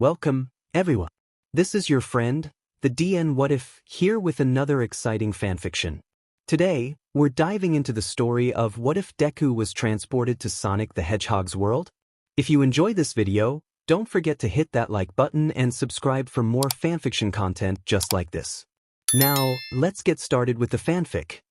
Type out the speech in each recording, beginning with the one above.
Welcome, everyone. This is your friend, the DN What If, here with another exciting fanfiction. Today, we're diving into the story of what if Deku was transported to Sonic the Hedgehog's world? If you enjoy this video, don't forget to hit that like button and subscribe for more fanfiction content just like this. Now, let's get started with the fanfic.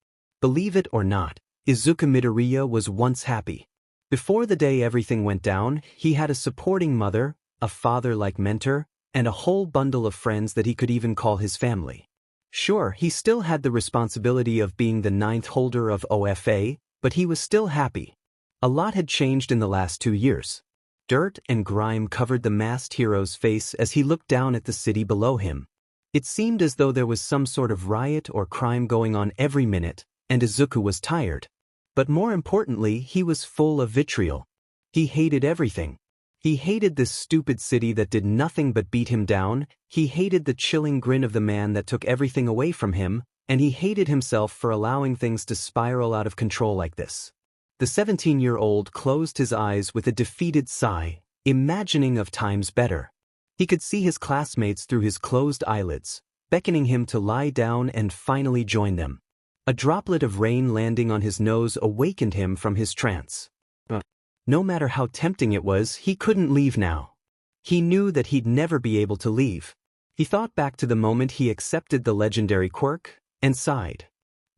Believe it or not, Izuku Midoriya was once happy. Before the day everything went down, he had a supporting mother, a father-like mentor, and a whole bundle of friends that he could even call his family. Sure, he still had the responsibility of being the ninth holder of OFA, but he was still happy. A lot had changed in the last 2 years. Dirt and grime covered the masked hero's face as he looked down at the city below him. It seemed as though there was some sort of riot or crime going on every minute, and Izuku was tired. But more importantly, he was full of vitriol. He hated everything. He hated this stupid city that did nothing but beat him down, he hated the chilling grin of the man that took everything away from him, and he hated himself for allowing things to spiral out of control like this. The 17-year-old closed his eyes with a defeated sigh, imagining of times better. He could see his classmates through his closed eyelids, beckoning him to lie down and finally join them. A droplet of rain landing on his nose awakened him from his trance. No matter how tempting it was, he couldn't leave now. He knew that he'd never be able to leave. He thought back to the moment he accepted the legendary quirk, and sighed.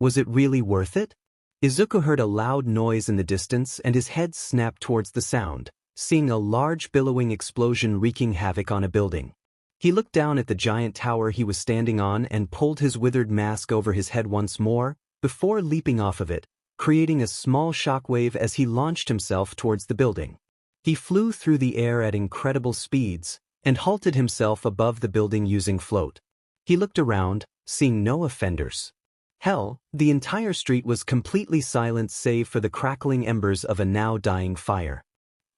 Was it really worth it? Izuku heard a loud noise in the distance and his head snapped towards the sound, seeing a large billowing explosion wreaking havoc on a building. He looked down at the giant tower he was standing on and pulled his withered mask over his head once more, before leaping off of it, creating a small shockwave as he launched himself towards the building. He flew through the air at incredible speeds, and halted himself above the building using float. He looked around, seeing no offenders. Hell, the entire street was completely silent save for the crackling embers of a now dying fire.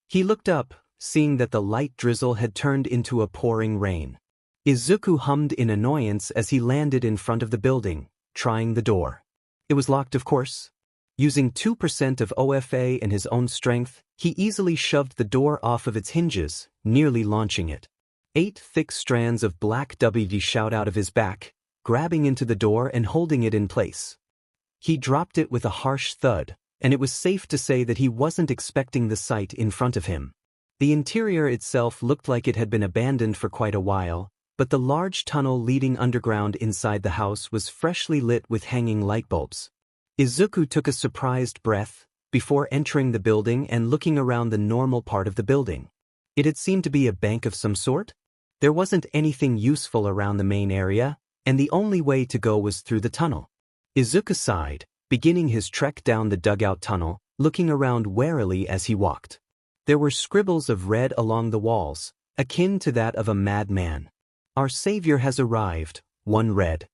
He looked up, seeing that the light drizzle had turned into a pouring rain. Izuku hummed in annoyance as he landed in front of the building, trying the door. It was locked, of course. Using 2% of OFA and his own strength, he easily shoved the door off of its hinges, nearly launching it. 8 thick strands of black WD shot out of his back, grabbing into the door and holding it in place. He dropped it with a harsh thud, and it was safe to say that he wasn't expecting the sight in front of him. The interior itself looked like it had been abandoned for quite a while, but the large tunnel leading underground inside the house was freshly lit with hanging light bulbs. Izuku took a surprised breath, before entering the building and looking around the normal part of the building. It had seemed to be a bank of some sort. There wasn't anything useful around the main area, and the only way to go was through the tunnel. Izuku sighed, beginning his trek down the dugout tunnel, looking around warily as he walked. There were scribbles of red along the walls, akin to that of a madman. Our savior has arrived, one read.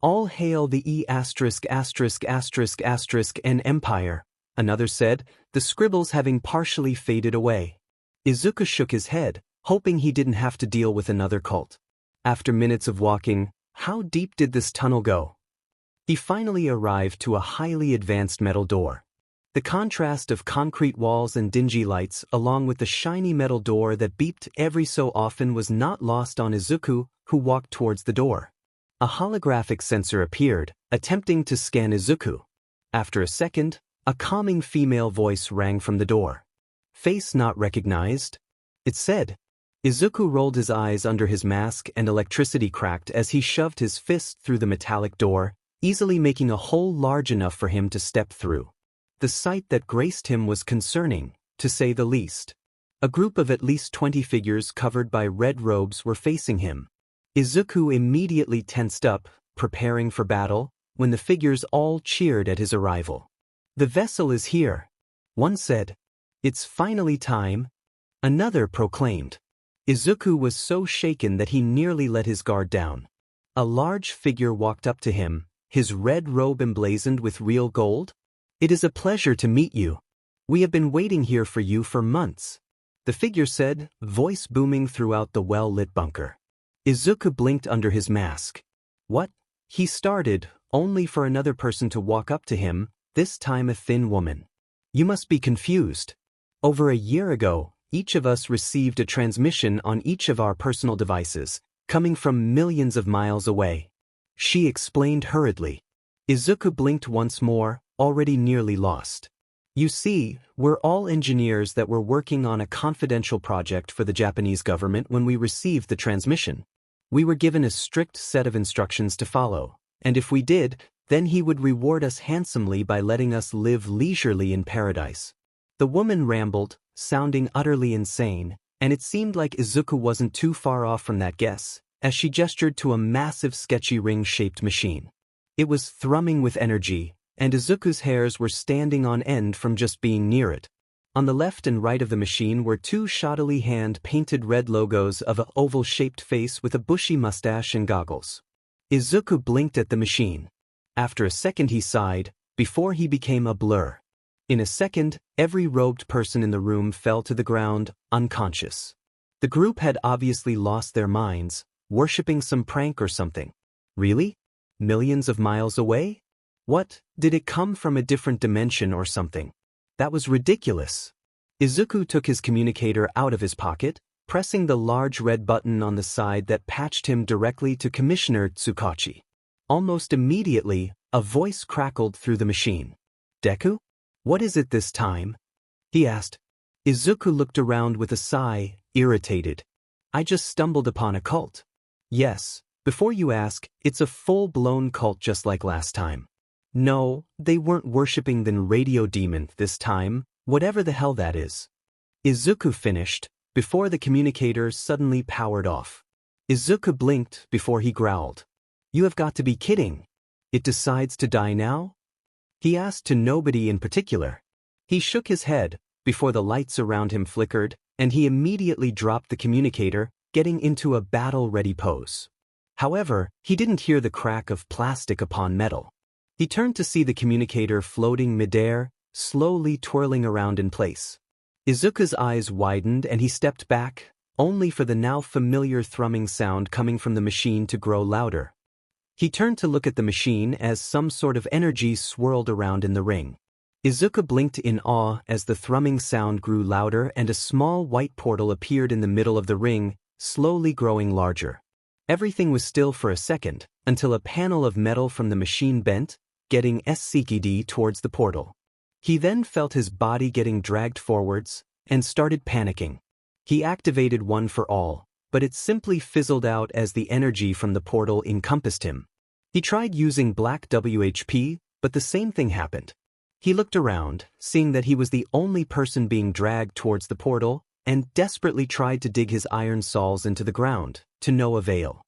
All hail the and Empire, another said, the scribbles having partially faded away. Izuku shook his head, hoping he didn't have to deal with another cult. After minutes of walking, how deep did this tunnel go? He finally arrived to a highly advanced metal door. The contrast of concrete walls and dingy lights along with the shiny metal door that beeped every so often was not lost on Izuku, who walked towards the door. A holographic sensor appeared, attempting to scan Izuku. After a second, a calming female voice rang from the door. Face not recognized, it said. Izuku rolled his eyes under his mask and electricity cracked as he shoved his fist through the metallic door, easily making a hole large enough for him to step through. The sight that graced him was concerning, to say the least. A group of at least 20 figures covered by red robes were facing him. Izuku immediately tensed up, preparing for battle, when the figures all cheered at his arrival. The vessel is here, one said. It's finally time, another proclaimed. Izuku was so shaken that he nearly let his guard down. A large figure walked up to him, his red robe emblazoned with real gold. It is a pleasure to meet you. We have been waiting here for you for months, the figure said, voice booming throughout the well-lit bunker. Izuku blinked under his mask. What? He started, only for another person to walk up to him, this time a thin woman. You must be confused. Over a year ago, each of us received a transmission on each of our personal devices, coming from millions of miles away. She explained hurriedly. Izuku blinked once more, already nearly lost. You see, we're all engineers that were working on a confidential project for the Japanese government when we received the transmission. We were given a strict set of instructions to follow, and if we did, then he would reward us handsomely by letting us live leisurely in paradise. The woman rambled, sounding utterly insane, and it seemed like Izuku wasn't too far off from that guess, as she gestured to a massive sketchy ring-shaped machine. It was thrumming with energy, and Izuku's hairs were standing on end from just being near it. On the left and right of the machine were two shoddily hand-painted red logos of an oval-shaped face with a bushy mustache and goggles. Izuku blinked at the machine. After a second he sighed, before he became a blur. In a second, every robed person in the room fell to the ground, unconscious. The group had obviously lost their minds, worshipping some prank or something. Really? Millions of miles away? What, did it come from a different dimension or something? That was ridiculous. Izuku took his communicator out of his pocket, pressing the large red button on the side that patched him directly to Commissioner Tsukachi. Almost immediately, a voice crackled through the machine. Deku? What is it this time? He asked. Izuku looked around with a sigh, irritated. I just stumbled upon a cult. Yes, before you ask, it's a full-blown cult just like last time. No, they weren't worshipping the radio demon this time, whatever the hell that is. Izuku finished, before the communicator suddenly powered off. Izuku blinked before he growled. You have got to be kidding. It decides to die now? He asked to nobody in particular. He shook his head, before the lights around him flickered, and he immediately dropped the communicator, getting into a battle-ready pose. However, he didn't hear the crack of plastic upon metal. He turned to see the communicator floating midair, slowly twirling around in place. Izuku's eyes widened and he stepped back, only for the now familiar thrumming sound coming from the machine to grow louder. He turned to look at the machine as some sort of energy swirled around in the ring. Izuku blinked in awe as the thrumming sound grew louder and a small white portal appeared in the middle of the ring, slowly growing larger. Everything was still for a second, until a panel of metal from the machine bent, getting SCKD towards the portal. He then felt his body getting dragged forwards, and started panicking. He activated One for All, but it simply fizzled out as the energy from the portal encompassed him. He tried using Black WHP, but the same thing happened. He looked around, seeing that he was the only person being dragged towards the portal, and desperately tried to dig his iron saws into the ground, to no avail.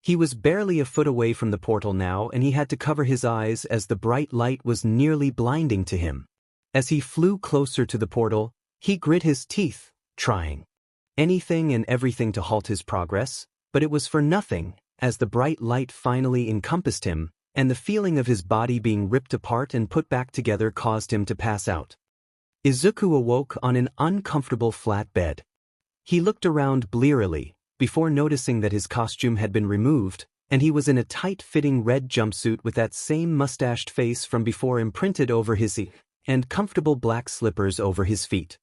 He was barely a foot away from the portal now and he had to cover his eyes as the bright light was nearly blinding to him. As he flew closer to the portal, he grit his teeth, trying anything and everything to halt his progress, but it was for nothing, as the bright light finally encompassed him, and the feeling of his body being ripped apart and put back together caused him to pass out. Izuku awoke on an uncomfortable flat bed. He looked around blearily, before noticing that his costume had been removed, and he was in a tight-fitting red jumpsuit with that same mustached face from before imprinted over his eyes, and comfortable black slippers over his feet.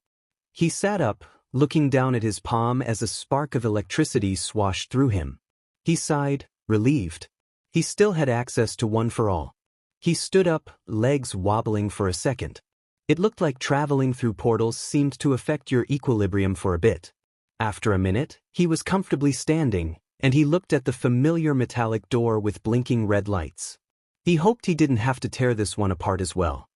He sat up, looking down at his palm as a spark of electricity swashed through him. He sighed, relieved. He still had access to One for All. He stood up, legs wobbling for a second. It looked like traveling through portals seemed to affect your equilibrium for a bit. After a minute, he was comfortably standing, and he looked at the familiar metallic door with blinking red lights. He hoped he didn't have to tear this one apart as well.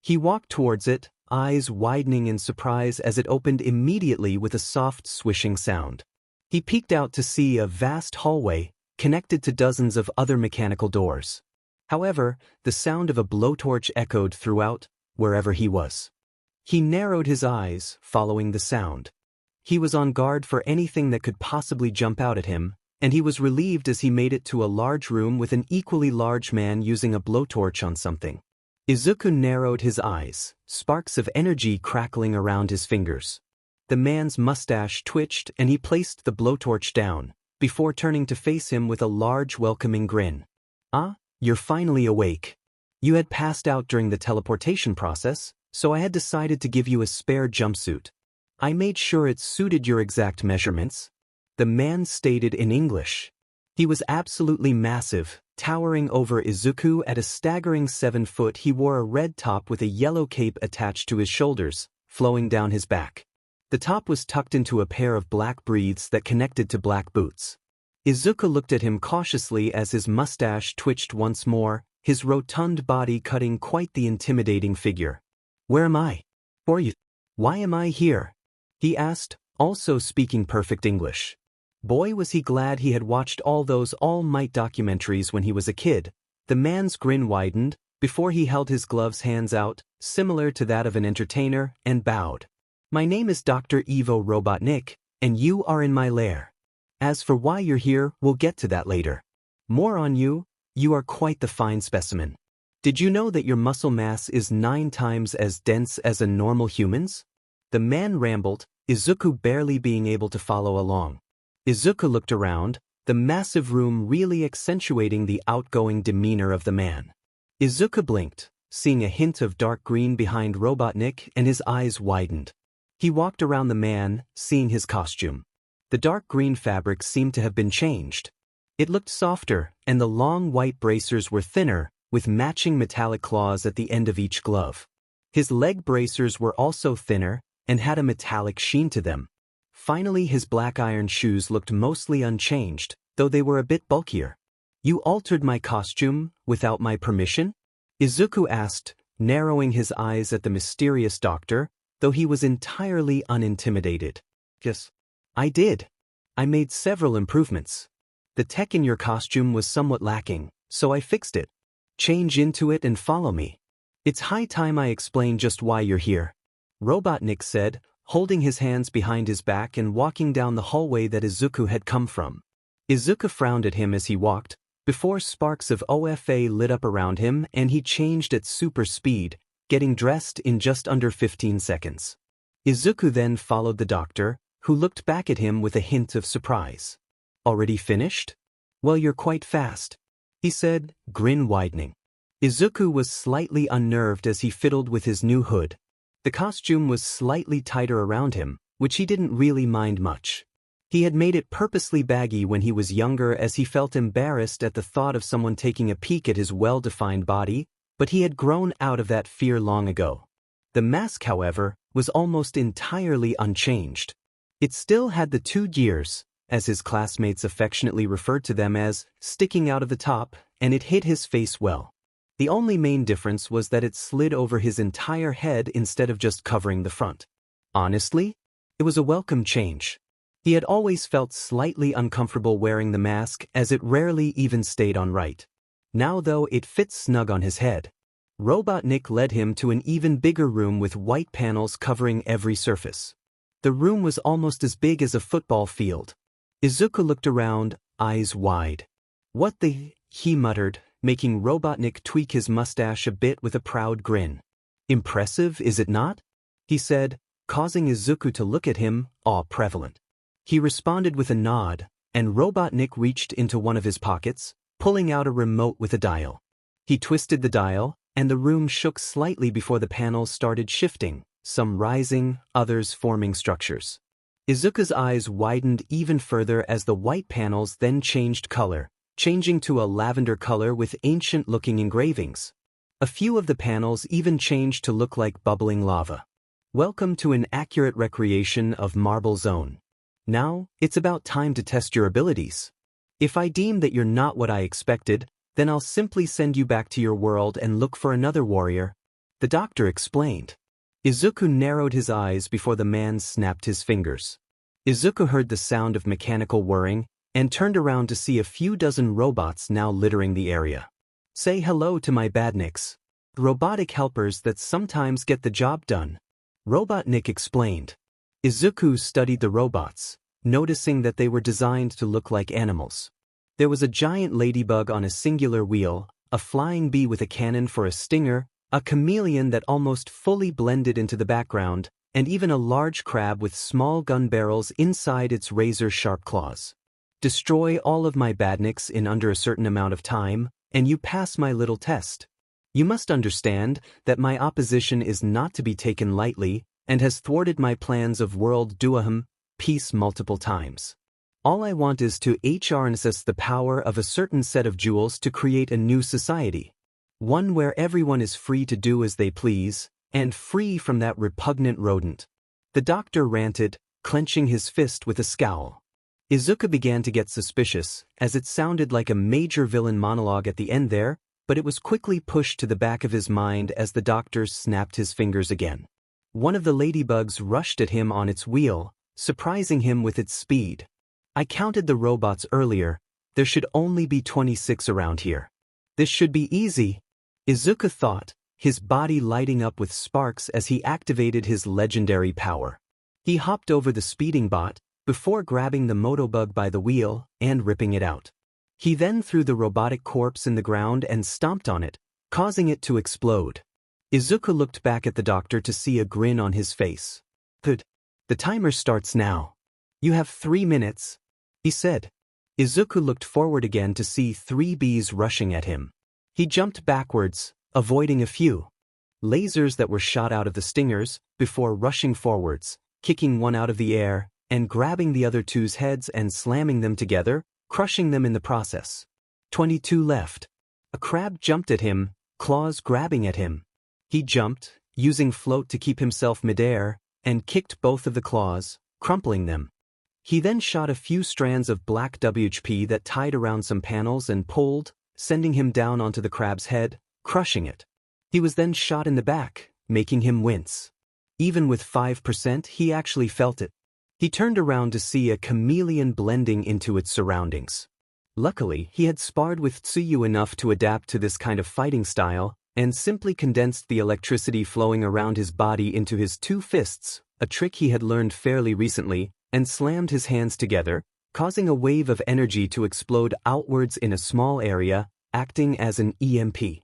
He walked towards it, eyes widening in surprise as it opened immediately with a soft swishing sound. He peeked out to see a vast hallway, connected to dozens of other mechanical doors. However, the sound of a blowtorch echoed throughout, wherever he was. He narrowed his eyes, following the sound. He was on guard for anything that could possibly jump out at him, and he was relieved as he made it to a large room with an equally large man using a blowtorch on something. Izuku narrowed his eyes, sparks of energy crackling around his fingers. The man's mustache twitched and he placed the blowtorch down, before turning to face him with a large welcoming grin. Ah, you're finally awake. You had passed out during the teleportation process, so I had decided to give you a spare jumpsuit. I made sure it suited your exact measurements. The man stated in English. He was absolutely massive, towering over Izuku at a staggering 7 foot. He wore a red top with a yellow cape attached to his shoulders, flowing down his back. The top was tucked into a pair of black breaths that connected to black boots. Izuku looked at him cautiously as his mustache twitched once more, his rotund body cutting quite the intimidating figure. Where am I? For you. Why am I here? He asked, also speaking perfect English. Boy, was he glad he had watched all those All Might documentaries when he was a kid. The man's grin widened, before he held his gloves hands out, similar to that of an entertainer, and bowed. My name is Dr. Ivo Robotnik, and you are in my lair. As for why you're here, we'll get to that later. More on you, you are quite the fine specimen. Did you know that your muscle mass is 9 times as dense as a normal human's? The man rambled, Izuku barely being able to follow along. Izuku looked around, the massive room really accentuating the outgoing demeanor of the man. Izuku blinked, seeing a hint of dark green behind Robotnik, and his eyes widened. He walked around the man, seeing his costume. The dark green fabric seemed to have been changed. It looked softer, and the long white bracers were thinner, with matching metallic claws at the end of each glove. His leg bracers were also thinner, and had a metallic sheen to them. Finally, his black iron shoes looked mostly unchanged, though they were a bit bulkier. You altered my costume, without my permission? Izuku asked, narrowing his eyes at the mysterious doctor, though he was entirely unintimidated. Yes, I did. I made several improvements. The tech in your costume was somewhat lacking, so I fixed it. Change into it and follow me. It's high time I explain just why you're here. Robotnik said, holding his hands behind his back and walking down the hallway that Izuku had come from. Izuku frowned at him as he walked, before sparks of OFA lit up around him and he changed at super speed, getting dressed in just under 15 seconds. Izuku then followed the doctor, who looked back at him with a hint of surprise. Already finished? Well, you're quite fast, he said, grin widening. Izuku was slightly unnerved as he fiddled with his new hood. The costume was slightly tighter around him, which he didn't really mind much. He had made it purposely baggy when he was younger as he felt embarrassed at the thought of someone taking a peek at his well-defined body, but he had grown out of that fear long ago. The mask, however, was almost entirely unchanged. It still had the 2 gears, as his classmates affectionately referred to them as, sticking out of the top, and it hid his face well. The only main difference was that it slid over his entire head instead of just covering the front. Honestly, it was a welcome change. He had always felt slightly uncomfortable wearing the mask as it rarely even stayed on right. Now though it fits snug on his head. Robotnik led him to an even bigger room with white panels covering every surface. The room was almost as big as a football field. Izuku looked around, eyes wide. What the, he muttered, making Robotnik tweak his mustache a bit with a proud grin. Impressive, is it not? He said, causing Izuku to look at him, awe prevalent. He responded with a nod, and Robotnik reached into one of his pockets, pulling out a remote with a dial. He twisted the dial, and the room shook slightly before the panels started shifting, some rising, others forming structures. Izuku's eyes widened even further as the white panels then changed color, changing to a lavender color with ancient-looking engravings. A few of the panels even changed to look like bubbling lava. Welcome to an accurate recreation of Marble Zone. Now, it's about time to test your abilities. If I deem that you're not what I expected, then I'll simply send you back to your world and look for another warrior, the doctor explained. Izuku narrowed his eyes before the man snapped his fingers. Izuku heard the sound of mechanical whirring, and turned around to see a few dozen robots now littering the area. Say hello to my badniks. Robotic helpers that sometimes get the job done. Robotnik explained. Izuku studied the robots, noticing that they were designed to look like animals. There was a giant ladybug on a singular wheel, a flying bee with a cannon for a stinger, a chameleon that almost fully blended into the background, and even a large crab with small gun barrels inside its razor-sharp claws. Destroy all of my badniks in under a certain amount of time, and you pass my little test. You must understand that my opposition is not to be taken lightly, and has thwarted my plans of world duahem, peace multiple times. All I want is to harness the power of a certain set of jewels to create a new society. One where everyone is free to do as they please, and free from that repugnant rodent. The doctor ranted, clenching his fist with a scowl. Izuku began to get suspicious, as it sounded like a major villain monologue at the end there, but it was quickly pushed to the back of his mind as the doctor snapped his fingers again. One of the ladybugs rushed at him on its wheel, surprising him with its speed. I counted the robots earlier, there should only be 26 around here. This should be easy, Izuku thought, his body lighting up with sparks as he activated his legendary power. He hopped over the speeding bot, before grabbing the motobug by the wheel and ripping it out. He then threw the robotic corpse in the ground and stomped on it, causing it to explode. Izuku looked back at the doctor to see a grin on his face. "Good. The timer starts now. You have 3 minutes," he said. Izuku looked forward again to see 3 bees rushing at him. He jumped backwards, avoiding a few lasers that were shot out of the stingers, before rushing forwards, kicking one out of the air, and grabbing the other two's heads and slamming them together, crushing them in the process. 22 left. A crab jumped at him, claws grabbing at him. He jumped, using float to keep himself midair, and kicked both of the claws, crumpling them. He then shot a few strands of black WHP that tied around some panels and pulled, sending him down onto the crab's head, crushing it. He was then shot in the back, making him wince. Even with 5%, he actually felt it. He turned around to see a chameleon blending into its surroundings. Luckily, he had sparred with Tsuyu enough to adapt to this kind of fighting style, and simply condensed the electricity flowing around his body into his 2 fists, a trick he had learned fairly recently, and slammed his hands together, causing a wave of energy to explode outwards in a small area, acting as an EMP.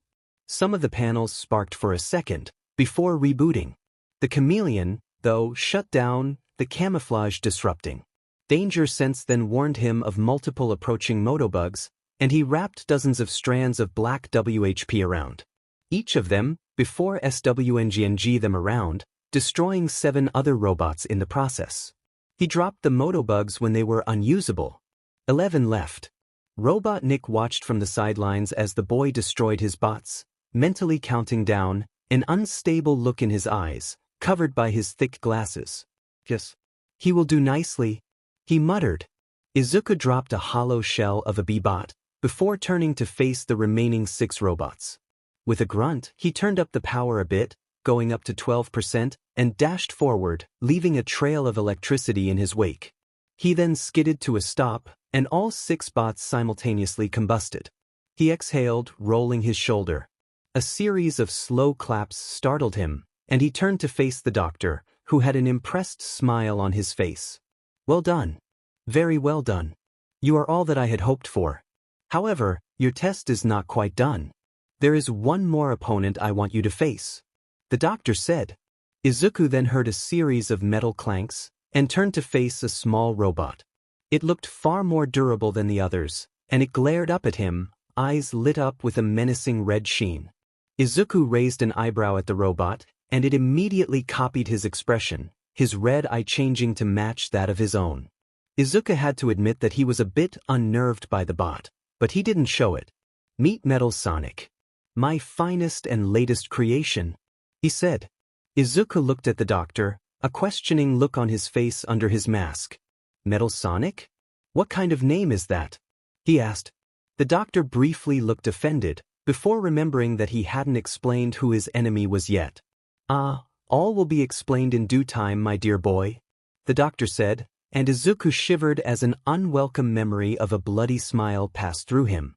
Some of the panels sparked for a second, before rebooting. The chameleon, though, shut down, the camouflage disrupting. Danger sense then warned him of multiple approaching motobugs, and he wrapped dozens of strands of black WHP around each of them, before SWNGNG them around, destroying 7 other robots in the process. He dropped the motobugs when they were unusable. 11 left. Robotnik watched from the sidelines as the boy destroyed his bots, mentally counting down, an unstable look in his eyes, covered by his thick glasses. "Yes. He will do nicely," he muttered. Izuku dropped a hollow shell of a bee-bot, before turning to face the remaining 6 robots. With a grunt, he turned up the power a bit, going up to 12%, and dashed forward, leaving a trail of electricity in his wake. He then skidded to a stop, and all 6 bots simultaneously combusted. He exhaled, rolling his shoulder. A series of slow claps startled him, and he turned to face the doctor, who had an impressed smile on his face. "Well done. Very well done. You are all that I had hoped for. However, your test is not quite done. There is one more opponent I want you to face," the doctor said. Izuku then heard a series of metal clanks, and turned to face a small robot. It looked far more durable than the others, and it glared up at him, eyes lit up with a menacing red sheen. Izuku raised an eyebrow at the robot, and it immediately copied his expression, his red eye changing to match that of his own. Izuku had to admit that he was a bit unnerved by the bot, but he didn't show it. "Meet Metal Sonic. My finest and latest creation," he said. Izuku looked at the doctor, a questioning look on his face under his mask. "Metal Sonic? What kind of name is that?" he asked. The doctor briefly looked offended, before remembering that he hadn't explained who his enemy was yet. All will be explained in due time, my dear boy," the doctor said, and Izuku shivered as an unwelcome memory of a bloody smile passed through him.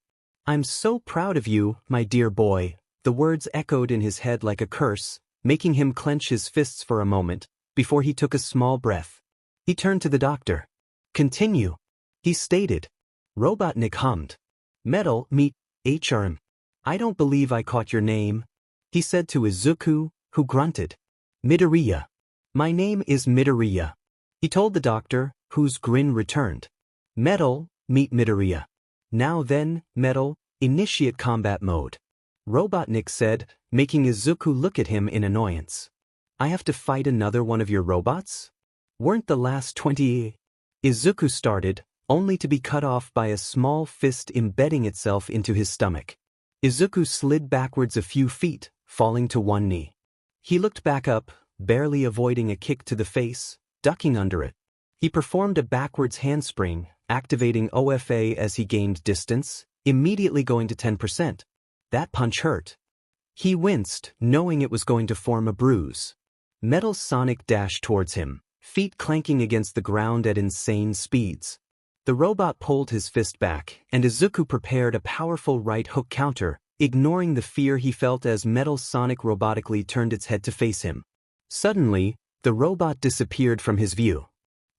"I'm so proud of you, my dear boy," the words echoed in his head like a curse, making him clench his fists for a moment, before he took a small breath. He turned to the doctor. "Continue," he stated. Robotnik hummed. "Metal, meet, HRM. I don't believe I caught your name," he said to Izuku, who grunted. "Midoriya. My name is Midoriya," he told the doctor, whose grin returned. "Metal, meet Midoriya. Now then, Metal, initiate combat mode," Robotnik said, making Izuku look at him in annoyance. I have to fight another one of your robots? Weren't the last 20? Izuku started, only to be cut off by a small fist embedding itself into his stomach. Izuku slid backwards a few feet, falling to one knee. He looked back up, barely avoiding a kick to the face, ducking under it. He performed a backwards handspring, activating OFA as he gained distance, immediately going to 10%. That punch hurt. He winced, knowing it was going to form a bruise. Metal Sonic dashed towards him, feet clanking against the ground at insane speeds. The robot pulled his fist back, and Izuku prepared a powerful right hook counter, ignoring the fear he felt as Metal Sonic robotically turned its head to face him. Suddenly, the robot disappeared from his view.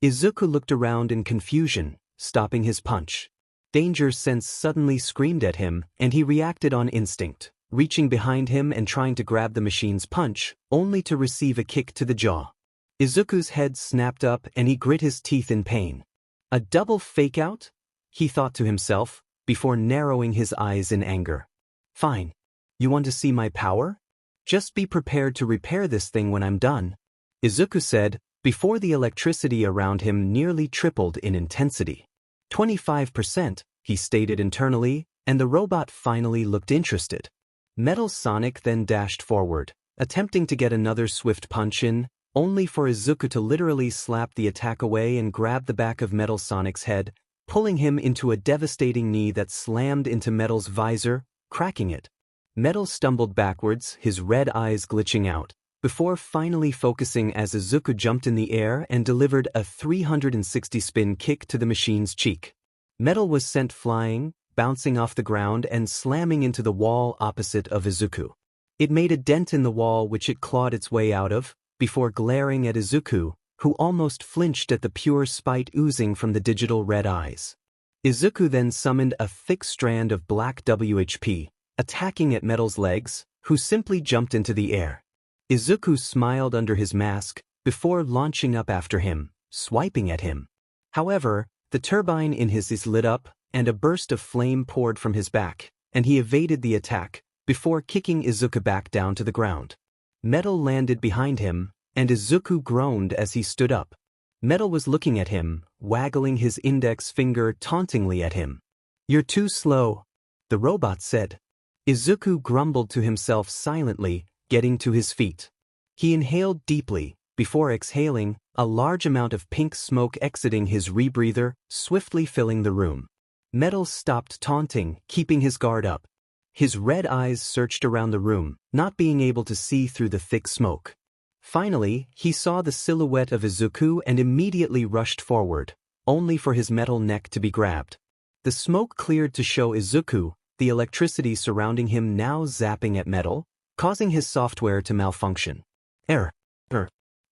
Izuku looked around in confusion, stopping his punch. Danger sense suddenly screamed at him, and he reacted on instinct, reaching behind him and trying to grab the machine's punch, only to receive a kick to the jaw. Izuku's head snapped up and he grit his teeth in pain. A double fake-out? He thought to himself, before narrowing his eyes in anger. Fine. You want to see my power? Just be prepared to repair this thing when I'm done, Izuku said, before the electricity around him nearly tripled in intensity. 25%, he stated internally, and the robot finally looked interested. Metal Sonic then dashed forward, attempting to get another swift punch in, only for Izuku to literally slap the attack away and grab the back of Metal Sonic's head, pulling him into a devastating knee that slammed into Metal's visor, cracking it. Metal stumbled backwards, his red eyes glitching out, before finally focusing as Izuku jumped in the air and delivered a 360-spin kick to the machine's cheek. Metal was sent flying, bouncing off the ground and slamming into the wall opposite of Izuku. It made a dent in the wall which it clawed its way out of, before glaring at Izuku, who almost flinched at the pure spite oozing from the digital red eyes. Izuku then summoned a thick strand of black WHP, attacking at Metal's legs, who simply jumped into the air. Izuku smiled under his mask, before launching up after him, swiping at him. However, the turbine in his eyes lit up, and a burst of flame poured from his back, and he evaded the attack, before kicking Izuku back down to the ground. Metal landed behind him, and Izuku groaned as he stood up. Metal was looking at him, waggling his index finger tauntingly at him. "You're too slow," the robot said. Izuku grumbled to himself silently, getting to his feet. He inhaled deeply, before exhaling, a large amount of pink smoke exiting his rebreather, swiftly filling the room. Metal stopped taunting, keeping his guard up. His red eyes searched around the room, not being able to see through the thick smoke. Finally, he saw the silhouette of Izuku and immediately rushed forward, only for his metal neck to be grabbed. The smoke cleared to show Izuku, the electricity surrounding him now zapping at Metal, causing his software to malfunction. Error.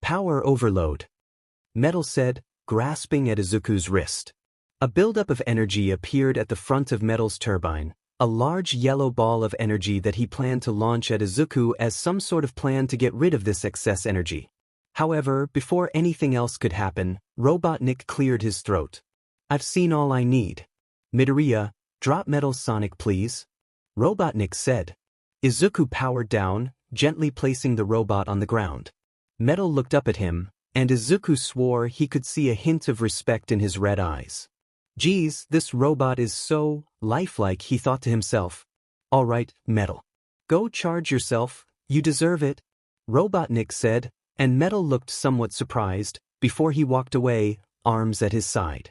Power overload. Metal said, grasping at Izuku's wrist. A buildup of energy appeared at the front of Metal's turbine, a large yellow ball of energy that he planned to launch at Izuku as some sort of plan to get rid of this excess energy. However, before anything else could happen, Robotnik cleared his throat. "I've seen all I need. Midoriya, drop Metal Sonic please," Robotnik said. Izuku powered down, gently placing the robot on the ground. Metal looked up at him, and Izuku swore he could see a hint of respect in his red eyes. "Geez, this robot is so lifelike," he thought to himself. "All right, Metal. Go charge yourself, you deserve it," Robotnik said, and Metal looked somewhat surprised, before he walked away, arms at his side.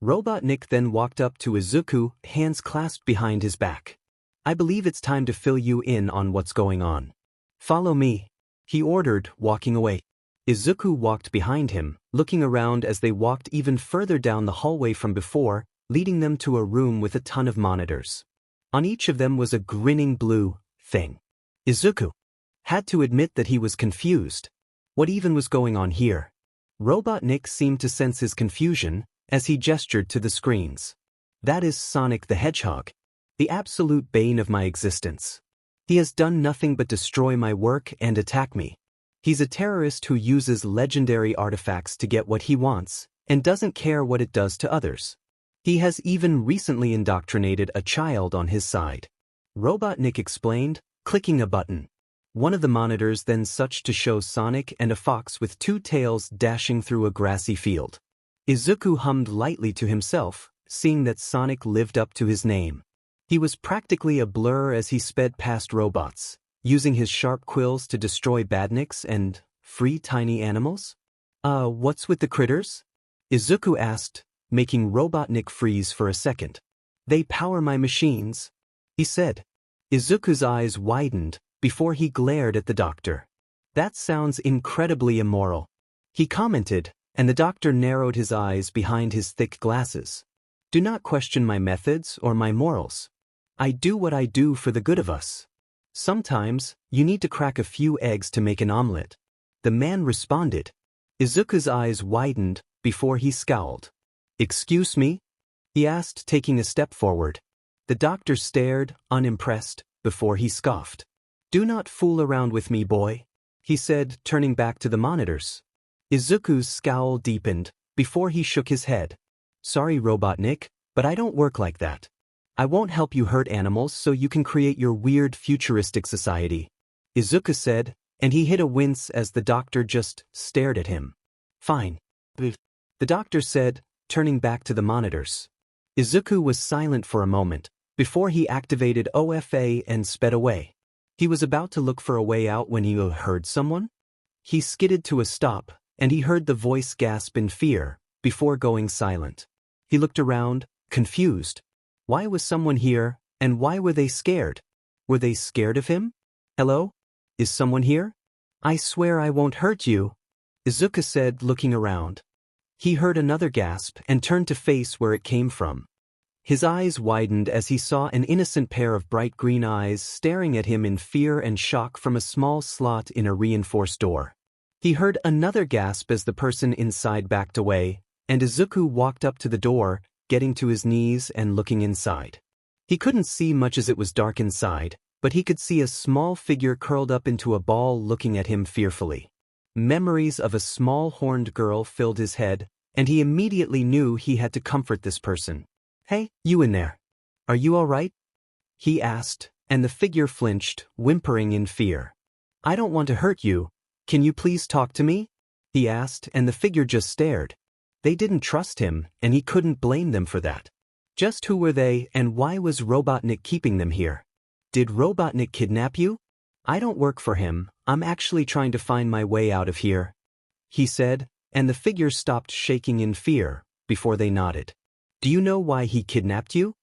Robotnik then walked up to Izuku, hands clasped behind his back. "I believe it's time to fill you in on what's going on. Follow me," he ordered, walking away. Izuku walked behind him, looking around as they walked even further down the hallway from before, leading them to a room with a ton of monitors. On each of them was a grinning blue thing. Izuku had to admit that he was confused. What even was going on here? Robotnik seemed to sense his confusion, as he gestured to the screens. "That is Sonic the Hedgehog, the absolute bane of my existence. He has done nothing but destroy my work and attack me. He's a terrorist who uses legendary artifacts to get what he wants, and doesn't care what it does to others. He has even recently indoctrinated a child on his side," Robotnik explained, clicking a button. One of the monitors then switched to show Sonic and a fox with two tails dashing through a grassy field. Izuku hummed lightly to himself, seeing that Sonic lived up to his name. He was practically a blur as he sped past robots, using his sharp quills to destroy badniks and free tiny animals. What's with the critters? Izuku asked, making Robotnik freeze for a second. They power my machines, he said. Izuku's eyes widened before he glared at the doctor. That sounds incredibly immoral, he commented, and the doctor narrowed his eyes behind his thick glasses. Do not question my methods or my morals. I do what I do for the good of us. Sometimes, you need to crack a few eggs to make an omelet. The man responded. Izuku's eyes widened before he scowled. Excuse me? He asked, taking a step forward. The doctor stared, unimpressed, before he scoffed. Do not fool around with me, boy, he said, turning back to the monitors. Izuku's scowl deepened before he shook his head. Sorry, Robotnik, but I don't work like that. I won't help you hurt animals so you can create your weird futuristic society, Izuku said, and he hid a wince as the doctor just stared at him. Fine. The doctor said, turning back to the monitors. Izuku was silent for a moment before he activated OFA and sped away. He was about to look for a way out when he heard someone. He skidded to a stop, and he heard the voice gasp in fear before going silent. He looked around, confused. Why was someone here, and why were they scared? Were they scared of him? Hello? Is someone here? I swear I won't hurt you, Izuku said, looking around. He heard another gasp and turned to face where it came from. His eyes widened as he saw an innocent pair of bright green eyes staring at him in fear and shock from a small slot in a reinforced door. He heard another gasp as the person inside backed away, and Izuku walked up to the door, getting to his knees and looking inside. He couldn't see much as it was dark inside, but he could see a small figure curled up into a ball looking at him fearfully. Memories of a small horned girl filled his head, and he immediately knew he had to comfort this person. Hey, you in there. Are you all right? He asked, and the figure flinched, whimpering in fear. I don't want to hurt you. Can you please talk to me? He asked, and the figure just stared. They didn't trust him, and he couldn't blame them for that. Just who were they, and why was Robotnik keeping them here? Did Robotnik kidnap you? I don't work for him, I'm actually trying to find my way out of here, he said, and the figure stopped shaking in fear before they nodded. Do you know why he kidnapped you?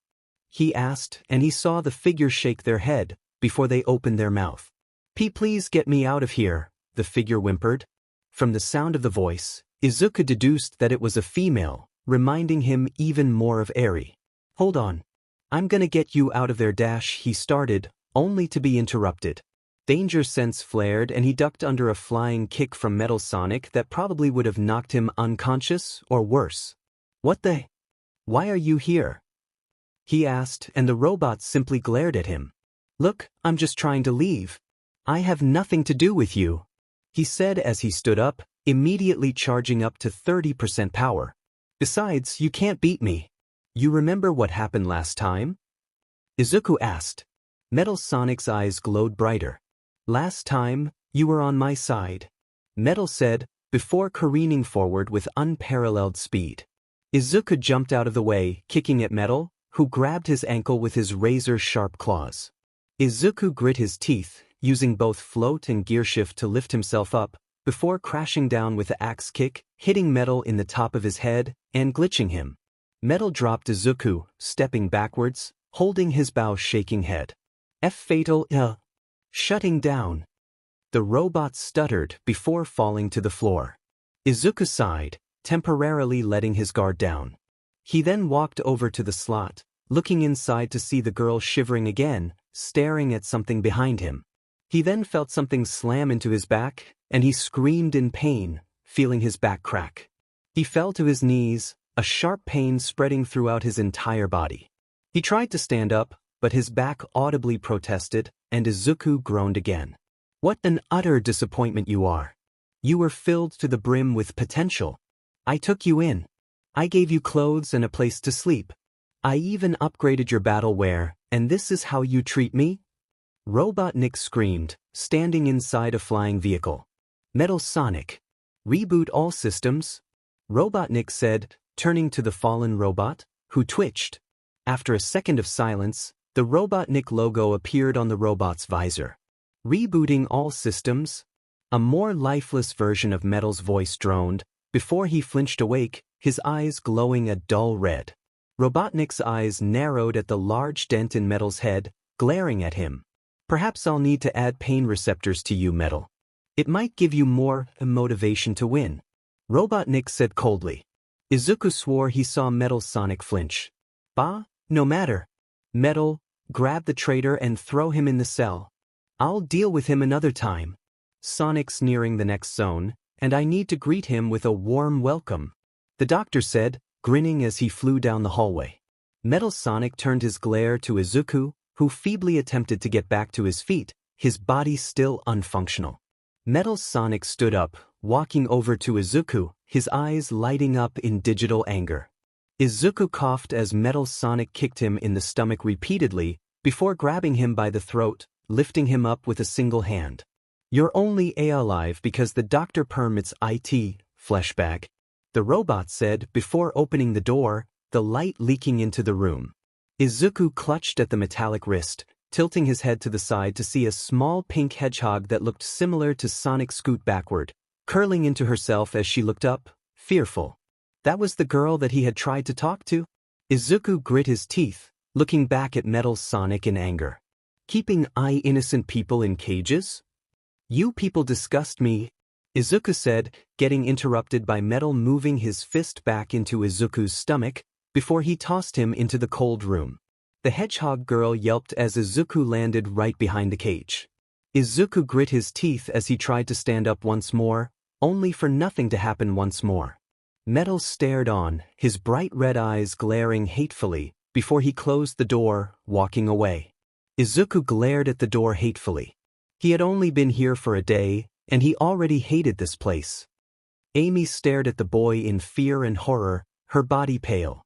He asked, and he saw the figure shake their head before they opened their mouth. Please get me out of here, the figure whimpered. From the sound of the voice, Izuku deduced that it was a female, reminding him even more of Eri. Hold on. I'm gonna get you out of there, he started, only to be interrupted. Danger sense flared and he ducked under a flying kick from Metal Sonic that probably would have knocked him unconscious or worse. What the? Why are you here? He asked, and the robot simply glared at him. Look, I'm just trying to leave. I have nothing to do with you, he said as he stood up, immediately charging up to 30% power. Besides, you can't beat me. You remember what happened last time? Izuku asked. Metal Sonic's eyes glowed brighter. Last time, you were on my side, Metal said, before careening forward with unparalleled speed. Izuku jumped out of the way, kicking at Metal, who grabbed his ankle with his razor-sharp claws. Izuku grit his teeth, using both float and gearshift to lift himself up, before crashing down with the axe kick, hitting Metal in the top of his head, and glitching him. Metal dropped Izuku, stepping backwards, holding his bow-shaking head. Fatal, shutting down. The robot stuttered before falling to the floor. Izuku sighed, temporarily letting his guard down. He then walked over to the slot, looking inside to see the girl shivering again, staring at something behind him. He then felt something slam into his back, and he screamed in pain, feeling his back crack. He fell to his knees, a sharp pain spreading throughout his entire body. He tried to stand up, but his back audibly protested, and Izuku groaned again. What an utter disappointment you are. You were filled to the brim with potential. I took you in. I gave you clothes and a place to sleep. I even upgraded your battle wear, and this is how you treat me? Robotnik screamed, standing inside a flying vehicle. Metal Sonic. Reboot all systems? Robotnik said, turning to the fallen robot, who twitched. After a second of silence, the Robotnik logo appeared on the robot's visor. Rebooting all systems? A more lifeless version of Metal's voice droned, before he flinched awake, his eyes glowing a dull red. Robotnik's eyes narrowed at the large dent in Metal's head, glaring at him. Perhaps I'll need to add pain receptors to you, Metal. It might give you more motivation to win. Robotnik said coldly. Izuku swore he saw Metal Sonic flinch. Bah, no matter. Metal, grab the traitor and throw him in the cell. I'll deal with him another time. Sonic's nearing the next zone, and I need to greet him with a warm welcome. The doctor said, grinning as he flew down the hallway. Metal Sonic turned his glare to Izuku, who feebly attempted to get back to his feet, his body still unfunctional. Metal Sonic stood up, walking over to Izuku, his eyes lighting up in digital anger. Izuku coughed as Metal Sonic kicked him in the stomach repeatedly, before grabbing him by the throat, lifting him up with a single hand. You're only alive because the doctor permits it, fleshbag. The robot said before opening the door, the light leaking into the room. Izuku clutched at the metallic wrist, tilting his head to the side to see a small pink hedgehog that looked similar to Sonic scoot backward, curling into herself as she looked up, fearful. That was the girl that he had tried to talk to? Izuku grit his teeth, looking back at Metal Sonic in anger. Keeping innocent people in cages? You people disgust me, Izuku said, getting interrupted by Metal moving his fist back into Izuku's stomach, before he tossed him into the cold room. The hedgehog girl yelped as Izuku landed right behind the cage. Izuku grit his teeth as he tried to stand up once more, only for nothing to happen once more. Metal stared on, his bright red eyes glaring hatefully, before he closed the door, walking away. Izuku glared at the door hatefully. He had only been here for a day, and he already hated this place. Amy stared at the boy in fear and horror, her body pale.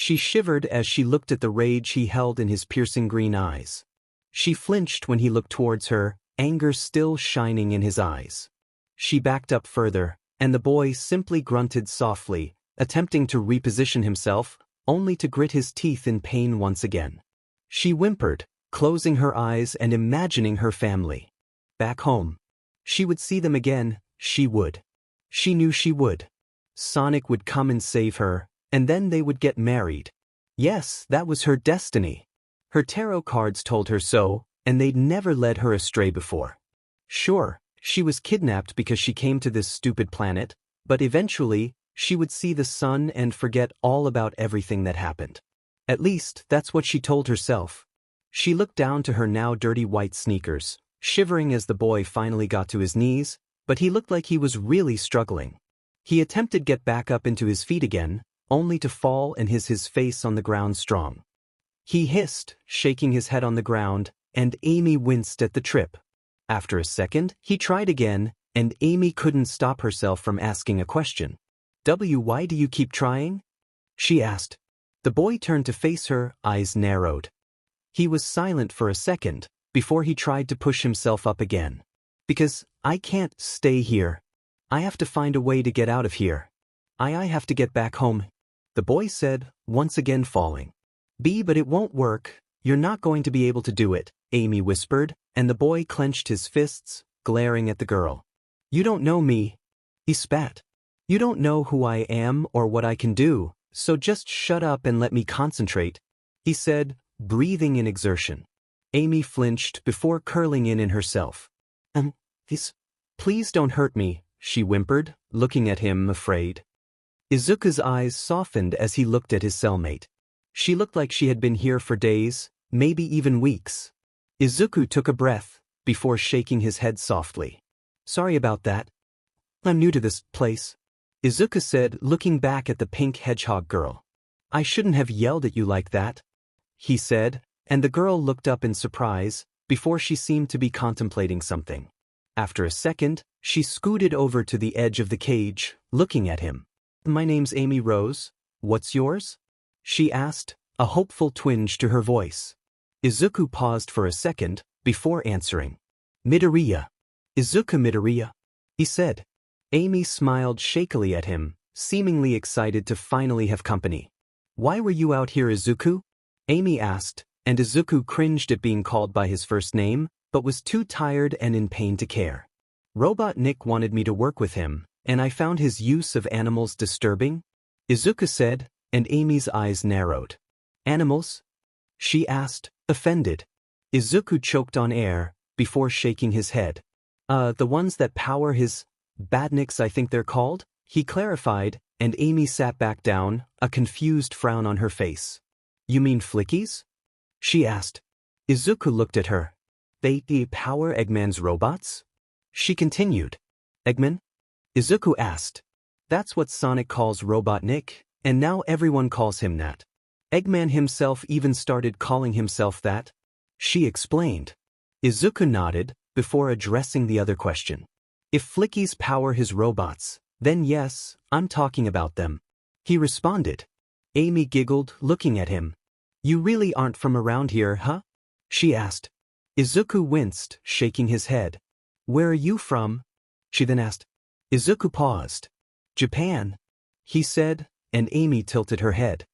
She shivered as she looked at the rage he held in his piercing green eyes. She flinched when he looked towards her, anger still shining in his eyes. She backed up further, and the boy simply grunted softly, attempting to reposition himself, only to grit his teeth in pain once again. She whimpered, closing her eyes and imagining her family. Back home. She would see them again, she would. She knew she would. Sonic would come and save her, and then they would get married. Yes, that was her destiny. Her tarot cards told her so, and they'd never led her astray before. Sure, she was kidnapped because she came to this stupid planet, but eventually, she would see the sun and forget all about everything that happened. At least, that's what she told herself. She looked down to her now dirty white sneakers, shivering as the boy finally got to his knees, but he looked like he was really struggling. He attempted to get back up into his feet again, only to fall and his face on the ground strong. He hissed, shaking his head on the ground, and Amy winced at the trip. After a second, he tried again, and Amy couldn't stop herself from asking a question. Why do you keep trying? She asked. The boy turned to face her, eyes narrowed. He was silent for a second, before he tried to push himself up again. Because I can't stay here. I have to find a way to get out of here. I have to get back home, the boy said, once again falling. But it won't work. You're not going to be able to do it, Amy whispered, and the boy clenched his fists, glaring at the girl. You don't know me. He spat. You don't know who I am or what I can do, so just shut up and let me concentrate, he said, breathing in exertion. Amy flinched before curling in herself. Please don't hurt me, she whimpered, looking at him afraid. Izuku's eyes softened as he looked at his cellmate. She looked like she had been here for days, maybe even weeks. Izuku took a breath, before shaking his head softly. Sorry about that. I'm new to this place, Izuku said, looking back at the pink hedgehog girl. I shouldn't have yelled at you like that, he said, and the girl looked up in surprise, before she seemed to be contemplating something. After a second, she scooted over to the edge of the cage, looking at him. My name's Amy Rose. What's yours? She asked, a hopeful twinge to her voice. Izuku paused for a second, before answering. Midoriya. Izuku Midoriya, he said. Amy smiled shakily at him, seemingly excited to finally have company. Why were you out here, Izuku? Amy asked, and Izuku cringed at being called by his first name, but was too tired and in pain to care. Robotnik wanted me to work with him, and I found his use of animals disturbing, Izuku said, and Amy's eyes narrowed. Animals? She asked, offended. Izuku choked on air, before shaking his head. The ones that power his badniks, I think they're called, he clarified, and Amy sat back down, a confused frown on her face. You mean flickies? She asked. Izuku looked at her. They power Eggman's robots? She continued. Eggman? Izuku asked. That's what Sonic calls Robotnik, and now everyone calls him that. Eggman himself even started calling himself that. She explained. Izuku nodded, before addressing the other question. If flickies power his robots, then yes, I'm talking about them. He responded. Amy giggled, looking at him. You really aren't from around here, huh? She asked. Izuku winced, shaking his head. Where are you from? She then asked. Izuku paused. Japan, he said, and Amy tilted her head.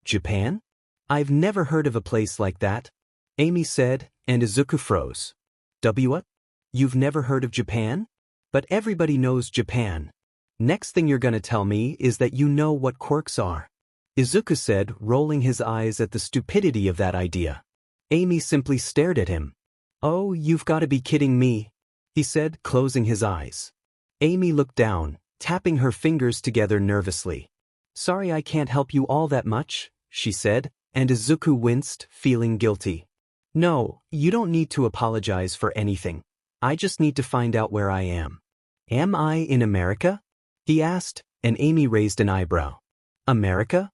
Japan? I've never heard of a place like that, Amy said, and Izuku froze. What? You've never heard of Japan? But everybody knows Japan. Next thing you're gonna tell me is that you know what quirks are. Izuku said, rolling his eyes at the stupidity of that idea. Amy simply stared at him. Oh, you've got to be kidding me, he said, closing his eyes. Amy looked down, tapping her fingers together nervously. Sorry I can't help you all that much, she said, and Izuku winced, feeling guilty. No, you don't need to apologize for anything. I just need to find out where I am. Am I in America? He asked, and Amy raised an eyebrow. America?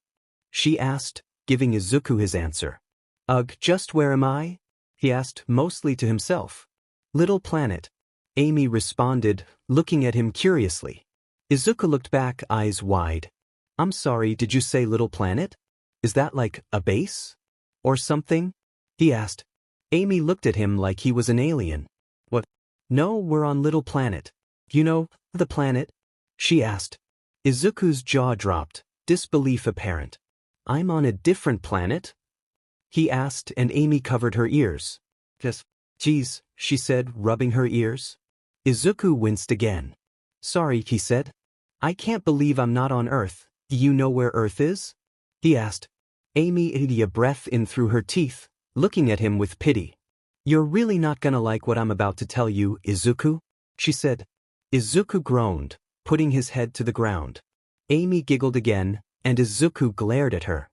She asked, giving Izuku his answer. Ugh, just where am I? He asked, mostly to himself. Little planet. Amy responded, looking at him curiously. Izuku looked back, eyes wide. I'm sorry, did you say little planet? Is that like a base? Or something? He asked. Amy looked at him like he was an alien. What? No, we're on Little Planet. You know, the planet? She asked. Izuku's jaw dropped, disbelief apparent. I'm on a different planet? He asked, and Amy covered her ears. Geez, she said, rubbing her ears. Izuku winced again. Sorry, he said. I can't believe I'm not on Earth. Do you know where Earth is? He asked. Amy drew a breath in through her teeth, looking at him with pity. You're really not gonna like what I'm about to tell you, Izuku? She said. Izuku groaned, putting his head to the ground. Amy giggled again, and Izuku glared at her.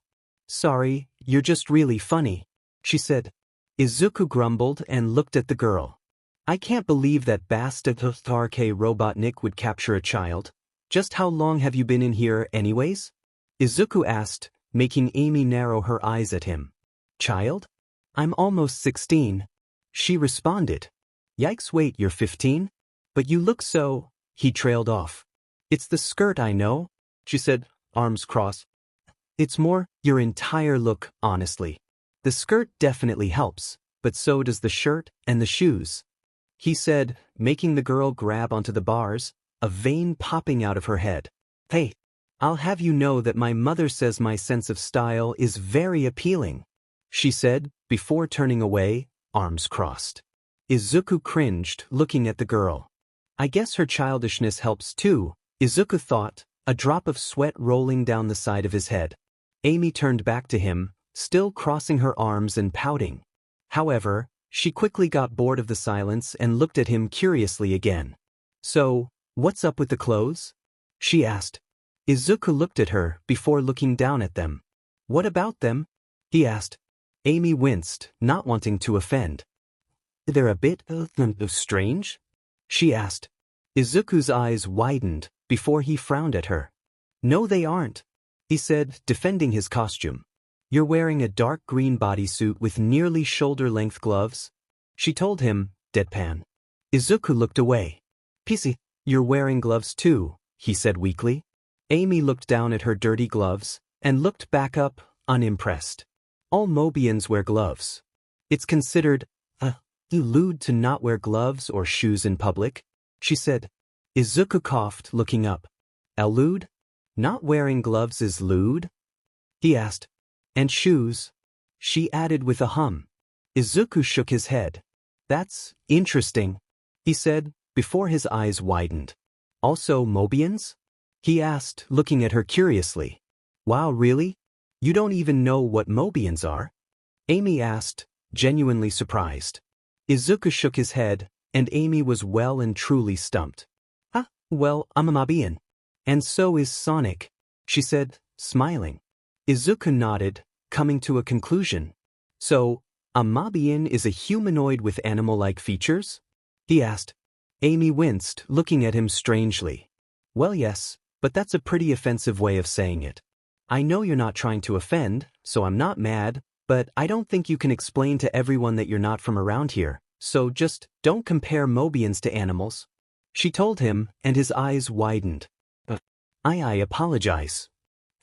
Sorry, you're just really funny, she said. Izuku grumbled and looked at the girl. I can't believe that bastard Robotnik would capture a child. Just how long have you been in here anyways? Izuku asked, making Amy narrow her eyes at him. Child? I'm almost 16. She responded. Yikes, wait, you're 15? But you look so... He trailed off. It's the skirt, I know, she said, arms crossed. It's more your entire look, honestly. The skirt definitely helps, but so does the shirt and the shoes. He said, making the girl grab onto the bars, a vein popping out of her head. Hey, I'll have you know that my mother says my sense of style is very appealing, she said, before turning away, arms crossed. Izuku cringed, looking at the girl. I guess her childishness helps too, Izuku thought, a drop of sweat rolling down the side of his head. Amy turned back to him, still crossing her arms and pouting. However, she quickly got bored of the silence and looked at him curiously again. So, what's up with the clothes? She asked. Izuku looked at her before looking down at them. What about them? He asked. Amy winced, not wanting to offend. They're a bit strange? She asked. Izuku's eyes widened before he frowned at her. No, they aren't, he said, defending his costume. You're wearing a dark green bodysuit with nearly shoulder-length gloves, she told him, deadpan. Izuku looked away. Pissy, you're wearing gloves too, he said weakly. Amy looked down at her dirty gloves and looked back up, unimpressed. All Mobians wear gloves. It's considered You lewd to not wear gloves or shoes in public, she said. Izuku coughed, looking up. Lewd? Not wearing gloves is lewd? He asked. And shoes? She added with a hum. Izuku shook his head. That's interesting, he said, before his eyes widened. Also Mobians? He asked, looking at her curiously. Wow, really? You don't even know what Mobians are? Amy asked, genuinely surprised. Izuku shook his head, and Amy was well and truly stumped. Ah, well, I'm a Mobian. And so is Sonic, she said, smiling. Izuku nodded, coming to a conclusion. So, a Mobian is a humanoid with animal-like features? He asked. Amy winced, looking at him strangely. Well, yes, but that's a pretty offensive way of saying it. I know you're not trying to offend, so I'm not mad, but I don't think you can explain to everyone that you're not from around here, so just don't compare Mobians to animals. She told him, and his eyes widened. I apologize.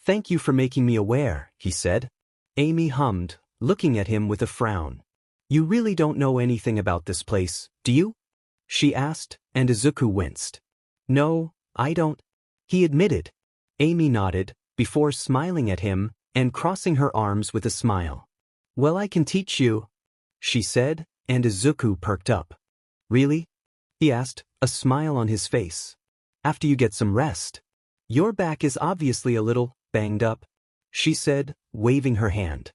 Thank you for making me aware, he said. Amy hummed, looking at him with a frown. You really don't know anything about this place, do you? She asked, and Izuku winced. No, I don't. He admitted. Amy nodded, before smiling at him and crossing her arms with a smile. Well, I can teach you, she said, and Izuku perked up. Really? He asked, a smile on his face. After you get some rest. Your back is obviously a little banged up, she said, waving her hand.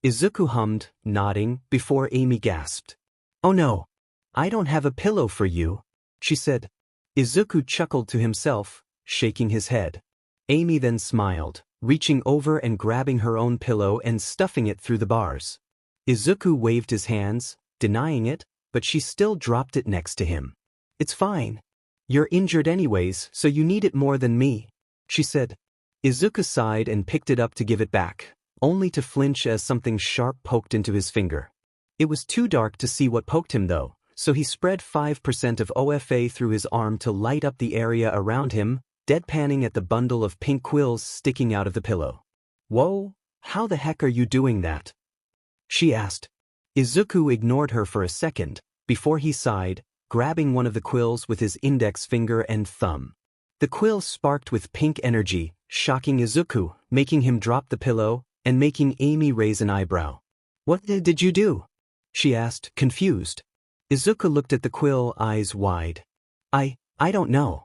Izuku hummed, nodding, before Amy gasped. Oh no, I don't have a pillow for you, she said. Izuku chuckled to himself, shaking his head. Amy then smiled, reaching over and grabbing her own pillow and stuffing it through the bars. Izuku waved his hands, denying it, but she still dropped it next to him. It's fine. You're injured anyways, so you need it more than me, she said. Izuku sighed and picked it up to give it back, only to flinch as something sharp poked into his finger. It was too dark to see what poked him though, so he spread 5% of OFA through his arm to light up the area around him, deadpanning at the bundle of pink quills sticking out of the pillow. Whoa, how the heck are you doing that? She asked. Izuku ignored her for a second, before he sighed, grabbing one of the quills with his index finger and thumb. The quill sparked with pink energy, shocking Izuku, making him drop the pillow, and making Amy raise an eyebrow. What did you do? She asked, confused. Izuku looked at the quill, eyes wide. I don't know.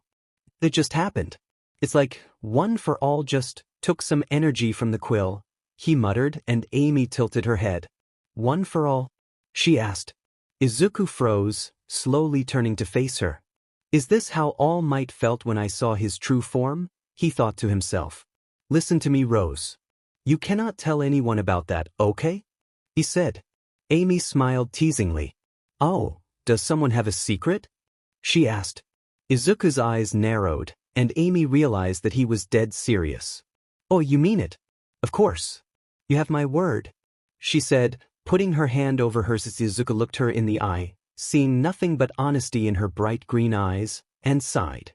It just happened. It's like one for all just took some energy from the quill, he muttered, and Amy tilted her head. One for all? She asked. Izuku froze, slowly turning to face her. Is this how All Might felt when I saw his true form? He thought to himself. Listen to me, Rose. You cannot tell anyone about that, okay? He said. Amy smiled teasingly. Oh, does someone have a secret? She asked. Izuku's eyes narrowed, and Amy realized that he was dead serious. Oh, you mean it? Of course. You have my word, she said, putting her hand over hers as Izuku looked her in the eye, seeing nothing but honesty in her bright green eyes, and sighed.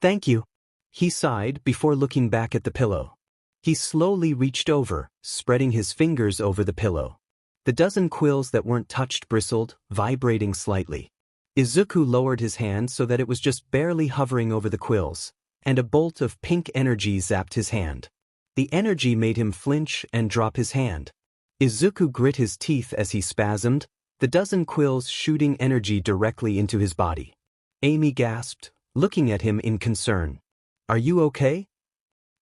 Thank you. He sighed before looking back at the pillow. He slowly reached over, spreading his fingers over the pillow. The dozen quills that weren't touched bristled, vibrating slightly. Izuku lowered his hand so that it was just barely hovering over the quills, and a bolt of pink energy zapped his hand. The energy made him flinch and drop his hand. Izuku grit his teeth as he spasmed, the dozen quills shooting energy directly into his body. Amy gasped, looking at him in concern. Are you okay?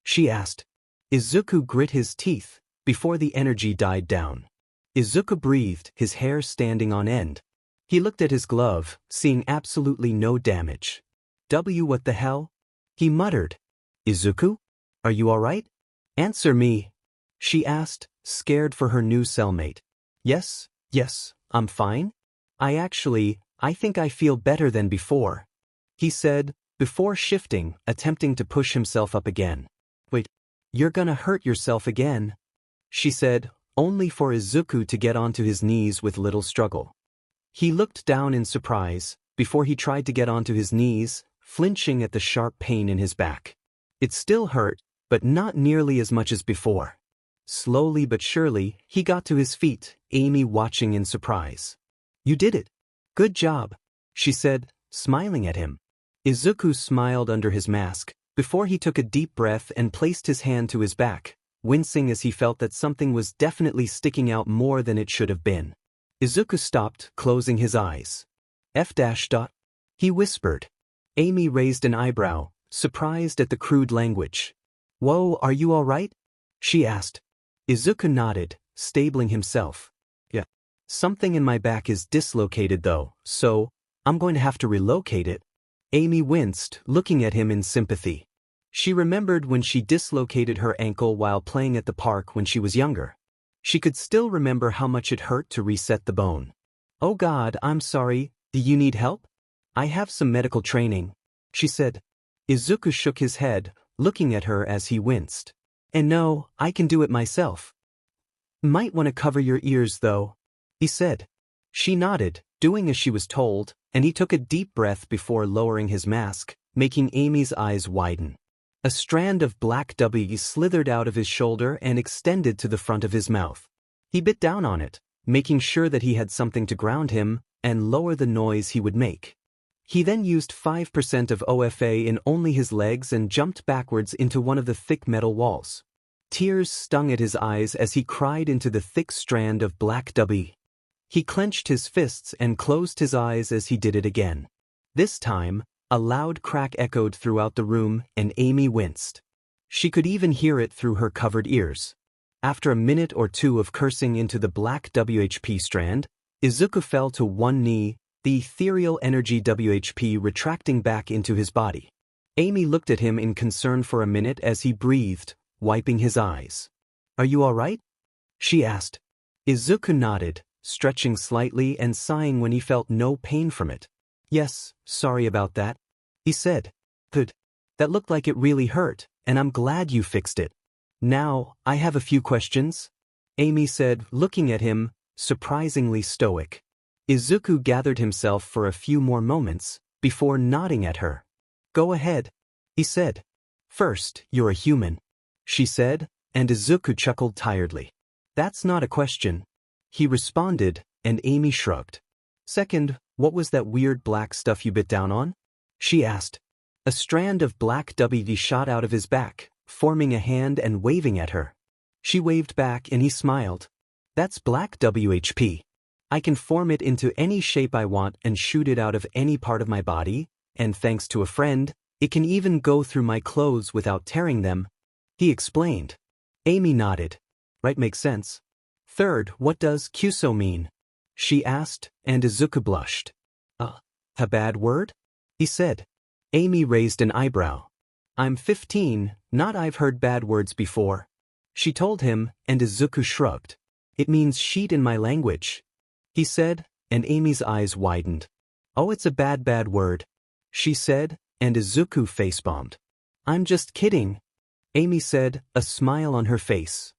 She asked. Izuku grit his teeth, before the energy died down. Izuku breathed, his hair standing on end. He looked at his glove, seeing absolutely no damage. What the hell? He muttered. Izuku? Are you alright? Answer me, she asked, scared for her new cellmate. Yes, I'm fine. I think I feel better than before, he said, before shifting, attempting to push himself up again. Wait, you're gonna hurt yourself again, she said, only for Izuku to get onto his knees with little struggle. He looked down in surprise, before he tried to get onto his knees, flinching at the sharp pain in his back. It still hurt, but not nearly as much as before. Slowly but surely, he got to his feet, Amy watching in surprise. You did it. Good job, she said, smiling at him. Izuku smiled under his mask, before he took a deep breath and placed his hand to his back, wincing as he felt that something was definitely sticking out more than it should have been. Izuku stopped, closing his eyes. F-. He whispered. Amy raised an eyebrow, surprised at the crude language. Whoa, are you all right? She asked. Izuku nodded, stabling himself. Yeah. Something in my back is dislocated though, so I'm going to have to relocate it. Amy winced, looking at him in sympathy. She remembered when she dislocated her ankle while playing at the park when she was younger. She could still remember how much it hurt to reset the bone. Oh God, I'm sorry, do you need help? I have some medical training, she said. Izuku shook his head, looking at her as he winced. And no, I can do it myself. Might want to cover your ears though, he said. She nodded, doing as she was told, and he took a deep breath before lowering his mask, making Amy's eyes widen. A strand of black W slithered out of his shoulder and extended to the front of his mouth. He bit down on it, making sure that he had something to ground him and lower the noise he would make. He then used 5% of OFA in only his legs and jumped backwards into one of the thick metal walls. Tears stung at his eyes as he cried into the thick strand of black W. He clenched his fists and closed his eyes as he did it again. This time, a loud crack echoed throughout the room and Amy winced. She could even hear it through her covered ears. After a minute or two of cursing into the black WHP strand, Izuku fell to one knee, the ethereal energy WHP retracting back into his body. Amy looked at him in concern for a minute as he breathed, wiping his eyes. Are you all right? She asked. Izuku nodded, stretching slightly and sighing when he felt no pain from it. Yes, sorry about that, he said. Good. That looked like it really hurt, and I'm glad you fixed it. Now, I have a few questions, Amy said, looking at him, surprisingly stoic. Izuku gathered himself for a few more moments, before nodding at her. Go ahead, he said. First, you're a human, she said, and Izuku chuckled tiredly. That's not a question, he responded, and Amy shrugged. Second, what was that weird black stuff you bit down on? She asked. A strand of black WD shot out of his back, forming a hand and waving at her. She waved back and he smiled. That's black WHP. I can form it into any shape I want and shoot it out of any part of my body, and thanks to a friend, it can even go through my clothes without tearing them, he explained. Amy nodded. Right, makes sense. Third, what does Kyuso mean? She asked, and Izuku blushed. A bad word? He said. Amy raised an eyebrow. I'm 15, not I've heard bad words before. She told him, and Izuku shrugged. It means sheet in my language, he said, and Amy's eyes widened. Oh, it's a bad word, she said, and Izuku face-bombed. I'm just kidding, Amy said, a smile on her face.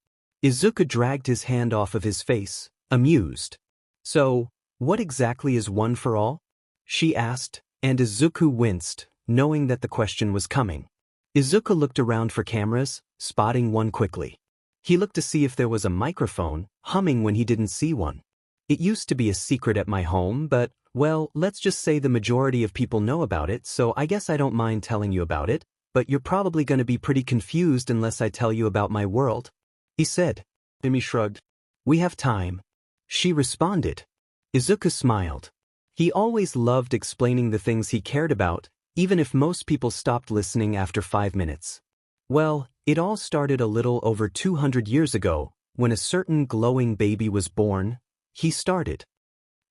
Izuku dragged his hand off of his face, amused. So, what exactly is one for all? She asked, and Izuku winced, knowing that the question was coming. Izuku looked around for cameras, spotting one quickly. He looked to see if there was a microphone, humming when he didn't see one. It used to be a secret at my home, but, well, let's just say the majority of people know about it, so I guess I don't mind telling you about it, but you're probably going to be pretty confused unless I tell you about my world, he said. Amy shrugged. We have time, she responded. Izuku smiled. He always loved explaining the things he cared about, even if most people stopped listening after 5 minutes. Well, it all started a little over 200 years ago, when a certain glowing baby was born. He started.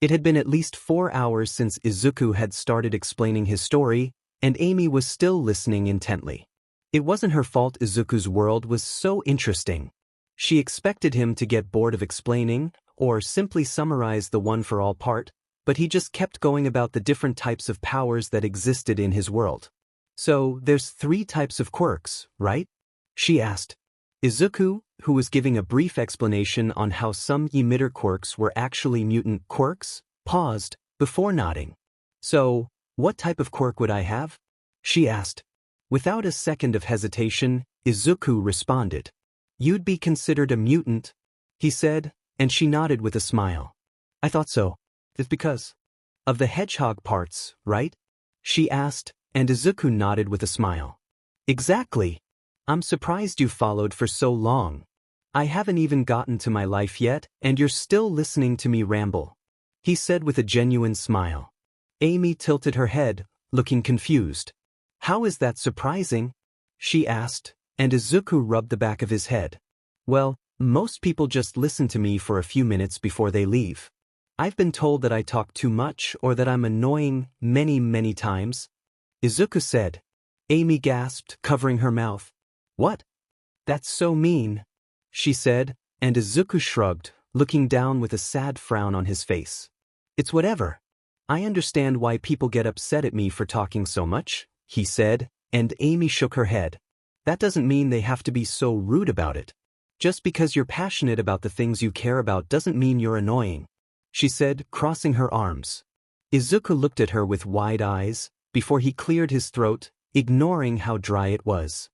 It had been at least 4 hours since Izuku had started explaining his story, and Amy was still listening intently. It wasn't her fault Izuku's world was so interesting. She expected him to get bored of explaining, or simply summarize the one-for-all part, but he just kept going about the different types of powers that existed in his world. So, there's 3 types of quirks, right? She asked. Izuku, who was giving a brief explanation on how some emitter quirks were actually mutant quirks, paused, before nodding. So, what type of quirk would I have? She asked. Without a second of hesitation, Izuku responded. You'd be considered a mutant, he said, and she nodded with a smile. I thought so. It's because Of the hedgehog parts, right? She asked, and Izuku nodded with a smile. Exactly. I'm surprised you followed for so long. I haven't even gotten to my life yet, and you're still listening to me ramble. He said with a genuine smile. Amy tilted her head, looking confused. How is that surprising? She asked, and Izuku rubbed the back of his head. Well, most people just listen to me for a few minutes before they leave. I've been told that I talk too much or that I'm annoying many times. Izuku said. Amy gasped, covering her mouth. What? That's so mean, she said, and Izuku shrugged, looking down with a sad frown on his face. It's whatever. I understand why people get upset at me for talking so much, he said, and Amy shook her head. That doesn't mean they have to be so rude about it. Just because you're passionate about the things you care about doesn't mean you're annoying, she said, crossing her arms. Izuku looked at her with wide eyes, before he cleared his throat, ignoring how dry it was.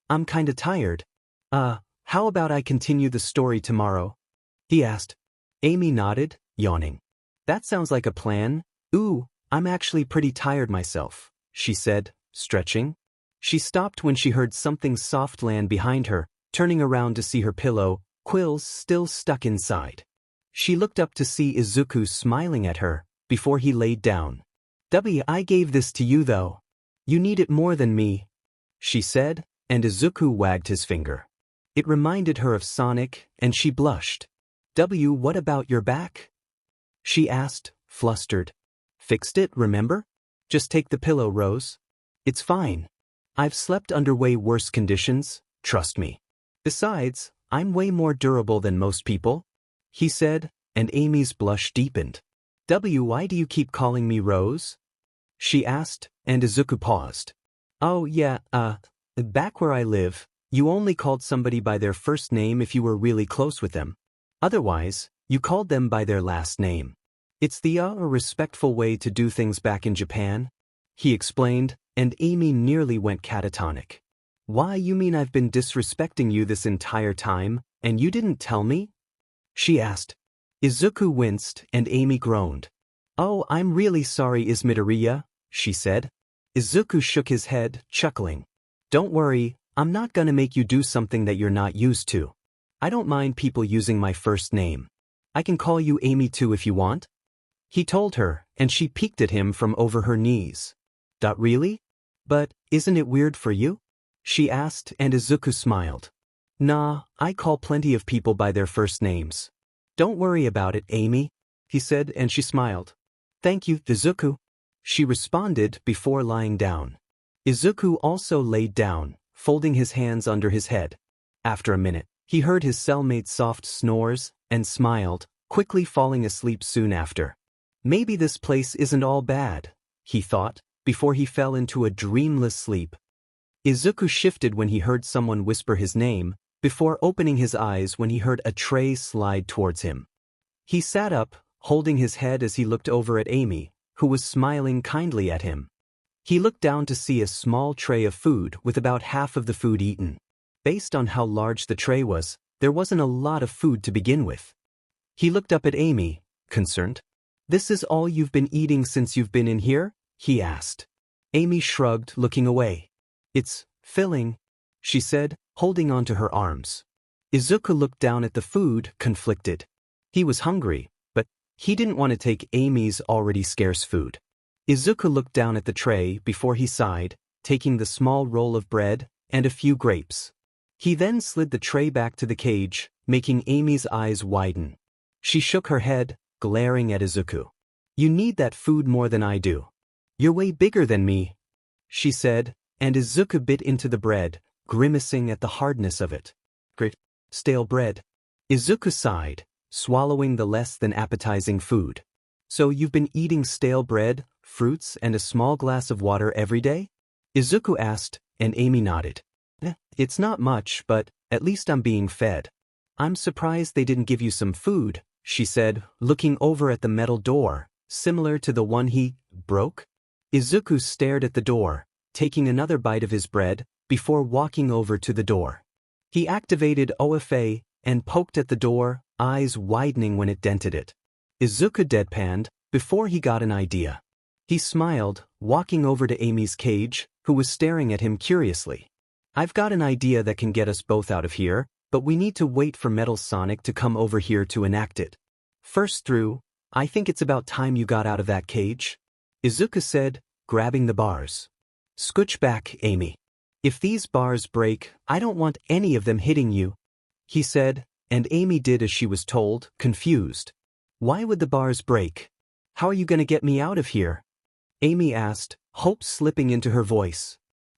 I'm kinda tired. How about I continue the story tomorrow? He asked. Amy nodded, yawning. That sounds like a plan. Ooh, I'm actually pretty tired myself, she said, stretching. She stopped when she heard something soft land behind her, turning around to see her pillow, quills still stuck inside. She looked up to see Izuku smiling at her, before he laid down. I gave this to you though. You need it more than me, she said, and Izuku wagged his finger. It reminded her of Sonic, and she blushed. What about your back? She asked, flustered. Fixed it, remember? Just take the pillow, Rose. It's fine. I've slept under way worse conditions, trust me. Besides, I'm way more durable than most people, he said, and Amy's blush deepened. Why do you keep calling me Rose? She asked, and Izuku paused. Oh yeah, back where I live, you only called somebody by their first name if you were really close with them. Otherwise, you called them by their last name. It's the respectful way to do things back in Japan, he explained, and Amy nearly went catatonic. Why, you mean I've been disrespecting you this entire time, and you didn't tell me? She asked. Izuku winced, and Amy groaned. Oh, I'm really sorry, Midoriya, she said. Izuku shook his head, chuckling. Don't worry, I'm not gonna make you do something that you're not used to. I don't mind people using my first name. I can call you Amy too if you want. He told her, and she peeked at him from over her knees. Really? But, isn't it weird for you? She asked, and Izuku smiled. Nah, I call plenty of people by their first names. Don't worry about it, Amy, he said, and she smiled. Thank you, Izuku, she responded before lying down. Izuku also laid down, folding his hands under his head. After a minute, he heard his cellmate's soft snores, and smiled, quickly falling asleep soon after. Maybe this place isn't all bad, he thought, before he fell into a dreamless sleep. Izuku shifted when he heard someone whisper his name, before opening his eyes when he heard a tray slide towards him. He sat up, holding his head as he looked over at Amy, who was smiling kindly at him. He looked down to see a small tray of food with about half of the food eaten. Based on how large the tray was, there wasn't a lot of food to begin with. He looked up at Amy, concerned. This is all you've been eating since you've been in here? He asked. Amy shrugged, looking away. It's filling, she said, holding onto her arms. Izuku looked down at the food, conflicted. He was hungry, but he didn't want to take Amy's already scarce food. Izuku looked down at the tray before he sighed, taking the small roll of bread and a few grapes. He then slid the tray back to the cage, making Amy's eyes widen. She shook her head, glaring at Izuku. You need that food more than I do. You're way bigger than me, she said, and Izuku bit into the bread, grimacing at the hardness of it. Grit, stale bread. Izuku sighed, swallowing the less than appetizing food. So you've been eating stale bread, fruits, and a small glass of water every day? Izuku asked, and Amy nodded. It's not much, but at least I'm being fed. I'm surprised they didn't give you some food, she said, looking over at the metal door, similar to the one he broke. Izuku stared at the door, taking another bite of his bread, before walking over to the door. He activated OFA and poked at the door, eyes widening when it dented it. Izuku deadpanned, before he got an idea. He smiled, walking over to Amy's cage, who was staring at him curiously. I've got an idea that can get us both out of here, but we need to wait for Metal Sonic to come over here to enact it. First through, I think it's about time you got out of that cage, Izuku said, grabbing the bars. Scooch back, Amy. If these bars break, I don't want any of them hitting you, he said, and Amy did as she was told, confused. Why would the bars break? How are you going to get me out of here? Amy asked, hope slipping into her voice.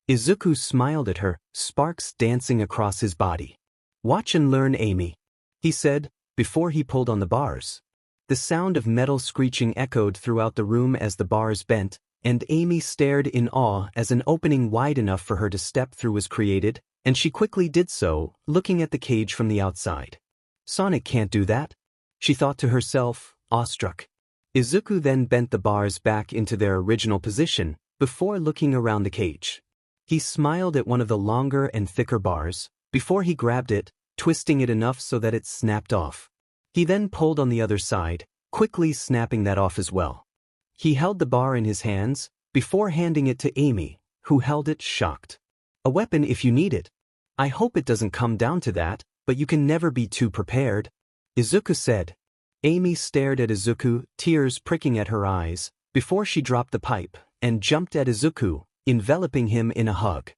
Izuku smiled at her, sparks dancing across his body. Watch and learn, Amy, he said, before he pulled on the bars. The sound of metal screeching echoed throughout the room as the bars bent, and Amy stared in awe as an opening wide enough for her to step through was created, and she quickly did so, looking at the cage from the outside. Sonic can't do that, she thought to herself, awestruck. Izuku then bent the bars back into their original position, before looking around the cage. He smiled at one of the longer and thicker bars, before he grabbed it, twisting it enough so that it snapped off. He then pulled on the other side, quickly snapping that off as well. He held the bar in his hands, before handing it to Amy, who held it shocked. A weapon if you need it. I hope it doesn't come down to that, but you can never be too prepared, Izuku said. Amy stared at Izuku, tears pricking at her eyes, before she dropped the pipe, and jumped at Izuku, enveloping him in a hug.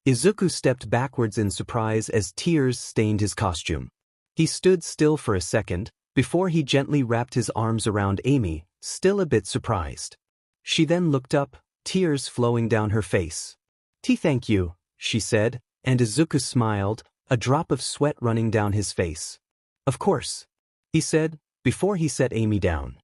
Izuku stepped backwards in surprise as tears stained his costume. He stood still for a second, before he gently wrapped his arms around Amy, still a bit surprised. She then looked up, tears flowing down her face. Thank you, she said, and Izuku smiled, a drop of sweat running down his face. Of course, he said, before he set Amy down.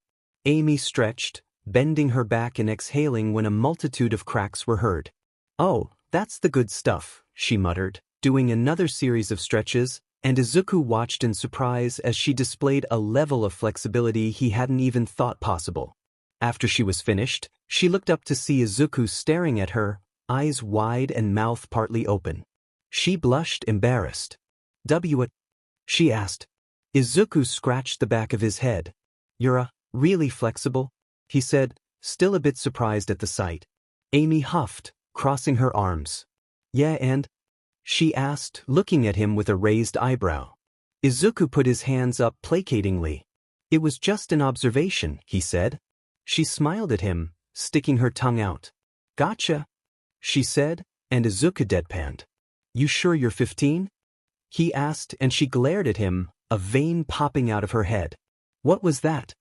Amy stretched, bending her back and exhaling when a multitude of cracks were heard. Oh, that's the good stuff, she muttered, doing another series of stretches, and Izuku watched in surprise as she displayed a level of flexibility he hadn't even thought possible. After she was finished, she looked up to see Izuku staring at her, eyes wide and mouth partly open. She blushed embarrassed. What? She asked. Izuku scratched the back of his head. You're really flexible, he said, still a bit surprised at the sight. Amy huffed, crossing her arms. Yeah, and? She asked, looking at him with a raised eyebrow. Izuku put his hands up placatingly. It was just an observation, he said. She smiled at him, sticking her tongue out. Gotcha, she said, and Izuku deadpanned. You sure you're 15? He asked, and she glared at him, a vein popping out of her head. What was that?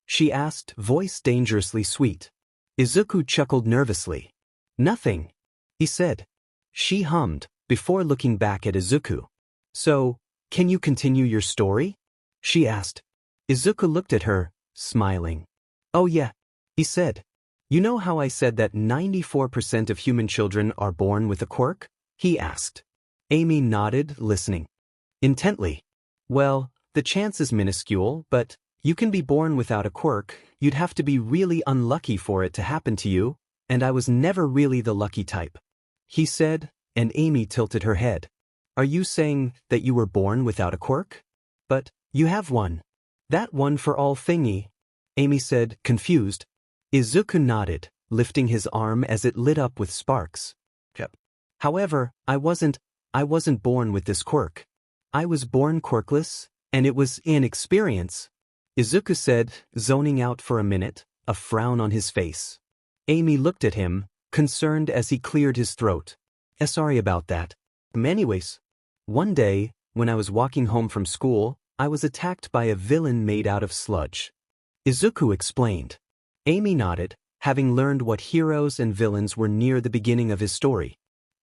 She asked, voice dangerously sweet. Izuku chuckled nervously. Nothing, he said. She hummed, before looking back at Izuku. So, can you continue your story? She asked. Izuku looked at her, smiling. Oh yeah, he said. You know how I said that 94% of human children are born with a quirk? He asked. Amy nodded, listening intently. Well, the chance is minuscule, but you can be born without a quirk. You'd have to be really unlucky for it to happen to you, and I was never really the lucky type, he said, and Amy tilted her head. Are you saying that you were born without a quirk? But you have one. That one for all thingy, Amy said, confused. Izuku nodded, lifting his arm as it lit up with sparks. However, I wasn't born with this quirk. I was born quirkless, and it was inexperience, Izuku said, zoning out for a minute, a frown on his face. Amy looked at him, concerned as he cleared his throat. Sorry about that. Anyways, one day, when I was walking home from school, I was attacked by a villain made out of sludge. Izuku explained. Amy nodded, having learned what heroes and villains were near the beginning of his story.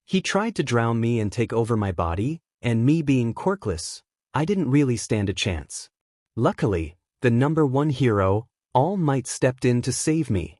He tried to drown me and take over my body, and me being quirkless, I didn't really stand a chance. Luckily, the number one hero, All Might, stepped in to save me.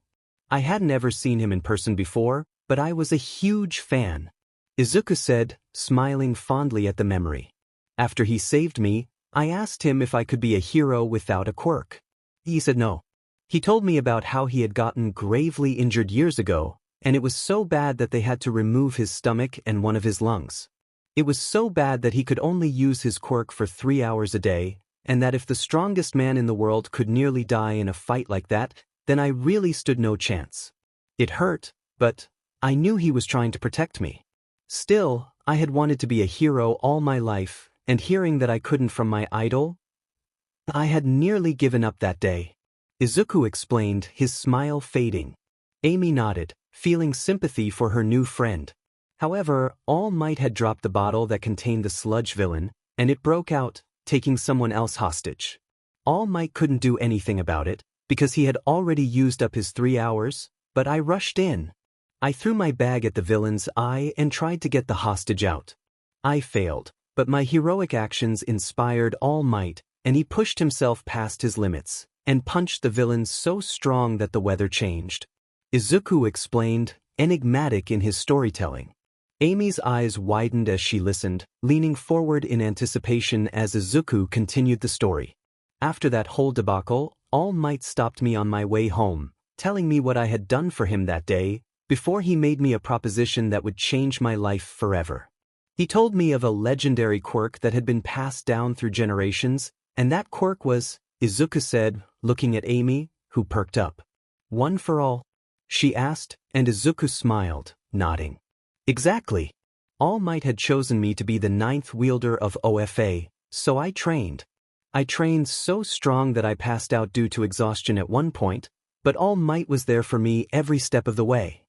I hadn't ever seen him in person before, but I was a huge fan, Izuku said, smiling fondly at the memory. After he saved me, I asked him if I could be a hero without a quirk. He said no. He told me about how he had gotten gravely injured years ago, and it was so bad that they had to remove his stomach and one of his lungs. It was so bad that he could only use his quirk for 3 hours a day, and that if the strongest man in the world could nearly die in a fight like that, then I really stood no chance. It hurt, but I knew he was trying to protect me. Still, I had wanted to be a hero all my life, and hearing that I couldn't from my idol, I had nearly given up that day. Izuku explained, his smile fading. Amy nodded, feeling sympathy for her new friend. However, All Might had dropped the bottle that contained the sludge villain, and it broke out, taking someone else hostage. All Might couldn't do anything about it, because he had already used up his 3 hours, but I rushed in. I threw my bag at the villain's eye and tried to get the hostage out. I failed, but my heroic actions inspired All Might, and he pushed himself past his limits, and punched the villain so strong that the weather changed. Izuku explained, enigmatic in his storytelling. Amy's eyes widened as she listened, leaning forward in anticipation as Izuku continued the story. After that whole debacle, All Might stopped me on my way home, telling me what I had done for him that day, before he made me a proposition that would change my life forever. He told me of a legendary quirk that had been passed down through generations, and that quirk was, Izuku said, looking at Amy, who perked up. One for all? She asked, and Izuku smiled, nodding. Exactly. All Might had chosen me to be the 9th wielder of OFA, so I trained. I trained so strong that I passed out due to exhaustion at one point, but All Might was there for me every step of the way.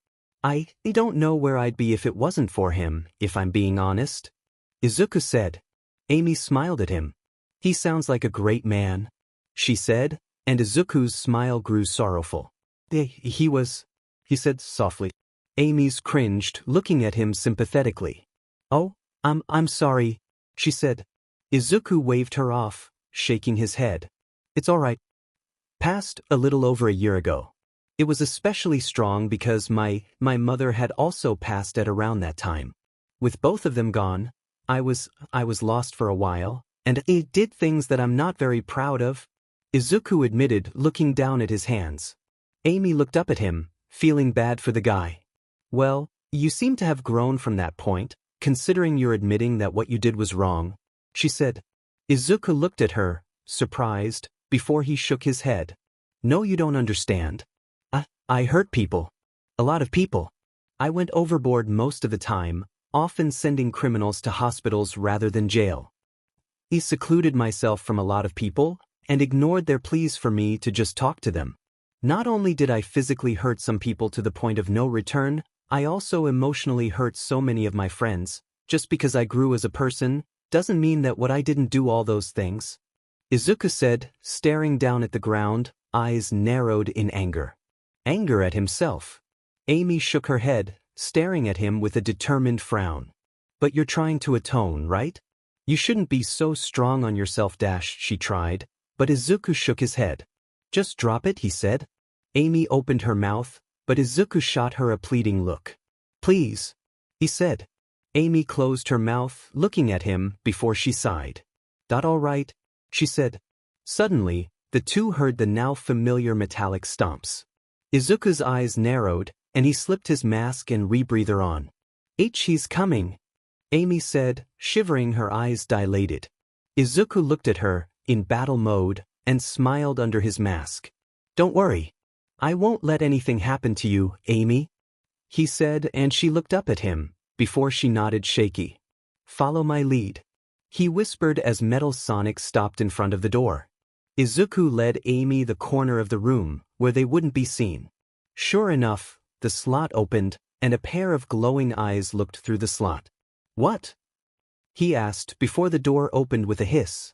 I don't know where I'd be if it wasn't for him, if I'm being honest. Izuku said. Amy smiled at him. He sounds like a great man, she said, and Izuku's smile grew sorrowful. He said softly. Amy's cringed, looking at him sympathetically. Oh, I'm sorry, she said. Izuku waved her off, shaking his head. It's all right. Passed a little over a year ago. It was especially strong because my mother had also passed at around that time. With both of them gone, I was lost for a while, and it did things that I'm not very proud of, Izuku admitted, looking down at his hands. Amy looked up at him, feeling bad for the guy. Well, you seem to have grown from that point, considering you're admitting that what you did was wrong, she said. Izuku looked at her, surprised, before he shook his head. No, you don't understand. I hurt people. A lot of people. I went overboard most of the time, often sending criminals to hospitals rather than jail. I secluded myself from a lot of people, and ignored their pleas for me to just talk to them. Not only did I physically hurt some people to the point of no return, I also emotionally hurt so many of my friends. Just because I grew as a person, doesn't mean that what I didn't do all those things. Izuku said, staring down at the ground, eyes narrowed in anger. Anger at himself. Amy shook her head, staring at him with a determined frown. But you're trying to atone, right? You shouldn't be so strong on yourself, she tried, but Izuku shook his head. Just drop it, he said. Amy opened her mouth, but Izuku shot her a pleading look. Please, he said. Amy closed her mouth, looking at him, before she sighed. That all right, she said. Suddenly, the two heard the now familiar metallic stomps. Izuku's eyes narrowed, and he slipped his mask and rebreather on. He's coming, Amy said, shivering, her eyes dilated. Izuku looked at her, in battle mode, and smiled under his mask. Don't worry. I won't let anything happen to you, Amy, he said, and she looked up at him, before she nodded shaky. Follow my lead, he whispered as Metal Sonic stopped in front of the door. Izuku led Amy the corner of the room, where they wouldn't be seen. Sure enough, the slot opened, and a pair of glowing eyes looked through the slot. What? He asked before the door opened with a hiss.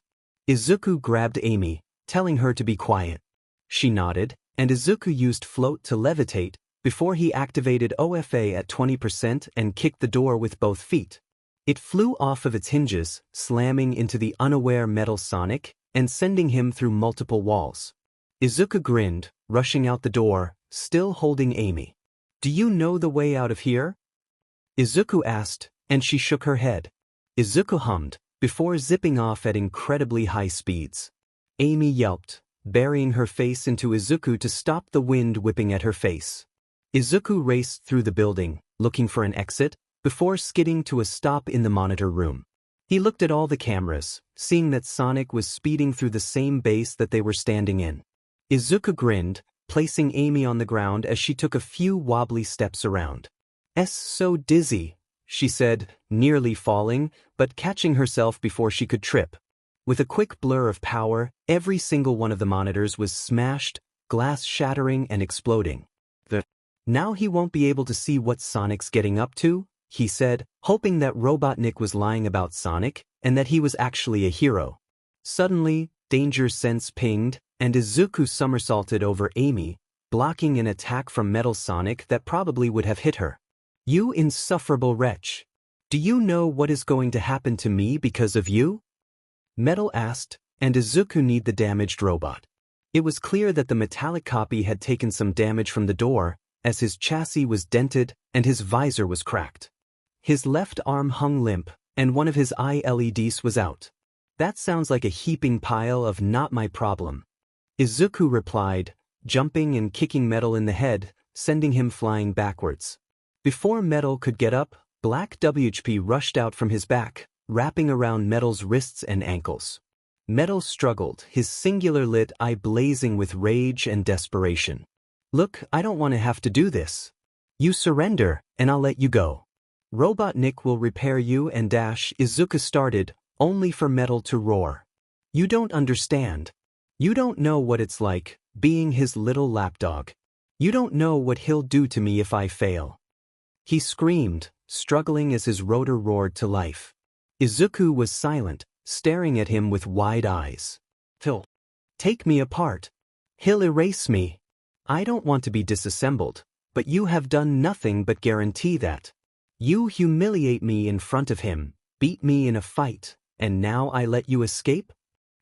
Izuku grabbed Amy, telling her to be quiet. She nodded, and Izuku used float to levitate, before he activated OFA at 20% and kicked the door with both feet. It flew off of its hinges, slamming into the unaware Metal Sonic, and sending him through multiple walls. Izuku grinned, rushing out the door, still holding Amy. Do you know the way out of here? Izuku asked, and she shook her head. Izuku hummed, before zipping off at incredibly high speeds. Amy yelped, burying her face into Izuku to stop the wind whipping at her face. Izuku raced through the building, looking for an exit, before skidding to a stop in the monitor room. He looked at all the cameras, seeing that Sonic was speeding through the same base that they were standing in. Izuku grinned, placing Amy on the ground as she took a few wobbly steps around. So dizzy," she said, nearly falling, but catching herself before she could trip. With a quick blur of power, every single one of the monitors was smashed, glass shattering and exploding. "Now he won't be able to see what Sonic's getting up to," he said, hoping that Robotnik was lying about Sonic, and that he was actually a hero. Suddenly, danger sense pinged, and Izuku somersaulted over Amy, blocking an attack from Metal Sonic that probably would have hit her. "You insufferable wretch. Do you know what is going to happen to me because of you?" Metal asked, and Izuku kneed the damaged robot. It was clear that the metallic copy had taken some damage from the door, as his chassis was dented and his visor was cracked. His left arm hung limp, and one of his eye LEDs was out. "That sounds like a heaping pile of not my problem," Izuku replied, jumping and kicking Metal in the head, sending him flying backwards. Before Metal could get up, Black WHP rushed out from his back, wrapping around Metal's wrists and ankles. Metal struggled, his singular lit eye blazing with rage and desperation. "Look, I don't want to have to do this. You surrender, and I'll let you go. Robotnik will repair you and dash," Izuku started, only for Metal to roar. "You don't understand. You don't know what it's like, being his little lapdog. You don't know what he'll do to me if I fail." He screamed, struggling as his rotor roared to life. Izuku was silent, staring at him with wide eyes. "He'll take me apart. He'll erase me. I don't want to be disassembled, but you have done nothing but guarantee that. You humiliate me in front of him, beat me in a fight, and now I let you escape?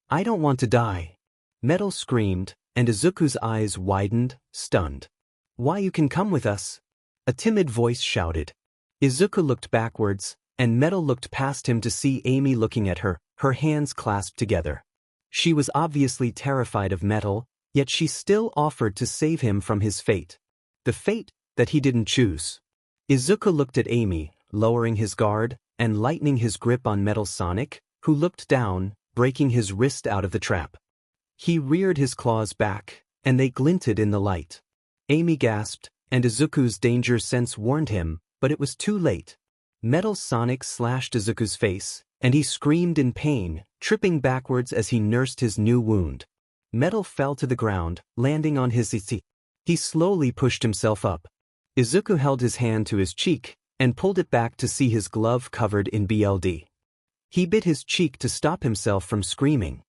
I don't want to die." Metal screamed, and Izuku's eyes widened, stunned. "Why, you can come with us," a timid voice shouted. Izuku looked backwards, and Metal looked past him to see Amy looking at her, her hands clasped together. She was obviously terrified of Metal, yet she still offered to save him from his fate. The fate that he didn't choose. Izuku looked at Amy, lowering his guard, and lightening his grip on Metal Sonic, who looked down, breaking his wrist out of the trap. He reared his claws back, and they glinted in the light. Amy gasped, and Izuku's danger sense warned him, but it was too late. Metal Sonic slashed Izuku's face, and he screamed in pain, tripping backwards as he nursed his new wound. Metal fell to the ground, landing on his feet. He slowly pushed himself up. Izuku held his hand to his cheek, and pulled it back to see his glove covered in BLD. He bit his cheek to stop himself from screaming.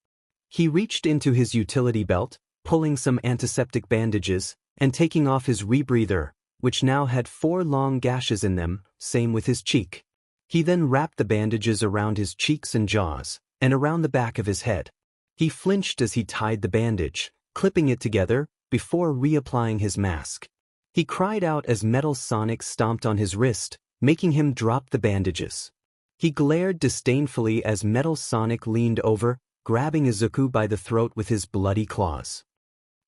He reached into his utility belt, pulling some antiseptic bandages, and taking off his rebreather, which now had 4 long gashes in them, same with his cheek. He then wrapped the bandages around his cheeks and jaws, and around the back of his head. He flinched as he tied the bandage, clipping it together, before reapplying his mask. He cried out as Metal Sonic stomped on his wrist, making him drop the bandages. He glared disdainfully as Metal Sonic leaned over, grabbing Izuku by the throat with his bloody claws.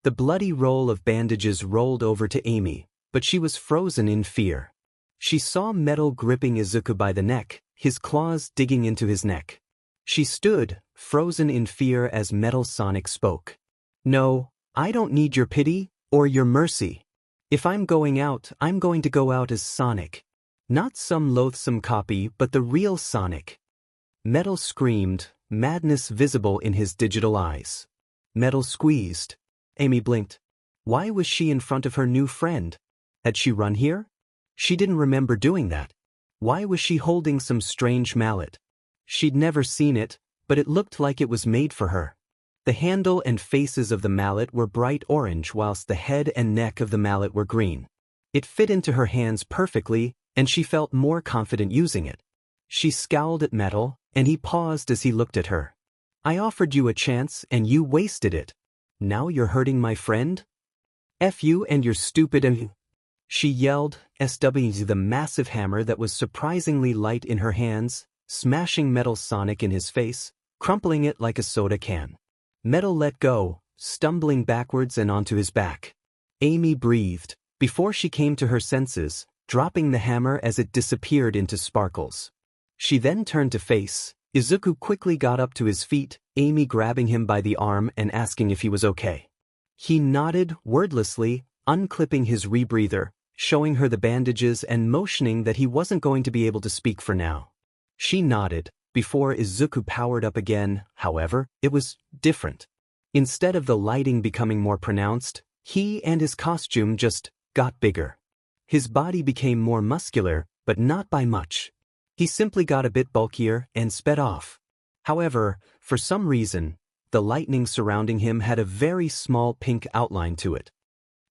The bloody roll of bandages rolled over to Amy, but she was frozen in fear. She saw Metal gripping Izuku by the neck, his claws digging into his neck. She stood, frozen in fear as Metal Sonic spoke. "No, I don't need your pity, or your mercy. If I'm going out, I'm going to go out as Sonic. Not some loathsome copy, but the real Sonic." Metal screamed, madness visible in his digital eyes. Metal squeezed. Amy blinked. Why was she in front of her new friend? Had she run here? She didn't remember doing that. Why was she holding some strange mallet? She'd never seen it, but it looked like it was made for her. The handle and faces of the mallet were bright orange whilst the head and neck of the mallet were green. It fit into her hands perfectly, and she felt more confident using it. She scowled at Metal, and he paused as he looked at her. "I offered you a chance and you wasted it. Now you're hurting my friend? F you and your stupid She yelled, SW the massive hammer that was surprisingly light in her hands, smashing Metal Sonic in his face, crumpling it like a soda can. Metal let go, stumbling backwards and onto his back. Amy breathed, before she came to her senses, dropping the hammer as it disappeared into sparkles. She then turned to face. Izuku quickly got up to his feet, Amy grabbing him by the arm and asking if he was okay. He nodded wordlessly, unclipping his rebreather, showing her the bandages and motioning that he wasn't going to be able to speak for now. She nodded. Before Izuku powered up again, however, it was different. Instead of the lighting becoming more pronounced, he and his costume just got bigger. His body became more muscular, but not by much. He simply got a bit bulkier and sped off. However, for some reason, the lightning surrounding him had a very small pink outline to it.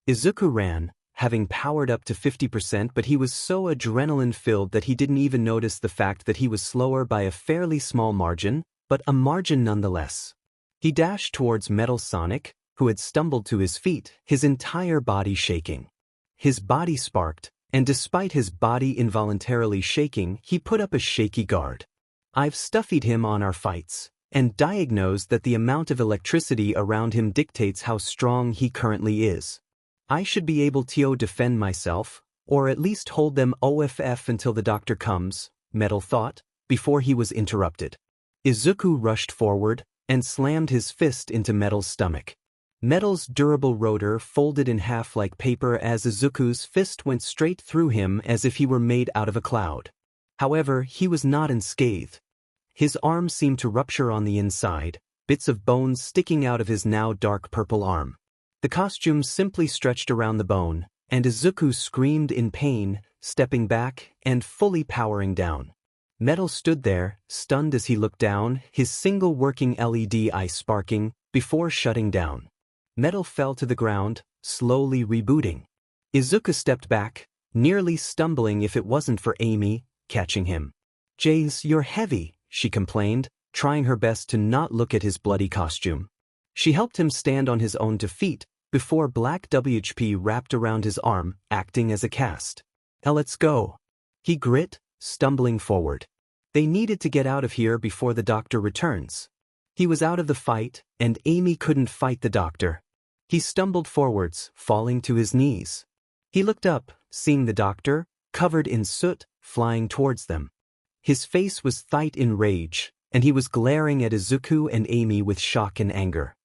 Izuku ran, having powered up to 50%, but he was so adrenaline-filled that he didn't even notice the fact that he was slower by a fairly small margin, but a margin nonetheless. He dashed towards Metal Sonic, who had stumbled to his feet, his entire body shaking. His body sparked, and despite his body involuntarily shaking, he put up a shaky guard. I've stuffied him on our fights, and diagnosed that the amount of electricity around him dictates how strong he currently is. I should be able to defend myself, or at least hold them off until the doctor comes, Metal thought, before he was interrupted. Izuku rushed forward, and slammed his fist into Metal's stomach. Metal's durable rotor folded in half like paper as Izuku's fist went straight through him as if he were made out of a cloud. However, he was not unscathed. His arm seemed to rupture on the inside, bits of bones sticking out of his now dark purple arm. The costume simply stretched around the bone, and Izuku screamed in pain, stepping back and fully powering down. Metal stood there, stunned as he looked down, his single working LED eye sparking, before shutting down. Metal fell to the ground, slowly rebooting. Izuku stepped back, nearly stumbling if it wasn't for Amy catching him. "Jace, you're heavy," she complained, trying her best to not look at his bloody costume. She helped him stand on his own 2 feet, before Black WHP wrapped around his arm, acting as a cast. "Let's go." He grit, stumbling forward. They needed to get out of here before the doctor returns. He was out of the fight, and Amy couldn't fight the doctor. He stumbled forwards, falling to his knees. He looked up, seeing the doctor, covered in soot, flying towards them. His face was thight in rage, and he was glaring at Izuku and Amy with shock and anger.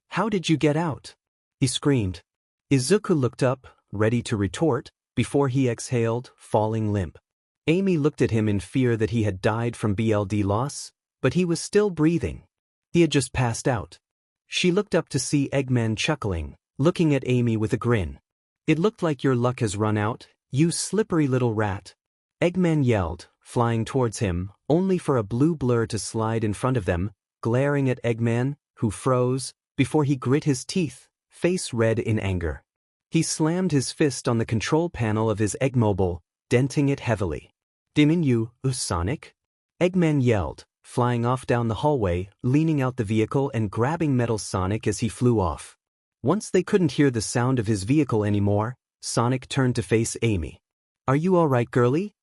"How did you get out?" he screamed. Izuku looked up, ready to retort, before he exhaled, falling limp. Amy looked at him in fear that he had died from BLD loss, but he was still breathing. He had just passed out. She looked up to see Eggman chuckling, looking at Amy with a grin. "It looked like your luck has run out, you slippery little rat." Eggman yelled, flying towards him, only for a blue blur to slide in front of them, glaring at Eggman, who froze, before he grit his teeth, face red in anger. He slammed his fist on the control panel of his Eggmobile, denting it heavily. "Diminu, Sonic?" Eggman yelled, flying off down the hallway, leaning out the vehicle and grabbing Metal Sonic as he flew off. Once they couldn't hear the sound of his vehicle anymore, Sonic turned to face Amy. "Are you all right, girlie?"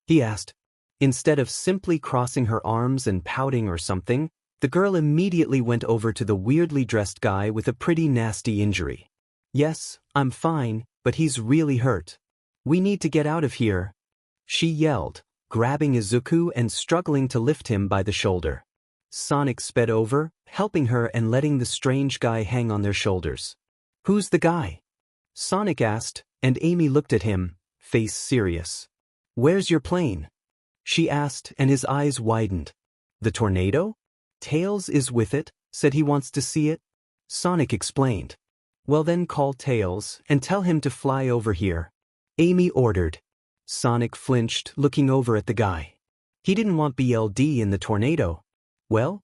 he asked. Instead of simply crossing her arms and pouting or something, the girl immediately went over to the weirdly dressed guy with a pretty nasty injury. "Yes, I'm fine, but he's really hurt. We need to get out of here," she yelled, grabbing Izuku and struggling to lift him by the shoulder. Sonic sped over, helping her and letting the strange guy hang on their shoulders. "Who's the guy?" Sonic asked, and Amy looked at him, face serious. "Where's your plane?" she asked, and his eyes widened. "The tornado? Tails is with it, said he wants to see it," Sonic explained. "Well then call Tails and tell him to fly over here," Amy ordered. Sonic flinched, looking over at the guy. He didn't want BLD in the tornado. "Well?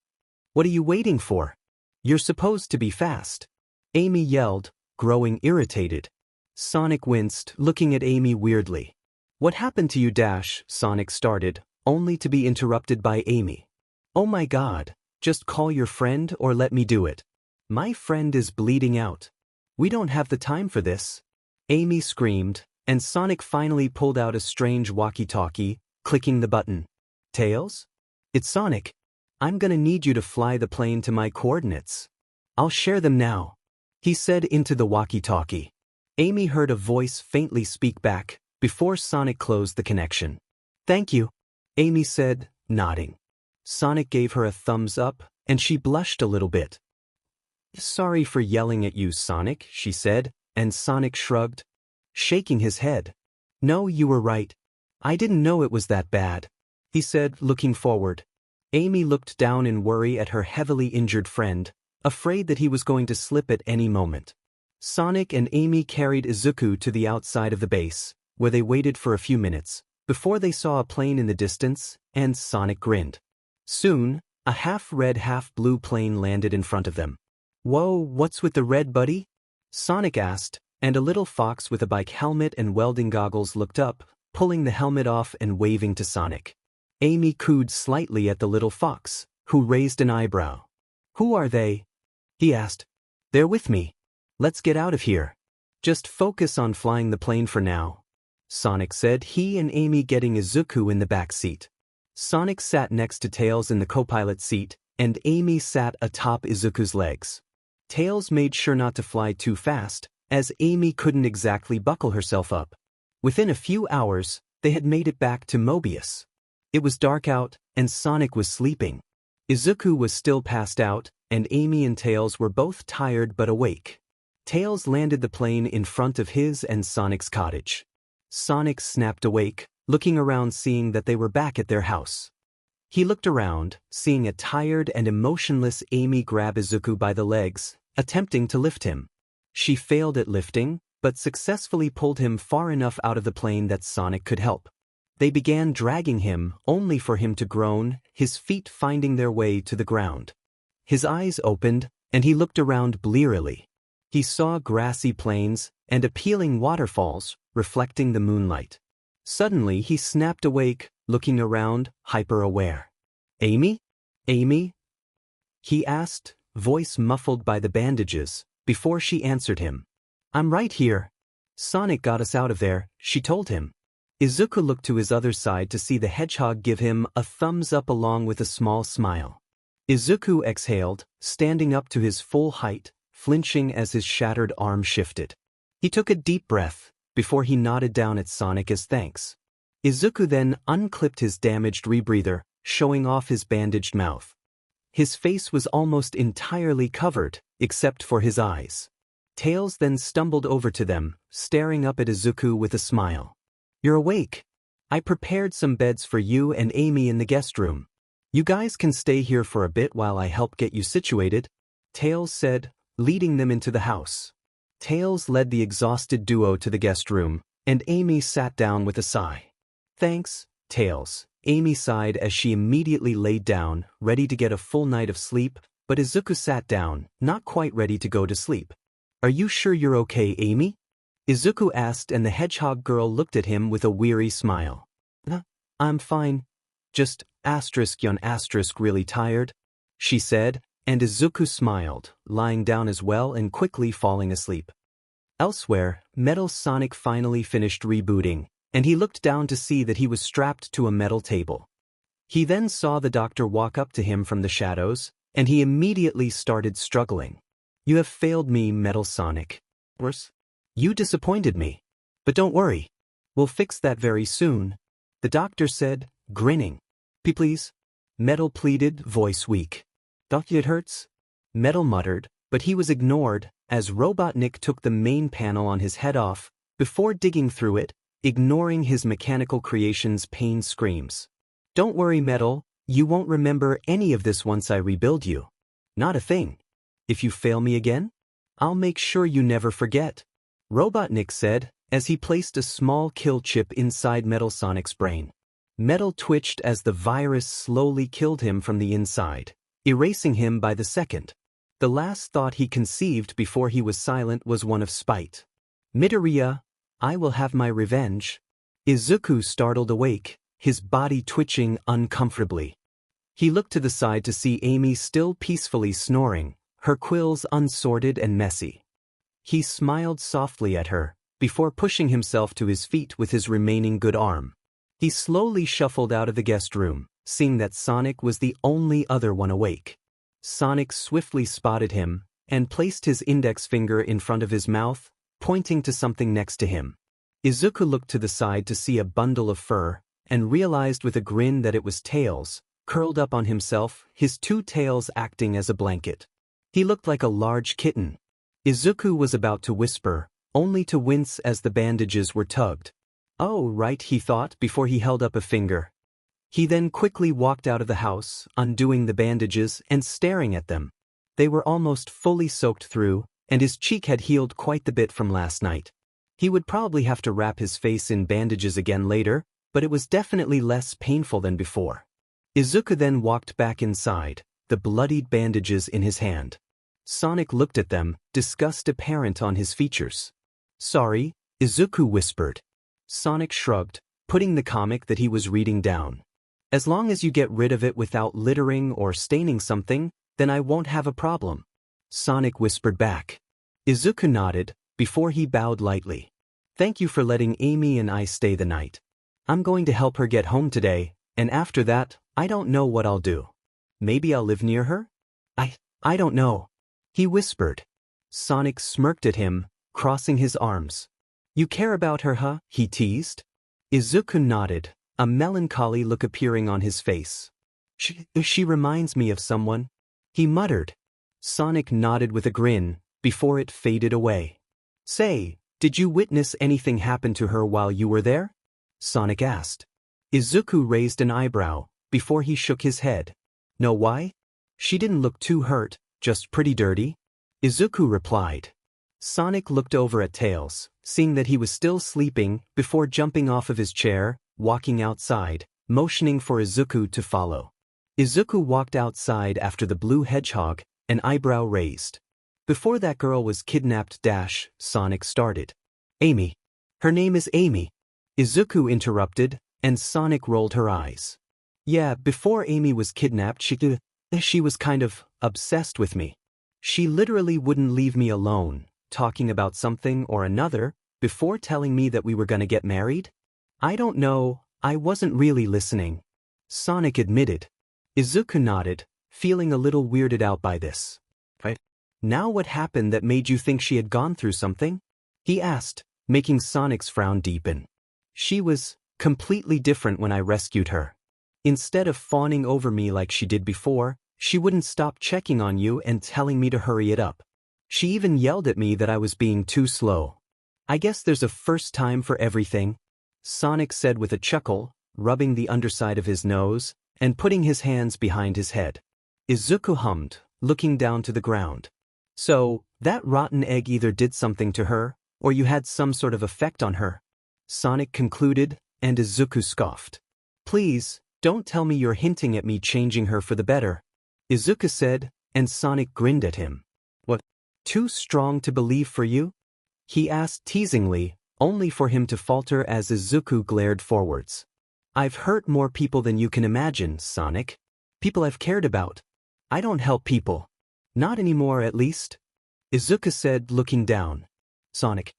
What are you waiting for? You're supposed to be fast," Amy yelled, growing irritated. Sonic winced, looking at Amy weirdly. "What happened to you, Dash?" Sonic started, only to be interrupted by Amy. "Oh my god, just call your friend or let me do it. My friend is bleeding out. We don't have the time for this," Amy screamed, and Sonic finally pulled out a strange walkie-talkie, clicking the button. "Tails? It's Sonic. I'm gonna need you to fly the plane to my coordinates. I'll share them now," he said into the walkie-talkie. Amy heard a voice faintly speak back, before Sonic closed the connection. "Thank you," Amy said, nodding. Sonic gave her a thumbs up, and she blushed a little bit. Sorry for yelling at you, Sonic, she said, and Sonic shrugged, shaking his head. No, you were right. I didn't know it was that bad, he said, looking forward. Amy looked down in worry at her heavily injured friend, afraid that he was going to slip at any moment. Sonic and Amy carried Izuku to the outside of the base, where they waited for a few minutes, before they saw a plane in the distance, and Sonic grinned. Soon, a half-red half-blue plane landed in front of them. Whoa, what's with the red, buddy? Sonic asked, and a little fox with a bike helmet and welding goggles looked up, pulling the helmet off and waving to Sonic. Amy cooed slightly at the little fox, who raised an eyebrow. Who are they? He asked. They're with me. Let's get out of here. Just focus on flying the plane for now, Sonic said, he and Amy getting Izuku in the back seat. Sonic sat next to Tails in the co-pilot seat, and Amy sat atop Izuku's legs. Tails made sure not to fly too fast, as Amy couldn't exactly buckle herself up. Within a few hours, they had made it back to Mobius. It was dark out, and Sonic was sleeping. Izuku was still passed out, and Amy and Tails were both tired but awake. Tails landed the plane in front of his and Sonic's cottage. Sonic snapped awake, looking around seeing that they were back at their house. He looked around, seeing a tired and emotionless Amy grab Izuku by the legs, attempting to lift him. She failed at lifting, but successfully pulled him far enough out of the plane that Sonic could help. They began dragging him, only for him to groan, his feet finding their way to the ground. His eyes opened, and he looked around blearily. He saw grassy plains and appealing waterfalls, reflecting the moonlight. Suddenly he snapped awake, looking around, hyper-aware. Amy? Amy? He asked, voice muffled by the bandages, before she answered him. I'm right here. Sonic got us out of there, she told him. Izuku looked to his other side to see the hedgehog give him a thumbs up along with a small smile. Izuku exhaled, standing up to his full height, flinching as his shattered arm shifted. He took a deep breath, before he nodded down at Sonic as thanks. Izuku then unclipped his damaged rebreather, showing off his bandaged mouth. His face was almost entirely covered, except for his eyes. Tails then stumbled over to them, staring up at Izuku with a smile. You're awake. I prepared some beds for you and Amy in the guest room. You guys can stay here for a bit while I help get you situated, Tails said, leading them into the house. Tails led the exhausted duo to the guest room, and Amy sat down with a sigh. Thanks, Tails, Amy sighed as she immediately laid down, ready to get a full night of sleep, but Izuku sat down, not quite ready to go to sleep. Are you sure you're okay, Amy? Izuku asked, and the hedgehog girl looked at him with a weary smile. I'm fine. Just really tired, she said, and Izuku smiled, lying down as well and quickly falling asleep. Elsewhere, Metal Sonic finally finished rebooting, and he looked down to see that he was strapped to a metal table. He then saw the doctor walk up to him from the shadows, and he immediately started struggling. You have failed me, Metal Sonic. Worse? You disappointed me. But don't worry. We'll fix that very soon, the doctor said, grinning. Please? Metal pleaded, voice weak. Doctor, it hurts? Metal muttered, but he was ignored, as Robotnik took the main panel on his head off, before digging through it, ignoring his mechanical creation's pain screams. Don't worry, Metal, you won't remember any of this once I rebuild you. Not a thing. If you fail me again, I'll make sure you never forget, Robotnik said, as he placed a small kill chip inside Metal Sonic's brain. Metal twitched as the virus slowly killed him from the inside, erasing him by the second. The last thought he conceived before he was silent was one of spite. Midoriya, I will have my revenge. Izuku startled awake, his body twitching uncomfortably. He looked to the side to see Amy still peacefully snoring, her quills unsorted and messy. He smiled softly at her, before pushing himself to his feet with his remaining good arm. He slowly shuffled out of the guest room, seeing that Sonic was the only other one awake. Sonic swiftly spotted him, and placed his index finger in front of his mouth, pointing to something next to him. Izuku looked to the side to see a bundle of fur, and realized with a grin that it was Tails, curled up on himself, his two tails acting as a blanket. He looked like a large kitten. Izuku was about to whisper, only to wince as the bandages were tugged. Oh, right, he thought before he held up a finger. He then quickly walked out of the house, undoing the bandages and staring at them. They were almost fully soaked through, and his cheek had healed quite the bit from last night. He would probably have to wrap his face in bandages again later, but it was definitely less painful than before. Izuku then walked back inside, the bloodied bandages in his hand. Sonic looked at them, disgust apparent on his features. Sorry, Izuku whispered. Sonic shrugged, putting the comic that he was reading down. As long as you get rid of it without littering or staining something, then I won't have a problem. Sonic whispered back. Izuku nodded, before he bowed lightly. Thank you for letting Amy and I stay the night. I'm going to help her get home today, and after that, I don't know what I'll do. Maybe I'll live near her? I don't know. He whispered. Sonic smirked at him, crossing his arms. You care about her, huh? He teased. Izuku nodded, a melancholy look appearing on his face. She reminds me of someone. He muttered. Sonic nodded with a grin, before it faded away. Say, did you witness anything happen to her while you were there? Sonic asked. Izuku raised an eyebrow, before he shook his head. Know why? She didn't look too hurt, just pretty dirty. Izuku replied. Sonic looked over at Tails, seeing that he was still sleeping, before jumping off of his chair, walking outside, motioning for Izuku to follow. Izuku walked outside after the blue hedgehog, an eyebrow raised. Before that girl was kidnapped, Sonic started. Amy. Her name is Amy. Izuku interrupted, and Sonic rolled her eyes. Yeah, before Amy was kidnapped, she was kind of obsessed with me. She literally wouldn't leave me alone, talking about something or another, before telling me that we were gonna get married. I don't know, I wasn't really listening. Sonic admitted. Izuku nodded, feeling a little weirded out by this. Right? Now what happened that made you think she had gone through something? He asked, making Sonic's frown deepen. She was completely different when I rescued her. Instead of fawning over me like she did before, she wouldn't stop checking on you and telling me to hurry it up. She even yelled at me that I was being too slow. I guess there's a first time for everything, Sonic said with a chuckle, rubbing the underside of his nose, and putting his hands behind his head. Izuku hummed, looking down to the ground. So, that rotten egg either did something to her, or you had some sort of effect on her. Sonic concluded, and Izuku scoffed. Please, don't tell me you're hinting at me changing her for the better. Izuku said, and Sonic grinned at him. What? Too strong to believe for you? He asked teasingly, only for him to falter as Izuku glared forwards. I've hurt more people than you can imagine, Sonic. People I've cared about. I don't help people. Not anymore, at least. Izuku said, looking down. Sonic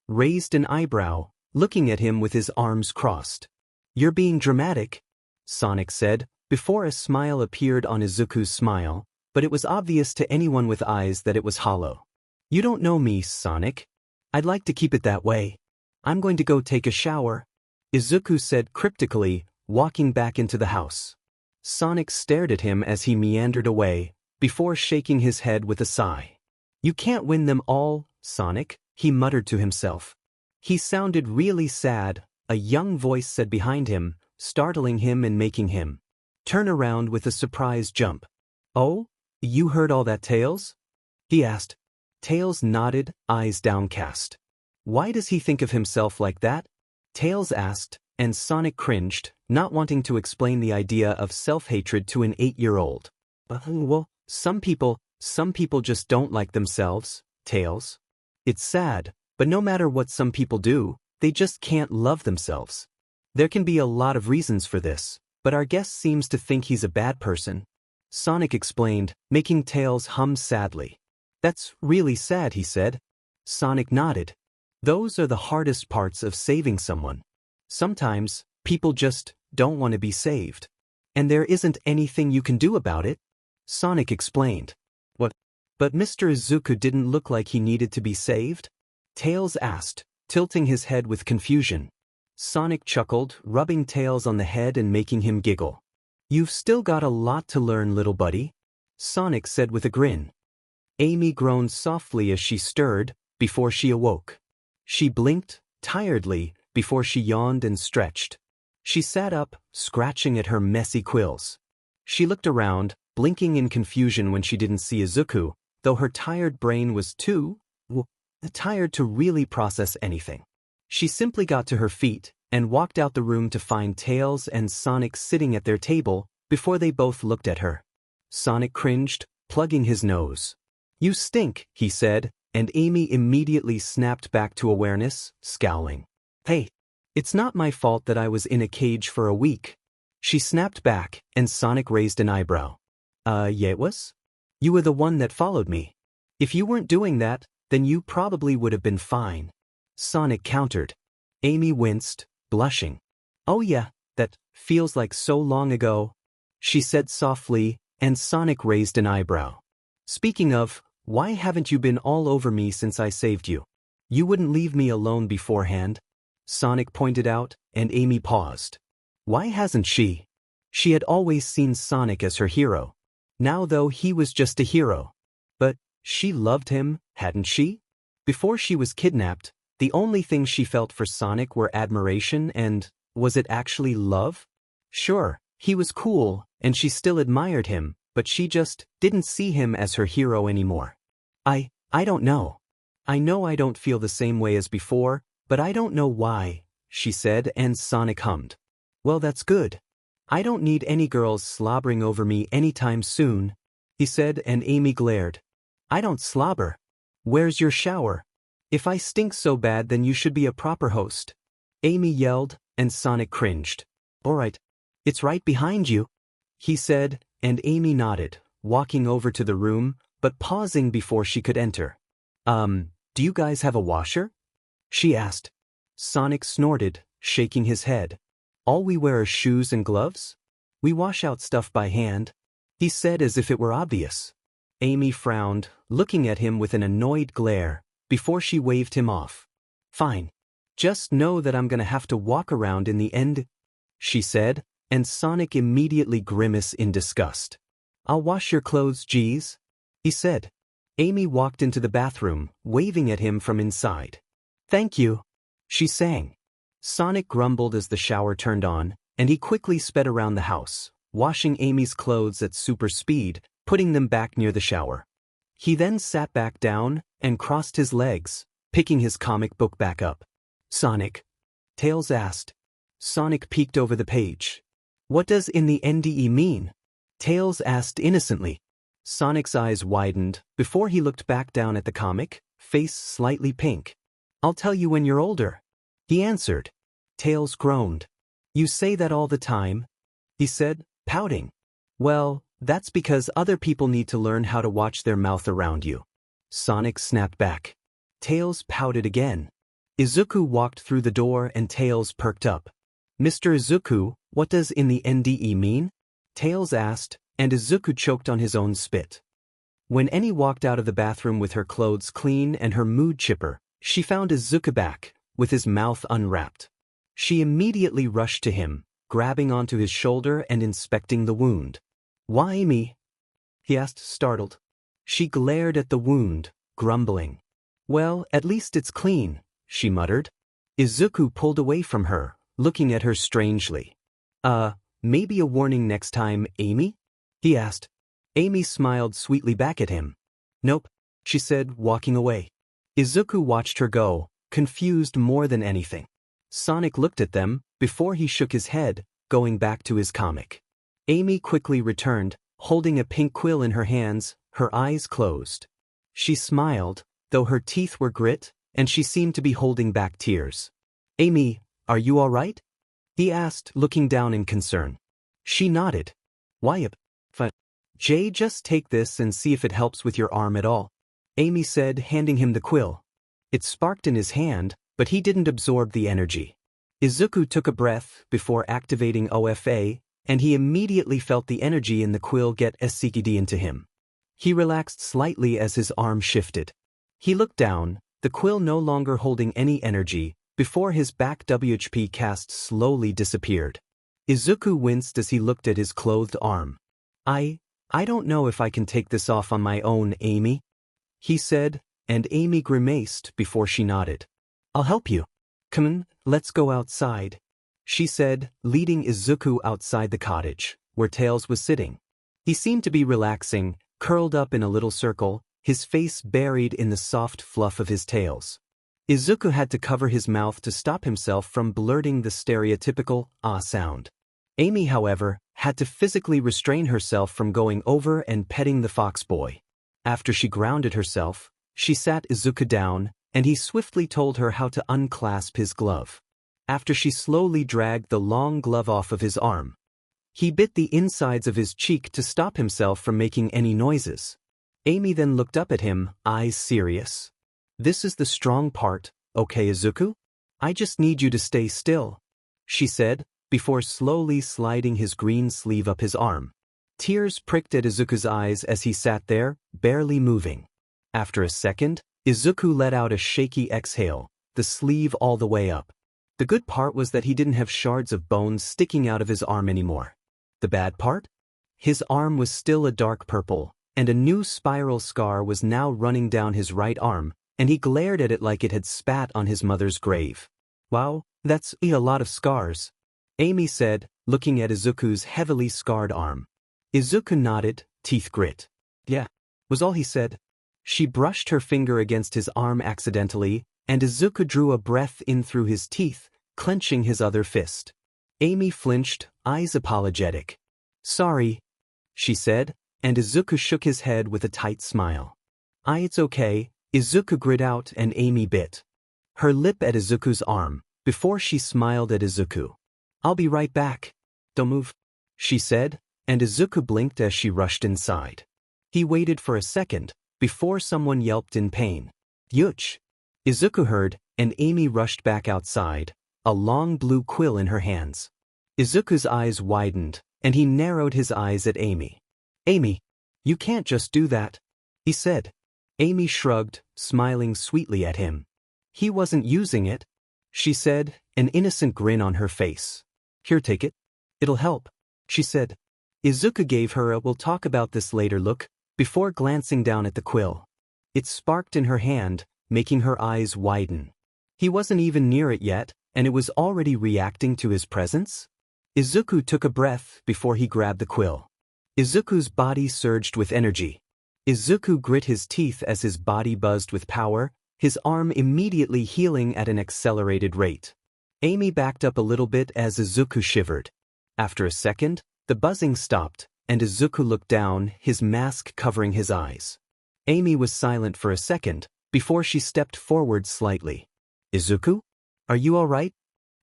raised an eyebrow, looking at him with his arms crossed. You're being dramatic, Sonic said, before a smile appeared on Izuku's smile, but it was obvious to anyone with eyes that it was hollow. You don't know me, Sonic. I'd like to keep it that way. I'm going to go take a shower, Izuku said cryptically, walking back into the house. Sonic stared at him as he meandered away, before shaking his head with a sigh. You can't win them all, Sonic, he muttered to himself. He sounded really sad, a young voice said behind him, startling him and making him turn around with a surprised jump. Oh, you heard all that, Tails? He asked. Tails nodded, eyes downcast. Why does he think of himself like that? Tails asked, and Sonic cringed, not wanting to explain the idea of self-hatred to an 8-year-old. Well, some people just don't like themselves, Tails. It's sad, but no matter what some people do, they just can't love themselves. There can be a lot of reasons for this, but our guest seems to think he's a bad person. Sonic explained, making Tails hum sadly. That's really sad, he said. Sonic nodded. Those are the hardest parts of saving someone. Sometimes, people just don't want to be saved. And there isn't anything you can do about it, Sonic explained. What? But Mr. Izuku didn't look like he needed to be saved? Tails asked, tilting his head with confusion. Sonic chuckled, rubbing Tails on the head and making him giggle. You've still got a lot to learn, little buddy, Sonic said with a grin. Amy groaned softly as she stirred, before she awoke. She blinked, tiredly, before she yawned and stretched. She sat up, scratching at her messy quills. She looked around, blinking in confusion when she didn't see Izuku, though her tired brain was too tired to really process anything. She simply got to her feet and walked out the room to find Tails and Sonic sitting at their table before they both looked at her. Sonic cringed, plugging his nose. "You stink," he said, and Amy immediately snapped back to awareness, scowling. "Hey, it's not my fault that I was in a cage for a week." She snapped back, and Sonic raised an eyebrow. Yeah, it was? You were the one that followed me. If you weren't doing that, then you probably would have been fine." Sonic countered. Amy winced, blushing. "Oh yeah, that feels like so long ago," she said softly, and Sonic raised an eyebrow. "Speaking of, why haven't you been all over me since I saved you? You wouldn't leave me alone beforehand," Sonic pointed out, and Amy paused. Why hasn't she? She had always seen Sonic as her hero. Now though he was just a hero. But she loved him, hadn't she? Before she was kidnapped, the only thing she felt for Sonic were admiration and, was it actually love? Sure, he was cool, and she still admired him, but she just didn't see him as her hero anymore. I don't know. I know I don't feel the same way as before, but I don't know why," she said, and Sonic hummed. "Well, that's good. I don't need any girls slobbering over me anytime soon," he said, and Amy glared. "I don't slobber. Where's your shower? If I stink so bad, then you should be a proper host," Amy yelled, and Sonic cringed. "All right. It's right behind you," he said, and Amy nodded, walking over to the room, but pausing before she could enter. Do you guys have a washer?" she asked. Sonic snorted, shaking his head. "All we wear are shoes and gloves? We wash out stuff by hand," he said as if it were obvious. Amy frowned, looking at him with an annoyed glare, before she waved him off. "Fine. Just know that I'm gonna have to walk around in the end," she said, and Sonic immediately grimaced in disgust. "I'll wash your clothes, geez," he said. Amy walked into the bathroom, waving at him from inside. "Thank you," she sang. Sonic grumbled as the shower turned on, and he quickly sped around the house, washing Amy's clothes at super speed, putting them back near the shower. He then sat back down and crossed his legs, picking his comic book back up. "Sonic?" Tails asked. Sonic peeked over the page. "What does in the NDE mean?" Tails asked innocently. Sonic's eyes widened before he looked back down at the comic, face slightly pink. "I'll tell you when you're older," he answered. Tails groaned. "You say that all the time," he said, pouting. "Well, that's because other people need to learn how to watch their mouth around you," Sonic snapped back. Tails pouted again. Izuku walked through the door and Tails perked up. "Mr. Izuku, what does in the NDE mean?" Tails asked, and Izuku choked on his own spit. When Annie walked out of the bathroom with her clothes clean and her mood chipper, she found Izuku back, with his mouth unwrapped. She immediately rushed to him, grabbing onto his shoulder and inspecting the wound. "Why me?" he asked, startled. She glared at the wound, grumbling. "Well, at least it's clean," she muttered. Izuku pulled away from her, looking at her strangely. Maybe a warning next time, Amy?" he asked. Amy smiled sweetly back at him. "Nope," she said, walking away. Izuku watched her go, confused more than anything. Sonic looked at them, before he shook his head, going back to his comic. Amy quickly returned, holding a pink quill in her hands, her eyes closed. She smiled, though her teeth were grit, and she seemed to be holding back tears. "Amy, are you all right?" he asked, looking down in concern. She nodded. "Why, Jay, just take this and see if it helps with your arm at all," Amy said, handing him the quill. It sparked in his hand, but he didn't absorb the energy. Izuku took a breath before activating OFA, and he immediately felt the energy in the quill get SCD into him. He relaxed slightly as his arm shifted. He looked down, the quill no longer holding any energy, before his back WHP cast slowly disappeared. Izuku winced as he looked at his clothed arm. I don't know if I can take this off on my own, Amy," he said, and Amy grimaced before she nodded. I'll help you. Come on, let's go outside, she said, leading Izuku outside the cottage, where Tails was sitting. He seemed to be relaxing, curled up in a little circle, his face buried in the soft fluff of his tails. Izuku had to cover his mouth to stop himself from blurting the stereotypical "ah" sound. Amy, however, had to physically restrain herself from going over and petting the fox boy. After she grounded herself, she sat Izuku down, and he swiftly told her how to unclasp his glove. After she slowly dragged the long glove off of his arm, he bit the insides of his cheek to stop himself from making any noises. Amy then looked up at him, eyes serious. This is the strong part, okay, Izuku? I just need you to stay still, she said, before slowly sliding his green sleeve up his arm. Tears pricked at Izuku's eyes as he sat there, barely moving. After a second, Izuku let out a shaky exhale, the sleeve all the way up. The good part was that he didn't have shards of bones sticking out of his arm anymore. The bad part? His arm was still a dark purple, and a new spiral scar was now running down his right arm, and he glared at it like it had spat on his mother's grave. Wow, that's a lot of scars, Amy said, looking at Izuku's heavily scarred arm. Izuku nodded, teeth grit. Yeah, was all he said. She brushed her finger against his arm accidentally, and Izuku drew a breath in through his teeth, clenching his other fist. Amy flinched, eyes apologetic. Sorry, she said, and Izuku shook his head with a tight smile. It's okay, Izuku grit out and Amy bit her lip at Izuku's arm, before she smiled at Izuku. I'll be right back. Don't move, she said, and Izuku blinked as she rushed inside. He waited for a second, before someone yelped in pain. Yuch! Izuku heard, and Amy rushed back outside, a long blue quill in her hands. Izuku's eyes widened, and he narrowed his eyes at Amy. Amy, you can't just do that, he said. Amy shrugged, smiling sweetly at him. He wasn't using it, she said, an innocent grin on her face. Here, take it. It'll help, she said. Izuku gave her a "we'll talk about this later" look, before glancing down at the quill. It sparked in her hand, making her eyes widen. He wasn't even near it yet, and it was already reacting to his presence? Izuku took a breath before he grabbed the quill. Izuku's body surged with energy. Izuku grit his teeth as his body buzzed with power, his arm immediately healing at an accelerated rate. Amy backed up a little bit as Izuku shivered. After a second, the buzzing stopped, and Izuku looked down, his mask covering his eyes. Amy was silent for a second, before she stepped forward slightly. Izuku? Are you all right?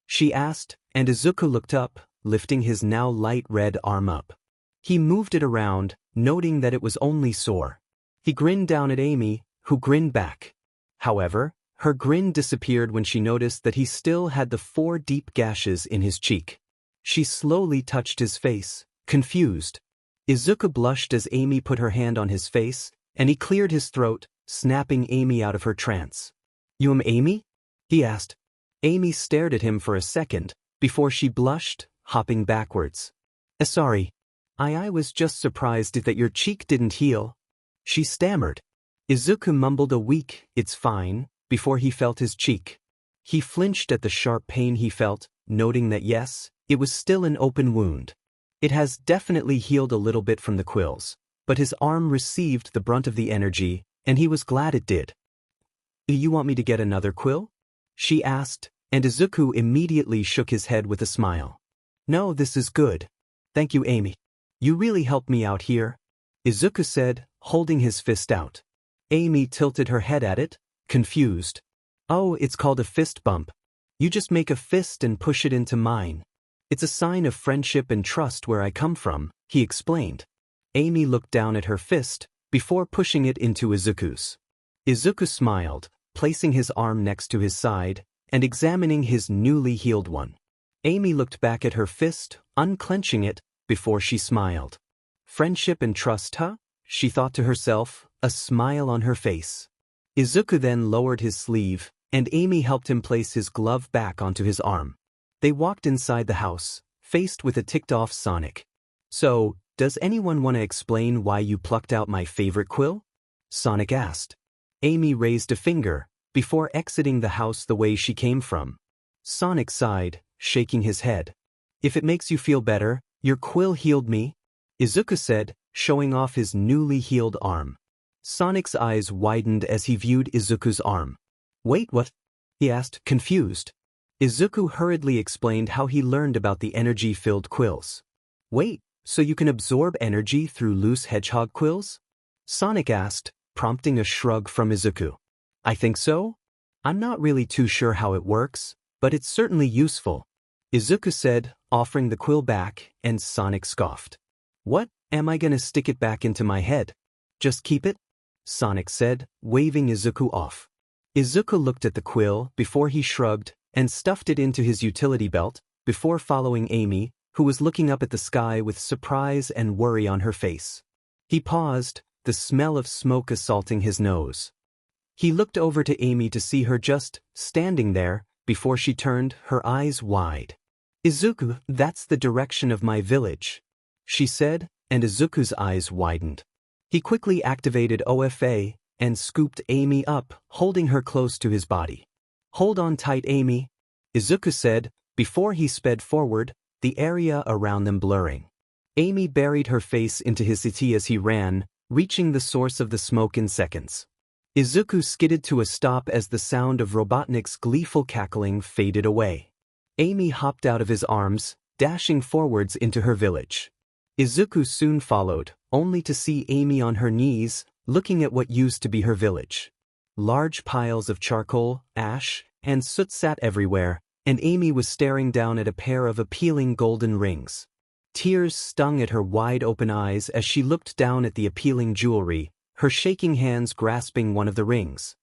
She asked, and Izuku looked up, lifting his now light red arm up. He moved it around, noting that it was only sore. He grinned down at Amy, who grinned back. However, her grin disappeared when she noticed that he still had the 4 deep gashes in his cheek. She slowly touched his face, confused. Izuku blushed as Amy put her hand on his face, and he cleared his throat, snapping Amy out of her trance. You am Amy? He asked. Amy stared at him for a second, before she blushed, hopping backwards. Sorry. I was just surprised that your cheek didn't heal, she stammered. Izuku mumbled a weak, "It's fine," before he felt his cheek. He flinched at the sharp pain he felt, noting that yes, it was still an open wound. It has definitely healed a little bit from the quills, but his arm received the brunt of the energy, and he was glad it did. You want me to get another quill? She asked, and Izuku immediately shook his head with a smile. No, this is good. Thank you, Amy. You really helped me out here, Izuku said, holding his fist out. Amy tilted her head at it, confused. Oh, it's called a fist bump. You just make a fist and push it into mine. It's a sign of friendship and trust where I come from, he explained. Amy looked down at her fist, before pushing it into Izuku's. Izuku smiled, placing his arm next to his side, and examining his newly healed one. Amy looked back at her fist, unclenching it, before she smiled. Friendship and trust, huh? She thought to herself, a smile on her face. Izuku then lowered his sleeve, and Amy helped him place his glove back onto his arm. They walked inside the house, faced with a ticked-off Sonic. So, does anyone want to explain why you plucked out my favorite quill? Sonic asked. Amy raised a finger, before exiting the house the way she came from. Sonic sighed, shaking his head. If it makes you feel better, your quill healed me, Izuku said, showing off his newly healed arm. Sonic's eyes widened as he viewed Izuku's arm. Wait, what? He asked, confused. Izuku hurriedly explained how he learned about the energy-filled quills. Wait, so you can absorb energy through loose hedgehog quills? Sonic asked, prompting a shrug from Izuku. I think so? I'm not really too sure how it works, but it's certainly useful, Izuku said, offering the quill back, and Sonic scoffed. What, am I gonna stick it back into my head? Just keep it? Sonic said, waving Izuku off. Izuku looked at the quill before he shrugged and stuffed it into his utility belt, before following Amy, who was looking up at the sky with surprise and worry on her face. He paused, the smell of smoke assaulting his nose. He looked over to Amy to see her just standing there, before she turned her eyes wide. Izuku, that's the direction of my village, she said, and Izuku's eyes widened. He quickly activated OFA and scooped Amy up, holding her close to his body. Hold on tight, Amy, Izuku said, before he sped forward, the area around them blurring. Amy buried her face into his IT as he ran, reaching the source of the smoke in seconds. Izuku skidded to a stop as the sound of Robotnik's gleeful cackling faded away. Amy hopped out of his arms, dashing forwards into her village. Izuku soon followed, only to see Amy on her knees, looking at what used to be her village. Large piles of charcoal, ash, and soot sat everywhere, and Amy was staring down at a pair of appealing golden rings. Tears stung at her wide-open eyes as she looked down at the appealing jewelry, her shaking hands grasping one of the rings.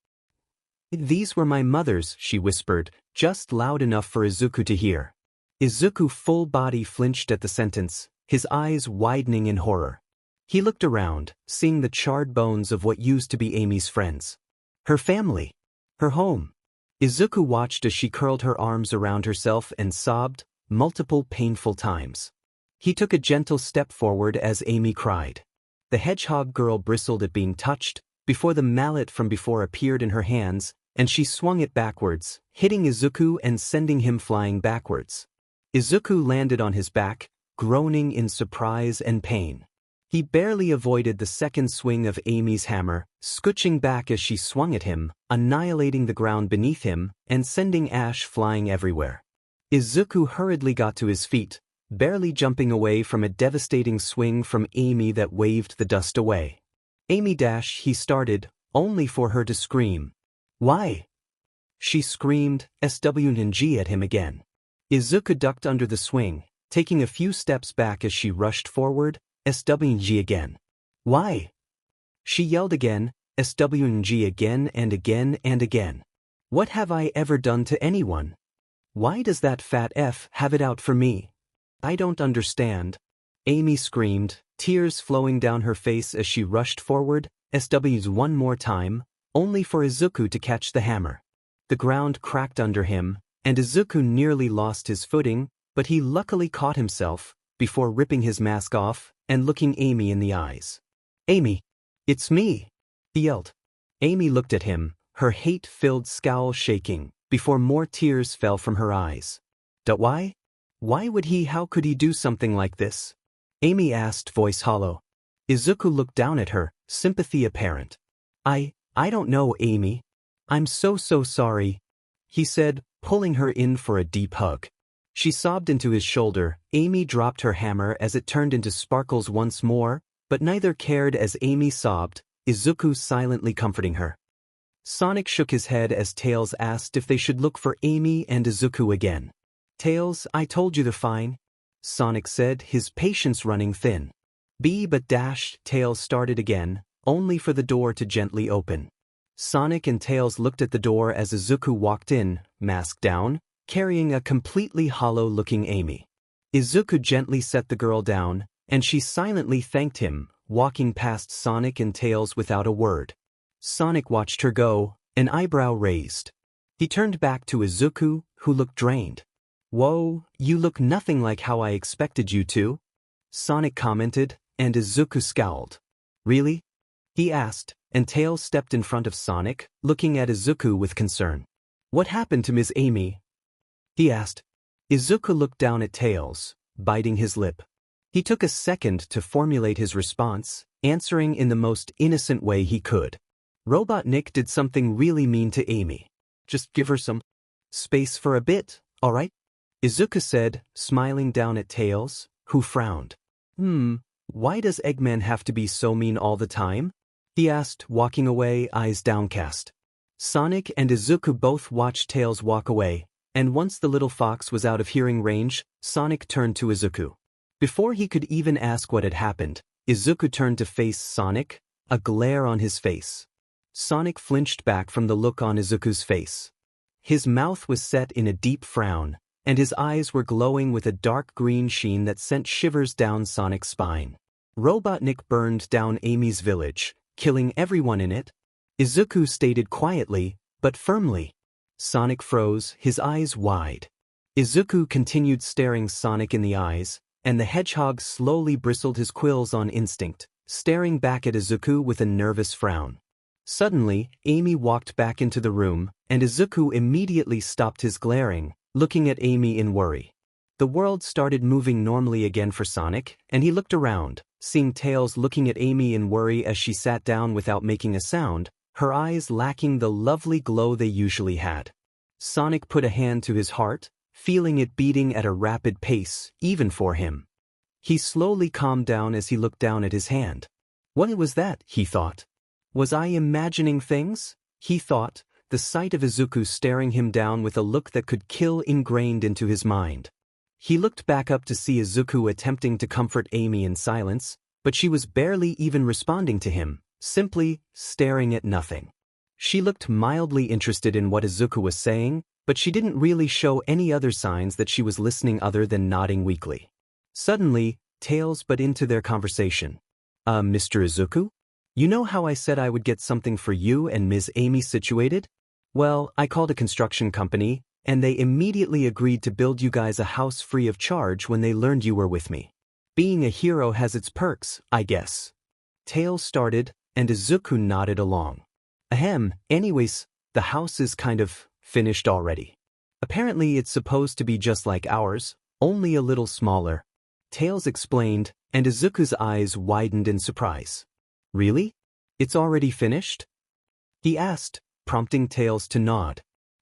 These were my mother's, she whispered, just loud enough for Izuku to hear. Izuku's full body flinched at the sentence, his eyes widening in horror. He looked around, seeing the charred bones of what used to be Amy's friends. Her family. Her home. Izuku watched as she curled her arms around herself and sobbed, multiple painful times. He took a gentle step forward as Amy cried. The hedgehog girl bristled at being touched, before the mallet from before appeared in her hands, and she swung it backwards, hitting Izuku and sending him flying backwards. Izuku landed on his back, groaning in surprise and pain. He barely avoided the second swing of Amy's hammer, scooching back as she swung at him, annihilating the ground beneath him, and sending ash flying everywhere. Izuku hurriedly got to his feet, barely jumping away from a devastating swing from Amy that waved the dust away. Amy dash, he started, only for her to scream. Why? She screamed, SWNG at him again. Izuku ducked under the swing, taking a few steps back as she rushed forward, SWNG again. Why? She yelled again, SWNG again and again and again. What have I ever done to anyone? Why does that fat F have it out for me? I don't understand. Amy screamed, tears flowing down her face as she rushed forward, SWs one more time, only for Izuku to catch the hammer. The ground cracked under him, and Izuku nearly lost his footing, but he luckily caught himself, before ripping his mask off, and looking Amy in the eyes. Amy, it's me, he yelled. Amy looked at him, her hate-filled scowl shaking, before more tears fell from her eyes. Why? Why would he? How could he do something like this? Amy asked, voice hollow. Izuku looked down at her, sympathy apparent. I don't know, Amy. I'm so sorry, he said, pulling her in for a deep hug. She sobbed into his shoulder. Amy dropped her hammer as it turned into sparkles once more, but neither cared as Amy sobbed, Izuku silently comforting her. Sonic shook his head as Tails asked if they should look for Amy and Izuku again. Tails, I told you they're fine, Sonic said, his patience running thin. But Tails started again, only for the door to gently open. Sonic and Tails looked at the door as Izuku walked in, mask down, carrying a completely hollow-looking Amy. Izuku gently set the girl down, and she silently thanked him, walking past Sonic and Tails without a word. Sonic watched her go, an eyebrow raised. He turned back to Izuku, who looked drained. Whoa, you look nothing like how I expected you to, Sonic commented, and Izuku scowled. Really? He asked, and Tails stepped in front of Sonic, looking at Izuku with concern. "What happened to Ms. Amy?" he asked. Izuku looked down at Tails, biting his lip. He took a second to formulate his response, answering in the most innocent way he could. "Robotnik did something really mean to Amy. Just give her some space for a bit, alright?" Izuku said, smiling down at Tails, who frowned. Why does Eggman have to be so mean all the time?" he asked, walking away, eyes downcast. Sonic and Izuku both watched Tails walk away, and once the little fox was out of hearing range, Sonic turned to Izuku. Before he could even ask what had happened, Izuku turned to face Sonic, a glare on his face. Sonic flinched back from the look on Izuku's face. His mouth was set in a deep frown, and his eyes were glowing with a dark green sheen that sent shivers down Sonic's spine. "Robotnik burned down Amy's village, killing everyone in it," Izuku stated quietly, but firmly. Sonic froze, his eyes wide. Izuku continued staring Sonic in the eyes, and the hedgehog slowly bristled his quills on instinct, staring back at Izuku with a nervous frown. Suddenly, Amy walked back into the room, and Izuku immediately stopped his glaring, looking at Amy in worry. The world started moving normally again for Sonic, and he looked around, seeing Tails looking at Amy in worry as she sat down without making a sound, her eyes lacking the lovely glow they usually had. Sonic put a hand to his heart, feeling it beating at a rapid pace, even for him. He slowly calmed down as he looked down at his hand. What was that, he thought? Was I imagining things? He thought, the sight of Izuku staring him down with a look that could kill ingrained into his mind. He looked back up to see Izuku attempting to comfort Amy in silence, but she was barely even responding to him, simply staring at nothing. She looked mildly interested in what Izuku was saying, but she didn't really show any other signs that she was listening other than nodding weakly. Suddenly, Tails butt into their conversation. Mr. Izuku? You know how I said I would get something for you and Ms. Amy situated? Well, I called a construction company, and they immediately agreed to build you guys a house free of charge when they learned you were with me. Being a hero has its perks, I guess. Tails started, and Izuku nodded along. Ahem, anyways, the house is kind of finished already. Apparently it's supposed to be just like ours, only a little smaller. Tails explained, and Izuku's eyes widened in surprise. Really? It's already finished? He asked, prompting Tails to nod.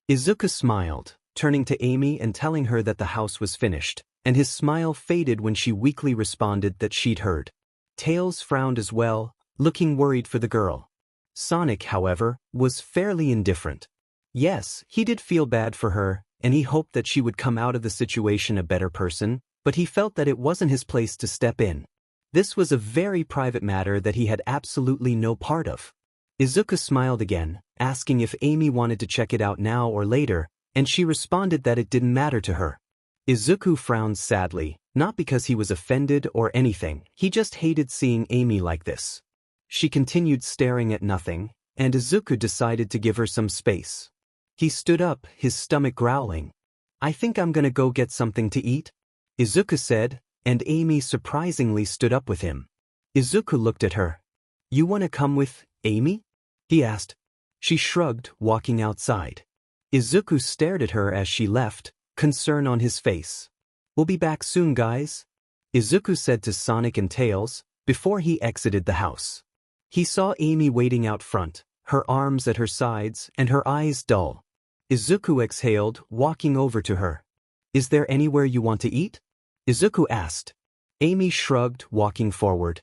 Izuku smiled, turning to Amy and telling her that the house was finished, and his smile faded when she weakly responded that she'd heard. Tails frowned as well, looking worried for the girl. Sonic, however, was fairly indifferent. Yes, he did feel bad for her, and he hoped that she would come out of the situation a better person, but he felt that it wasn't his place to step in. This was a very private matter that he had absolutely no part of. Izuku smiled again, asking if Amy wanted to check it out now or later, and she responded that it didn't matter to her. Izuku frowned sadly, not because he was offended or anything, he just hated seeing Amy like this. She continued staring at nothing, and Izuku decided to give her some space. He stood up, his stomach growling. I think I'm gonna go get something to eat, Izuku said, and Amy surprisingly stood up with him. Izuku looked at her. You wanna come with Amy? He asked. She shrugged, walking outside. Izuku stared at her as she left, concern on his face. We'll be back soon, guys, Izuku said to Sonic and Tails, before he exited the house. He saw Amy waiting out front, her arms at her sides and her eyes dull. Izuku exhaled, walking over to her. Is there anywhere you want to eat? Izuku asked. Amy shrugged, walking forward.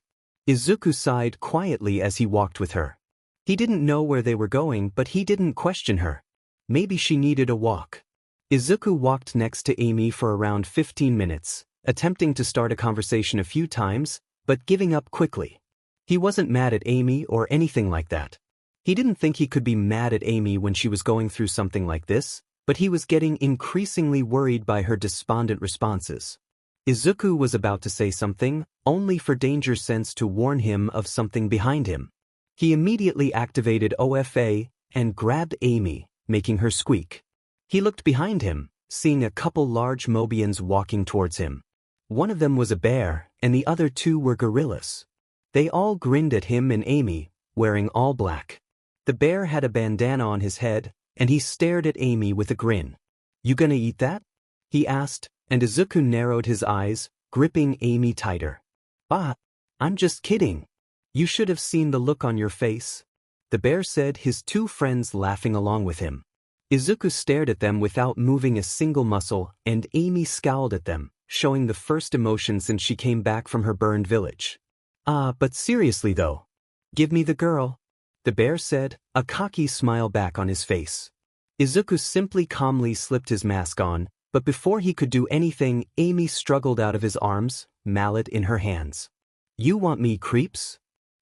Izuku sighed quietly as he walked with her. He didn't know where they were going, but he didn't question her. Maybe she needed a walk. Izuku walked next to Amy for around 15 minutes, attempting to start a conversation a few times, but giving up quickly. He wasn't mad at Amy or anything like that. He didn't think he could be mad at Amy when she was going through something like this, but he was getting increasingly worried by her despondent responses. Izuku was about to say something, only for Danger Sense to warn him of something behind him. He immediately activated OFA and grabbed Amy, making her squeak. He looked behind him, seeing a couple large Mobians walking towards him. One of them was a bear, and the other two were gorillas. They all grinned at him and Amy, wearing all black. The bear had a bandana on his head, and he stared at Amy with a grin. "You gonna eat that?" he asked, and Izuku narrowed his eyes, gripping Amy tighter. "Ah, I'm just kidding. You should have seen the look on your face," the bear said, his two friends laughing along with him. Izuku stared at them without moving a single muscle, and Amy scowled at them, showing the first emotion since she came back from her burned village. But seriously though. Give me the girl," the bear said, a cocky smile back on his face. Izuku simply calmly slipped his mask on, but before he could do anything, Amy struggled out of his arms, mallet in her hands. "You want me, creeps?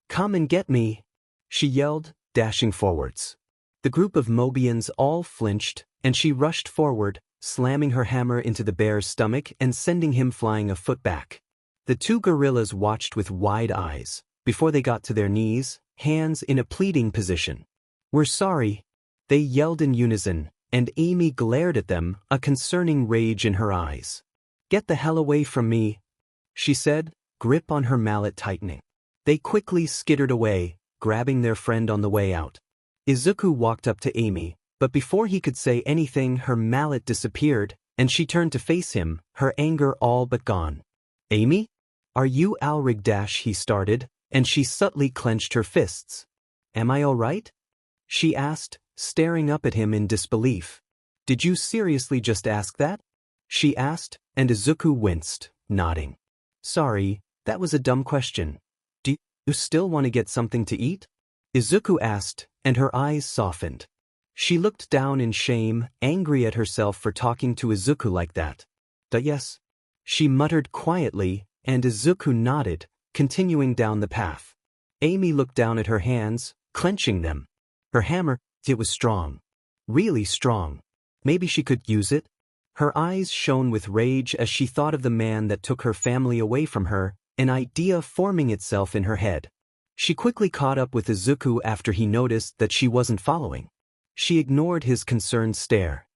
Come and get me," she yelled, dashing forwards. The group of Mobians all flinched, and she rushed forward, slamming her hammer into the bear's stomach and sending him flying a foot back. The two gorillas watched with wide eyes, before they got to their knees, hands in a pleading position. "We're sorry," they yelled in unison, and Amy glared at them, a concerning rage in her eyes. "Get the hell away from me," she said, grip on her mallet tightening. They quickly skittered away, grabbing their friend on the way out. Izuku walked up to Amy, but before he could say anything, her mallet disappeared, and she turned to face him, her anger all but gone. "Amy? Are you Alrig?" he started, and she subtly clenched her fists. "Am I all right?" she asked, staring up at him in disbelief. "Did you seriously just ask that?" she asked, and Izuku winced, nodding. "Sorry, that was a dumb question. Do you still want to get something to eat?" Izuku asked, and her eyes softened. She looked down in shame, angry at herself for talking to Izuku like that. Yes," she muttered quietly, and Izuku nodded, continuing down the path. Amy looked down at her hands, clenching them. Her hammer, it was strong. Really strong. Maybe she could use it? Her eyes shone with rage as she thought of the man that took her family away from her, an idea forming itself in her head. She quickly caught up with Izuku after he noticed that she wasn't following. She ignored his concerned stare.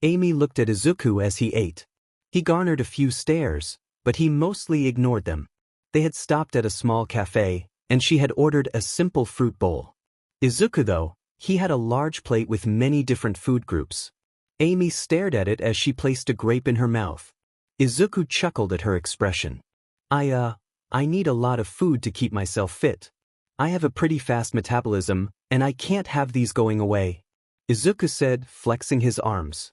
Amy looked at Izuku as he ate. He garnered a few stares, but he mostly ignored them. They had stopped at a small cafe, and she had ordered a simple fruit bowl. Izuku, though, he had a large plate with many different food groups. Amy stared at it as she placed a grape in her mouth. Izuku chuckled at her expression. I need a lot of food to keep myself fit. I have a pretty fast metabolism, and I can't have these going away," Izuku said, flexing his arms.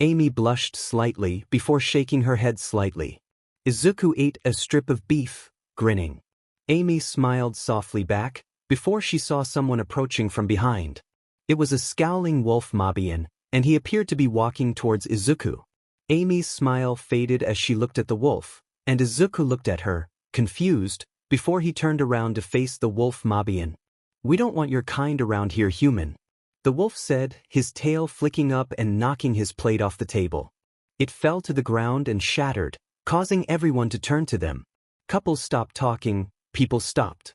Amy blushed slightly before shaking her head slightly. Izuku ate a strip of beef, grinning. Amy smiled softly back, before she saw someone approaching from behind. It was a scowling wolf Mobian, and he appeared to be walking towards Izuku. Amy's smile faded as she looked at the wolf, and Izuku looked at her, confused, before he turned around to face the wolf Mobian. "We don't want your kind around here, human," the wolf said, his tail flicking up and knocking his plate off the table. It fell to the ground and shattered, causing everyone to turn to them. Couples stopped talking, people stopped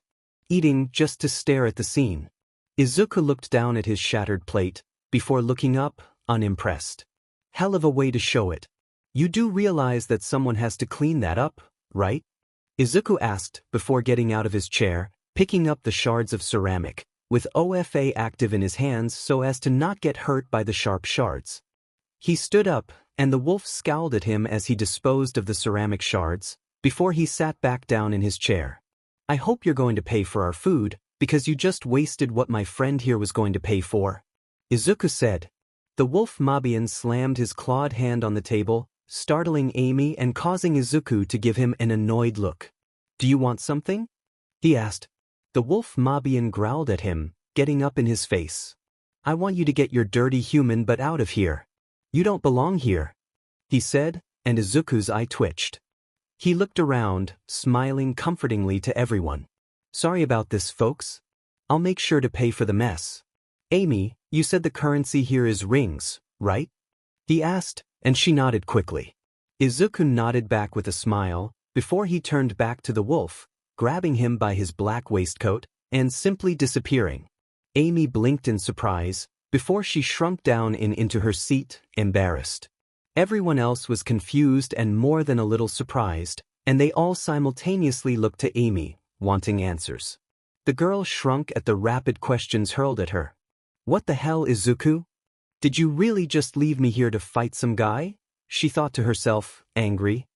eating just to stare at the scene. Izuku looked down at his shattered plate, before looking up, unimpressed. "Hell of a way to show it. You do realize that someone has to clean that up, right?" Izuku asked, before getting out of his chair, picking up the shards of ceramic, with OFA active in his hands so as to not get hurt by the sharp shards. He stood up, and the wolf scowled at him as he disposed of the ceramic shards, before he sat back down in his chair. "I hope you're going to pay for our food, because you just wasted what my friend here was going to pay for," Izuku said. The wolf Mobian slammed his clawed hand on the table, startling Amy and causing Izuku to give him an annoyed look. "Do you want something?" he asked. The wolf Mobian growled at him, getting up in his face. "I want you to get your dirty human butt out of here. You don't belong here," he said, and Izuku's eye twitched. He looked around, smiling comfortingly to everyone. "Sorry about this, folks. I'll make sure to pay for the mess. Amy, you said the currency here is rings, right?" he asked, and she nodded quickly. Izuku nodded back with a smile, before he turned back to the wolf, grabbing him by his black waistcoat, and simply disappearing. Amy blinked in surprise, before she shrunk down into her seat, embarrassed. Everyone else was confused and more than a little surprised, and they all simultaneously looked to Amy, wanting answers. The girl shrunk at the rapid questions hurled at her. What the hell, Izuku? Did you really just leave me here to fight some guy? She thought to herself, angry.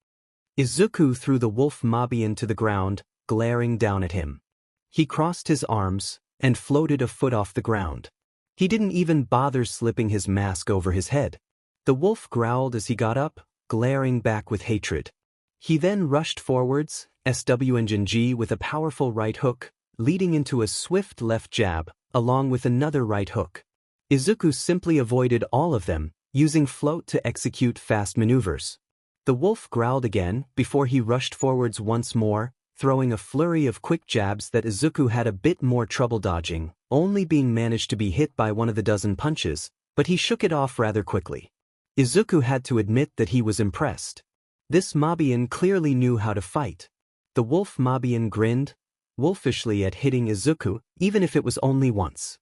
Izuku threw the wolf Mobian to the ground, glaring down at him. He crossed his arms and floated a foot off the ground. He didn't even bother slipping his mask over his head. The wolf growled as he got up, glaring back with hatred. He then rushed forwards, SW&G with a powerful right hook, leading into a swift left jab, along with another right hook. Izuku simply avoided all of them, using float to execute fast maneuvers. The wolf growled again before he rushed forwards once more, throwing a flurry of quick jabs that Izuku had a bit more trouble dodging, only being managed to be hit by one of the dozen punches, but he shook it off rather quickly. Izuku had to admit that he was impressed. This Mobian clearly knew how to fight. The wolf Mobian grinned, wolfishly at hitting Izuku, even if it was only once.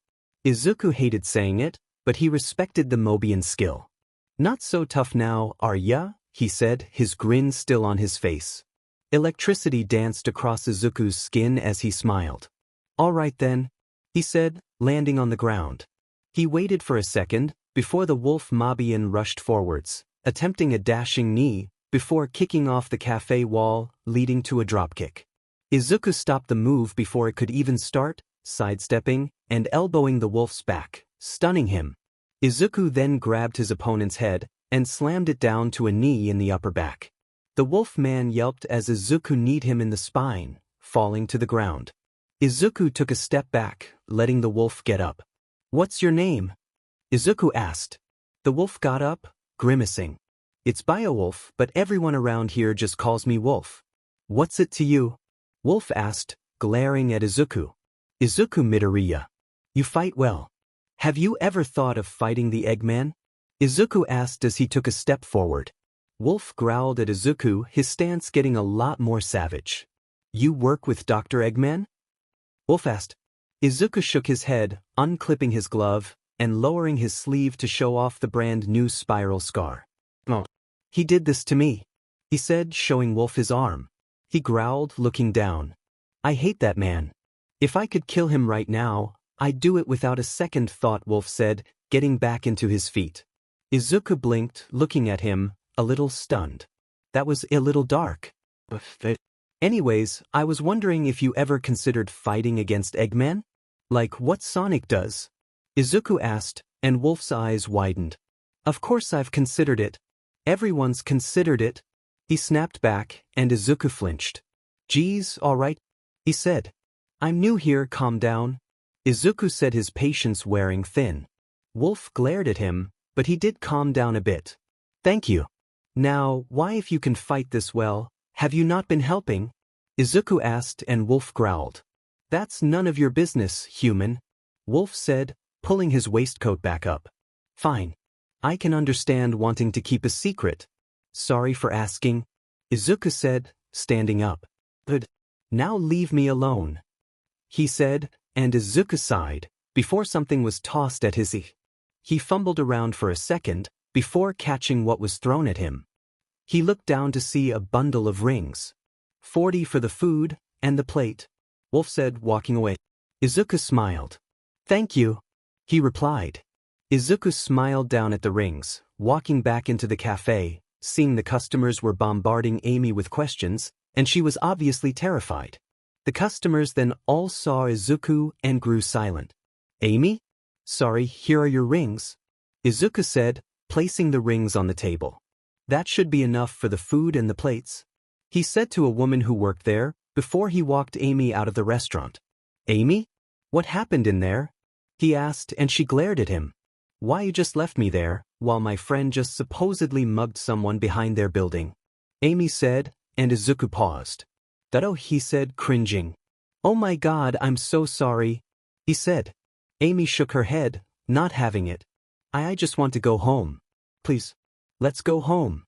Izuku hated saying it, but he respected the Mobian's skill. Not so tough now, are ya? He said, his grin still on his face. Electricity danced across Izuku's skin as he smiled. All right then, he said, landing on the ground. He waited for a second, before the wolf Mobian rushed forwards, attempting a dashing knee, before kicking off the cafe wall, leading to a dropkick. Izuku stopped the move before it could even start, sidestepping and elbowing the wolf's back, stunning him. Izuku then grabbed his opponent's head and slammed it down to a knee in the upper back. The wolf man yelped as Izuku kneed him in the spine, falling to the ground. Izuku took a step back, letting the wolf get up. What's your name? Izuku asked. The wolf got up, grimacing. It's Biowolf, but everyone around here just calls me Wolf. What's it to you? Wolf asked, glaring at Izuku. Izuku Midoriya. You fight well. Have you ever thought of fighting the Eggman? Izuku asked as he took a step forward. Wolf growled at Izuku, his stance getting a lot more savage. You work with Dr. Eggman? Wolf asked. Izuku shook his head, unclipping his glove, and lowering his sleeve to show off the brand new spiral scar. Oh. He did this to me, he said, showing Wolf his arm. He growled, looking down. I hate that man. If I could kill him right now, I'd do it without a second thought, Wolf said, getting back into his feet. Izuku blinked, looking at him, a little stunned. That was a little dark. Anyways, I was wondering if you ever considered fighting against Eggman? Like what Sonic does? Izuku asked, and Wolf's eyes widened. Of course I've considered it. Everyone's considered it. He snapped back, and Izuku flinched. Geez, all right, he said. I'm new here, calm down. Izuku said, his patience wearing thin. Wolf glared at him, but he did calm down a bit. Thank you. Now, why, if you can fight this well, have you not been helping? Izuku asked, and Wolf growled. That's none of your business, human. Wolf said, pulling his waistcoat back up. Fine. I can understand wanting to keep a secret. Sorry for asking, Izuku said, standing up. But now leave me alone, he said, and Izuku sighed, before something was tossed at his ear. He fumbled around for a second, before catching what was thrown at him. He looked down to see a bundle of rings. 40 for the food and the plate, Wolf said, walking away. Izuku smiled. Thank you, he replied. Izuku smiled down at the rings, walking back into the cafe, seeing the customers were bombarding Amy with questions, and she was obviously terrified. The customers then all saw Izuku and grew silent. Amy? Sorry, here are your rings, Izuku said, placing the rings on the table. That should be enough for the food and the plates, he said to a woman who worked there, before he walked Amy out of the restaurant. Amy? What happened in there? He asked, and she glared at him. Why, you just left me there, while my friend just supposedly mugged someone behind their building, Amy said, and Izuku paused. That, he said, cringing. Oh my god, I'm so sorry, he said. Amy shook her head, not having it. I just want to go home. Please, let's go home.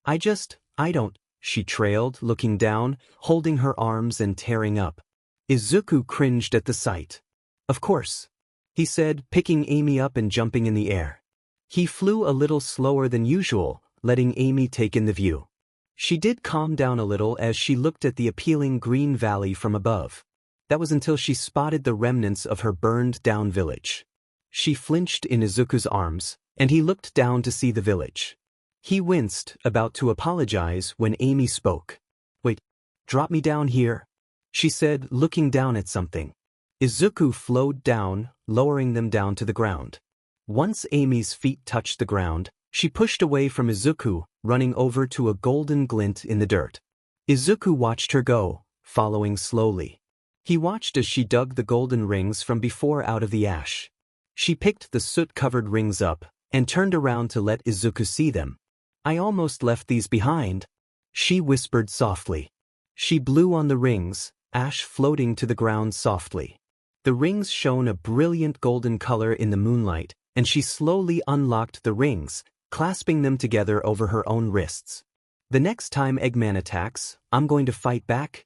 I don't, she trailed, looking down, holding her arms and tearing up. Izuku cringed at the sight. Of course, he said, picking Amy up and jumping in the air. He flew a little slower than usual, letting Amy take in the view. She did calm down a little as she looked at the appealing green valley from above. That was until she spotted the remnants of her burned-down village. She flinched in Izuku's arms, and he looked down to see the village. He winced, about to apologize when Amy spoke. "Wait, drop me down here," she said, looking down at something. Izuku flowed down, lowering them down to the ground. Once Amy's feet touched the ground, she pushed away from Izuku, running over to a golden glint in the dirt. Izuku watched her go, following slowly. He watched as she dug the golden rings from before out of the ash. She picked the soot-covered rings up and turned around to let Izuku see them. "I almost left these behind," she whispered softly. She blew on the rings, ash floating to the ground softly. The rings shone a brilliant golden color in the moonlight, and she slowly unlocked the rings, clasping them together over her own wrists. "The next time Eggman attacks, I'm going to fight back,"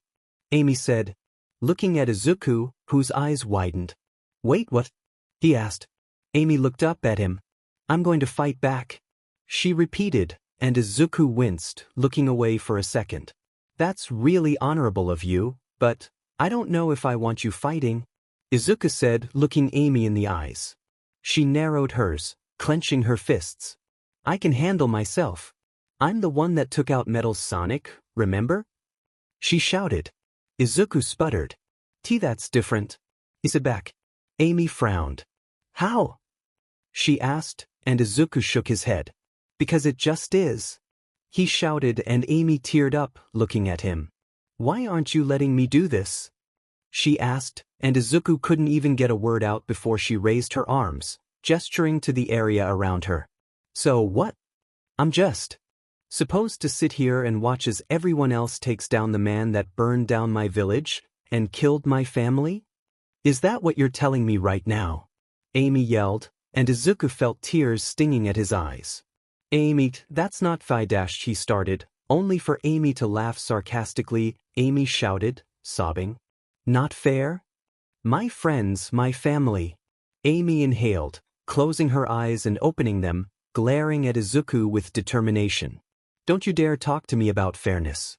Amy said, looking at Izuku, whose eyes widened. "Wait, what?" he asked. Amy looked up at him. "I'm going to fight back," she repeated, and Izuku winced, looking away for a second. "That's really honorable of you, but I don't know if I want you fighting," Izuku said, looking Amy in the eyes. She narrowed hers, clenching her fists. "I can handle myself. I'm the one that took out Metal Sonic, remember?" she shouted. Izuku sputtered. That's different. Is it back?" Amy frowned. "How?" she asked, and Izuku shook his head. "Because it just is," he shouted, and Amy teared up, looking at him. "Why aren't you letting me do this?" she asked, and Izuku couldn't even get a word out before she raised her arms, gesturing to the area around her. "So what? I'm just supposed to sit here and watch as everyone else takes down the man that burned down my village and killed my family? Is that what you're telling me right now?" Amy yelled, and Izuku felt tears stinging at his eyes. "Amy, that's not fair," he started, only for Amy to laugh sarcastically. Amy shouted, sobbing. "Not fair? My friends, my family." Amy inhaled, closing her eyes and opening them, glaring at Izuku with determination. "Don't you dare talk to me about fairness.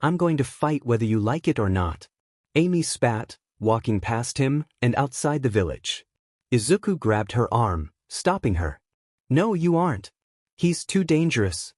I'm going to fight whether you like it or not." Amy spat, walking past him and outside the village. Izuku grabbed her arm, stopping her. "No, you aren't. He's too dangerous,"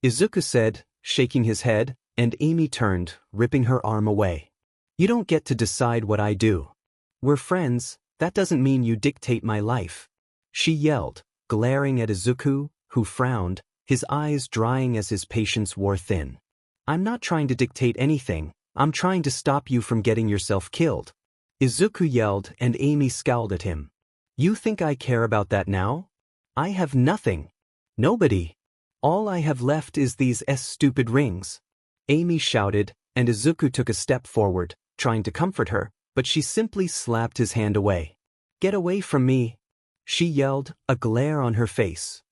Izuku said, shaking his head, and Amy turned, ripping her arm away. "You don't get to decide what I do. We're friends, that doesn't mean you dictate my life," she yelled, glaring at Izuku, who frowned, his eyes drying as his patience wore thin. "I'm not trying to dictate anything, I'm trying to stop you from getting yourself killed," Izuku yelled, and Amy scowled at him. "You think I care about that now? I have nothing. Nobody. All I have left is these stupid rings," Amy shouted, and Izuku took a step forward, trying to comfort her, but she simply slapped his hand away. "Get away from me," she yelled, a glare on her face.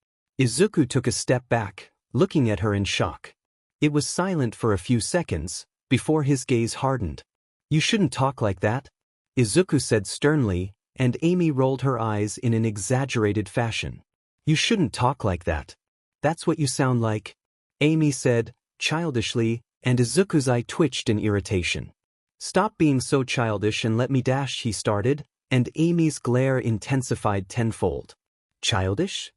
Izuku took a step back, looking at her in shock. It was silent for a few seconds, before his gaze hardened. "You shouldn't talk like that," Izuku said sternly, and Amy rolled her eyes in an exaggerated fashion. "You shouldn't talk like that. That's what you sound like," Amy said, childishly, and Izuku's eye twitched in irritation. "Stop being so childish and let me dash," he started, and Amy's glare intensified tenfold. "Childish?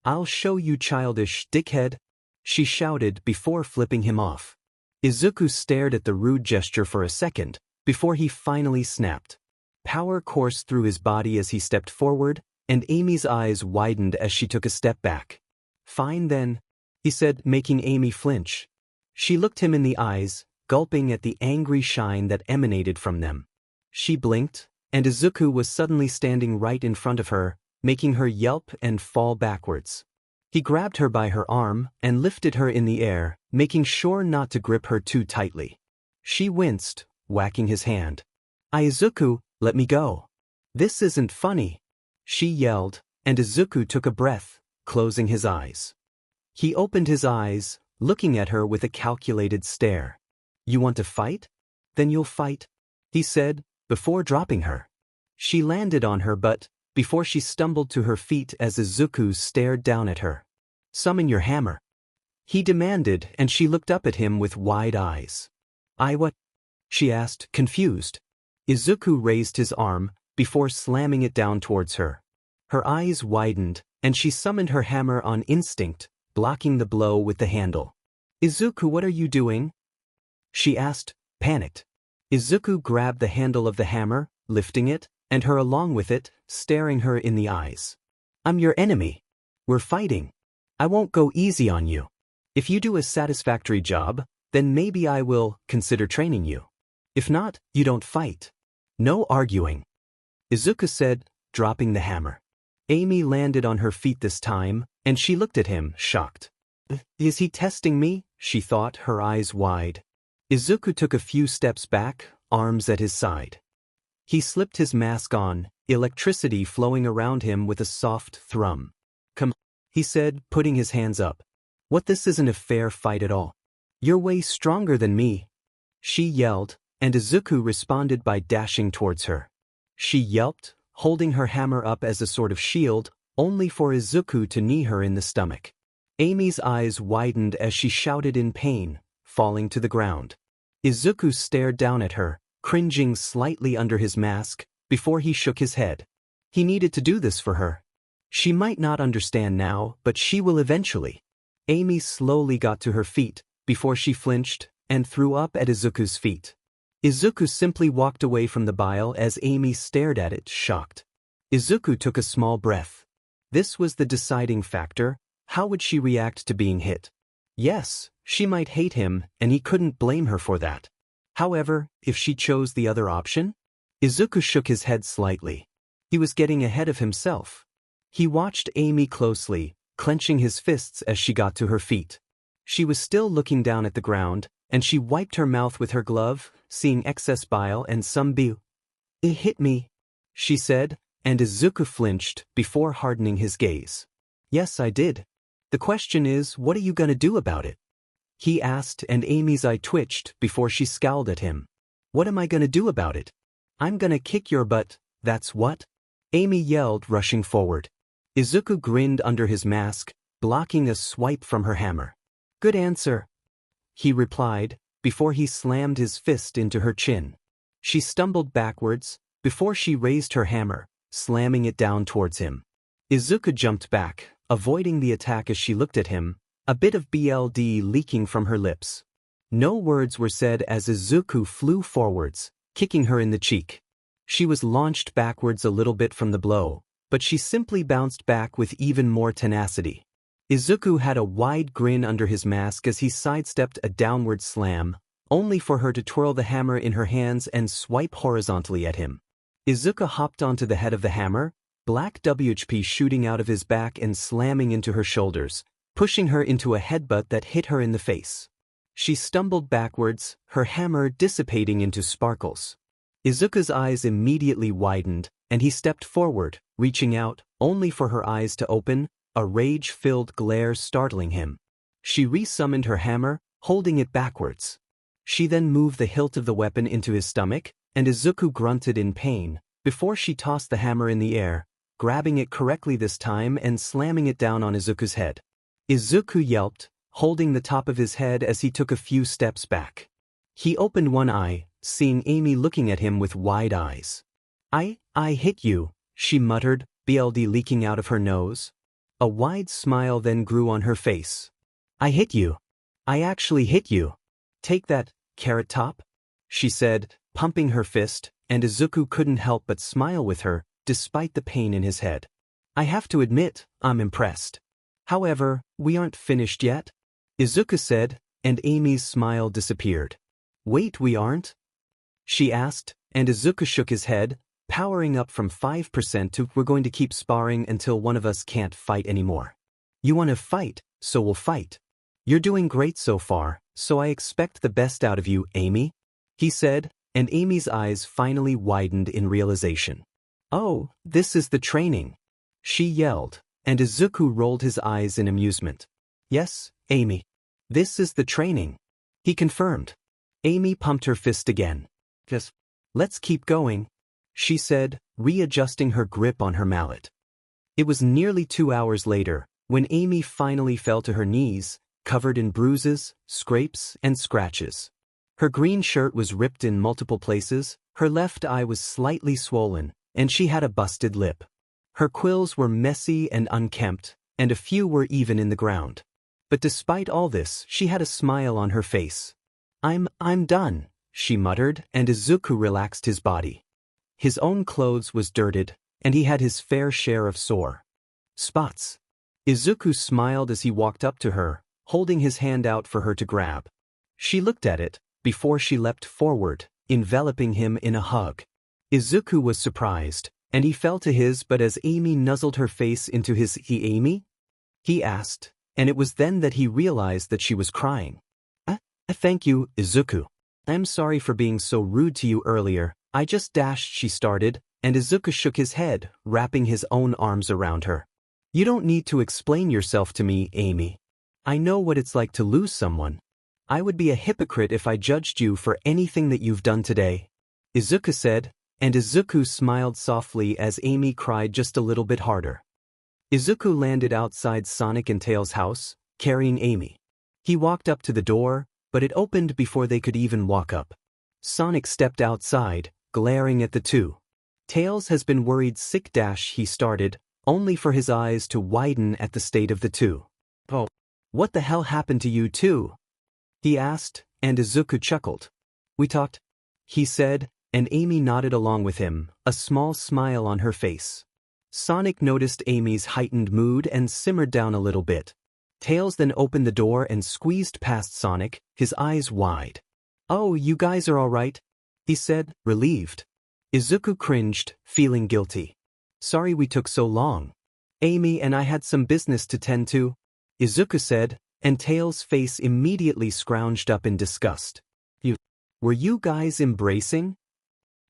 I'll show you childish, dickhead," she shouted before flipping him off. Izuku stared at the rude gesture for a second, before he finally snapped. Power coursed through his body as he stepped forward, and Amy's eyes widened as she took a step back. "Fine then," he said, making Amy flinch. She looked him in the eyes, gulping at the angry shine that emanated from them. She blinked, and Izuku was suddenly standing right in front of her, making her yelp and fall backwards. He grabbed her by her arm and lifted her in the air, making sure not to grip her too tightly. She winced, whacking his hand. "Izuku, let me go. This isn't funny," she yelled, and Izuku took a breath, closing his eyes. He opened his eyes, looking at her with a calculated stare. "You want to fight? Then you'll fight," he said, before dropping her. She landed on her butt, before she stumbled to her feet as Izuku stared down at her. "Summon your hammer," he demanded, and she looked up at him with wide eyes. "What?" she asked, confused. Izuku raised his arm, before slamming it down towards her. Her eyes widened, and she summoned her hammer on instinct, blocking the blow with the handle. "Izuku, what are you doing?" she asked, panicked. Izuku grabbed the handle of the hammer, lifting it, and her along with it, staring her in the eyes. "I'm your enemy. We're fighting. I won't go easy on you. If you do a satisfactory job, then maybe I will consider training you. If not, you don't fight. No arguing," Izuku said, dropping the hammer. Amy landed on her feet this time, and she looked at him, shocked. "Is he testing me?" she thought, her eyes wide. Izuku took a few steps back, arms at his side. He slipped his mask on, electricity flowing around him with a soft thrum. "Come," he said, putting his hands up. "What, this isn't a fair fight at all. You're way stronger than me," she yelled, and Izuku responded by dashing towards her. She yelped, holding her hammer up as a sort of shield, only for Izuku to knee her in the stomach. Amy's eyes widened as she shouted in pain, falling to the ground. Izuku stared down at her, cringing slightly under his mask, before he shook his head. He needed to do this for her. She might not understand now, but she will eventually. Amy slowly got to her feet, before she flinched, and threw up at Izuku's feet. Izuku simply walked away from the bile as Amy stared at it, shocked. Izuku took a small breath. This was the deciding factor. How would she react to being hit? Yes, she might hate him, and he couldn't blame her for that. However, if she chose the other option? Izuku shook his head slightly. He was getting ahead of himself. He watched Amy closely, clenching his fists as she got to her feet. She was still looking down at the ground, and she wiped her mouth with her glove, seeing excess bile and some "It hit me," she said, and Izuku flinched before hardening his gaze. "Yes, I did. The question is, what are you gonna do about it?" he asked, and Amy's eye twitched before she scowled at him. "What am I gonna do about it? I'm gonna kick your butt, that's what," Amy yelled, rushing forward. Izuku grinned under his mask, blocking a swipe from her hammer. "Good answer," he replied, before he slammed his fist into her chin. She stumbled backwards, before she raised her hammer, slamming it down towards him. Izuku jumped back, avoiding the attack as she looked at him, a bit of blood leaking from her lips. No words were said as Izuku flew forwards, kicking her in the cheek. She was launched backwards a little bit from the blow, but she simply bounced back with even more tenacity. Izuku had a wide grin under his mask as he sidestepped a downward slam, only for her to twirl the hammer in her hands and swipe horizontally at him. Izuku hopped onto the head of the hammer, black WHP shooting out of his back and slamming into her shoulders, pushing her into a headbutt that hit her in the face. She stumbled backwards, her hammer dissipating into sparkles. Izuku's eyes immediately widened, and he stepped forward, reaching out, only for her eyes to open, a rage-filled glare startling him. She resummoned her hammer, holding it backwards. She then moved the hilt of the weapon into his stomach, and Izuku grunted in pain, before she tossed the hammer in the air, grabbing it correctly this time and slamming it down on Izuku's head. Izuku yelped, holding the top of his head as he took a few steps back. He opened one eye, seeing Amy looking at him with wide eyes. I hit you," she muttered, blood leaking out of her nose. A wide smile then grew on her face. "I hit you. I actually hit you. Take that, Carrot Top," she said, pumping her fist, and Izuku couldn't help but smile with her, despite the pain in his head. "I have to admit, I'm impressed. However, we aren't finished yet," Izuku said, and Amy's smile disappeared. "Wait, we aren't?" she asked, and Izuku shook his head, powering up from 5% to "We're going to keep sparring until one of us can't fight anymore. You want to fight, so we'll fight. You're doing great so far, so I expect the best out of you, Amy," he said, and Amy's eyes finally widened in realization. "Oh, this is the training," she yelled, and Izuku rolled his eyes in amusement. "Yes, Amy. This is the training," he confirmed. Amy pumped her fist again. "Just, let's keep going," she said, readjusting her grip on her mallet. It was nearly 2 hours later, when Amy finally fell to her knees, covered in bruises, scrapes, and scratches. Her green shirt was ripped in multiple places, Her left eye was slightly swollen, and she had a busted lip. Her quills were messy and unkempt, and a few were even in the ground. But despite all this, she had a smile on her face. I'm done, she muttered, and Izuku relaxed his body. His own clothes was dirted, and he had his fair share of sore spots. Izuku smiled as he walked up to her, holding his hand out for her to grab. She looked at it, before she leapt forward, enveloping him in a hug. Izuku was surprised, and he fell to his but as Amy nuzzled her face into his Amy? He asked, and it was then that he realized that she was crying. Thank you, Izuku. I'm sorry for being so rude to you earlier, I just dashed, she started, and Izuku shook his head, wrapping his own arms around her. You don't need to explain yourself to me, Amy. I know what it's like to lose someone. I would be a hypocrite if I judged you for anything that you've done today, Izuku said, and Izuku smiled softly as Amy cried just a little bit harder. Izuku landed outside Sonic and Tails' house, carrying Amy. He walked up to the door, but it opened before they could even walk up. Sonic stepped outside, glaring at the two. Tails has been worried sick, he started, only for his eyes to widen at the state of the two. Oh, what the hell happened to you two? He asked, and Izuku chuckled. We talked, he said, and Amy nodded along with him, a small smile on her face. Sonic noticed Amy's heightened mood and simmered down a little bit. Tails then opened the door and squeezed past Sonic, his eyes wide. Oh, you guys are all right? He said, relieved. Izuku cringed, feeling guilty. Sorry we took so long. Amy and I had some business to tend to, Izuku said, and Tails' face immediately scrounged up in disgust. Were you guys embracing?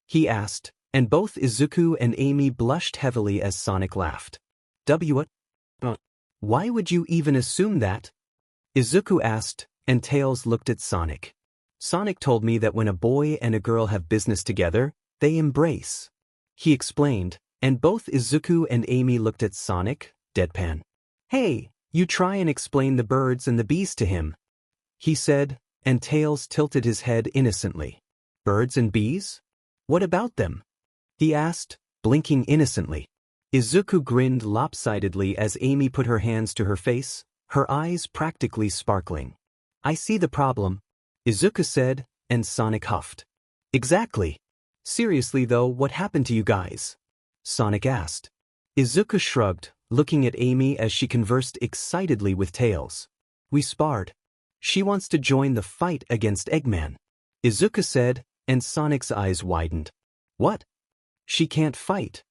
He asked, and both Izuku and Amy blushed heavily as Sonic laughed. What? Why would you even assume that? Izuku asked, and Tails looked at Sonic. Sonic told me that when a boy and a girl have business together, they embrace. He explained, and both Izuku and Amy looked at Sonic, deadpan. Hey, you try and explain the birds and the bees to him, he said, and Tails tilted his head innocently. Birds and bees? What about them? He asked, blinking innocently. Izuku grinned lopsidedly as Amy put her hands to her face, her eyes practically sparkling. I see the problem, Izuku said, and Sonic huffed. Exactly. Seriously though, what happened to you guys? Sonic asked. Izuku shrugged, looking at Amy as she conversed excitedly with Tails. We sparred. She wants to join the fight against Eggman, Izuku said, and Sonic's eyes widened. What? She can't fight,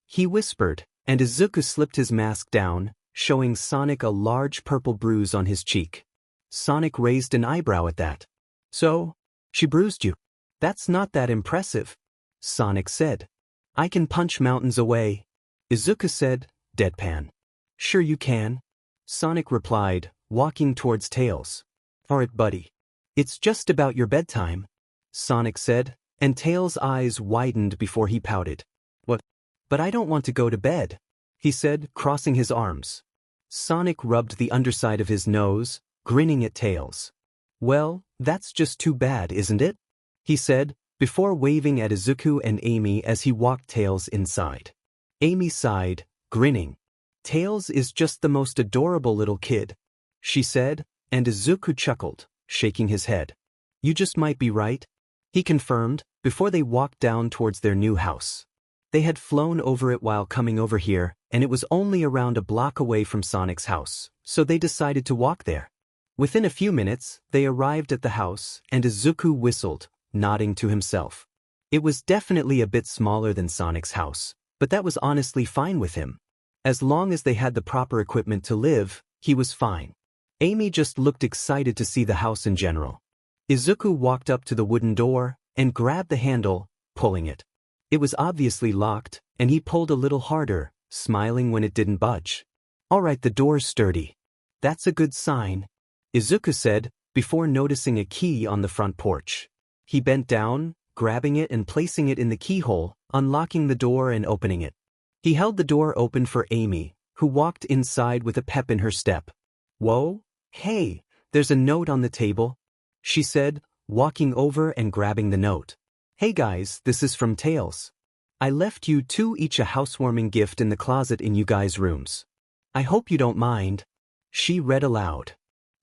he whispered, and Izuku slipped his mask down, showing Sonic a large purple bruise on his cheek. Sonic raised an eyebrow at that. So, she bruised you? That's not that impressive, Sonic said. I can punch mountains away, Izuku said, deadpan. Sure you can, Sonic replied, walking towards Tails. Alright buddy. It's just about your bedtime, Sonic said, and Tails' eyes widened before he pouted. What? But I don't want to go to bed, he said, crossing his arms. Sonic rubbed the underside of his nose, grinning at Tails. Well, that's just too bad, isn't it? He said, before waving at Izuku and Amy as he walked Tails inside. Amy sighed, grinning. Tails is just the most adorable little kid, she said, and Izuku chuckled, shaking his head. You just might be right, he confirmed, before they walked down towards their new house. They had flown over it while coming over here, and it was only around a block away from Sonic's house, so they decided to walk there. Within a few minutes, they arrived at the house, and Izuku whistled, nodding to himself. It was definitely a bit smaller than Sonic's house, but that was honestly fine with him. As long as they had the proper equipment to live, he was fine. Amy just looked excited to see the house in general. Izuku walked up to the wooden door and grabbed the handle, pulling it. It was obviously locked, and he pulled a little harder, smiling when it didn't budge. Alright, the door's sturdy. That's a good sign, Izuku said, before noticing a key on the front porch. He bent down, grabbing it and placing it in the keyhole, unlocking the door and opening it. He held the door open for Amy, who walked inside with a pep in her step. Whoa, hey, there's a note on the table, she said, walking over and grabbing the note. Hey guys, this is from Tales. I left you two each a housewarming gift in the closet in you guys' rooms. I hope you don't mind. She read aloud.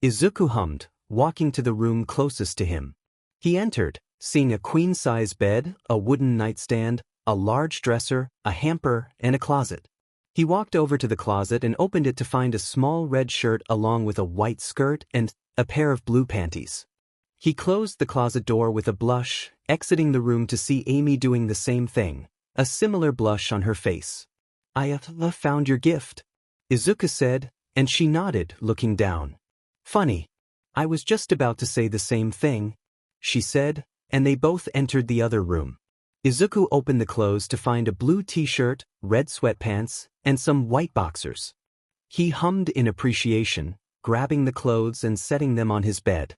Izuku hummed, walking to the room closest to him. He entered, seeing a queen-size bed, a wooden nightstand, a large dresser, a hamper, and a closet. He walked over to the closet and opened it to find a small red shirt along with a white skirt and a pair of blue panties. He closed the closet door with a blush, exiting the room to see Amy doing the same thing, a similar blush on her face. I have found your gift, Izuku said, and she nodded, looking down. Funny. I was just about to say the same thing, she said, and they both entered the other room. Izuku opened the clothes to find a blue t-shirt, red sweatpants, and some white boxers. He hummed in appreciation, grabbing the clothes and setting them on his bed.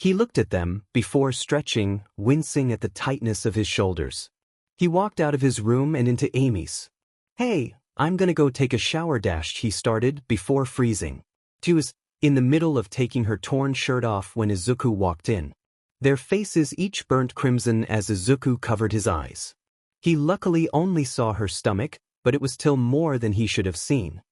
He looked at them, before stretching, wincing at the tightness of his shoulders. He walked out of his room and into Amy's. Hey, I'm gonna go take a shower he started, before freezing. She was in the middle of taking her torn shirt off when Izuku walked in. Their faces each burnt crimson as Izuku covered his eyes. He luckily only saw her stomach, but it was still more than he should have seen.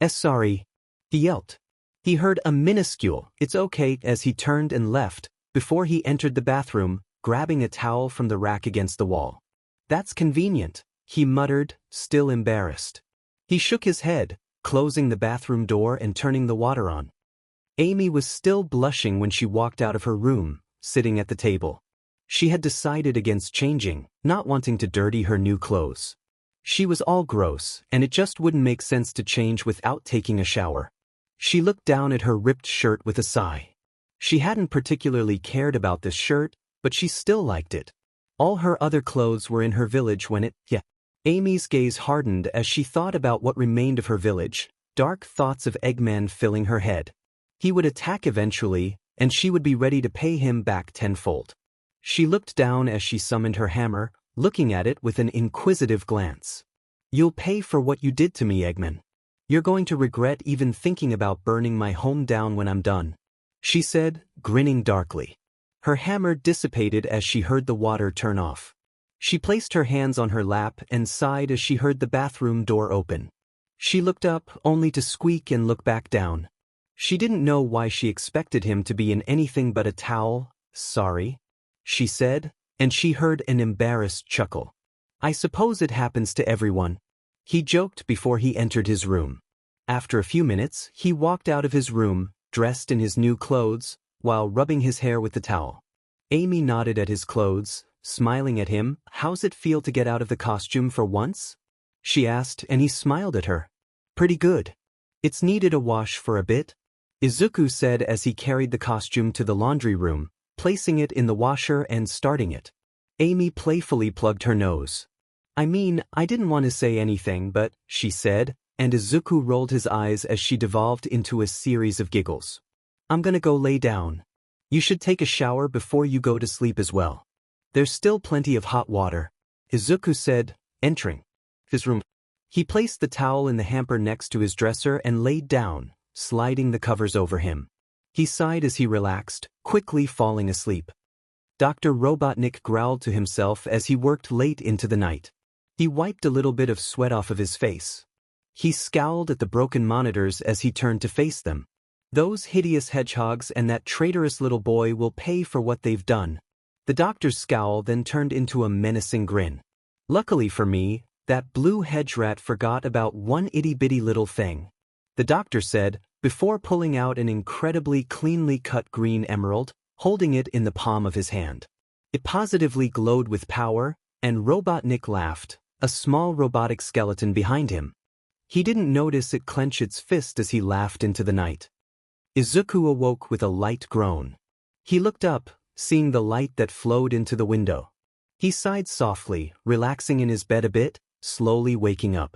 Sorry, he yelped. He heard a minuscule, "It's okay," as he turned and left, before he entered the bathroom, grabbing a towel from the rack against the wall. That's convenient, he muttered, still embarrassed. He shook his head, closing the bathroom door and turning the water on. Amy was still blushing when she walked out of her room, sitting at the table. She had decided against changing, not wanting to dirty her new clothes. She was all gross, and it just wouldn't make sense to change without taking a shower. She looked down at her ripped shirt with a sigh. She hadn't particularly cared about this shirt, but she still liked it. All her other clothes were in her village when Amy's gaze hardened as she thought about what remained of her village, dark thoughts of Eggman filling her head. He would attack eventually, and she would be ready to pay him back tenfold. She looked down as she summoned her hammer, looking at it with an inquisitive glance. You'll pay for what you did to me, Eggman. You're going to regret even thinking about burning my home down when I'm done, she said, grinning darkly. Her hammer dissipated as she heard the water turn off. She placed her hands on her lap and sighed as she heard the bathroom door open. She looked up, only to squeak and look back down. She didn't know why she expected him to be in anything but a towel. Sorry, she said, and she heard an embarrassed chuckle. I suppose it happens to everyone, he joked before he entered his room. After a few minutes, he walked out of his room, dressed in his new clothes, while rubbing his hair with the towel. Amy nodded at his clothes, smiling at him. How's it feel to get out of the costume for once? She asked, and he smiled at her. Pretty good. It's needed a wash for a bit, Izuku said as he carried the costume to the laundry room, placing it in the washer and starting it. Amy playfully plugged her nose. I mean, I didn't want to say anything, but, she said, and Izuku rolled his eyes as she devolved into a series of giggles. I'm gonna go lay down. You should take a shower before you go to sleep as well. There's still plenty of hot water, Izuku said, entering his room. He placed the towel in the hamper next to his dresser and laid down, sliding the covers over him. He sighed as he relaxed, quickly falling asleep. Dr. Robotnik growled to himself as he worked late into the night. He wiped a little bit of sweat off of his face. He scowled at the broken monitors as he turned to face them. Those hideous hedgehogs and that traitorous little boy will pay for what they've done. The doctor's scowl then turned into a menacing grin. Luckily for me, that blue hedge rat forgot about one itty-bitty little thing, the doctor said, before pulling out an incredibly cleanly cut green emerald, holding it in the palm of his hand. It positively glowed with power, and Robotnik laughed, a small robotic skeleton behind him. He didn't notice it clench its fist as he laughed into the night. Izuku awoke with a light groan. He looked up, seeing the light that flowed into the window. He sighed softly, relaxing in his bed a bit, slowly waking up.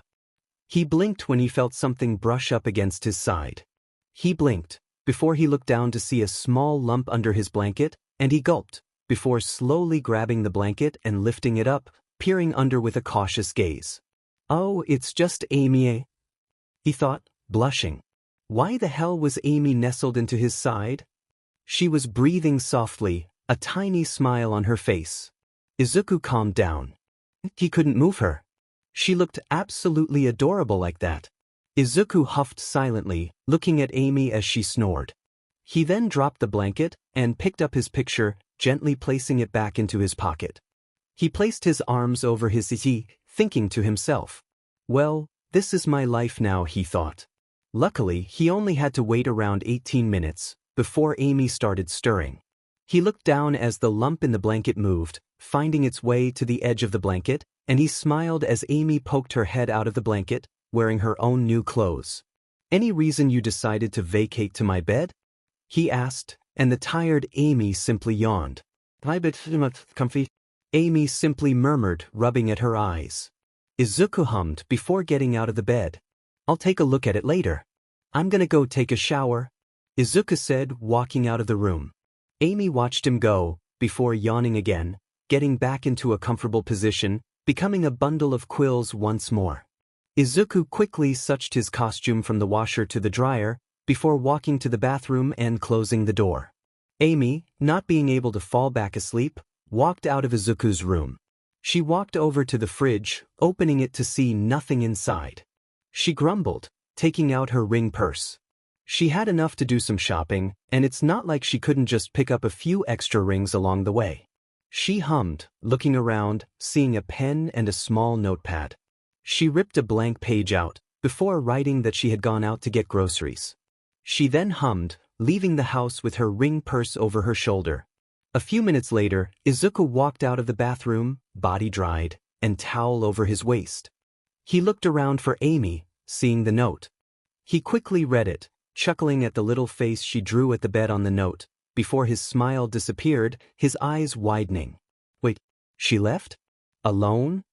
He blinked when he felt something brush up against his side. He blinked, before he looked down to see a small lump under his blanket, and he gulped, before slowly grabbing the blanket and lifting it up, peering under with a cautious gaze. Oh, it's just Amy, he thought, blushing. Why the hell was Amy nestled into his side? She was breathing softly, a tiny smile on her face. Izuku calmed down. He couldn't move her. She looked absolutely adorable like that. Izuku huffed silently, looking at Amy as she snored. He then dropped the blanket and picked up his picture, gently placing it back into his pocket. He placed his arms over his knee, thinking to himself, "Well, this is my life now," he thought. Luckily, he only had to wait around 18 minutes before Amy started stirring. He looked down as the lump in the blanket moved, finding its way to the edge of the blanket, and he smiled as Amy poked her head out of the blanket, wearing her own new clothes. "Any reason you decided to vacate to my bed?" he asked, and the tired Amy simply yawned. "I bet comfy," Amy simply murmured, rubbing at her eyes. Izuku hummed before getting out of the bed. "I'll take a look at it later. I'm gonna go take a shower," Izuku said, walking out of the room. Amy watched him go, before yawning again, getting back into a comfortable position, becoming a bundle of quills once more. Izuku quickly switched his costume from the washer to the dryer, before walking to the bathroom and closing the door. Amy, not being able to fall back asleep, walked out of Izuku's room. She walked over to the fridge, opening it to see nothing inside. She grumbled, taking out her ring purse. She had enough to do some shopping, and it's not like she couldn't just pick up a few extra rings along the way. She hummed, looking around, seeing a pen and a small notepad. She ripped a blank page out, before writing that she had gone out to get groceries. She then hummed, leaving the house with her ring purse over her shoulder. A few minutes later, Izuku walked out of the bathroom, body dried, and towel over his waist. He looked around for Amy, seeing the note. He quickly read it, chuckling at the little face she drew at the bed on the note, before his smile disappeared, his eyes widening. "Wait, she left? Alone?"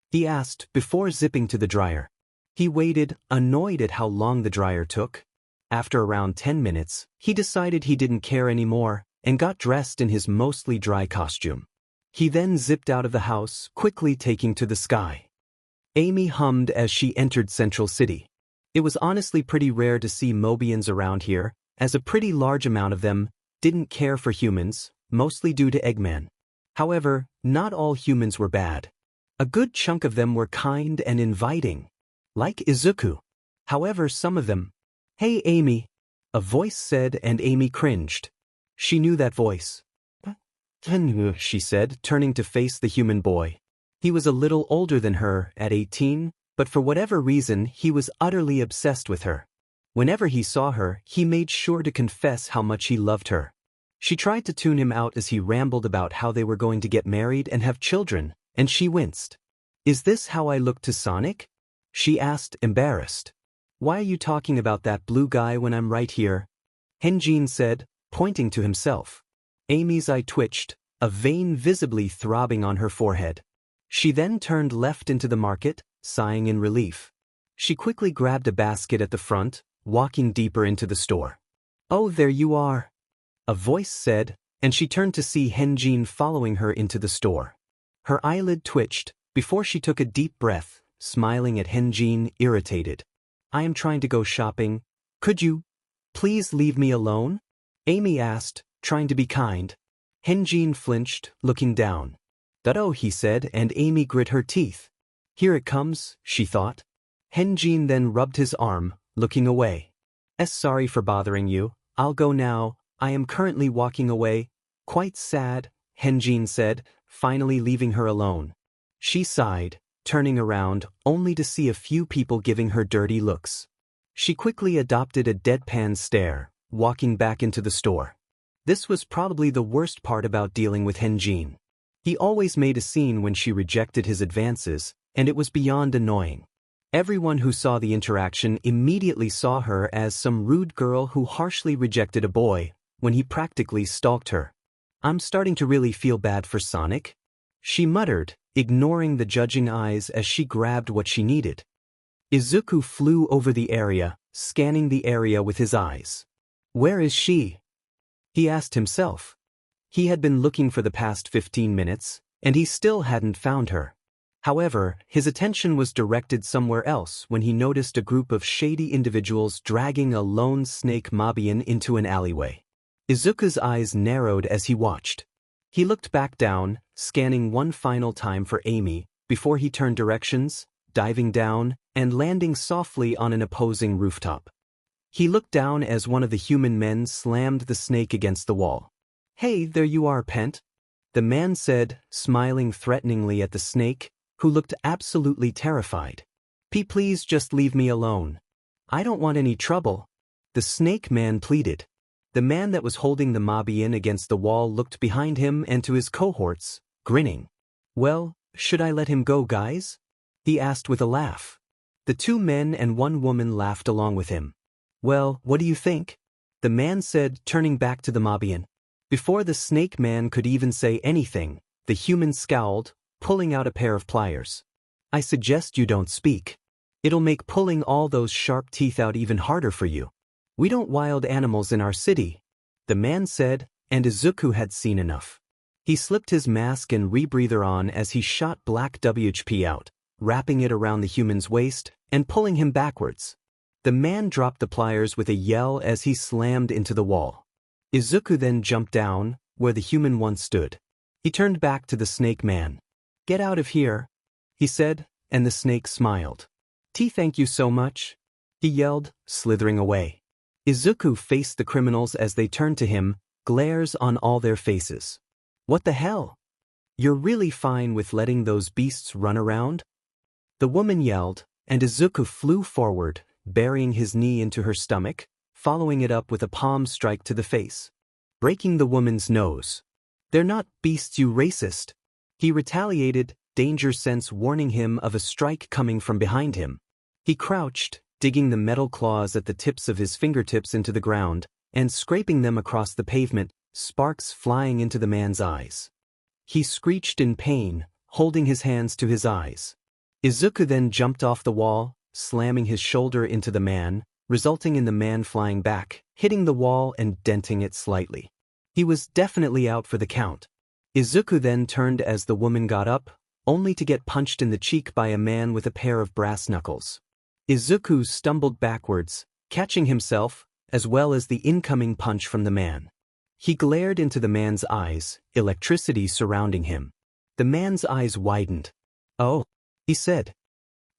he asked before zipping to the dryer. He waited, annoyed at how long the dryer took. After around 10 minutes, he decided he didn't care anymore, and got dressed in his mostly dry costume. He then zipped out of the house, quickly taking to the sky. Amy hummed as she entered Central City. It was honestly pretty rare to see Mobians around here, as a pretty large amount of them didn't care for humans, mostly due to Eggman. However, not all humans were bad. A good chunk of them were kind and inviting. Like Izuku. However, some of them— "Hey, Amy," a voice said, and Amy cringed. She knew that voice. She said, turning to face the human boy. He was a little older than her, at 18, but for whatever reason he was utterly obsessed with her. Whenever he saw her, he made sure to confess how much he loved her. She tried to tune him out as he rambled about how they were going to get married and have children, and she winced. "Is this how I look to Sonic?" she asked, embarrassed. "Why are you talking about that blue guy when I'm right here?" Henjin said, pointing to himself. Amy's eye twitched, a vein visibly throbbing on her forehead. She then turned left into the market, sighing in relief. She quickly grabbed a basket at the front, walking deeper into the store. "Oh, there you are," a voice said, and she turned to see Henjin following her into the store. Her eyelid twitched, before she took a deep breath, smiling at Henjin, irritated. "I am trying to go shopping. Could you please leave me alone?" Amy asked, trying to be kind. Henjin flinched, looking down. "That-oh," he said, and Amy grit her teeth. "Here it comes," she thought. Henjin then rubbed his arm, looking away. Sorry for bothering you. I'll go now. I am currently walking away." "Quite sad," Henjin said, finally leaving her alone. She sighed, turning around, only to see a few people giving her dirty looks. She quickly adopted a deadpan stare, walking back into the store. This was probably the worst part about dealing with Henjin. He always made a scene when she rejected his advances, and it was beyond annoying. Everyone who saw the interaction immediately saw her as some rude girl who harshly rejected a boy, when he practically stalked her. "I'm starting to really feel bad for Sonic," she muttered, ignoring the judging eyes as she grabbed what she needed. Izuku flew over the area, scanning the area with his eyes. "Where is she?" he asked himself. He had been looking for the past 15 minutes, and he still hadn't found her. However, his attention was directed somewhere else when he noticed a group of shady individuals dragging a lone snake Mobian into an alleyway. Izuku's eyes narrowed as he watched. He looked back down, scanning one final time for Amy, before he turned directions, diving down, and landing softly on an opposing rooftop. He looked down as one of the human men slammed the snake against the wall. "Hey, there you are, Pent," the man said, smiling threateningly at the snake, who looked absolutely terrified. Please just leave me alone. I don't want any trouble," the snake man pleaded. The man that was holding the Mobian against the wall looked behind him and to his cohorts, grinning. "Well, should I let him go, guys?" he asked with a laugh. The 2 men and 1 woman laughed along with him. "Well, what do you think?" the man said, turning back to the Mobian. Before the snake man could even say anything, the human scowled, pulling out a pair of pliers. "I suggest you don't speak. It'll make pulling all those sharp teeth out even harder for you. We don't wild animals in our city," the man said, and Izuku had seen enough. He slipped his mask and rebreather on as he shot Black WHP out, wrapping it around the human's waist and pulling him backwards. The man dropped the pliers with a yell as he slammed into the wall. Izuku then jumped down, where the human once stood. He turned back to the snake man. "Get out of here," he said, and the snake smiled. "Thank you so much," he yelled, slithering away. Izuku faced the criminals as they turned to him, glares on all their faces. "What the hell? You're really fine with letting those beasts run around?" the woman yelled, and Izuku flew forward, burying his knee into her stomach, following it up with a palm strike to the face, breaking the woman's nose. "They're not beasts, you racist," he retaliated, danger sense warning him of a strike coming from behind him. He crouched, digging the metal claws at the tips of his fingertips into the ground, and scraping them across the pavement, sparks flying into the man's eyes. He screeched in pain, holding his hands to his eyes. Izuku then jumped off the wall, slamming his shoulder into the man, resulting in the man flying back, hitting the wall and denting it slightly. He was definitely out for the count. Izuku then turned as the woman got up, only to get punched in the cheek by a man with a pair of brass knuckles. Izuku stumbled backwards, catching himself, as well as the incoming punch from the man. He glared into the man's eyes, electricity surrounding him. The man's eyes widened. "Oh," he said.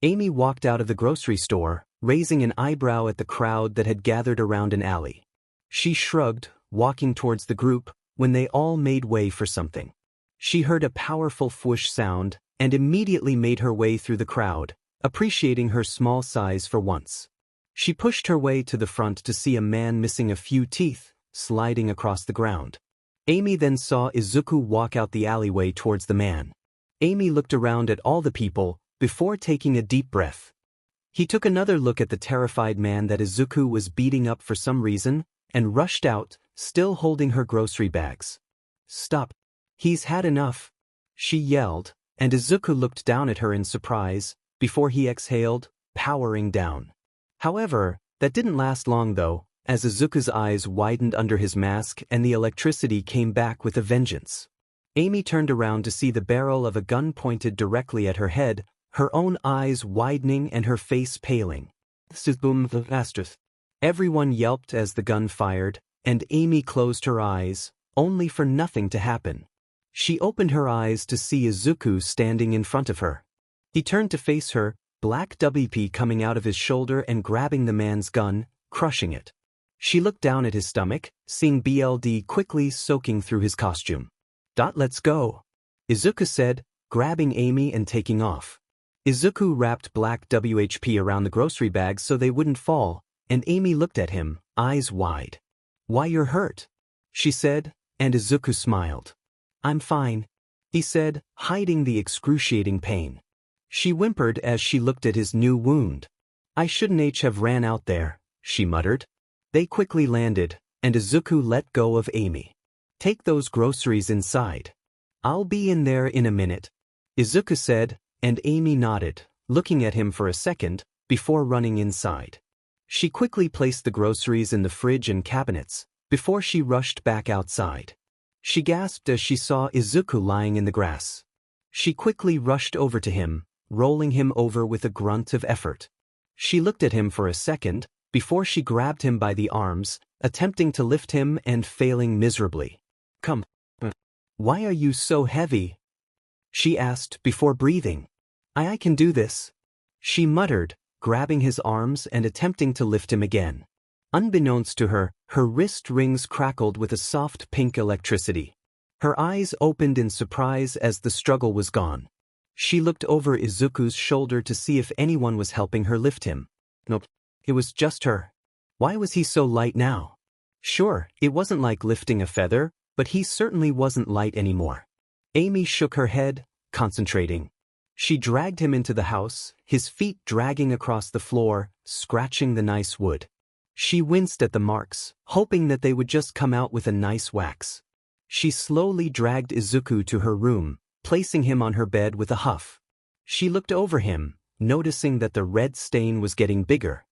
Amy walked out of the grocery store, raising an eyebrow at the crowd that had gathered around an alley. She shrugged, walking towards the group, when they all made way for something. She heard a powerful whoosh sound, and immediately made her way through the crowd, appreciating her small size for once. She pushed her way to the front to see a man missing a few teeth, sliding across the ground. Amy then saw Izuku walk out the alleyway towards the man. Amy looked around at all the people, before taking a deep breath. He took another look at the terrified man that Izuku was beating up for some reason, and rushed out, still holding her grocery bags. "Stop. He's had enough," she yelled, and Izuku looked down at her in surprise, before he exhaled, powering down. However, that didn't last long though, as Izuku's eyes widened under his mask and the electricity came back with a vengeance. Amy turned around to see the barrel of a gun pointed directly at her head, her own eyes widening and her face paling. Everyone yelped as the gun fired, and Amy closed her eyes, only for nothing to happen. She opened her eyes to see Izuku standing in front of her. He turned to face her, Black WP coming out of his shoulder and grabbing the man's gun, crushing it. She looked down at his stomach, seeing BLD quickly soaking through his costume. "Let's go," Izuku said, grabbing Amy and taking off. Izuku wrapped Black WHP around the grocery bags so they wouldn't fall, and Amy looked at him, eyes wide. "Why, you're hurt," she said, and Izuku smiled. "I'm fine," he said, hiding the excruciating pain. She whimpered as she looked at his new wound. "I shouldn't have ran out there," she muttered. They quickly landed, and Izuku let go of Amy. "Take those groceries inside. I'll be in there in a minute," Izuku said, and Amy nodded, looking at him for a second, before running inside. She quickly placed the groceries in the fridge and cabinets, before she rushed back outside. She gasped as she saw Izuku lying in the grass. She quickly rushed over to him, rolling him over with a grunt of effort. She looked at him for a second, before she grabbed him by the arms, attempting to lift him and failing miserably. "Come." Why are you so heavy? She asked before breathing. I can do this, she muttered, grabbing his arms and attempting to lift him again. Unbeknownst to her, her wrist rings crackled with a soft pink electricity. Her eyes opened in surprise as the struggle was gone. She looked over Izuku's shoulder to see if anyone was helping her lift him. Nope, it was just her. Why was he so light now? Sure, it wasn't like lifting a feather, but he certainly wasn't light anymore. Amy shook her head, concentrating. She dragged him into the house, his feet dragging across the floor, scratching the nice wood. She winced at the marks, hoping that they would just come out with a nice wax. She slowly dragged Izuku to her room, placing him on her bed with a huff. She looked over him, noticing that the red stain was getting bigger.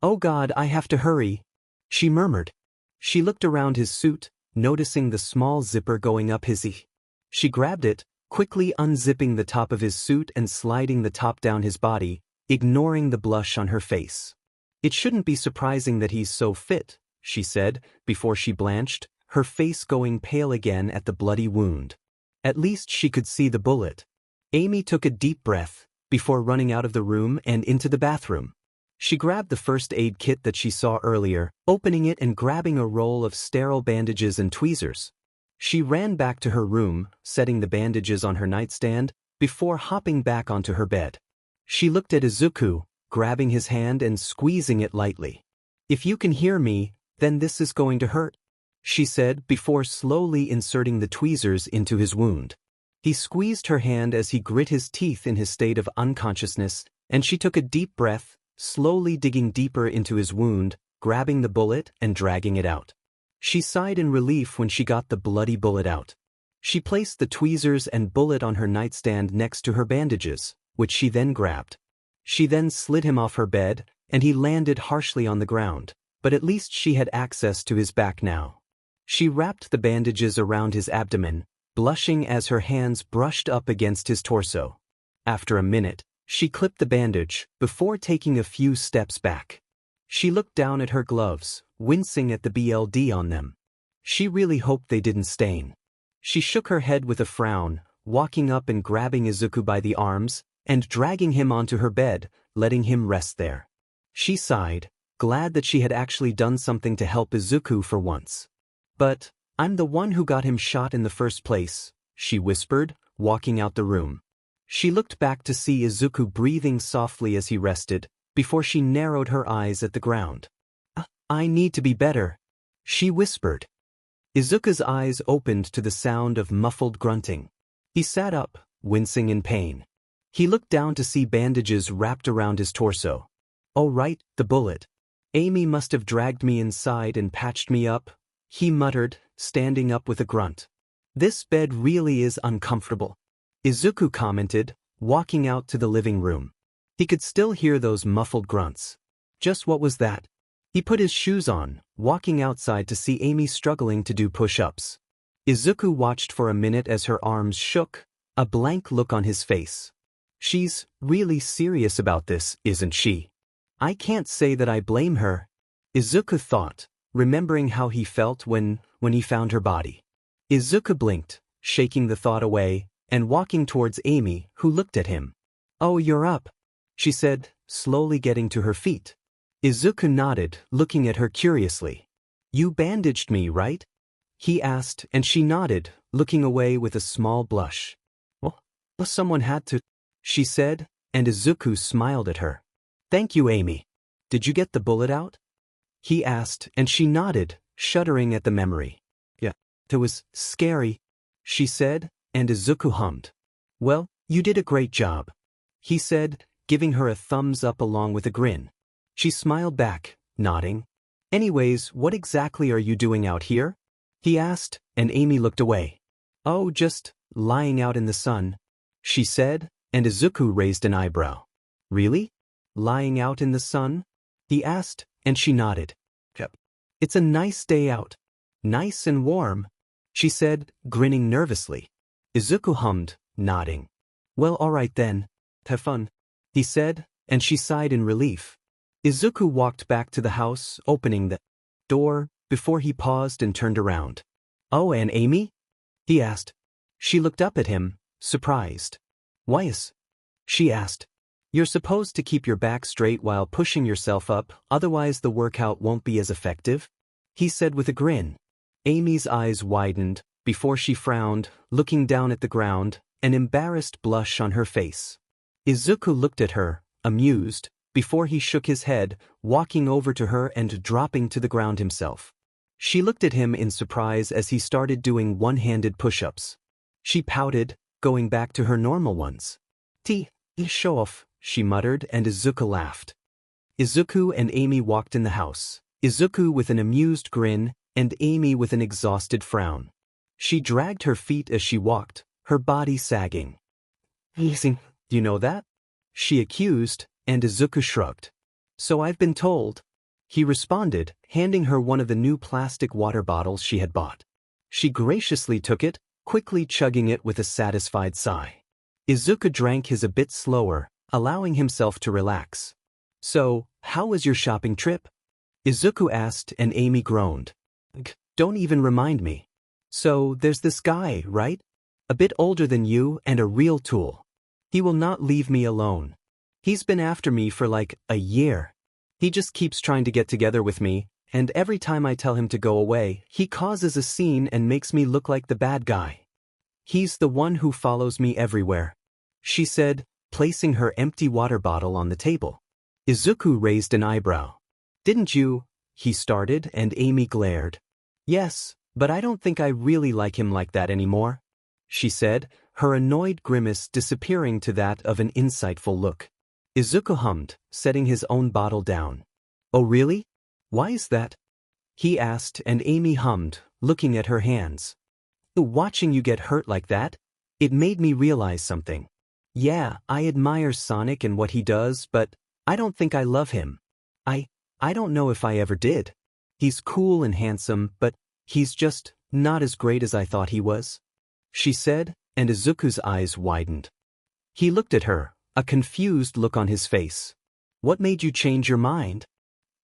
Oh God, I have to hurry, she murmured. She looked around his suit, noticing the small zipper going up his ear. She grabbed it, quickly unzipping the top of his suit and sliding the top down his body, ignoring the blush on her face. It shouldn't be surprising that he's so fit, she said, before she blanched, her face going pale again at the bloody wound. At least she could see the bullet. Amy took a deep breath, before running out of the room and into the bathroom. She grabbed the first aid kit that she saw earlier, opening it and grabbing a roll of sterile bandages and tweezers. She ran back to her room, setting the bandages on her nightstand, before hopping back onto her bed. She looked at Izuku, grabbing his hand and squeezing it lightly. If you can hear me, then this is going to hurt, she said before slowly inserting the tweezers into his wound. He squeezed her hand as he grit his teeth in his state of unconsciousness, and she took a deep breath, slowly digging deeper into his wound, grabbing the bullet and dragging it out. She sighed in relief when she got the bloody bullet out. She placed the tweezers and bullet on her nightstand next to her bandages, which she then grabbed. She then slid him off her bed, and he landed harshly on the ground, but at least she had access to his back now. She wrapped the bandages around his abdomen, blushing as her hands brushed up against his torso. After a minute, she clipped the bandage, before taking a few steps back. She looked down at her gloves, wincing at the BLD on them. She really hoped they didn't stain. She shook her head with a frown, walking up and grabbing Izuku by the arms, and dragging him onto her bed, letting him rest there. She sighed, glad that she had actually done something to help Izuku for once. But, I'm the one who got him shot in the first place, she whispered, walking out the room. She looked back to see Izuku breathing softly as he rested, before she narrowed her eyes at the ground. I need to be better, she whispered. Izuku's eyes opened to the sound of muffled grunting. He sat up, wincing in pain. He looked down to see bandages wrapped around his torso. Oh right, the bullet. Amy must have dragged me inside and patched me up, he muttered, standing up with a grunt. This bed really is uncomfortable, Izuku commented, walking out to the living room. He could still hear those muffled grunts. Just what was that? He put his shoes on, walking outside to see Amy struggling to do push-ups. Izuku watched for a minute as her arms shook, a blank look on his face. She's really serious about this, isn't she? I can't say that I blame her, Izuku thought, remembering how he felt when he found her body. Izuku blinked, shaking the thought away, and walking towards Amy, who looked at him. Oh, you're up, she said, slowly getting to her feet. Izuku nodded, looking at her curiously. You bandaged me, right? He asked, and she nodded, looking away with a small blush. Well, someone had to, she said, and Izuku smiled at her. Thank you, Amy. Did you get the bullet out? He asked, and she nodded, shuddering at the memory. Yeah, it was scary, she said, and Izuku hummed. Well, you did a great job, he said, giving her a thumbs up along with a grin. She smiled back, nodding. Anyways, what exactly are you doing out here? He asked, and Amy looked away. Oh, just lying out in the sun, she said, and Izuku raised an eyebrow. Really? Lying out in the sun? He asked, and she nodded. Yep. It's a nice day out. Nice and warm, she said, grinning nervously. Izuku hummed, nodding. Well, all right then. Have fun, he said, and she sighed in relief. Izuku walked back to the house, opening the door, before he paused and turned around. Oh, and Amy? He asked. She looked up at him, surprised. Why is? She asked. You're supposed to keep your back straight while pushing yourself up, otherwise the workout won't be as effective, he said with a grin. Amy's eyes widened, before she frowned, looking down at the ground, an embarrassed blush on her face. Izuku looked at her, amused, before he shook his head, walking over to her and dropping to the ground himself. She looked at him in surprise as he started doing one-handed push-ups. She pouted, going back to her normal ones. Show off, she muttered, and Izuku laughed. Izuku and Amy walked in the house, Izuku with an amused grin, and Amy with an exhausted frown. She dragged her feet as she walked, her body sagging. Do you know that? She accused, and Izuku shrugged. So I've been told. He responded, handing her one of the new plastic water bottles she had bought. She graciously took it, quickly chugging it with a satisfied sigh. Izuku drank his a bit slower, allowing himself to relax. So, how was your shopping trip? Izuku asked, and Amy groaned. Don't even remind me. So, there's this guy, right? A bit older than you and a real tool. He will not leave me alone. He's been after me for like a year. He just keeps trying to get together with me, and every time I tell him to go away, he causes a scene and makes me look like the bad guy. He's the one who follows me everywhere, she said, placing her empty water bottle on the table. Izuku raised an eyebrow. Didn't you? He started, and Amy glared. Yes, but I don't think I really like him like that anymore, she said, her annoyed grimace disappearing to that of an insightful look. Izuku hummed, setting his own bottle down. Oh really? Why is that? He asked, and Amy hummed, looking at her hands. Watching you get hurt like that, it made me realize something. Yeah, I admire Sonic and what he does, but I don't think I love him. I don't know if I ever did. He's cool and handsome, but he's just not as great as I thought he was, she said, and Izuku's eyes widened. He looked at her, a confused look on his face. What made you change your mind?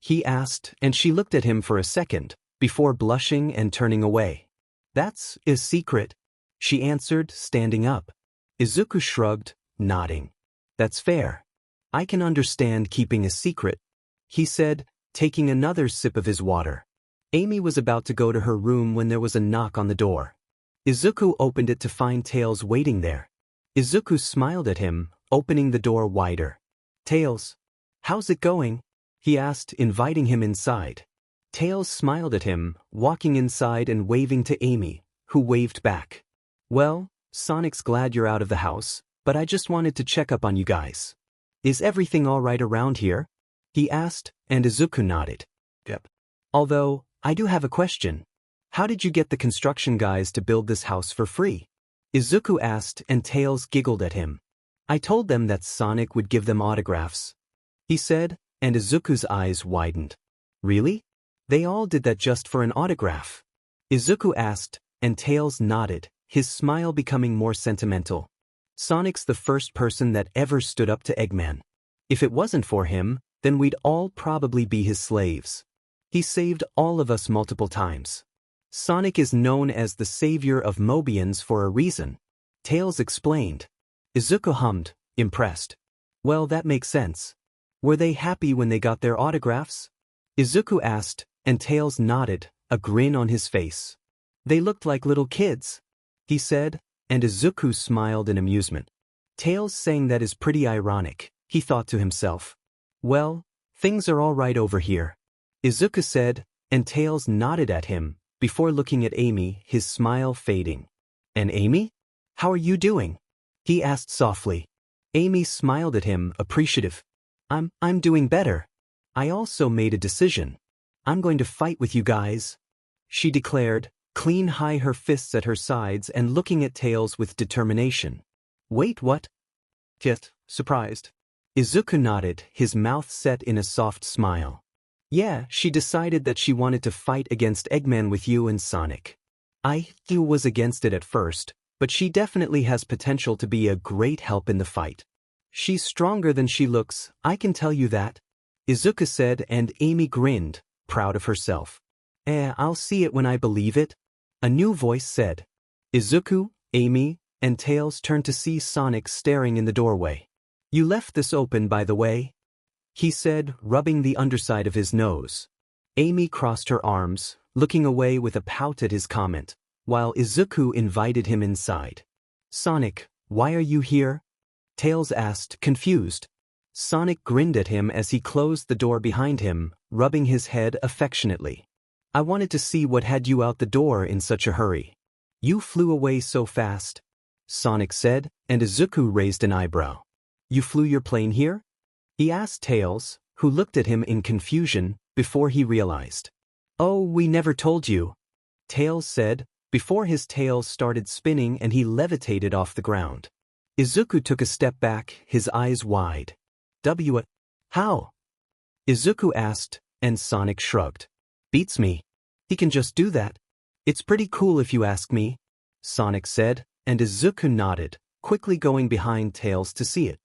He asked, and she looked at him for a second, before blushing and turning away. That's a secret, she answered, standing up. Izuku shrugged, nodding. That's fair. I can understand keeping a secret, he said, taking another sip of his water. Amy was about to go to her room when there was a knock on the door. Izuku opened it to find Tails waiting there. Izuku smiled at him, opening the door wider. Tails, how's it going? He asked, inviting him inside. Tails smiled at him, walking inside and waving to Amy, who waved back. Well, Sonic's glad you're out of the house, but I just wanted to check up on you guys. Is everything all right around here? He asked, and Izuku nodded. Yep. Although, I do have a question. How did you get the construction guys to build this house for free? Izuku asked, and Tails giggled at him. I told them that Sonic would give them autographs, he said, and Izuku's eyes widened. Really? They all did that just for an autograph? Izuku asked, and Tails nodded, his smile becoming more sentimental. Sonic's the first person that ever stood up to Eggman. If it wasn't for him, then we'd all probably be his slaves. He saved all of us multiple times. Sonic is known as the savior of Mobians for a reason, Tails explained. Izuku hummed, impressed. Well, that makes sense. Were they happy when they got their autographs? Izuku asked, and Tails nodded, a grin on his face. They looked like little kids, he said, and Izuku smiled in amusement. Tails saying that is pretty ironic, he thought to himself. Well, things are all right over here, Izuku said, and Tails nodded at him, before looking at Amy, his smile fading. And Amy? How are you doing? He asked softly. Amy smiled at him, appreciative. I'm doing better. I also made a decision. I'm going to fight with you guys, she declared, clean high her fists at her sides and looking at Tails with determination. Wait, what? Kit, surprised. Izuku nodded, his mouth set in a soft smile. Yeah, she decided that she wanted to fight against Eggman with you and Sonic. I was against it at first, but she definitely has potential to be a great help in the fight. She's stronger than she looks, I can tell you that, Izuku said, and Amy grinned, proud of herself. I'll see it when I believe it, a new voice said. Izuku, Amy and Tails turned to see Sonic staring in the doorway. "You left this open, by the way," he said, rubbing the underside of his nose. Amy crossed her arms, looking away with a pout at his comment, while Izuku invited him inside. "Sonic, why are you here?" Tails asked, confused. Sonic grinned at him as he closed the door behind him, rubbing his head affectionately. "I wanted to see what had you out the door in such a hurry. You flew away so fast," Sonic said, and Izuku raised an eyebrow. "You flew your plane here?" he asked Tails, who looked at him in confusion, before he realized. "Oh, we never told you," Tails said, before his tail started spinning and he levitated off the ground. Izuku took a step back, his eyes wide. How?" Izuku asked, and Sonic shrugged. "Beats me. He can just do that. It's pretty cool if you ask me," Sonic said, and Izuku nodded, quickly going behind Tails to see it.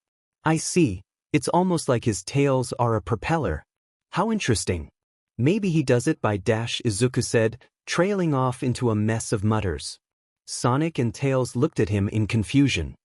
"I see. It's almost like his tails are a propeller. How interesting. Maybe he does it by dash," Izuku said, trailing off into a mess of mutters. Sonic and Tails looked at him in confusion.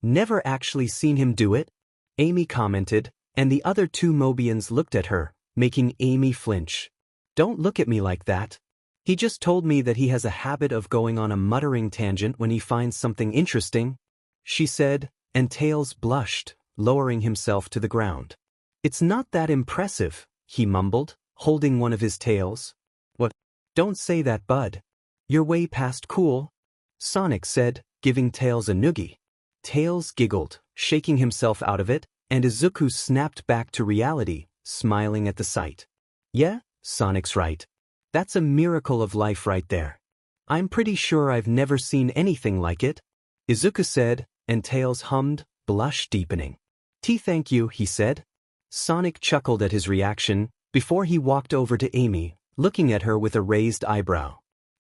"Never actually seen him do it?" Amy commented, and the other two Mobians looked at her, making Amy flinch. "Don't look at me like that. He just told me that he has a habit of going on a muttering tangent when he finds something interesting," she said, and Tails blushed, lowering himself to the ground. "It's not that impressive," he mumbled, holding one of his tails. "What? Don't say that, bud. You're way past cool," Sonic said, giving Tails a noogie. Tails giggled, shaking himself out of it, and Izuku snapped back to reality, smiling at the sight. "Yeah, Sonic's right. That's a miracle of life right there. I'm pretty sure I've never seen anything like it," Izuku said, and Tails hummed, blush deepening. "Thank you," he said. Sonic chuckled at his reaction, before he walked over to Amy, looking at her with a raised eyebrow.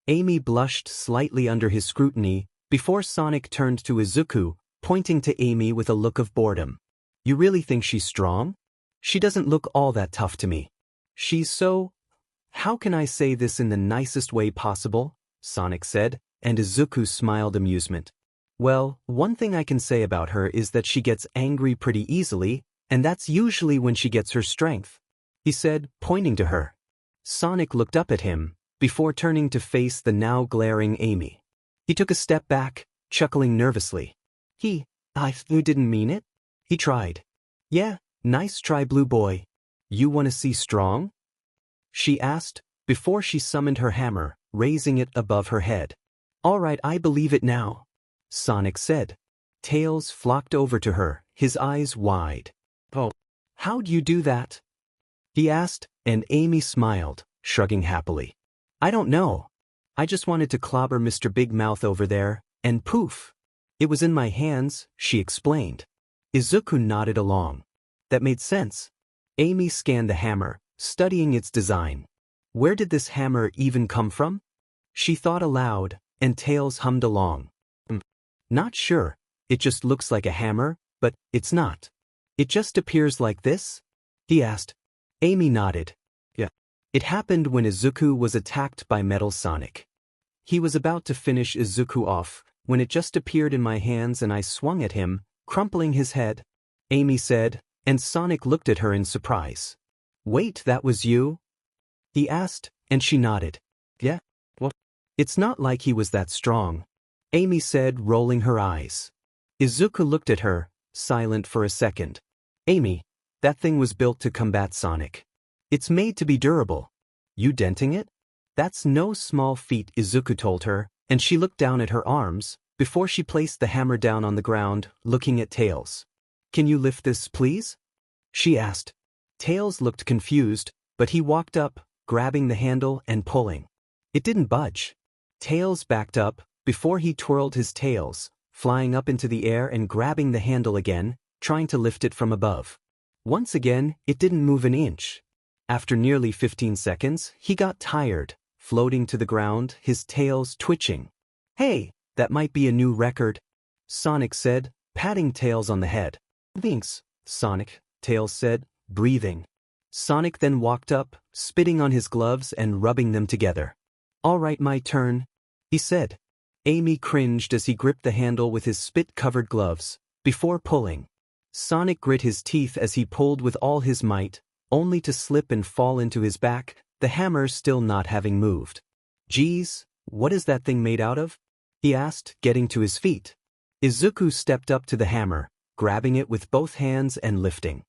Amy blushed slightly under his scrutiny, before Sonic turned to Izuku, pointing to Amy with a look of boredom. "You really think she's strong? She doesn't look all that tough to me. She's so... How can I say this in the nicest way possible?" Sonic said, and Izuku smiled amusement. "Well, one thing I can say about her is that she gets angry pretty easily, and that's usually when she gets her strength," he said, pointing to her. Sonic looked up at him, before turning to face the now glaring Amy. He took a step back, chuckling nervously. I didn't mean it." He tried. "Yeah, nice try, blue boy. You want to see strong?" she asked, before she summoned her hammer, raising it above her head. "All right, I believe it now," Sonic said. Tails flocked over to her, his eyes wide. "Oh, how'd you do that?" he asked, and Amy smiled, shrugging happily. "I don't know. I just wanted to clobber Mr. Big Mouth over there, and poof. It was in my hands," she explained. Izuku nodded along. That made sense. Amy scanned the hammer, studying its design. Where did this hammer even come from? She thought aloud, and Tails hummed along. "Not sure. It just looks like a hammer, but it's not. It just appears like this?" he asked. Amy nodded. "Yeah. It happened when Izuku was attacked by Metal Sonic. He was about to finish Izuku off, when it just appeared in my hands and I swung at him, crumpling his head," Amy said, and Sonic looked at her in surprise. "Wait, that was you?" he asked, and she nodded. "Yeah. What? It's not like he was that strong," Amy said, rolling her eyes. Izuku looked at her, silent for a second. "Amy, that thing was built to combat Sonic. It's made to be durable. You denting it? That's no small feat," Izuku told her, and she looked down at her arms, before she placed the hammer down on the ground, looking at Tails. "Can you lift this, please?" she asked. Tails looked confused, but he walked up, grabbing the handle and pulling. It didn't budge. Tails backed up, before he twirled his tails, flying up into the air and grabbing the handle again, trying to lift it from above. Once again, it didn't move an inch. After nearly 15 seconds, he got tired, floating to the ground, his tails twitching. "Hey, that might be a new record," Sonic said, patting Tails on the head. "Thanks, Sonic," Tails said, breathing. Sonic then walked up, spitting on his gloves and rubbing them together. "All right, my turn," he said. Amy cringed as he gripped the handle with his spit-covered gloves, before pulling. Sonic grit his teeth as he pulled with all his might, only to slip and fall into his back, the hammer still not having moved. "Geez, what is that thing made out of?" he asked, getting to his feet. Izuku stepped up to the hammer, grabbing it with both hands and lifting.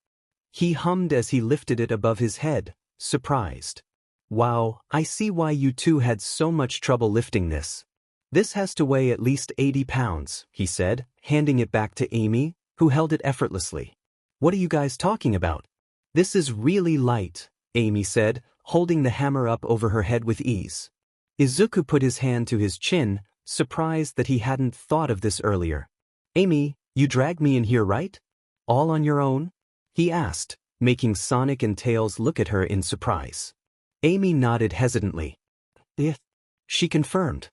He hummed as he lifted it above his head, surprised. "Wow, I see why you two had so much trouble lifting this. This has to weigh at least 80 pounds, he said, handing it back to Amy, who held it effortlessly. "What are you guys talking about? This is really light," Amy said, holding the hammer up over her head with ease. Izuku put his hand to his chin, surprised that he hadn't thought of this earlier. "Amy, you dragged me in here, right? All on your own?" he asked, making Sonic and Tails look at her in surprise. Amy nodded hesitantly. "Yeah," she confirmed.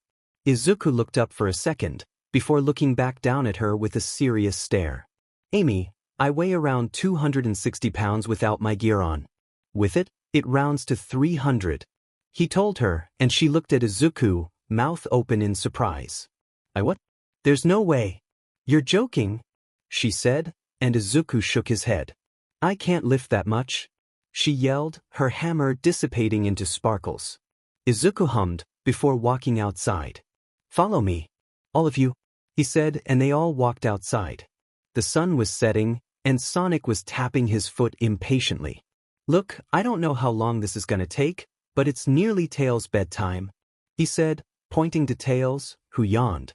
Izuku looked up for a second, before looking back down at her with a serious stare. "Amy, I weigh around 260 pounds without my gear on. With it, it rounds to 300. He told her, and she looked at Izuku, mouth open in surprise. What? There's no way. You're joking," she said, and Izuku shook his head. "I can't lift that much," she yelled, her hammer dissipating into sparkles. Izuku hummed, before walking outside. "Follow me, all of you," he said, and they all walked outside. The sun was setting, and Sonic was tapping his foot impatiently. "Look, I don't know how long this is gonna take, but it's nearly Tails' bedtime," he said, pointing to Tails, who yawned.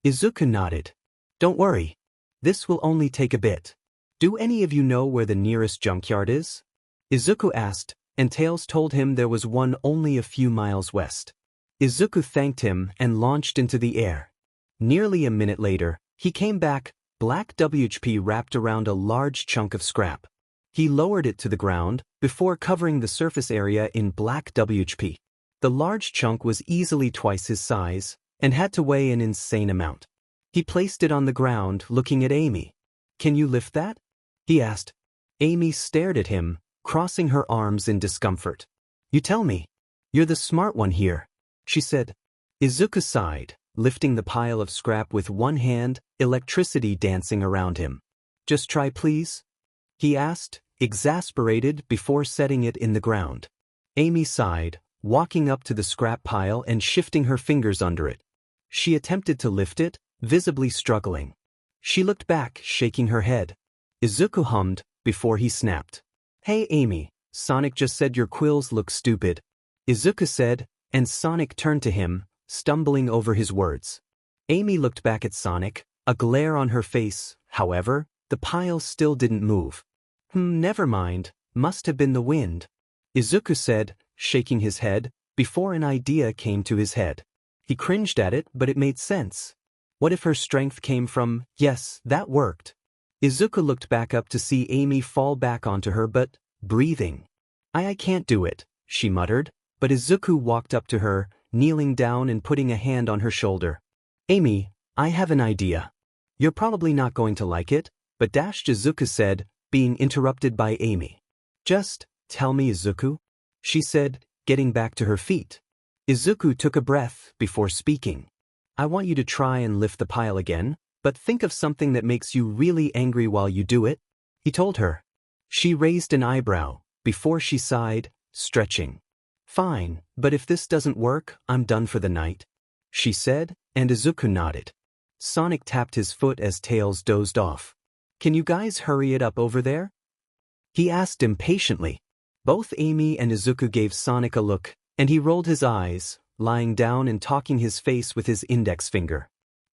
Izuku nodded. "Don't worry. This will only take a bit. Do any of you know where the nearest junkyard is?" Izuku asked, and Tails told him there was one only a few miles west. Izuku thanked him and launched into the air. Nearly a minute later, he came back, black WHP wrapped around a large chunk of scrap. He lowered it to the ground, before covering the surface area in black WHP. The large chunk was easily twice his size, and had to weigh an insane amount. He placed it on the ground, looking at Amy. "Can you lift that?" he asked. Amy stared at him, crossing her arms in discomfort. "You tell me. You're the smart one here," she said. Izuku sighed, lifting the pile of scrap with one hand, electricity dancing around him. "Just try, please?" he asked, exasperated, before setting it in the ground. Amy sighed, walking up to the scrap pile and shifting her fingers under it. She attempted to lift it, visibly struggling. She looked back, shaking her head. Izuku hummed, before he snapped. "Hey Amy, Sonic just said your quills look stupid," Izuku said, and Sonic turned to him, stumbling over his words. Amy looked back at Sonic, a glare on her face. However, the pile still didn't move. Never mind, must have been the wind," Izuku said, shaking his head, before an idea came to his head. He cringed at it, but it made sense. What if her strength came from— Yes, that worked. Izuku looked back up to see Amy fall back onto her, but breathing. I can't do it," she muttered, but Izuku walked up to her, kneeling down and putting a hand on her shoulder. "Amy, I have an idea. You're probably not going to like it, but Izuku said, being interrupted by Amy. "Just tell me, Izuku," she said, getting back to her feet. Izuku took a breath before speaking. "I want you to try and lift the pile again, but think of something that makes you really angry while you do it," he told her. She raised an eyebrow, before she sighed, stretching. "Fine, but if this doesn't work, I'm done for the night," she said, and Izuku nodded. Sonic tapped his foot as Tails dozed off. "Can you guys hurry it up over there?" he asked impatiently. Both Amy and Izuku gave Sonic a look, and he rolled his eyes, lying down and talking his face with his index finger.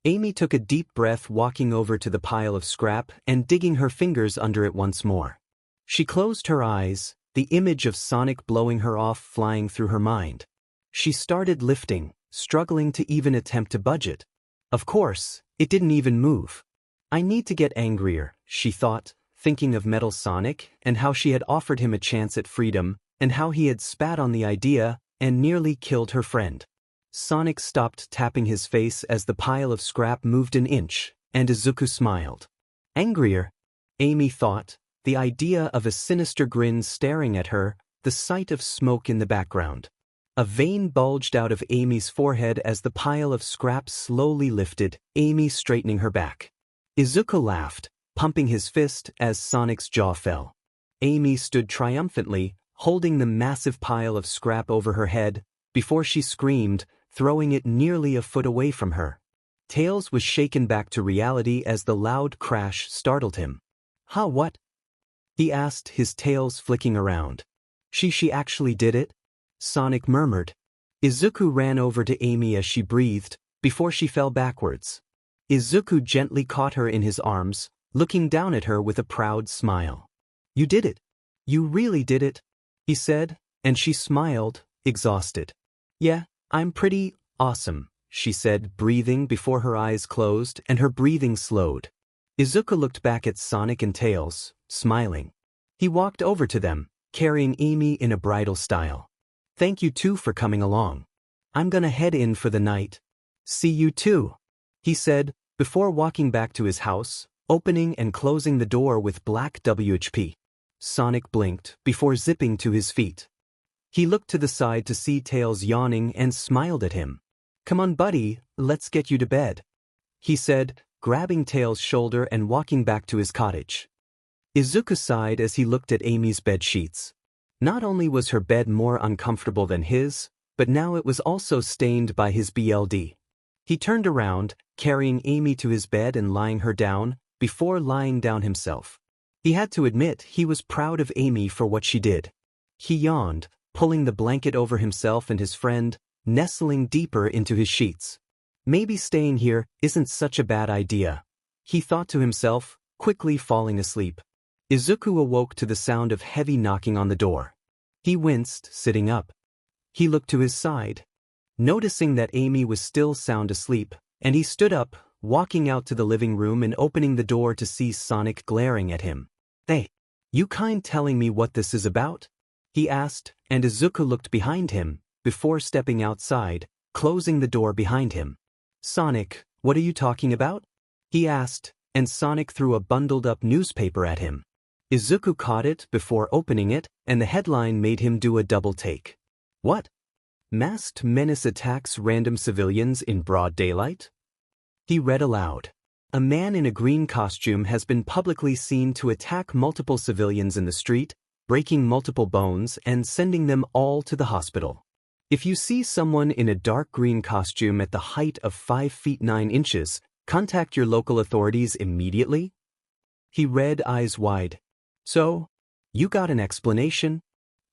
Amy took a deep breath, walking over to the pile of scrap and digging her fingers under it once more. She closed her eyes, the image of Sonic blowing her off flying through her mind. She started lifting, struggling to even attempt to budge it. Of course, it didn't even move. I need to get angrier, she thought, thinking of Metal Sonic and how she had offered him a chance at freedom, and how he had spat on the idea and nearly killed her friend. Sonic stopped tapping his face as the pile of scrap moved an inch, and Izuku smiled. Angrier? Amy thought, the idea of a sinister grin staring at her, the sight of smoke in the background. A vein bulged out of Amy's forehead as the pile of scraps slowly lifted, Amy straightening her back. Izuku laughed, pumping his fist as Sonic's jaw fell. Amy stood triumphantly, holding the massive pile of scrap over her head, before she screamed, throwing it nearly a foot away from her. Tails was shaken back to reality as the loud crash startled him. "Huh, what?" he asked, his tails flicking around. She actually did it?" Sonic murmured. Izuku ran over to Amy as she breathed, before she fell backwards. Izuku gently caught her in his arms, looking down at her with a proud smile. "You did it. You really did it," he said, and she smiled, exhausted. "Yeah, I'm pretty awesome," she said, breathing before her eyes closed and her breathing slowed. Izuku looked back at Sonic and Tails, smiling. He walked over to them, carrying Amy in a bridal style. "Thank you two for coming along. I'm gonna head in for the night. See you too," he said, before walking back to his house, opening and closing the door with black WHP. Sonic blinked before zipping to his feet. He looked to the side to see Tails yawning and smiled at him. "Come on, buddy, let's get you to bed," he said, grabbing Tails' shoulder and walking back to his cottage. Izuku sighed as he looked at Amy's bed sheets. Not only was her bed more uncomfortable than his, but now it was also stained by his BLD. He turned around, carrying Amy to his bed and lying her down, before lying down himself. He had to admit he was proud of Amy for what she did. He yawned, pulling the blanket over himself and his friend, nestling deeper into his sheets. Maybe staying here isn't such a bad idea, he thought to himself, quickly falling asleep. Izuku awoke to the sound of heavy knocking on the door. He winced, sitting up. He looked to his side, noticing that Amy was still sound asleep, and he stood up, walking out to the living room and opening the door to see Sonic glaring at him. "Hey, you kind telling me what this is about?" he asked, and Izuku looked behind him, before stepping outside, closing the door behind him. "Sonic, what are you talking about?" he asked, and Sonic threw a bundled-up newspaper at him. Izuku caught it before opening it, and the headline made him do a double take. "What? Masked menace attacks random civilians in broad daylight?" He read aloud. "A man in a green costume has been publicly seen to attack multiple civilians in the street, breaking multiple bones and sending them all to the hospital. If you see someone in a dark green costume at the height of 5 feet 9 inches, contact your local authorities immediately." He read, eyes wide. "So, you got an explanation?"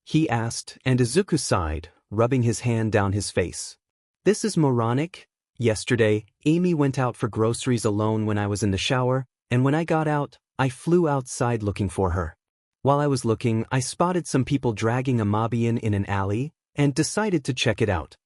he asked, and Izuku sighed, rubbing his hand down his face. "This is moronic. Yesterday, Amy went out for groceries alone when I was in the shower, and when I got out, I flew outside looking for her. While I was looking, I spotted some people dragging a Mobian in an alley, and decided to check it out.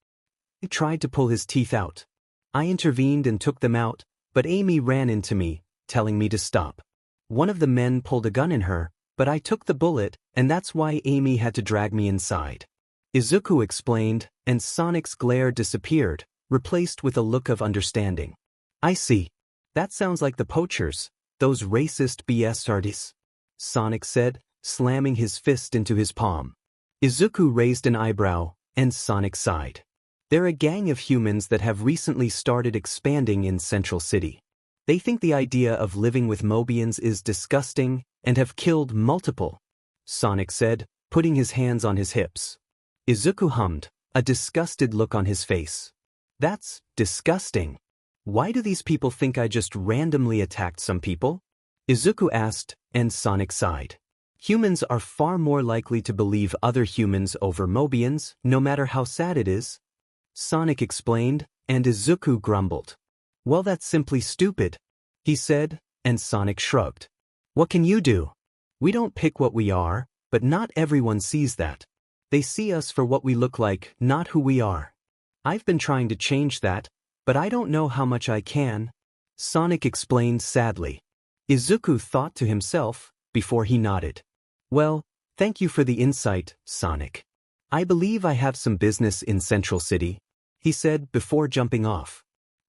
He tried to pull his teeth out. I intervened and took them out, but Amy ran into me, telling me to stop. One of the men pulled a gun in her, but I took the bullet, and that's why Amy had to drag me inside," Izuku explained, and Sonic's glare disappeared, replaced with a look of understanding. "I see. That sounds like the poachers, those racist BS artists," Sonic said, slamming his fist into his palm. Izuku raised an eyebrow, and Sonic sighed. "They're a gang of humans that have recently started expanding in Central City. They think the idea of living with Mobians is disgusting, and have killed multiple," Sonic said, putting his hands on his hips. Izuku hummed, a disgusted look on his face. "That's disgusting. Why do these people think I just randomly attacked some people?" Izuku asked, and Sonic sighed. "Humans are far more likely to believe other humans over Mobians, no matter how sad it is," Sonic explained, and Izuku grumbled. "Well, that's simply stupid," he said, and Sonic shrugged. "What can you do? We don't pick what we are, but not everyone sees that. They see us for what we look like, not who we are. I've been trying to change that, but I don't know how much I can," Sonic explained sadly. Izuku thought to himself, before he nodded. "Well, thank you for the insight, Sonic. I believe I have some business in Central City," he said before jumping off.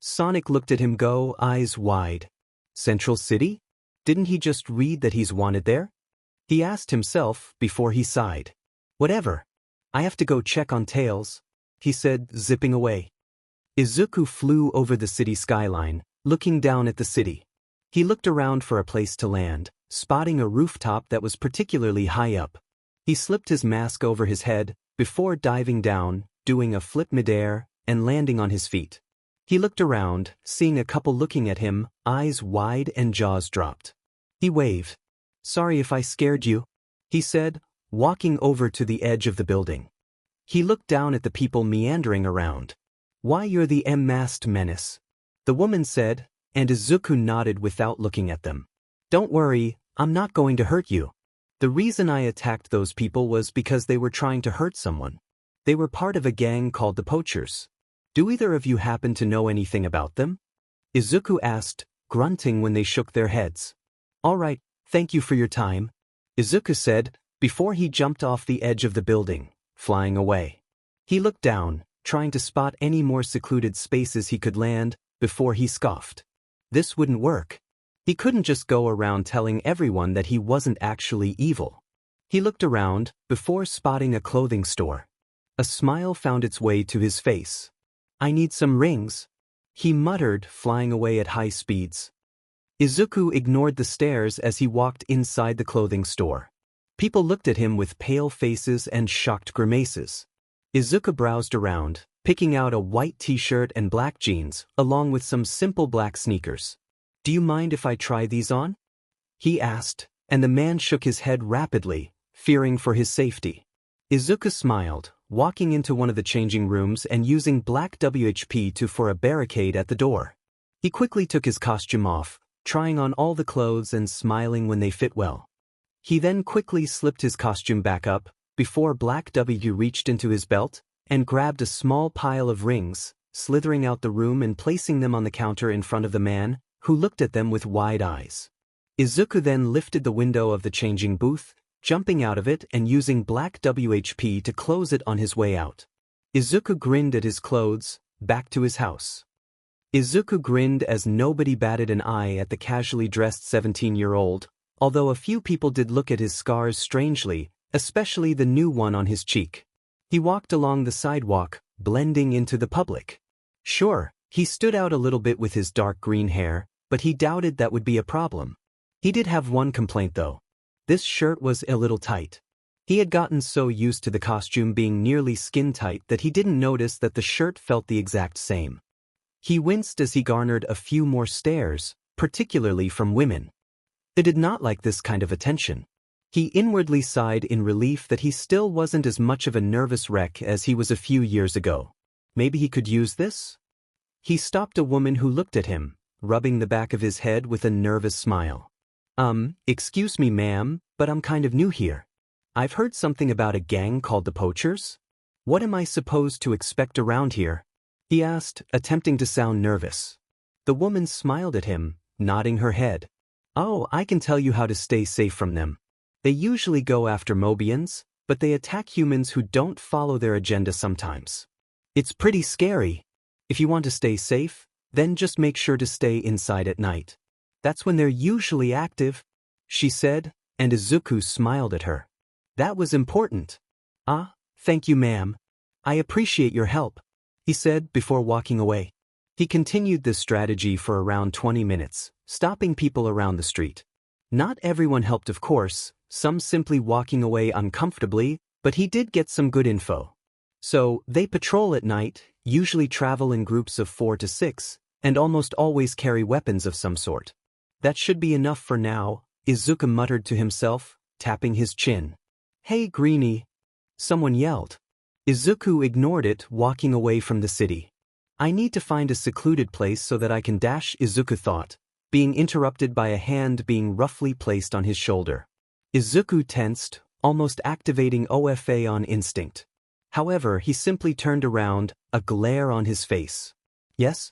Sonic looked at him go, eyes wide. "Central City? Didn't he just read that he's wanted there?" he asked himself before he sighed. "Whatever. I have to go check on Tails," he said, zipping away. Izuku flew over the city skyline, looking down at the city. He looked around for a place to land, spotting a rooftop that was particularly high up. He slipped his mask over his head, before diving down, doing a flip midair, and landing on his feet. He looked around, seeing a couple looking at him, eyes wide and jaws dropped. He waved. "Sorry if I scared you," he said, walking over to the edge of the building. He looked down at the people meandering around. "Why, you're the masked menace," the woman said, and Izuku nodded without looking at them. "Don't worry, I'm not going to hurt you. The reason I attacked those people was because they were trying to hurt someone. They were part of a gang called the Poachers. Do either of you happen to know anything about them?" Izuku asked, grunting when they shook their heads. "All right, thank you for your time," Izuku said, before he jumped off the edge of the building, flying away. He looked down, trying to spot any more secluded spaces he could land, before he scoffed. This wouldn't work. He couldn't just go around telling everyone that he wasn't actually evil. He looked around, before spotting a clothing store. A smile found its way to his face. "I need some rings," he muttered, flying away at high speeds. Izuku ignored the stares as he walked inside the clothing store. People looked at him with pale faces and shocked grimaces. Izuku browsed around, picking out a white t-shirt and black jeans, along with some simple black sneakers. "Do you mind if I try these on?" he asked, and the man shook his head rapidly, fearing for his safety. Izuku smiled, walking into one of the changing rooms and using black WHP for a barricade at the door. He quickly took his costume off, trying on all the clothes and smiling when they fit well. He then quickly slipped his costume back up, before Black W reached into his belt, and grabbed a small pile of rings, slithering out the room and placing them on the counter in front of the man, who looked at them with wide eyes. Izuku then lifted the window of the changing booth, jumping out of it and using black WHP to close it on his way out. Izuku grinned at his clothes, back to his house. Izuku grinned as nobody batted an eye at the casually dressed 17-year-old, although a few people did look at his scars strangely, especially the new one on his cheek. He walked along the sidewalk, blending into the public. Sure, he stood out a little bit with his dark green hair, but he doubted that would be a problem. He did have one complaint though. This shirt was a little tight. He had gotten so used to the costume being nearly skin-tight that he didn't notice that the shirt felt the exact same. He winced as he garnered a few more stares, particularly from women. They did not like this kind of attention. He inwardly sighed in relief that he still wasn't as much of a nervous wreck as he was a few years ago. Maybe he could use this? He stopped a woman who looked at him, rubbing the back of his head with a nervous smile. Excuse me, ma'am, but I'm kind of new here. I've heard something about a gang called the Poachers. What am I supposed to expect around here?" he asked, attempting to sound nervous. The woman smiled at him, nodding her head. "Oh, I can tell you how to stay safe from them. They usually go after Mobians, but they attack humans who don't follow their agenda sometimes. It's pretty scary. If you want to stay safe, then just make sure to stay inside at night. That's when they're usually active," she said, and Izuku smiled at her. That was important. "Ah, thank you, ma'am. I appreciate your help," he said before walking away. He continued this strategy for around 20 minutes, stopping people around the street. Not everyone helped, of course, some simply walking away uncomfortably, but he did get some good info. So, they patrol at night, usually travel in groups of 4 to 6, and almost always carry weapons of some sort. That should be enough for now, Izuku muttered to himself, tapping his chin. "Hey, Greenie!" someone yelled. Izuku ignored it, walking away from the city. "I need to find a secluded place so that I can dash," Izuku thought, being interrupted by a hand being roughly placed on his shoulder. Izuku tensed, almost activating OFA on instinct. However, he simply turned around, a glare on his face. "Yes?"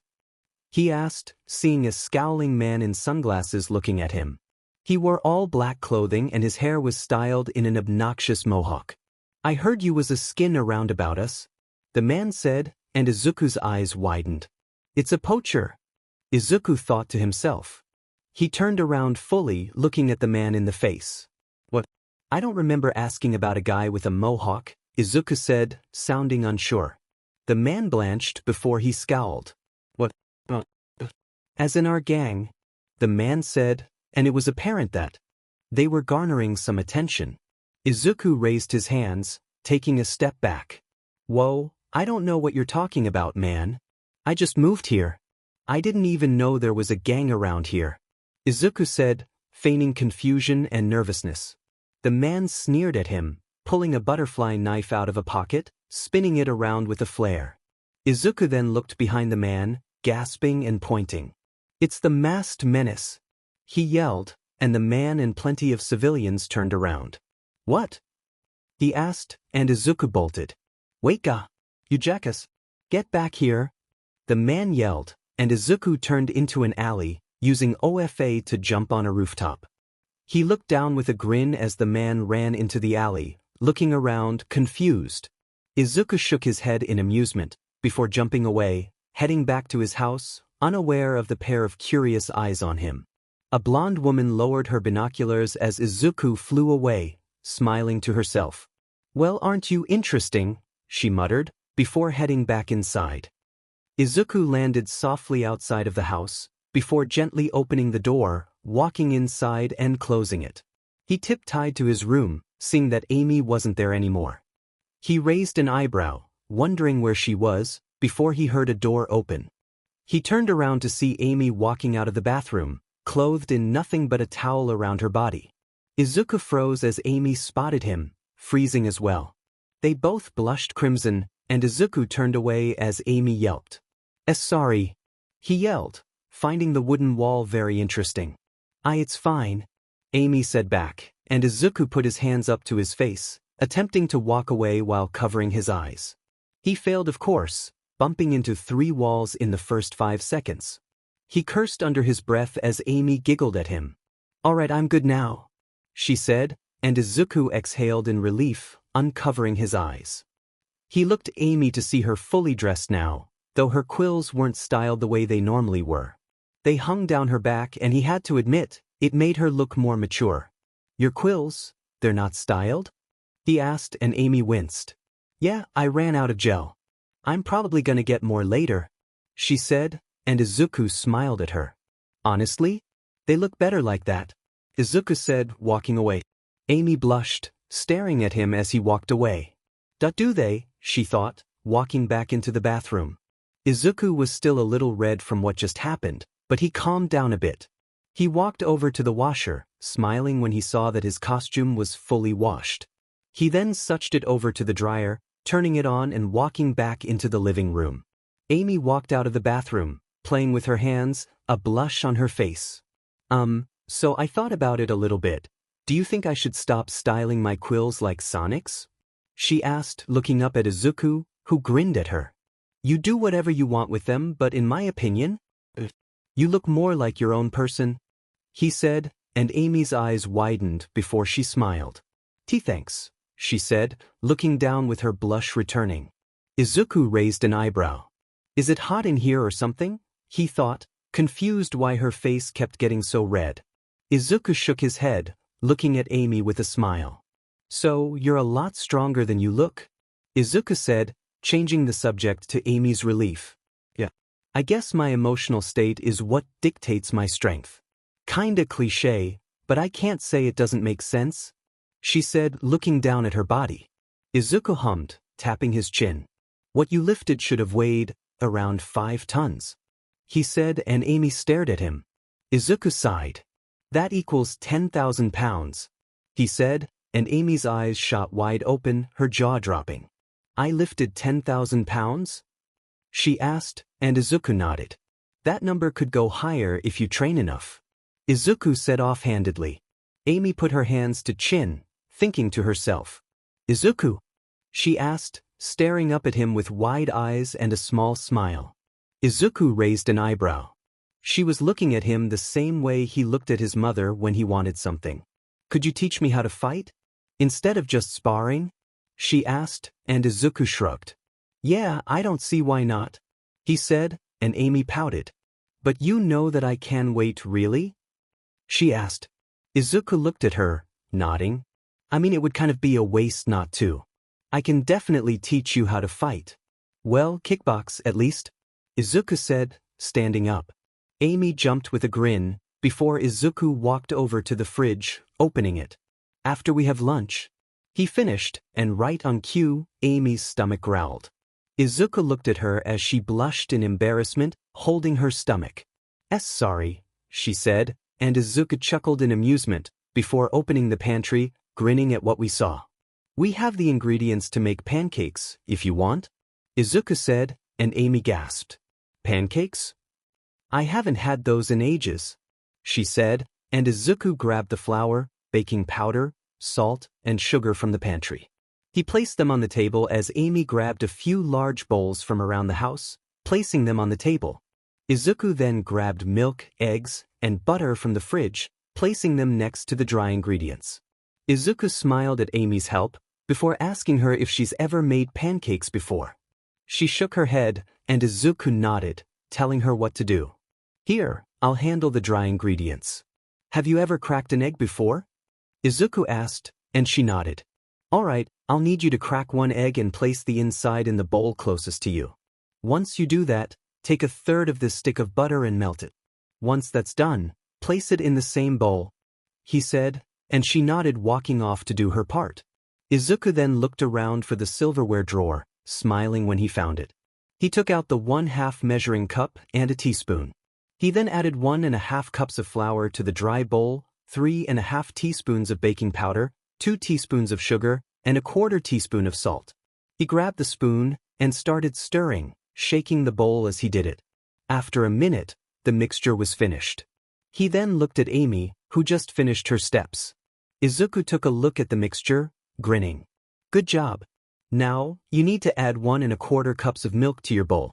he asked, seeing a scowling man in sunglasses looking at him. He wore all black clothing and his hair was styled in an obnoxious mohawk. "I heard you was a skin around about us," the man said, and Izuku's eyes widened. "It's a poacher," Izuku thought to himself. He turned around fully, looking at the man in the face. "What? I don't remember asking about a guy with a mohawk," Izuku said, sounding unsure. The man blanched before he scowled. What? As in our gang, the man said, and it was apparent that they were garnering some attention. Izuku raised his hands, taking a step back. Whoa, I don't know what you're talking about, man. I just moved here. I didn't even know there was a gang around here. Izuku said, feigning confusion and nervousness. The man sneered at him, pulling a butterfly knife out of a pocket, spinning it around with a flare. Izuku then looked behind the man, gasping and pointing. It's the masked menace. He yelled, and the man and plenty of civilians turned around. What? He asked, and Izuku bolted. Wait, you jackass. Get back here. The man yelled, and Izuku turned into an alley, using OFA to jump on a rooftop. He looked down with a grin as the man ran into the alley, looking around, confused. Izuku shook his head in amusement, before jumping away, heading back to his house, unaware of the pair of curious eyes on him. A blonde woman lowered her binoculars as Izuku flew away, smiling to herself. Well, aren't you interesting? She muttered, before heading back inside. Izuku landed softly outside of the house, before gently opening the door, walking inside and closing it. He tiptoed to his room, seeing that Amy wasn't there anymore. He raised an eyebrow, wondering where she was, before he heard a door open. He turned around to see Amy walking out of the bathroom, clothed in nothing but a towel around her body. Izuku froze as Amy spotted him, freezing as well. They both blushed crimson, and Izuku turned away as Amy yelped. Sorry. He yelled, finding the wooden wall very interesting. It's fine. Amy said back, and Izuku put his hands up to his face, attempting to walk away while covering his eyes. He failed, of course, bumping into 3 walls in the first 5 seconds. He cursed under his breath as Amy giggled at him. Alright, I'm good now, she said, and Izuku exhaled in relief, uncovering his eyes. He looked at Amy to see her fully dressed now, though her quills weren't styled the way they normally were. They hung down her back, and he had to admit, it made her look more mature. Your quills, they're not styled? He asked, and Amy winced. Yeah, I ran out of gel. I'm probably gonna get more later, she said, and Izuku smiled at her. Honestly? They look better like that, Izuku said, walking away. Amy blushed, staring at him as he walked away. Do they? She thought, walking back into the bathroom. Izuku was still a little red from what just happened, but he calmed down a bit. He walked over to the washer, smiling when he saw that his costume was fully washed. He then switched it over to the dryer, turning it on and walking back into the living room. Amy walked out of the bathroom, playing with her hands, a blush on her face. So I thought about it a little bit. Do you think I should stop styling my quills like Sonic's? She asked, looking up at Izuku, who grinned at her. You do whatever you want with them, but in my opinion, you look more like your own person, he said, and Amy's eyes widened before she smiled. Thanks, she said, looking down with her blush returning. Izuku raised an eyebrow. Is it hot in here or something? He thought, confused why her face kept getting so red. Izuku shook his head, looking at Amy with a smile. So, you're a lot stronger than you look, Izuku said, changing the subject to Amy's relief. Yeah. I guess my emotional state is what dictates my strength. Kinda cliché, but I can't say it doesn't make sense, she said, looking down at her body. Izuku hummed, tapping his chin. What you lifted should have weighed around 5 tons, he said, and Amy stared at him. Izuku sighed. That equals 10,000 pounds, he said, and Amy's eyes shot wide open, her jaw dropping. I lifted 10,000 pounds? She asked, and Izuku nodded. That number could go higher if you train enough, Izuku said offhandedly. Amy put her hands to chin, thinking to herself. Izuku? She asked, staring up at him with wide eyes and a small smile. Izuku raised an eyebrow. She was looking at him the same way he looked at his mother when he wanted something. Could you teach me how to fight? Instead of just sparring? She asked, and Izuku shrugged. Yeah, I don't see why not, he said, and Amy pouted. But you know that I can wait, really? She asked. Izuku looked at her, nodding. I mean, it would kind of be a waste not to. I can definitely teach you how to fight. Well, kickbox, at least, Izuku said, standing up. Amy jumped with a grin, before Izuku walked over to the fridge, opening it. After we have lunch. He finished, and right on cue, Amy's stomach growled. Izuku looked at her as she blushed in embarrassment, holding her stomach. Sorry, she said, and Izuku chuckled in amusement, before opening the pantry, grinning at what we saw. We have the ingredients to make pancakes, if you want, Izuku said, and Amy gasped. Pancakes? I haven't had those in ages, she said, and Izuku grabbed the flour, baking powder, salt, and sugar from the pantry. He placed them on the table as Amy grabbed a few large bowls from around the house, placing them on the table. Izuku then grabbed milk, eggs, and butter from the fridge, placing them next to the dry ingredients. Izuku smiled at Amy's help, before asking her if she's ever made pancakes before. She shook her head, and Izuku nodded, telling her what to do. Here, I'll handle the dry ingredients. Have you ever cracked an egg before? Izuku asked, and she nodded. All right, I'll need you to crack one egg and place the inside in the bowl closest to you. Once you do that, take 1/3 of this stick of butter and melt it. Once that's done, place it in the same bowl, he said, and she nodded, walking off to do her part. Izuku then looked around for the silverware drawer, smiling when he found it. He took out the 1/2 measuring cup and a teaspoon. He then added 1½ cups of flour to the dry bowl, 3½ teaspoons of baking powder, 2 teaspoons of sugar, and 1/4 teaspoon of salt. He grabbed the spoon and started stirring, shaking the bowl as he did it. After a minute, the mixture was finished. He then looked at Amy, who just finished her steps. Izuku took a look at the mixture, grinning. Good job. Now, you need to add 1¼ cups of milk to your bowl,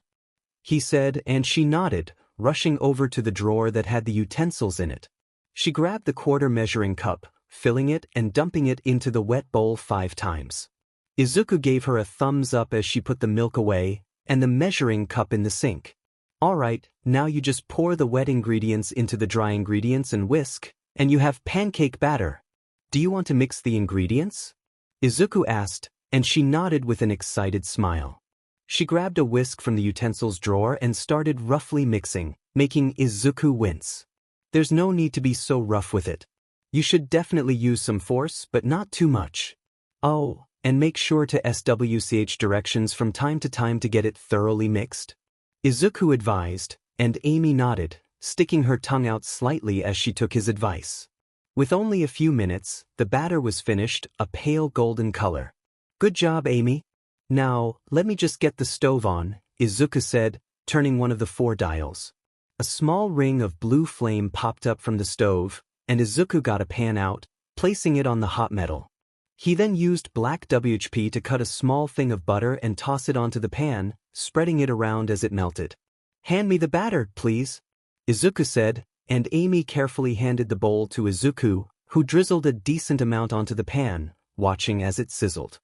he said, and she nodded, rushing over to the drawer that had the utensils in it. She grabbed the 1/4 measuring cup, filling it and dumping it into the wet bowl 5 times. Izuku gave her a thumbs up as she put the milk away and the measuring cup in the sink. All right, now you just pour the wet ingredients into the dry ingredients and whisk, and you have pancake batter. Do you want to mix the ingredients? Izuku asked, and she nodded with an excited smile. She grabbed a whisk from the utensils drawer and started roughly mixing, making Izuku wince. There's no need to be so rough with it. You should definitely use some force, but not too much. Oh, and make sure to swch directions from time to time to get it thoroughly mixed, Izuku advised, and Amy nodded, sticking her tongue out slightly as she took his advice. With only a few minutes, the batter was finished, a pale golden color. Good job, Amy. Now, let me just get the stove on, Izuku said, turning one of the 4 dials. A small ring of blue flame popped up from the stove, and Izuku got a pan out, placing it on the hot metal. He then used black WHP to cut a small thing of butter and toss it onto the pan, spreading it around as it melted. Hand me the batter, please, Izuku said, and Amy carefully handed the bowl to Izuku, who drizzled a decent amount onto the pan, watching as it sizzled.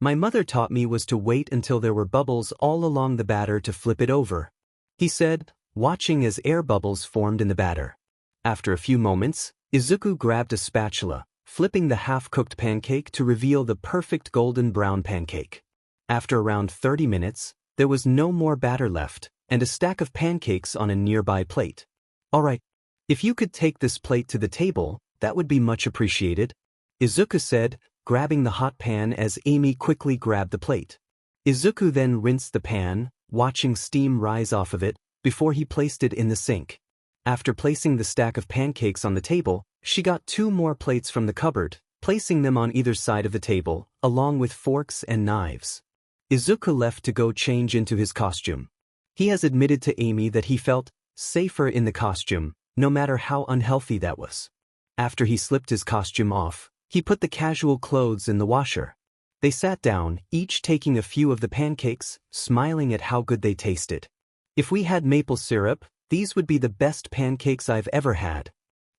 My mother taught me was to wait until there were bubbles all along the batter to flip it over, he said, watching as air bubbles formed in the batter. After a few moments, Izuku grabbed a spatula, flipping the half-cooked pancake to reveal the perfect golden brown pancake. After around 30 minutes, there was no more batter left, and a stack of pancakes on a nearby plate. All right, if you could take this plate to the table, that would be much appreciated, Izuku said, grabbing the hot pan as Amy quickly grabbed the plate. Izuku then rinsed the pan, watching steam rise off of it, before he placed it in the sink. After placing the stack of pancakes on the table, she got 2 more plates from the cupboard, placing them on either side of the table, along with forks and knives. Izuku left to go change into his costume. He has admitted to Amy that he felt safer in the costume, no matter how unhealthy that was. After he slipped his costume off, he put the casual clothes in the washer. They sat down, each taking a few of the pancakes, smiling at how good they tasted. If we had maple syrup, these would be the best pancakes I've ever had,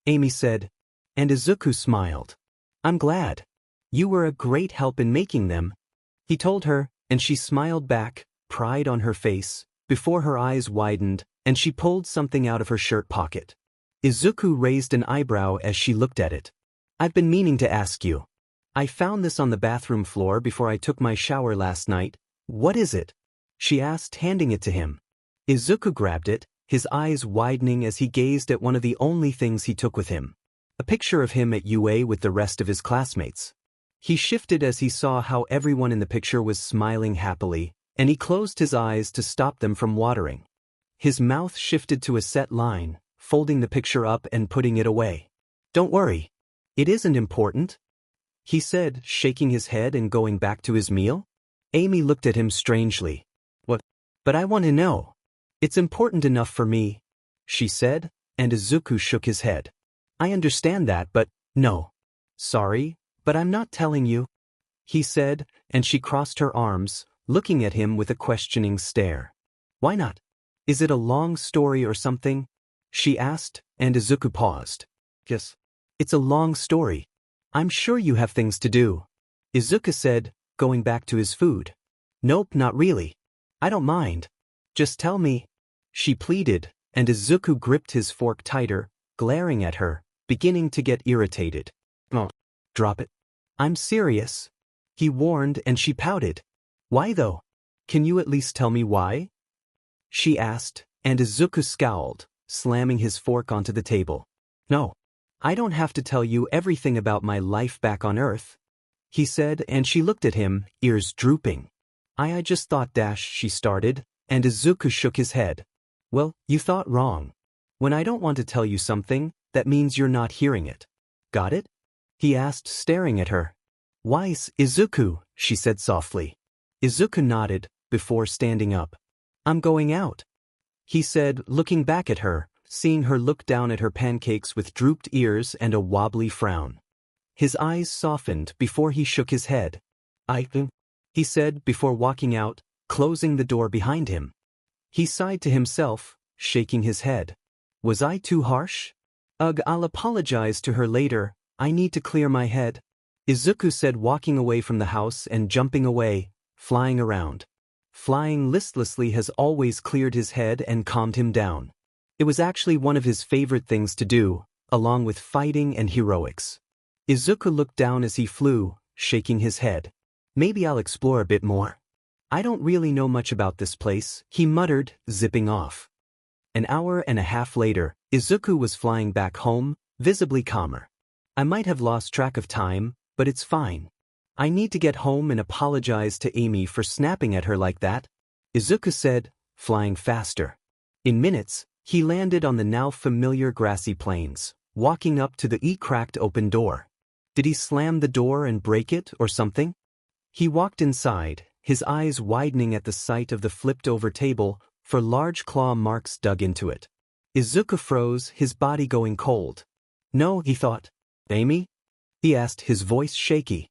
Amy said, and Izuku smiled. I'm glad. You were a great help in making them, he told her, and she smiled back, pride on her face, before her eyes widened, and she pulled something out of her shirt pocket. Izuku raised an eyebrow as she looked at it. I've been meaning to ask you. I found this on the bathroom floor before I took my shower last night. What is it? she asked, handing it to him. Izuku grabbed it, his eyes widening as he gazed at one of the only things he took with him. A picture of him at UA with the rest of his classmates. He shifted as he saw how everyone in the picture was smiling happily, and he closed his eyes to stop them from watering. His mouth shifted to a set line, folding the picture up and putting it away. "Don't worry. It isn't important," he said, shaking his head and going back to his meal. Amy looked at him strangely. "What? But I want to know. It's important enough for me," she said, and Izuku shook his head. "I understand that, but no. Sorry, but I'm not telling you," he said, and she crossed her arms, looking at him with a questioning stare. "Why not? Is it a long story or something?" she asked, and Izuku paused. "Yes. It's a long story. I'm sure you have things to do," Izuku said, going back to his food. "Nope, not really. I don't mind. Just tell me," she pleaded, and Izuku gripped his fork tighter, glaring at her, beginning to get irritated. "Oh, drop it. I'm serious," he warned, and she pouted. "Why though? Can you at least tell me why?" she asked, and Izuku scowled, slamming his fork onto the table. "No. I don't have to tell you everything about my life back on Earth," he said, and she looked at him, ears drooping. I just thought she started, and Izuku shook his head. "Well, you thought wrong. When I don't want to tell you something, that means you're not hearing it. Got it?" he asked, staring at her. "Why, Izuku," she said softly. Izuku nodded, before standing up. "I'm going out," he said, looking back at her, seeing her look down at her pancakes with drooped ears and a wobbly frown. His eyes softened before he shook his head. He said before walking out, closing the door behind him. He sighed to himself, shaking his head. "Was I too harsh? Ugh, I'll apologize to her later. I need to clear my head," Izuku said, walking away from the house and jumping away, flying around. Flying listlessly has always cleared his head and calmed him down. It was actually one of his favorite things to do, along with fighting and heroics. Izuku looked down as he flew, shaking his head. "Maybe I'll explore a bit more. I don't really know much about this place," he muttered, zipping off. An hour and a half later, Izuku was flying back home, visibly calmer. "I might have lost track of time, but it's fine. I need to get home and apologize to Amy for snapping at her like that," Izuku said, flying faster. In minutes, he landed on the now familiar grassy plains, walking up to the cracked open door. Did he slam the door and break it or something? He walked inside, his eyes widening at the sight of the flipped-over table, for large claw marks dug into it. Izuku froze, his body going cold. "No," he thought. "Amy?" he asked, his voice shaky.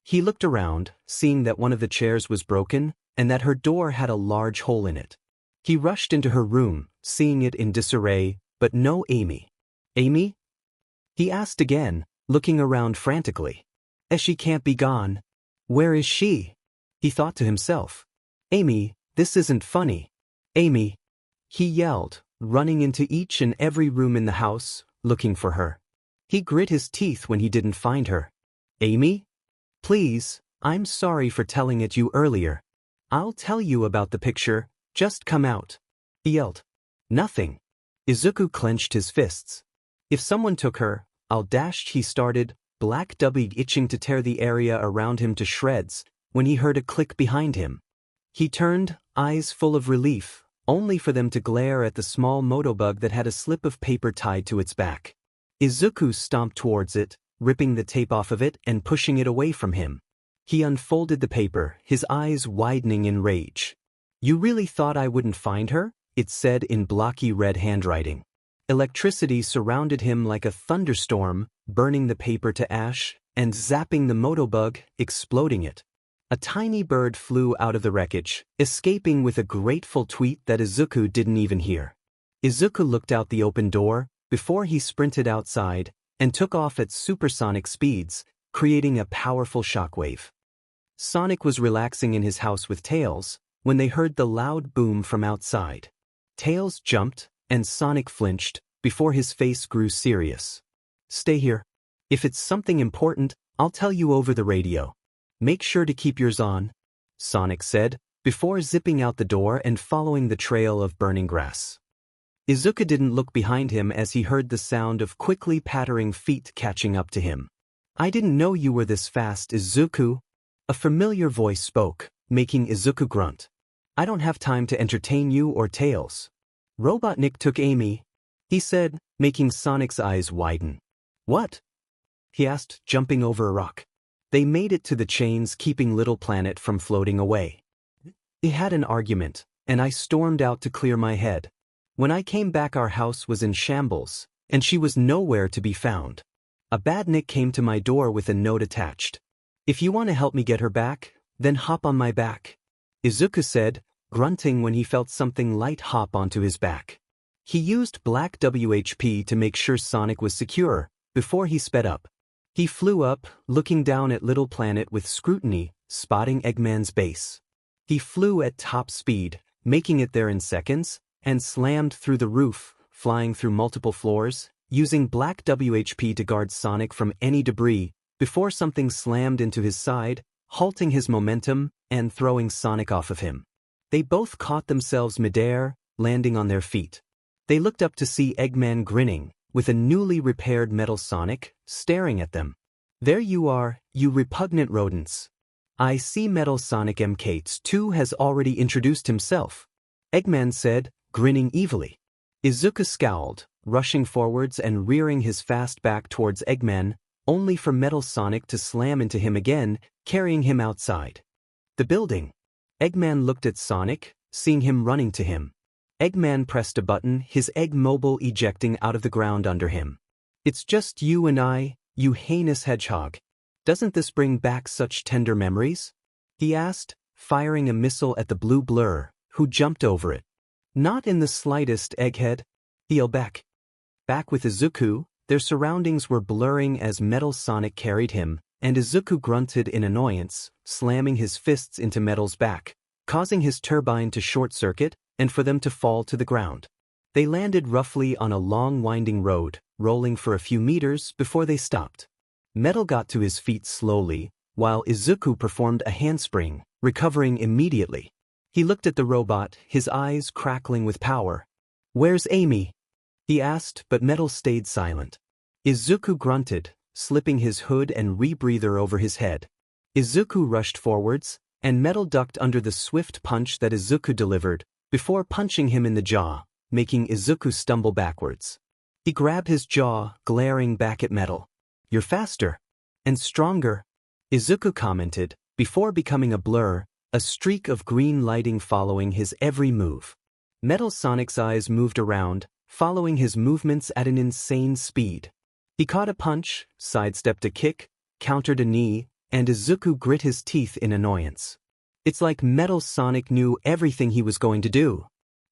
He looked around, seeing that one of the chairs was broken, and that her door had a large hole in it. He rushed into her room, seeing it in disarray, but no Amy. "Amy?" he asked again, looking around frantically. "She can't be gone. Where is she?" he thought to himself. "Amy, this isn't funny. Amy!" he yelled, running into each and every room in the house, looking for her. He grit his teeth when he didn't find her. "Amy? Please, I'm sorry for telling it you earlier. I'll tell you about the picture, just come out," he yelled. "Nothing." Izuku clenched his fists. "If someone took her, he started, black dubby itching to tear the area around him to shreds, when he heard a click behind him. He turned, eyes full of relief, only for them to glare at the small motobug that had a slip of paper tied to its back. Izuku stomped towards it, ripping the tape off of it and pushing it away from him. He unfolded the paper, his eyes widening in rage. "You really thought I wouldn't find her?" it said in blocky red handwriting. Electricity surrounded him like a thunderstorm, burning the paper to ash, and zapping the motobug, exploding it. A tiny bird flew out of the wreckage, escaping with a grateful tweet that Izuku didn't even hear. Izuku looked out the open door, before he sprinted outside, and took off at supersonic speeds, creating a powerful shockwave. Sonic was relaxing in his house with Tails, when they heard the loud boom from outside. Tails jumped, and Sonic flinched, before his face grew serious. "Stay here. If it's something important, I'll tell you over the radio. Make sure to keep yours on," Sonic said, before zipping out the door and following the trail of burning grass. Izuku didn't look behind him as he heard the sound of quickly pattering feet catching up to him. "I didn't know you were this fast, Izuku." A familiar voice spoke, making Izuku grunt. "I don't have time to entertain you or Tails." "Robotnik took Amy," he said, making Sonic's eyes widen. "What?" he asked, jumping over a rock. They made it to the chains, keeping Little Planet from floating away. "They had an argument, and I stormed out to clear my head. When I came back, our house was in shambles, and she was nowhere to be found. A badnik came to my door with a note attached. 'If you want to help me get her back, then hop on my back,' Izuku said, grunting when he felt something light hop onto his back. He used black WHP to make sure Sonic was secure, before he sped up. He flew up, looking down at Little Planet with scrutiny, spotting Eggman's base. He flew at top speed, making it there in seconds, and slammed through the roof, flying through multiple floors, using black WHP to guard Sonic from any debris, before something slammed into his side, halting his momentum, and throwing Sonic off of him. They both caught themselves midair, landing on their feet. They looked up to see Eggman grinning, with a newly repaired Metal Sonic, staring at them. "There you are, you repugnant rodents. I see Metal Sonic MK2 has already introduced himself," Eggman said, grinning evilly. Izuku scowled, rushing forwards and rearing his fast back towards Eggman, only for Metal Sonic to slam into him again, carrying him outside the building. Eggman looked at Sonic, seeing him running to him. Eggman pressed a button, his egg mobile ejecting out of the ground under him. "It's just you and I, you heinous hedgehog. Doesn't this bring back such tender memories?" he asked, firing a missile at the blue blur, who jumped over it. "Not in the slightest, Egghead," he yelled back. Back with Izuku, their surroundings were blurring as Metal Sonic carried him, and Izuku grunted in annoyance, slamming his fists into Metal's back, causing his turbine to short-circuit, and for them to fall to the ground. They landed roughly on a long winding road, rolling for a few meters before they stopped. Metal got to his feet slowly, while Izuku performed a handspring, recovering immediately. He looked at the robot, his eyes crackling with power. "Where's Amy?" he asked, but Metal stayed silent. Izuku grunted, slipping his hood and rebreather over his head. Izuku rushed forwards, and Metal ducked under the swift punch that Izuku delivered, before punching him in the jaw, making Izuku stumble backwards. He grabbed his jaw, glaring back at Metal. "You're faster. And stronger," Izuku commented, before becoming a blur, a streak of green lighting following his every move. Metal Sonic's eyes moved around, following his movements at an insane speed. He caught a punch, sidestepped a kick, countered a knee, and Izuku grit his teeth in annoyance. It's like Metal Sonic knew everything he was going to do.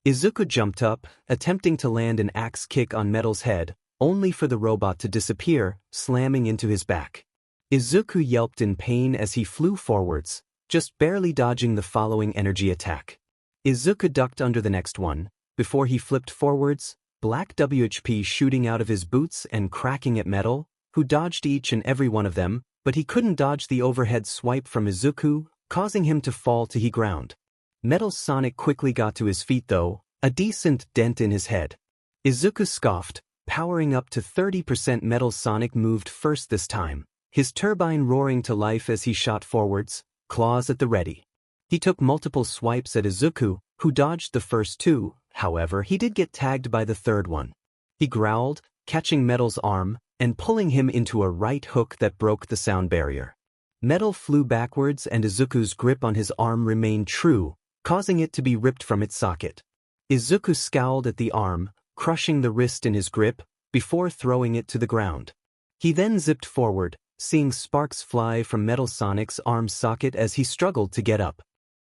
Izuku jumped up, attempting to land an axe kick on Metal's head, only for the robot to disappear, slamming into his back. Izuku yelped in pain as he flew forwards, just barely dodging the following energy attack. Izuku ducked under the next one, before he flipped forwards, black WHP shooting out of his boots and cracking at Metal, who dodged each and every one of them, but he couldn't dodge the overhead swipe from Izuku, causing him to fall to the ground. Metal Sonic quickly got to his feet though, a decent dent in his head. Izuku scoffed, powering up to 30%. Metal Sonic moved first this time, his turbine roaring to life as he shot forwards, claws at the ready. He took multiple swipes at Izuku, who dodged the first two, however he did get tagged by the third one. He growled, catching Metal's arm, and pulling him into a right hook that broke the sound barrier. Metal flew backwards and Izuku's grip on his arm remained true, causing it to be ripped from its socket. Izuku scowled at the arm, crushing the wrist in his grip, before throwing it to the ground. He then zipped forward, seeing sparks fly from Metal Sonic's arm socket as he struggled to get up.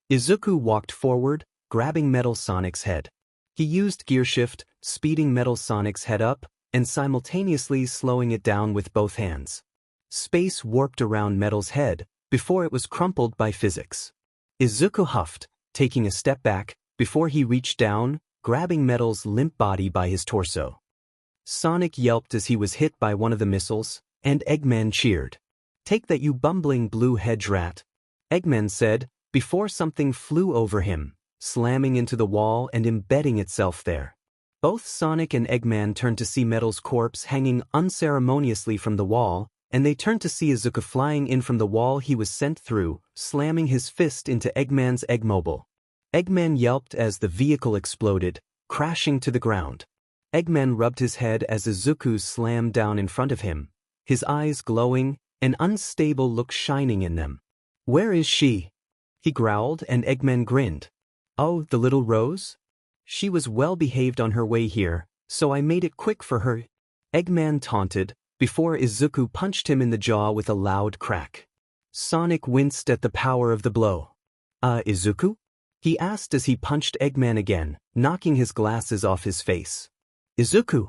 Izuku walked forward, grabbing Metal Sonic's head. He used gear shift, speeding Metal Sonic's head up, and simultaneously slowing it down with both hands. Space warped around Metal's head, before it was crumpled by physics. Izuku huffed, taking a step back, before he reached down, grabbing Metal's limp body by his torso. Sonic yelped as he was hit by one of the missiles, and Eggman cheered. "Take that, you bumbling blue hedge rat," Eggman said, before something flew over him, slamming into the wall and embedding itself there. Both Sonic and Eggman turned to see Metal's corpse hanging unceremoniously from the wall, and they turned to see Izuku flying in from the wall he was sent through, slamming his fist into Eggman's Eggmobile. Eggman yelped as the vehicle exploded, crashing to the ground. Eggman rubbed his head as Izuku slammed down in front of him, his eyes glowing, an unstable look shining in them. "Where is she?" he growled, and Eggman grinned. "Oh, the little Rose? She was well behaved on her way here, so I made it quick for her," Eggman taunted, before Izuku punched him in the jaw with a loud crack. Sonic winced at the power of the blow. Izuku?" he asked as he punched Eggman again, knocking his glasses off his face. "Izuku?"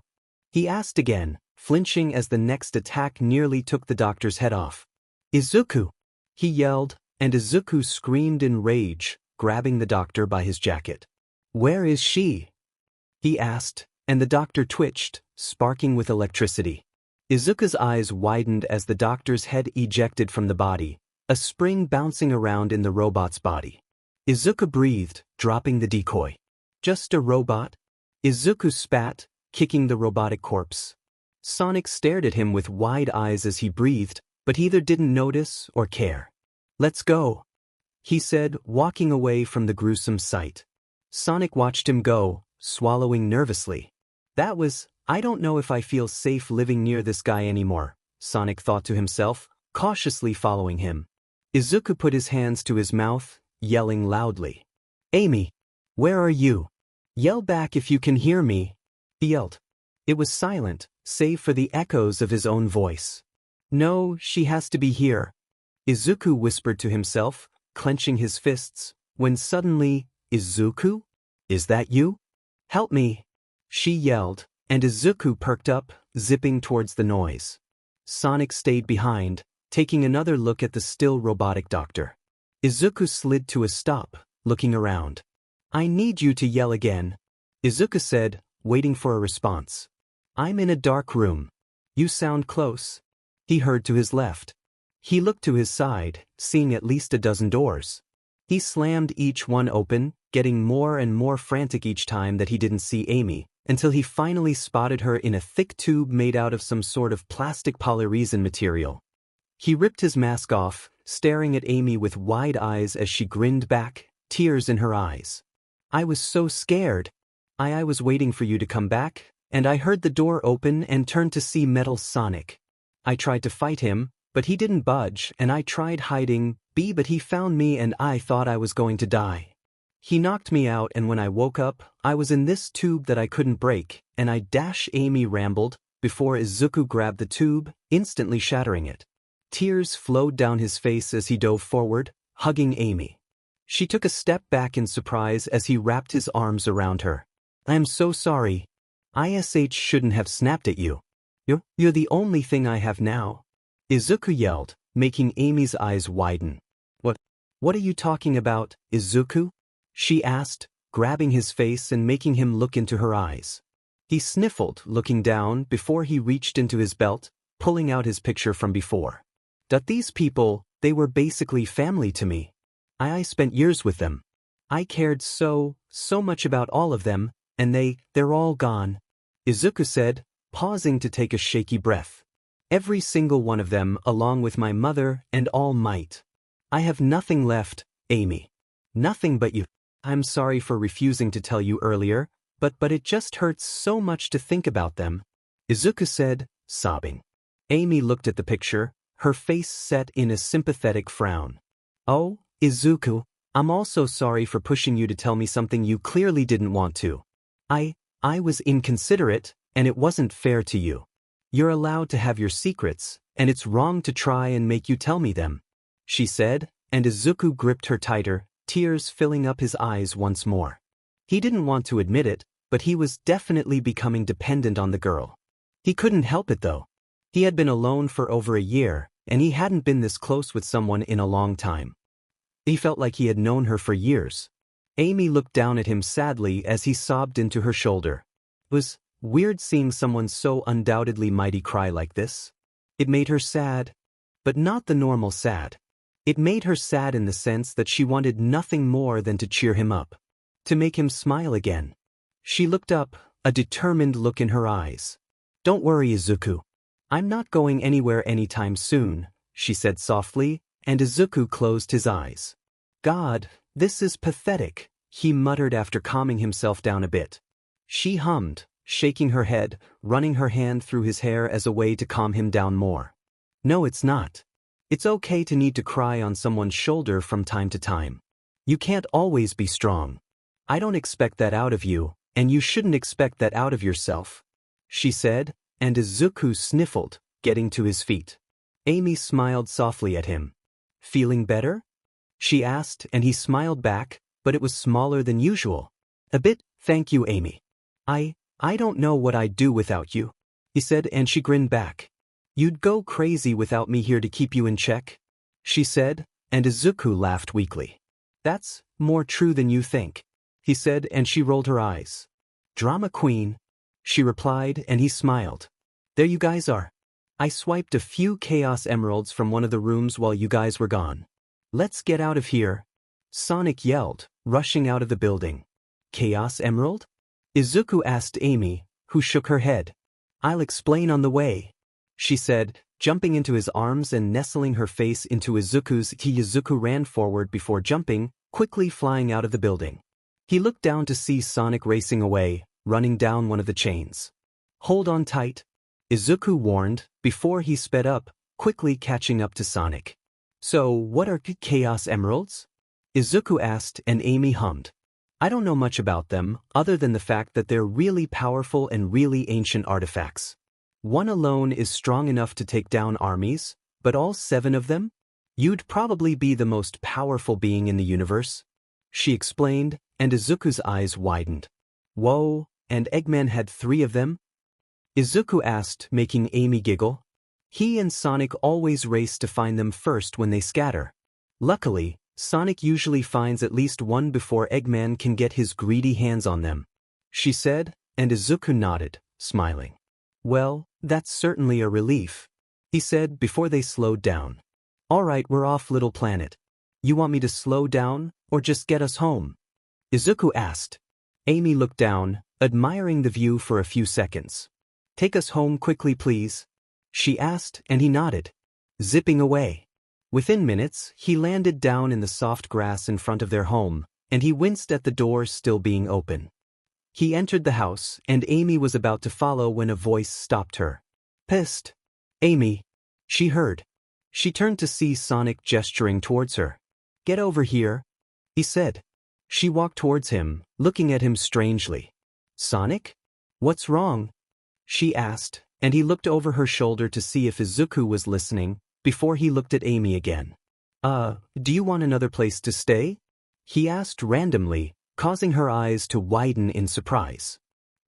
he asked again, flinching as the next attack nearly took the doctor's head off. "Izuku!" he yelled, and Izuku screamed in rage, grabbing the doctor by his jacket. "Where is she?" he asked, and the doctor twitched, sparking with electricity. Izuku's eyes widened as the doctor's head ejected from the body, a spring bouncing around in the robot's body. Izuku breathed, dropping the decoy. "Just a robot?" Izuku spat, kicking the robotic corpse. Sonic stared at him with wide eyes as he breathed, but he either didn't notice or care. "Let's go," he said, walking away from the gruesome sight. Sonic watched him go, swallowing nervously. I don't know if I feel safe living near this guy anymore," Sonic thought to himself, cautiously following him. Izuku put his hands to his mouth, yelling loudly. "Amy, where are you? Yell back if you can hear me," he yelled. It was silent, save for the echoes of his own voice. "No, she has to be here," Izuku whispered to himself, clenching his fists, when suddenly, "Izuku? Is that you? Help me," she yelled, and Izuku perked up, zipping towards the noise. Sonic stayed behind, taking another look at the still robotic doctor. Izuku slid to a stop, looking around. "I need you to yell again," Izuku said, waiting for a response. "I'm in a dark room. You sound close." He heard to his left. He looked to his side, seeing at least a dozen doors. He slammed each one open, getting more and more frantic each time that he didn't see Amy, until he finally spotted her in a thick tube made out of some sort of plastic polyresin material. He ripped his mask off, staring at Amy with wide eyes as she grinned back, tears in her eyes. "I was so scared. I was waiting for you to come back, and I heard the door open and turned to see Metal Sonic. I tried to fight him, but he didn't budge, and I tried hiding, but he found me and I thought I was going to die. He knocked me out, and when I woke up, I was in this tube that I couldn't break, and Amy rambled, before Izuku grabbed the tube, instantly shattering it. Tears flowed down his face as he dove forward, hugging Amy. She took a step back in surprise as he wrapped his arms around her. "I'm so sorry. ISH shouldn't have snapped at you. You're the only thing I have now," Izuku yelled, making Amy's eyes widen. What are you talking about, Izuku?" she asked, grabbing his face and making him look into her eyes. He sniffled, looking down, before he reached into his belt, pulling out his picture from before. These people, they were basically family to me. I spent years with them. I cared so much about all of them, and they're all gone," Izuku said, pausing to take a shaky breath. "Every single one of them, along with my mother and All Might. I have nothing left, Amy. Nothing but you. I'm sorry for refusing to tell you earlier, but it just hurts so much to think about them," Izuku said, sobbing. Amy looked at the picture, her face set in a sympathetic frown. "Oh, Izuku, I'm also sorry for pushing you to tell me something you clearly didn't want to. I was inconsiderate, and it wasn't fair to you. You're allowed to have your secrets, and it's wrong to try and make you tell me them," she said, and Izuku gripped her tighter, tears filling up his eyes once more. He didn't want to admit it, but he was definitely becoming dependent on the girl. He couldn't help it though. He had been alone for over a year, and he hadn't been this close with someone in a long time. He felt like he had known her for years. Amy looked down at him sadly as he sobbed into her shoulder. It was weird seeing someone so undoubtedly mighty cry like this. It made her sad. But not the normal sad. It made her sad in the sense that she wanted nothing more than to cheer him up, to make him smile again. She looked up, a determined look in her eyes. "Don't worry, Izuku. I'm not going anywhere anytime soon," she said softly, and Izuku closed his eyes. "God, this is pathetic," he muttered after calming himself down a bit. She hummed, shaking her head, running her hand through his hair as a way to calm him down more. "No, it's not. It's okay to need to cry on someone's shoulder from time to time. You can't always be strong. I don't expect that out of you, and you shouldn't expect that out of yourself," she said, and Izuku sniffled, getting to his feet. Amy smiled softly at him. "Feeling better?" she asked, and he smiled back, but it was smaller than usual. "A bit, thank you, Amy. I don't know what I'd do without you," he said, and she grinned back. "You'd go crazy without me here to keep you in check," she said, and Izuku laughed weakly. "That's more true than you think," he said, and she rolled her eyes. "Drama queen," she replied, and he smiled. "There you guys are. I swiped a few Chaos Emeralds from one of the rooms while you guys were gone. Let's get out of here," Sonic yelled, rushing out of the building. "Chaos Emerald?" Izuku asked Amy, who shook her head. "I'll explain on the way," she said, jumping into his arms and nestling her face into Izuku's. Izuku ran forward before jumping, quickly flying out of the building. He looked down to see Sonic racing away, running down one of the chains. "Hold on tight," Izuku warned, before he sped up, quickly catching up to Sonic. "So, what are Chaos Emeralds?" Izuku asked, and Amy hummed. "I don't know much about them, other than the fact that they're really powerful and really ancient artifacts. One alone is strong enough to take down armies, but all 7 of them? You'd probably be the most powerful being in the universe," she explained, and Izuku's eyes widened. "Whoa, and Eggman had 3 of them?" Izuku asked, making Amy giggle. He and Sonic always race to find them first when they scatter. Luckily, Sonic usually finds at least one before Eggman can get his greedy hands on them, she said, and Izuku nodded, smiling. "Well, that's certainly a relief," he said before they slowed down. "All right, we're off, little planet. You want me to slow down, or just get us home?" Izuku asked. Amy looked down, admiring the view for a few seconds. "Take us home quickly, please," she asked, and he nodded, zipping away. Within minutes, he landed down in the soft grass in front of their home, and he winced at the door still being open. He entered the house, and Amy was about to follow when a voice stopped her. "Psst, Amy," she heard. She turned to see Sonic gesturing towards her. "Get over here," he said. She walked towards him, looking at him strangely. "Sonic? What's wrong?" she asked, and he looked over her shoulder to see if Izuku was listening, before he looked at Amy again. Do you want another place to stay?" he asked randomly, causing her eyes to widen in surprise.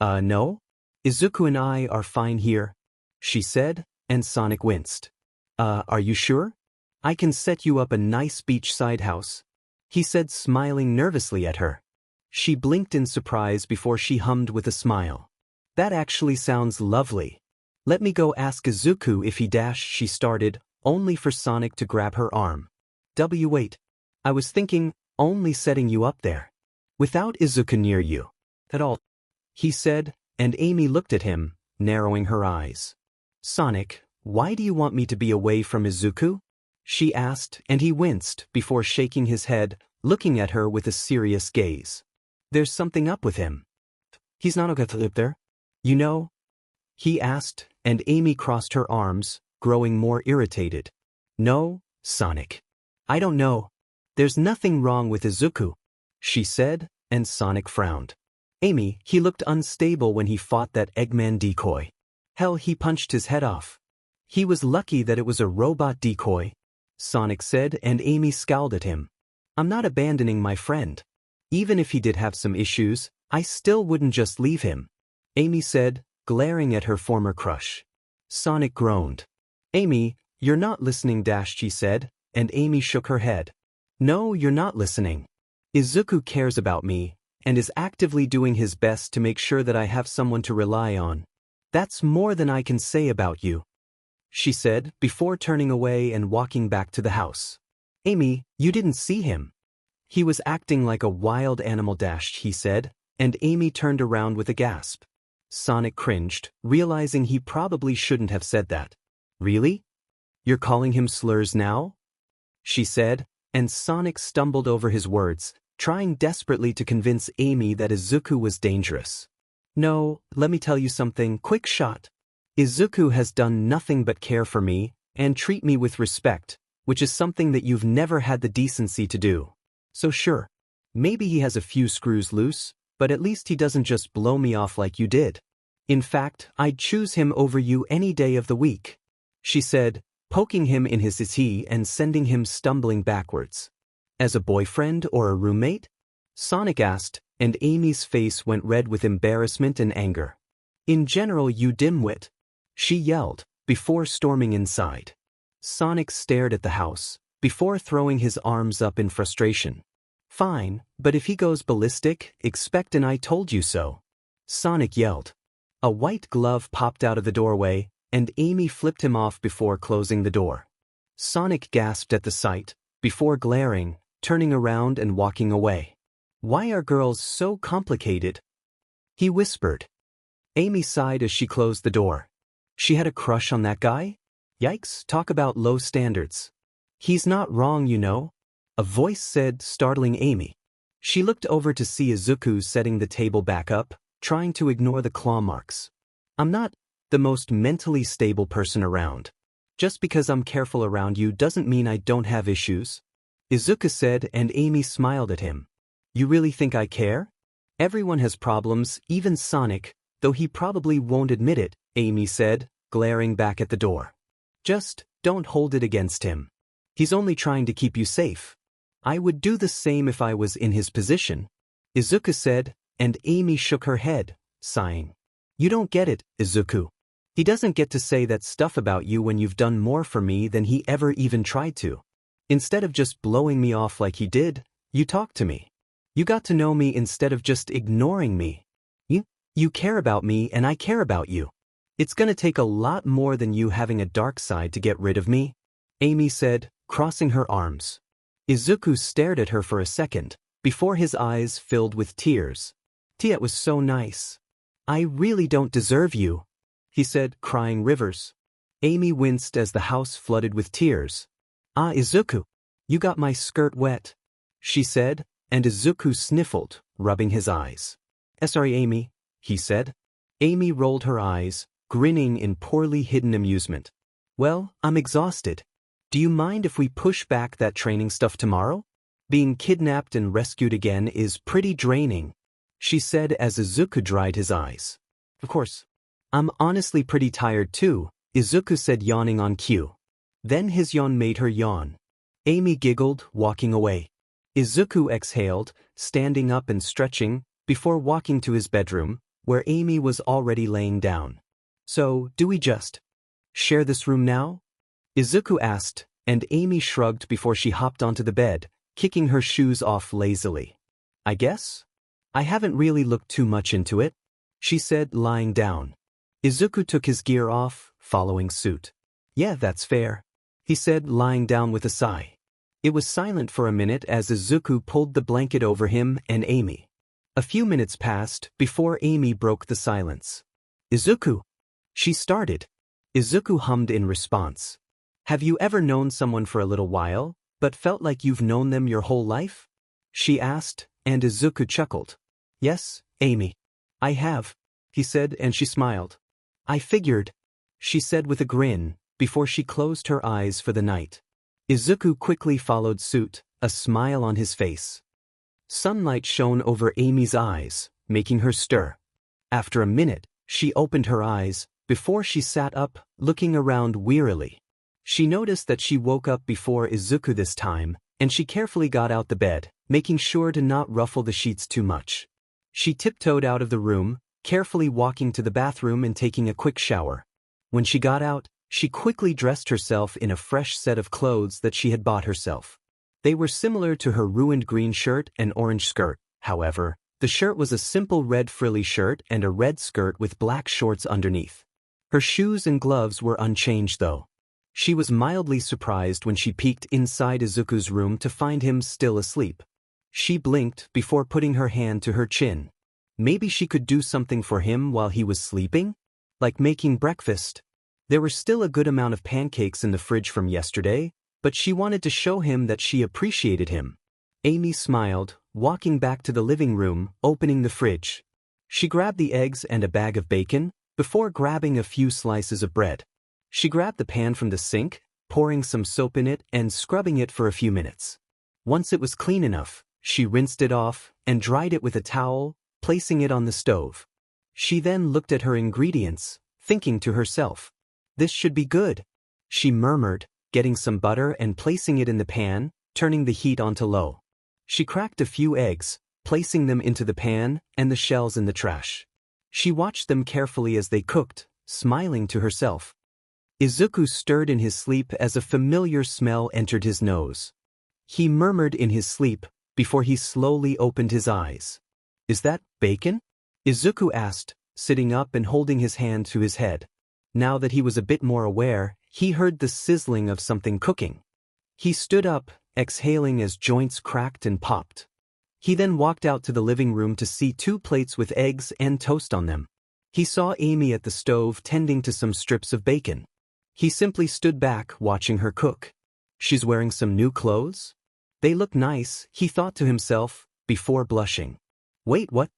No. Izuku and I are fine here," she said, and Sonic winced. Are you sure? I can set you up a nice beachside house," he said, smiling nervously at her. She blinked in surprise before she hummed with a smile. "That actually sounds lovely. Let me go ask Izuku if he she started, only for Sonic to grab her arm. Wait. I was thinking, only setting you up there. Without Izuku near you. At all," he said, and Amy looked at him, narrowing her eyes. "Sonic, why do you want me to be away from Izuku?" she asked, and he winced before shaking his head, looking at her with a serious gaze. "There's something up with him. He's not going to live there, you know?" he asked, and Amy crossed her arms, growing more irritated. "No, Sonic. I don't know. There's nothing wrong with Izuku," she said, and Sonic frowned. "Amy, he looked unstable when he fought that Eggman decoy. Hell, he punched his head off. He was lucky that it was a robot decoy," Sonic said, and Amy scowled at him. "I'm not abandoning my friend. Even if he did have some issues, I still wouldn't just leave him," Amy said, glaring at her former crush. Sonic groaned. "Amy, you're not listening," she said, and Amy shook her head. "No, you're not listening. Izuku cares about me, and is actively doing his best to make sure that I have someone to rely on. That's more than I can say about you," she said, before turning away and walking back to the house. Amy, you didn't see him. He was acting like a wild animal dash, he said, and Amy turned around with a gasp. Sonic cringed, realizing he probably shouldn't have said that. Really? You're calling him slurs now? She said, and Sonic stumbled over his words, trying desperately to convince Amy that Izuku was dangerous. No, let me tell you something, quick shot. Izuku has done nothing but care for me and treat me with respect, which is something that you've never had the decency to do. So sure, maybe he has a few screws loose, but at least he doesn't just blow me off like you did. In fact, I'd choose him over you any day of the week, she said, poking him in his tea and sending him stumbling backwards. As a boyfriend or a roommate? Sonic asked, and Amy's face went red with embarrassment and anger. In general, you dimwit, she yelled, before storming inside. Sonic stared at the house, before throwing his arms up in frustration. Fine, but if he goes ballistic, expect an "I told you so," Sonic yelled. A white glove popped out of the doorway, and Amy flipped him off before closing the door. Sonic gasped at the sight, before glaring, turning around and walking away. Why are girls so complicated? He whispered. Amy sighed as she closed the door. She had a crush on that guy? Yikes, talk about low standards. He's not wrong, you know, a voice said, startling Amy. She looked over to see Izuku setting the table back up, trying to ignore the claw marks. I'm not the most mentally stable person around. Just because I'm careful around you doesn't mean I don't have issues, Izuku said, and Amy smiled at him. You really think I care? Everyone has problems, even Sonic, though he probably won't admit it, Amy said, glaring back at the door. Just don't hold it against him. He's only trying to keep you safe. I would do the same if I was in his position, Izuku said, and Amy shook her head, sighing. You don't get it, Izuku. He doesn't get to say that stuff about you when you've done more for me than he ever even tried to. Instead of just blowing me off like he did, you talked to me. You got to know me instead of just ignoring me. You care about me and I care about you. It's gonna take a lot more than you having a dark side to get rid of me, Amy said, crossing her arms. Izuku stared at her for a second, before his eyes filled with tears. It was so nice. I really don't deserve you, he said, crying rivers. Amy winced as the house flooded with tears. Ah, Izuku, you got my skirt wet, she said, and Izuku sniffled, rubbing his eyes. Sorry, Amy, he said. Amy rolled her eyes, grinning in poorly hidden amusement. Well, I'm exhausted. Do you mind if we push back that training stuff tomorrow? Being kidnapped and rescued again is pretty draining, she said as Izuku dried his eyes. Of course. I'm honestly pretty tired too, Izuku said, yawning on cue. Then his yawn made her yawn. Amy giggled, walking away. Izuku exhaled, standing up and stretching, before walking to his bedroom, where Amy was already laying down. So, do we just share this room now? Izuku asked, and Amy shrugged before she hopped onto the bed, kicking her shoes off lazily. I guess? I haven't really looked too much into it, she said, lying down. Izuku took his gear off, following suit. Yeah, that's fair, he said, lying down with a sigh. It was silent for a minute as Izuku pulled the blanket over him and Amy. A few minutes passed before Amy broke the silence. Izuku, she started. Izuku hummed in response. Have you ever known someone for a little while, but felt like you've known them your whole life? She asked, and Izuku chuckled. Yes, Amy. I have, he said, and she smiled. I figured, she said with a grin, before she closed her eyes for the night. Izuku quickly followed suit, a smile on his face. Sunlight shone over Amy's eyes, making her stir. After a minute, she opened her eyes, before she sat up, looking around wearily. She noticed that she woke up before Izuku this time, and she carefully got out the bed, making sure to not ruffle the sheets too much. She tiptoed out of the room, carefully walking to the bathroom and taking a quick shower. When she got out, she quickly dressed herself in a fresh set of clothes that she had bought herself. They were similar to her ruined green shirt and orange skirt. However, the shirt was a simple red frilly shirt and a red skirt with black shorts underneath. Her shoes and gloves were unchanged though. She was mildly surprised when she peeked inside Izuku's room to find him still asleep. She blinked before putting her hand to her chin. Maybe she could do something for him while he was sleeping? Like making breakfast. There were still a good amount of pancakes in the fridge from yesterday, but she wanted to show him that she appreciated him. Amy smiled, walking back to the living room, opening the fridge. She grabbed the eggs and a bag of bacon, before grabbing a few slices of bread. She grabbed the pan from the sink, pouring some soap in it and scrubbing it for a few minutes. Once it was clean enough, she rinsed it off and dried it with a towel, placing it on the stove. She then looked at her ingredients, thinking to herself, "This should be good," she murmured, getting some butter and placing it in the pan, turning the heat onto low. She cracked a few eggs, placing them into the pan and the shells in the trash. She watched them carefully as they cooked, smiling to herself. Izuku stirred in his sleep as a familiar smell entered his nose. He murmured in his sleep, before he slowly opened his eyes. "Is that bacon?" Izuku asked, sitting up and holding his hand to his head. Now that he was a bit more aware, he heard the sizzling of something cooking. He stood up, exhaling as joints cracked and popped. He then walked out to the living room to see 2 plates with eggs and toast on them. He saw Amy at the stove tending to some strips of bacon. He simply stood back, watching her cook. She's wearing some new clothes? They look nice, he thought to himself, before blushing. Wait, what?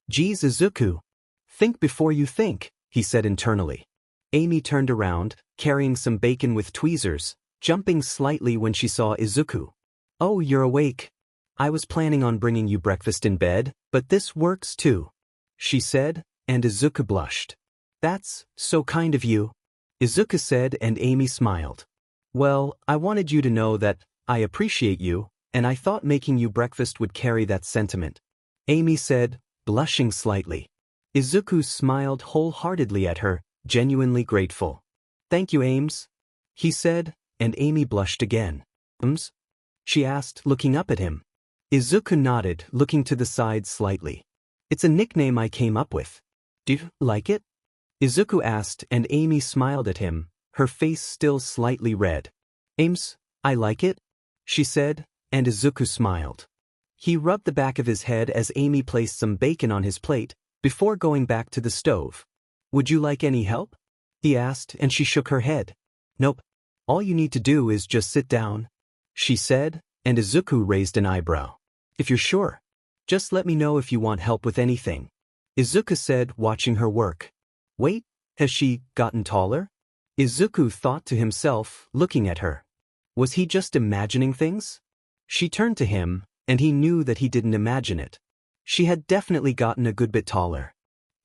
Geez, Izuku. Think before you think, he said internally. Amy turned around, carrying some bacon with tweezers, jumping slightly when she saw Izuku. "Oh, you're awake. I was planning on bringing you breakfast in bed, but this works too," she said, and Izuku blushed. "That's so kind of you," Izuku said, and Amy smiled. "Well, I wanted you to know that I appreciate you, and I thought making you breakfast would carry that sentiment," Amy said, blushing slightly. Izuku smiled wholeheartedly at her, genuinely grateful. "Thank you, Ames," he said, and Amy blushed again. "Ames?" she asked, looking up at him. Izuku nodded, looking to the side slightly. "It's a nickname I came up with. Do you like it?" Izuku asked, and Amy smiled at him, her face still slightly red. "Ames, I like it," she said, and Izuku smiled. He rubbed the back of his head as Amy placed some bacon on his plate, before going back to the stove. "Would you like any help?" he asked, and she shook her head. "Nope. All you need to do is just sit down," she said, and Izuku raised an eyebrow. "If you're sure. Just let me know if you want help with anything," Izuku said, watching her work. "Wait, has she gotten taller?" Izuku thought to himself, looking at her. Was he just imagining things? She turned to him, and he knew that he didn't imagine it. She had definitely gotten a good bit taller.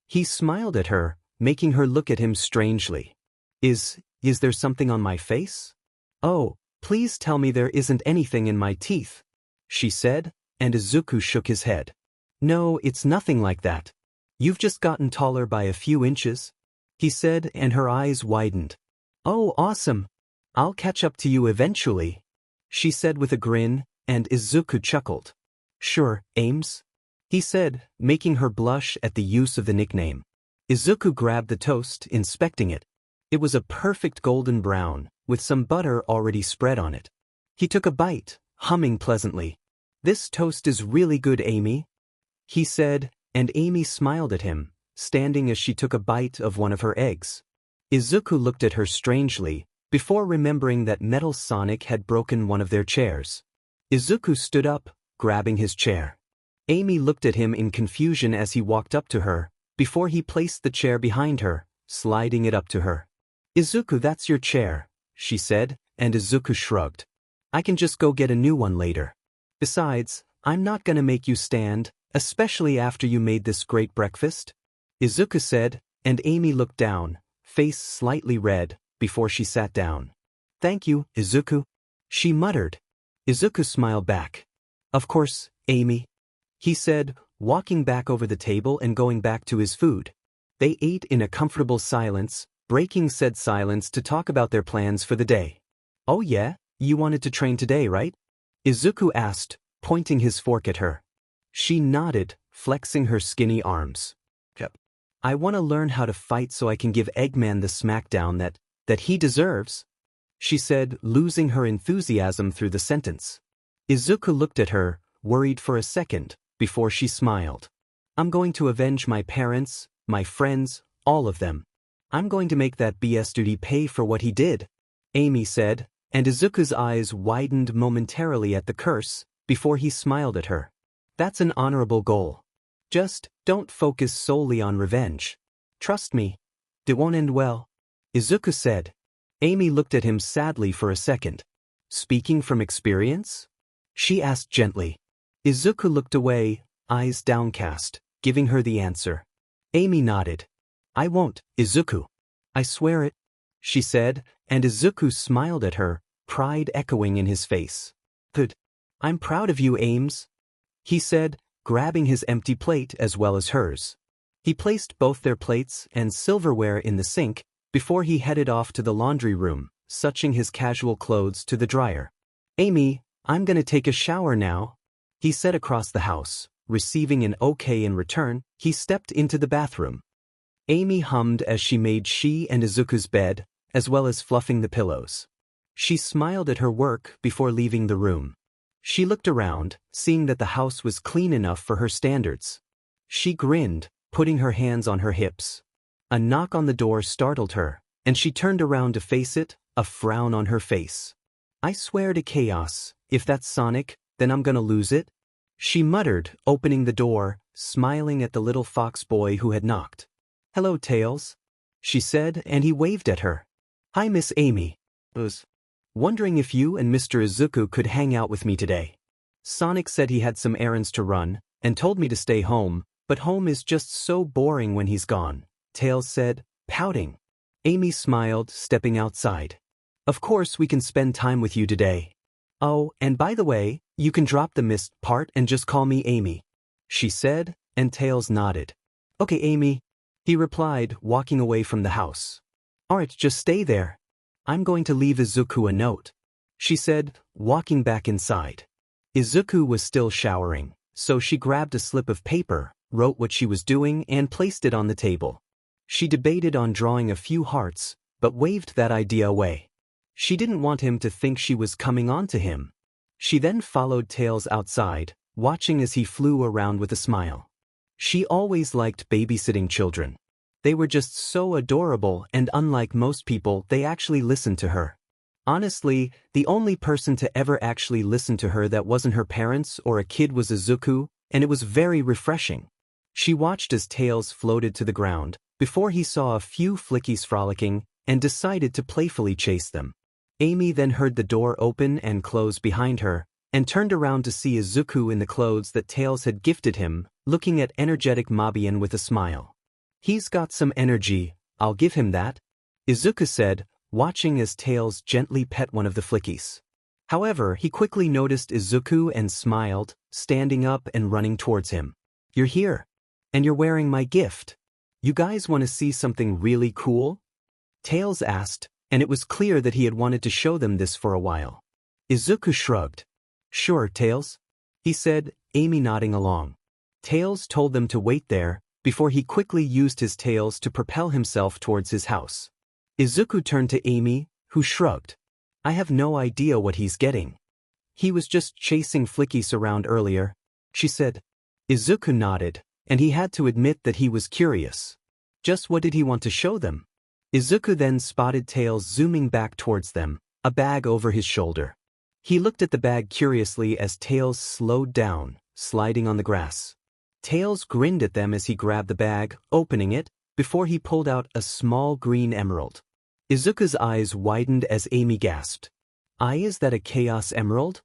He smiled at her, making her look at him strangely. Is there something on my face?" "Oh, please tell me there isn't anything in my teeth," she said, and Izuku shook his head. "No, it's nothing like that. You've just gotten taller by a few inches," he said, and her eyes widened. "Oh, awesome. I'll catch up to you eventually," she said with a grin, and Izuku chuckled. "Sure, Ames," he said, making her blush at the use of the nickname. Izuku grabbed the toast, inspecting it. It was a perfect golden brown, with some butter already spread on it. He took a bite, humming pleasantly. "This toast is really good, Amy," he said, and Amy smiled at him, standing as she took a bite of one of her eggs. Izuku looked at her strangely, before remembering that Metal Sonic had broken one of their chairs. Izuku stood up, grabbing his chair. Amy looked at him in confusion as he walked up to her, before he placed the chair behind her, sliding it up to her. "Izuku, that's your chair," she said, and Izuku shrugged. "I can just go get a new one later. Besides, I'm not gonna make you stand, especially after you made this great breakfast," Izuku said, and Amy looked down, face slightly red, before she sat down. "Thank you, Izuku," she muttered. Izuku smiled back. "Of course, Amy," he said, walking back over the table and going back to his food. They ate in a comfortable silence, breaking said silence to talk about their plans for the day. "Oh yeah, you wanted to train today, right?" Izuku asked, pointing his fork at her. She nodded, flexing her skinny arms. "Yep. I want to learn how to fight so I can give Eggman the smackdown that he deserves," she said, losing her enthusiasm through the sentence. Izuku looked at her, worried for a second, before she smiled. I'm going to avenge my parents, my friends, all of them. I'm going to make that BS duty pay for what he did, Amy said, and Izuku's eyes widened momentarily at the curse, before he smiled at her. That's an honorable goal. Just don't focus solely on revenge. Trust me, it won't end well, Izuku said. Amy looked at him sadly for a second. Speaking from experience? She asked gently. Izuku looked away, eyes downcast, giving her the answer. Amy nodded. I won't, Izuku. I swear it, she said, and Izuku smiled at her, pride echoing in his face. Good. I'm proud of you, Ames, he said, grabbing his empty plate as well as hers. He placed both their plates and silverware in the sink before he headed off to the laundry room, suching his casual clothes to the dryer. Amy, I'm gonna take a shower now, he said across the house. Receiving an okay in return, he stepped into the bathroom. Amy hummed as she made she and Izuku's bed, as well as fluffing the pillows. She smiled at her work before leaving the room. She looked around, seeing that the house was clean enough for her standards. She grinned, putting her hands on her hips. A knock on the door startled her, and she turned around to face it, a frown on her face. I swear to chaos, if that's Sonic, then I'm gonna lose it, she muttered, opening the door, smiling at the little fox boy who had knocked. Hello, Tails, she said, and he waved at her. Hi, Miss Amy. Was wondering if you and Mr. Izuku could hang out with me today. Sonic said he had some errands to run, and told me to stay home, but home is just so boring when he's gone, Tails said, pouting. Amy smiled, stepping outside. Of course we can spend time with you today. Oh, and by the way, you can drop the missed part and just call me Amy, she said, and Tails nodded. Okay, Amy, he replied, walking away from the house. Alright, just stay there. I'm going to leave Izuku a note, she said, walking back inside. Izuku was still showering, so she grabbed a slip of paper, wrote what she was doing, and placed it on the table. She debated on drawing a few hearts, but waved that idea away. She didn't want him to think she was coming on to him. She then followed Tails outside, watching as he flew around with a smile. She always liked babysitting children. They were just so adorable, and unlike most people, they actually listened to her. Honestly, the only person to ever actually listen to her that wasn't her parents or a kid was Izuku, and it was very refreshing. She watched as Tails floated to the ground, before he saw a few flickies frolicking, and decided to playfully chase them. Amy then heard the door open and close behind her, and turned around to see Izuku in the clothes that Tails had gifted him, looking at energetic Mobian with a smile. He's got some energy, I'll give him that, Izuku said, watching as Tails gently pet one of the flickies. However, he quickly noticed Izuku and smiled, standing up and running towards him. You're here. And you're wearing my gift. You guys want to see something really cool? Tails asked, and it was clear that he had wanted to show them this for a while. Izuku shrugged. Sure, Tails, he said, Amy nodding along. Tails told them to wait there, before he quickly used his tails to propel himself towards his house. Izuku turned to Amy, who shrugged. I have no idea what he's getting. He was just chasing flickies around earlier, she said. Izuku nodded, and he had to admit that he was curious. Just what did he want to show them? Izuku then spotted Tails zooming back towards them, a bag over his shoulder. He looked at the bag curiously as Tails slowed down, sliding on the grass. Tails grinned at them as he grabbed the bag, opening it, before he pulled out a small green emerald. Izuku's eyes widened as Amy gasped. Is that a Chaos Emerald?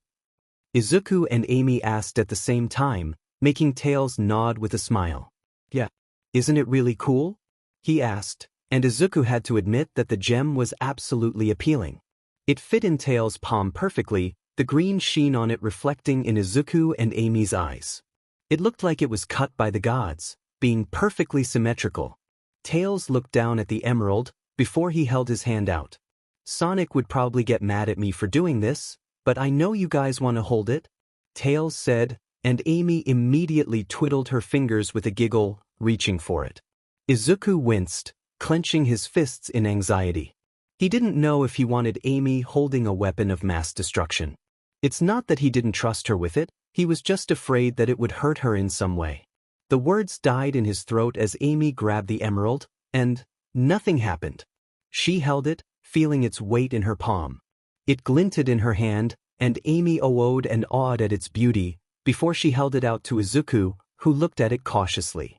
Izuku and Amy asked at the same time, making Tails nod with a smile. Yeah. Isn't it really cool? He asked, and Izuku had to admit that the gem was absolutely appealing. It fit in Tails' palm perfectly, the green sheen on it reflecting in Izuku and Amy's eyes. It looked like it was cut by the gods, being perfectly symmetrical. Tails looked down at the emerald, before he held his hand out. Sonic would probably get mad at me for doing this, but I know you guys want to hold it, Tails said, and Amy immediately twiddled her fingers with a giggle, reaching for it. Izuku winced, clenching his fists in anxiety. He didn't know if he wanted Amy holding a weapon of mass destruction. It's not that he didn't trust her with it, he was just afraid that it would hurt her in some way. The words died in his throat as Amy grabbed the emerald, and nothing happened. She held it, feeling its weight in her palm. It glinted in her hand, and Amy oh-oh'd and awed at its beauty, before she held it out to Izuku, who looked at it cautiously.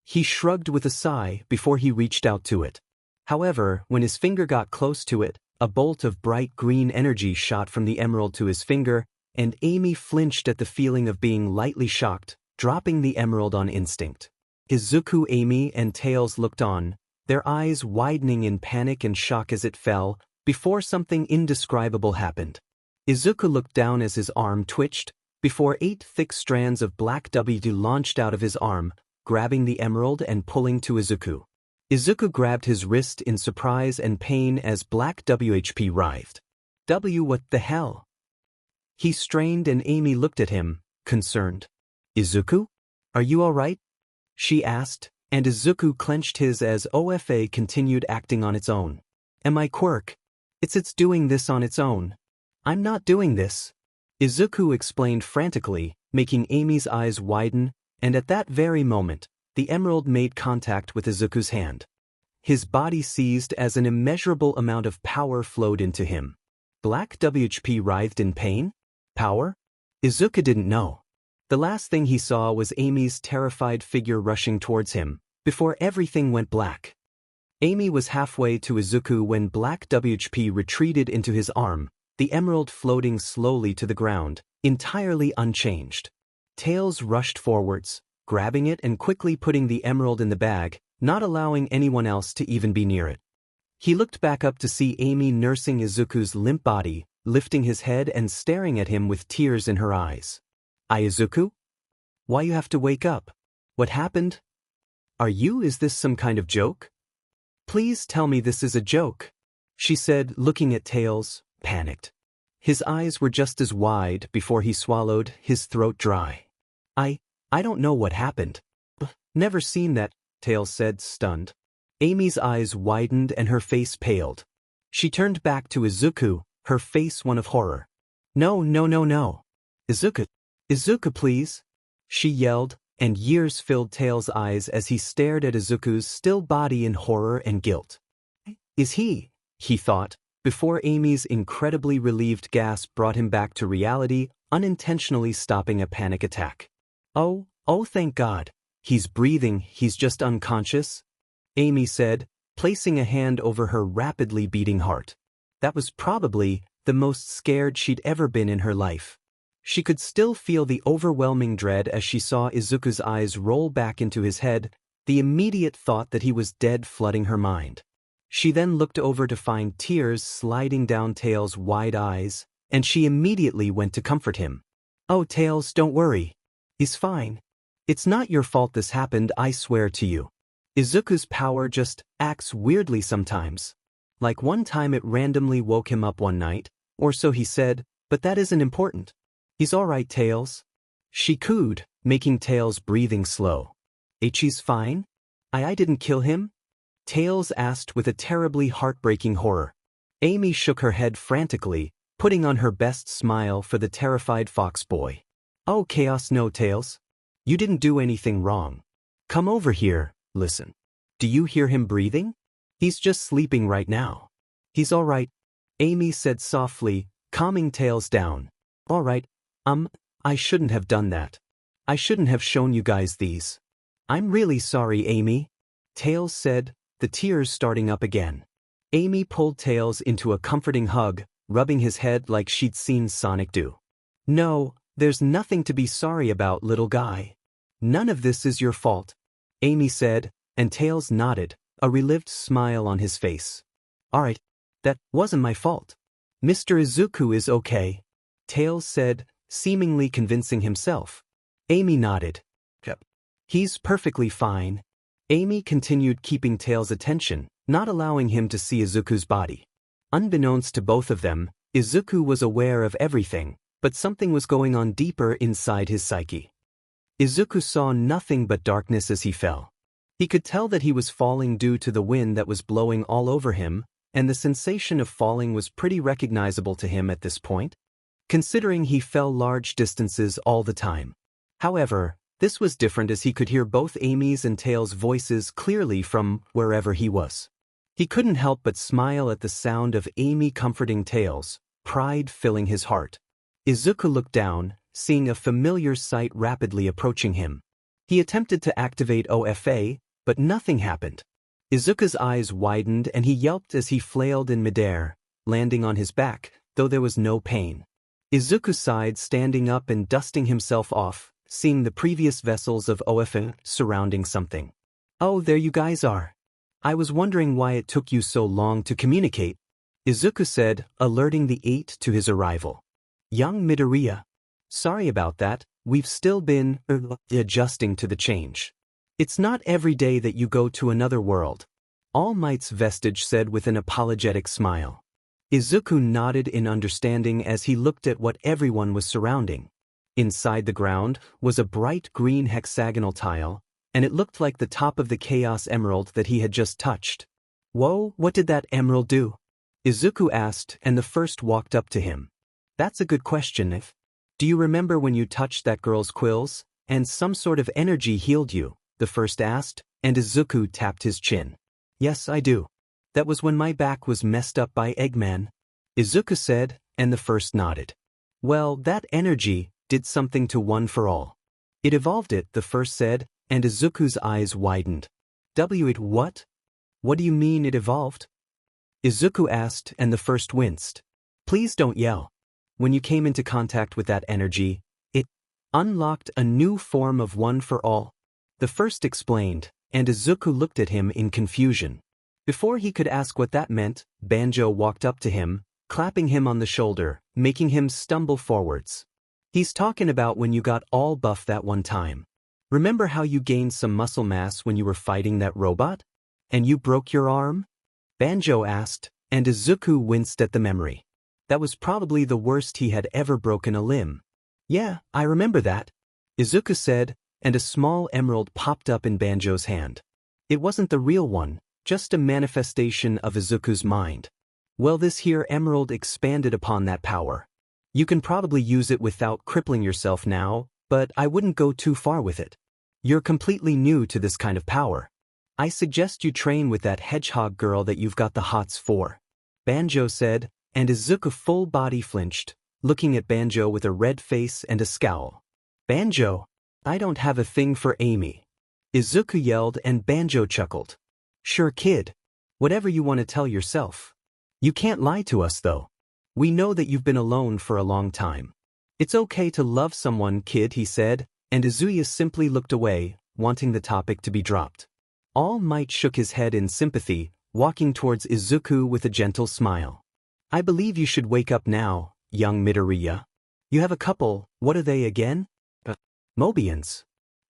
He shrugged with a sigh before he reached out to it. However, when his finger got close to it, a bolt of bright green energy shot from the emerald to his finger, and Amy flinched at the feeling of being lightly shocked, dropping the emerald on instinct. Izuku, Amy, and Tails looked on, their eyes widening in panic and shock as it fell, before something indescribable happened. Izuku looked down as his arm twitched, before 8 thick strands of black W launched out of his arm, grabbing the emerald and pulling to Izuku. Izuku grabbed his wrist in surprise and pain as black WHP writhed. What the hell? He strained and Amy looked at him, concerned. Izuku? Are you alright? She asked, and Izuku clenched his as OFA continued acting on its own. Am I quirk? It's doing this on its own. I'm not doing this. Izuku explained frantically, making Amy's eyes widen, and at that very moment, the emerald made contact with Izuku's hand. His body seized as an immeasurable amount of power flowed into him. Black WHP writhed in pain? Power? Izuku didn't know. The last thing he saw was Amy's terrified figure rushing towards him, before everything went black. Amy was halfway to Izuku when black WHP retreated into his arm, the emerald floating slowly to the ground, entirely unchanged. Tails rushed forwards, grabbing it and quickly putting the emerald in the bag, not allowing anyone else to even be near it. He looked back up to see Amy nursing Izuku's limp body, lifting his head and staring at him with tears in her eyes. Izuku? Why you have to wake up? What happened? Is this some kind of joke? Please tell me this is a joke, she said, looking at Tails, panicked. His eyes were just as wide before he swallowed, his throat dry. I don't know what happened. Never seen that, Tails said, stunned. Amy's eyes widened and her face paled. She turned back to Izuku, her face one of horror. No. Izuku, please, she yelled, and years filled Tails' eyes as he stared at Izuku's still body in horror and guilt. Is he thought, before Amy's incredibly relieved gasp brought him back to reality, unintentionally stopping a panic attack. Oh, thank God. He's breathing, he's just unconscious, Amy said, placing a hand over her rapidly beating heart. That was probably the most scared she'd ever been in her life. She could still feel the overwhelming dread as she saw Izuku's eyes roll back into his head, the immediate thought that he was dead flooding her mind. She then looked over to find tears sliding down Tails' wide eyes, and she immediately went to comfort him. Oh, Tails, don't worry. He's fine. It's not your fault this happened, I swear to you. Izuku's power just acts weirdly sometimes. Like one time it randomly woke him up one night, or so he said, but that isn't important. He's alright, Tails. She cooed, making Tails' breathing slow. He's fine? I didn't kill him? Tails asked with a terribly heartbreaking horror. Amy shook her head frantically, putting on her best smile for the terrified fox boy. Oh, chaos, no, Tails. You didn't do anything wrong. Come over here, listen. Do you hear him breathing? He's just sleeping right now. He's alright, Amy said softly, calming Tails down. Alright, I shouldn't have done that. I shouldn't have shown you guys these. I'm really sorry, Amy, Tails said, the tears starting up again. Amy pulled Tails into a comforting hug, rubbing his head like she'd seen Sonic do. No, there's nothing to be sorry about, little guy. None of this is your fault, Amy said, and Tails nodded, a relieved smile on his face. Alright, that wasn't my fault. Mr. Izuku is okay, Tails said, seemingly convincing himself. Amy nodded. Yep. He's perfectly fine. Amy continued keeping Tails' attention, not allowing him to see Izuku's body. Unbeknownst to both of them, Izuku was aware of everything, but something was going on deeper inside his psyche. Izuku saw nothing but darkness as he fell. He could tell that he was falling due to the wind that was blowing all over him, and the sensation of falling was pretty recognizable to him at this point, considering he fell large distances all the time. However, this was different as he could hear both Amy's and Tails' voices clearly from wherever he was. He couldn't help but smile at the sound of Amy comforting Tails, pride filling his heart. Izuku looked down, seeing a familiar sight rapidly approaching him. He attempted to activate OFA, but nothing happened. Izuku's eyes widened and he yelped as he flailed in midair, landing on his back, though there was no pain. Izuku sighed, standing up and dusting himself off, seeing the previous vessels of OFA surrounding something. "Oh, there you guys are. I was wondering why it took you so long to communicate," Izuku said, alerting the 8 to his arrival. "Young Midoriya. Sorry about that, we've still been adjusting to the change. It's not every day that you go to another world," All Might's vestige said with an apologetic smile. Izuku nodded in understanding as he looked at what everyone was surrounding. Inside the ground was a bright green hexagonal tile, and it looked like the top of the Chaos Emerald that he had just touched. "Whoa, what did that emerald do?" Izuku asked, and the first walked up to him. "That's a good question. Do you remember when you touched that girl's quills, and some sort of energy healed you?" the first asked, and Izuku tapped his chin. "Yes, I do. That was when my back was messed up by Eggman," Izuku said, and the first nodded. "Well, that energy did something to One for All. It evolved it," the first said, and Izuku's eyes widened. "It what? What do you mean it evolved?" Izuku asked, and the first winced. "Please don't yell. When you came into contact with that energy, it unlocked a new form of One for All," the first explained, and Izuku looked at him in confusion. Before he could ask what that meant, Banjo walked up to him, clapping him on the shoulder, making him stumble forwards. "He's talking about when you got all buff that one time. Remember how you gained some muscle mass when you were fighting that robot? And you broke your arm?" Banjo asked, and Izuku winced at the memory. That was probably the worst he had ever broken a limb. "Yeah, I remember that," Izuku said, and a small emerald popped up in Banjo's hand. It wasn't the real one, just a manifestation of Izuku's mind. "Well, this here emerald expanded upon that power. You can probably use it without crippling yourself now, but I wouldn't go too far with it. You're completely new to this kind of power. I suggest you train with that hedgehog girl that you've got the hots for," Banjo said, and Izuku full body flinched, looking at Banjo with a red face and a scowl. "Banjo, I don't have a thing for Amy," Izuku yelled, and Banjo chuckled. "Sure, kid. Whatever you want to tell yourself. You can't lie to us, though. We know that you've been alone for a long time. It's okay to love someone, kid," he said, and Izuya simply looked away, wanting the topic to be dropped. All Might shook his head in sympathy, walking towards Izuku with a gentle smile. "I believe you should wake up now, young Midoriya. You have a couple, what are they again? Mobians.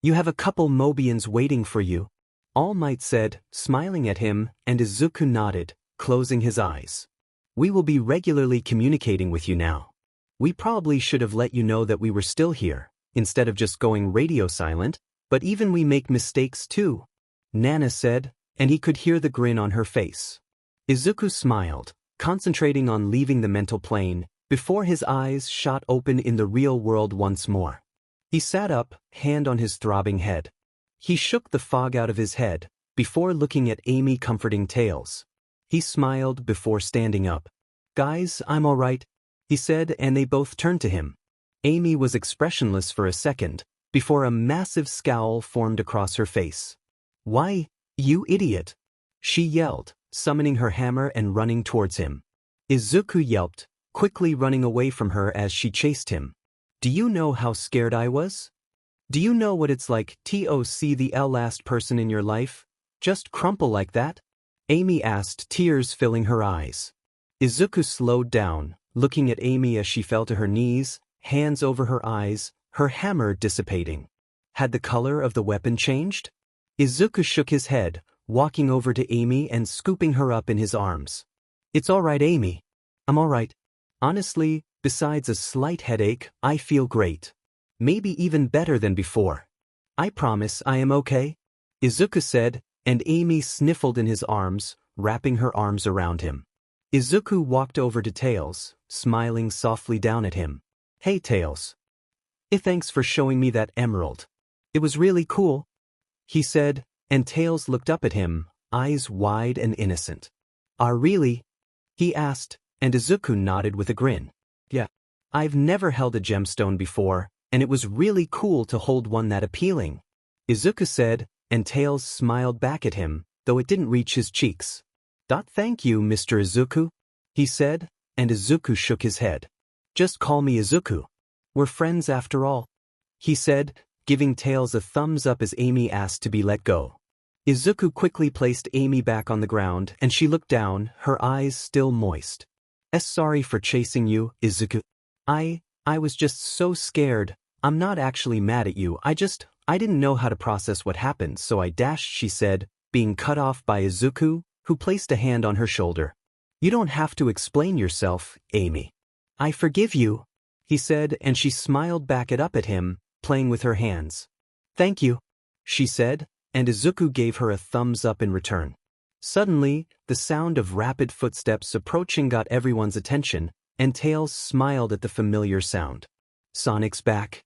You have a couple Mobians waiting for you," All Might said, smiling at him, and Izuku nodded, closing his eyes. "We will be regularly communicating with you now. We probably should have let you know that we were still here, instead of just going radio silent, but even we make mistakes too," Nana said, and he could hear the grin on her face. Izuku smiled, concentrating on leaving the mental plane, before his eyes shot open in the real world once more. He sat up, hand on his throbbing head. He shook the fog out of his head, before looking at Amy comforting Tails. He smiled before standing up. "Guys, I'm all right," he said, and they both turned to him. Amy was expressionless for a second, before a massive scowl formed across her face. "Why, you idiot!" she yelled, summoning her hammer and running towards him. Izuku yelped, quickly running away from her as she chased him. "Do you know how scared I was? Do you know what it's like to see the last person in your life just crumple like that?" Amy asked, tears filling her eyes. Izuku slowed down, looking at Amy as she fell to her knees, hands over her eyes, her hammer dissipating. Had the color of the weapon changed? Izuku shook his head, walking over to Amy and scooping her up in his arms. "It's all right, Amy. I'm all right. Honestly, besides a slight headache, I feel great. Maybe even better than before. I promise I am okay," Izuku said, and Amy sniffled in his arms, wrapping her arms around him. Izuku walked over to Tails, smiling softly down at him. Hey Tails. Thanks for showing me that emerald. It was really cool, he said, and Tails looked up at him, eyes wide and innocent. Really? He asked, and Izuku nodded with a grin. Yeah. I've never held a gemstone before, and it was really cool to hold one that appealing, Izuku said, and Tails smiled back at him, though it didn't reach his cheeks. Thank you, Mr. Izuku, he said, and Izuku shook his head. Just call me Izuku. We're friends after all, he said, giving Tails a thumbs up as Amy asked to be let go. Izuku quickly placed Amy back on the ground and she looked down, her eyes still moist. Sorry for chasing you, Izuku. I was just so scared. I'm not actually mad at you, I didn't know how to process what happened so I dashed, she said, being cut off by Izuku, who placed a hand on her shoulder. You don't have to explain yourself, Amy. I forgive you, he said, and she smiled back up at him, playing with her hands. Thank you, she said, and Izuku gave her a thumbs up in return. Suddenly, the sound of rapid footsteps approaching got everyone's attention, and Tails smiled at the familiar sound. Sonic's back,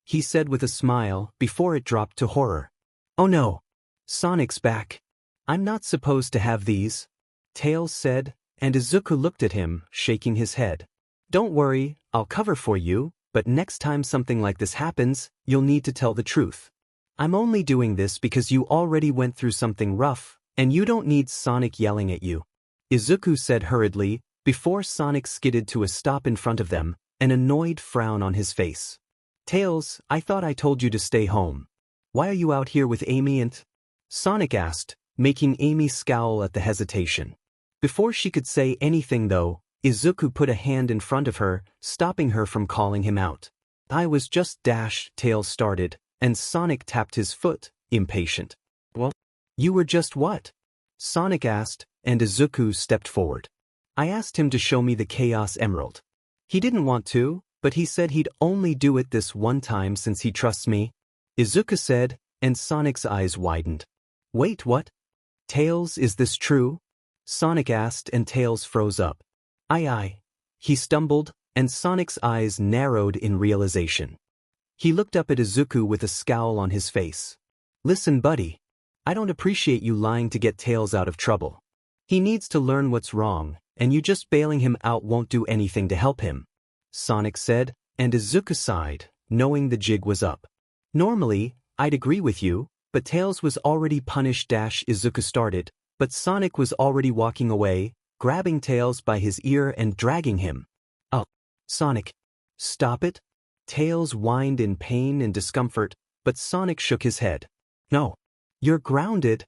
he said with a smile before it dropped to horror. Oh no, Sonic's back. I'm not supposed to have these, Tails said, and Izuku looked at him, shaking his head. Don't worry, I'll cover for you, but next time something like this happens, you'll need to tell the truth. I'm only doing this because you already went through something rough, and you don't need Sonic yelling at you, Izuku said hurriedly, before Sonic skidded to a stop in front of them, an annoyed frown on his face. Tails, I thought I told you to stay home. Why are you out here with Amy and... Sonic asked, making Amy scowl at the hesitation. Before she could say anything though, Izuku put a hand in front of her, stopping her from calling him out. I was just Tails started, and Sonic tapped his foot, impatient. Well, you were just what? Sonic asked, and Izuku stepped forward. I asked him to show me the Chaos Emerald. He didn't want to, but he said he'd only do it this one time since he trusts me, Izuku said, and Sonic's eyes widened. Wait, what? Tails, is this true? Sonic asked, and Tails froze up. Aye. He stumbled, and Sonic's eyes narrowed in realization. He looked up at Izuku with a scowl on his face. Listen, buddy. I don't appreciate you lying to get Tails out of trouble. He needs to learn what's wrong, and you just bailing him out won't do anything to help him, Sonic said, and Izuku sighed, knowing the jig was up. Normally, I'd agree with you, but Tails was already punished. Izuku started, but Sonic was already walking away, grabbing Tails by his ear and dragging him. Oh, Sonic, stop it? Tails whined in pain and discomfort, but Sonic shook his head. No, you're grounded,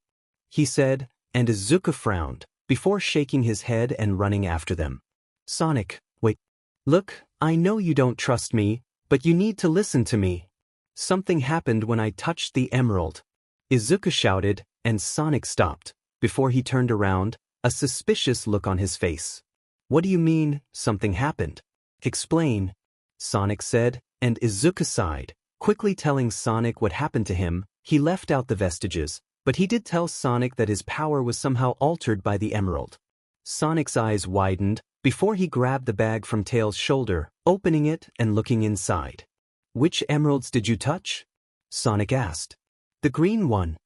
he said, and Izuku frowned, before shaking his head and running after them. Sonic, wait. Look, I know you don't trust me, but you need to listen to me. Something happened when I touched the emerald, Izuku shouted, and Sonic stopped, before he turned around, a suspicious look on his face. What do you mean, something happened? Explain, Sonic said, and Izuku sighed, quickly telling Sonic what happened to him. He left out the vestiges, but he did tell Sonic that his power was somehow altered by the emerald. Sonic's eyes widened, before he grabbed the bag from Tails' shoulder, opening it and looking inside. Which emeralds did you touch? Sonic asked. The green one,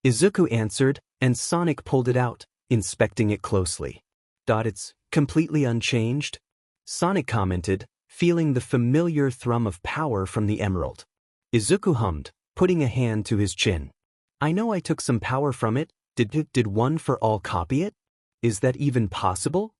Izuku answered, and Sonic pulled it out, inspecting it closely. It's completely unchanged, Sonic commented, feeling the familiar thrum of power from the emerald. Izuku hummed, putting a hand to his chin. I know I took some power from it. Did one for all copy it? Is that even possible?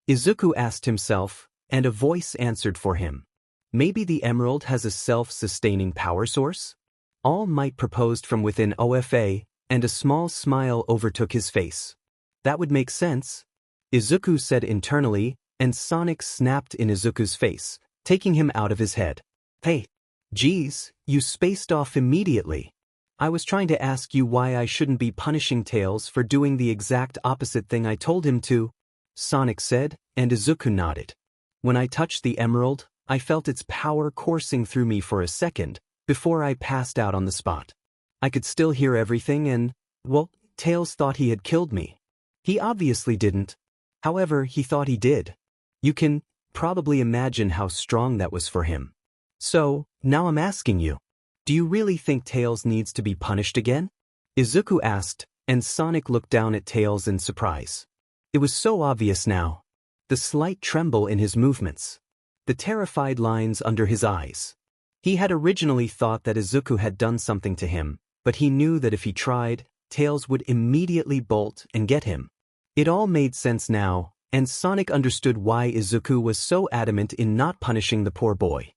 Izuku asked himself, and a voice answered for him. Maybe the emerald has a self-sustaining power source? All Might proposed from within OFA, and a small smile overtook his face. That would make sense, Izuku said internally, and Sonic snapped in Izuku's face, taking him out of his head. Hey, geez, you spaced off immediately. I was trying to ask you why I shouldn't be punishing Tails for doing the exact opposite thing I told him to, Sonic said, and Izuku nodded. When I touched the emerald, I felt its power coursing through me for a second, before I passed out on the spot. I could still hear everything and, well, Tails thought he had killed me. He obviously didn't, However, he thought he did. You can probably imagine how strong that was for him. So, now I'm asking you. Do you really think Tails needs to be punished again? Izuku asked, and Sonic looked down at Tails in surprise. It was so obvious now. The slight tremble in his movements. The terrified lines under his eyes. He had originally thought that Izuku had done something to him, but he knew that if he tried, Tails would immediately bolt and get him. It all made sense now, and Sonic understood why Izuku was so adamant in not punishing the poor boy.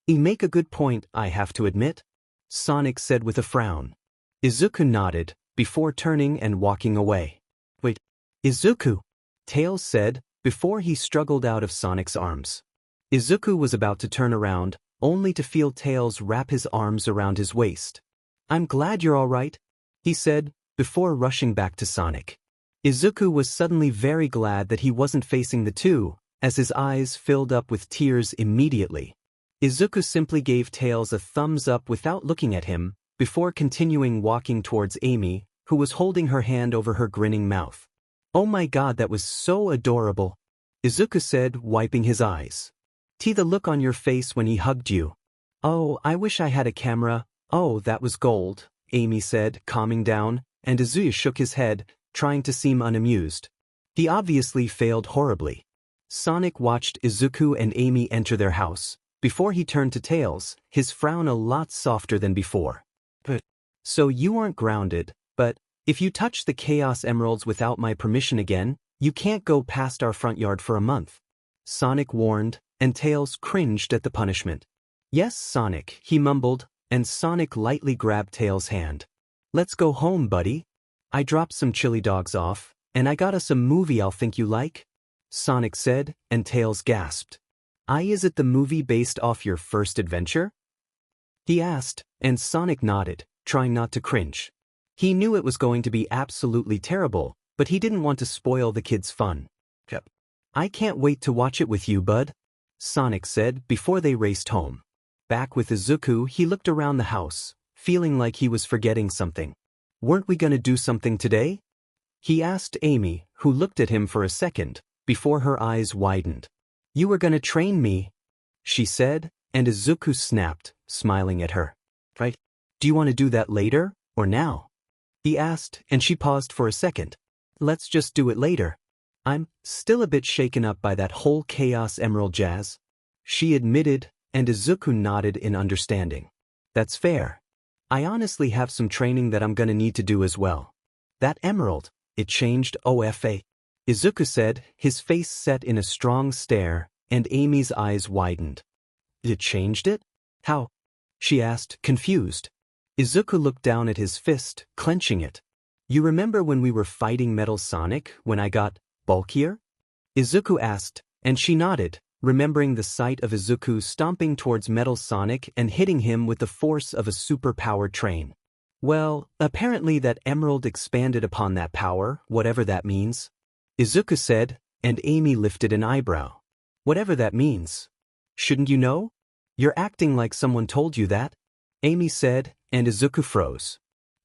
"You make a good point, I have to admit," Sonic said with a frown. Izuku nodded, before turning and walking away. "Wait, Izuku," Tails said, before he struggled out of Sonic's arms. Izuku was about to turn around, only to feel Tails wrap his arms around his waist. "I'm glad you're all right," he said, before rushing back to Sonic. Izuku was suddenly very glad that he wasn't facing the two, as his eyes filled up with tears immediately. Izuku simply gave Tails a thumbs up without looking at him, before continuing walking towards Amy, who was holding her hand over her grinning mouth. "Oh my god, that was so adorable," Izuku said, wiping his eyes. "See the look on your face when he hugged you." "Oh, I wish I had a camera. Oh, that was gold," Amy said, calming down, and Izuku shook his head, trying to seem unamused. He obviously failed horribly. Sonic watched Izuku and Amy enter their house, before he turned to Tails, his frown a lot softer than before. "But, so you aren't grounded, but if you touch the Chaos Emeralds without my permission again, you can't go past our front yard for a month," Sonic warned, and Tails cringed at the punishment. "Yes, Sonic," he mumbled, and Sonic lightly grabbed Tails' hand. "Let's go home, buddy. I dropped some chili dogs off, and I got us a movie I'll think you like," Sonic said, and Tails gasped. Is it the movie based off your first adventure?" he asked, and Sonic nodded, trying not to cringe. He knew it was going to be absolutely terrible, but he didn't want to spoil the kids' fun. "Yep. I can't wait to watch it with you, bud," Sonic said before they raced home. Back with Izuku, he looked around the house, feeling like he was forgetting something. "Weren't we gonna do something today?" he asked Amy, who looked at him for a second, before her eyes widened. "You were gonna train me," she said, and Izuku snapped, smiling at her. "Right? Do you want to do that later, or now?" he asked, and she paused for a second. "Let's just do it later. I'm still a bit shaken up by that whole Chaos Emerald jazz," she admitted, and Izuku nodded in understanding. "That's fair. I honestly have some training that I'm gonna need to do as well. That emerald, it changed OFA," Izuku said, his face set in a strong stare, and Amy's eyes widened. "It changed it? How?" she asked, confused. Izuku looked down at his fist, clenching it. "You remember when we were fighting Metal Sonic, when I got bulkier?" Izuku asked, and she nodded, remembering the sight of Izuku stomping towards Metal Sonic and hitting him with the force of a super-powered train. "Well, apparently that emerald expanded upon that power, whatever that means," Izuku said, and Amy lifted an eyebrow. "Whatever that means. Shouldn't you know? You're acting like someone told you that," Amy said, and Izuku froze.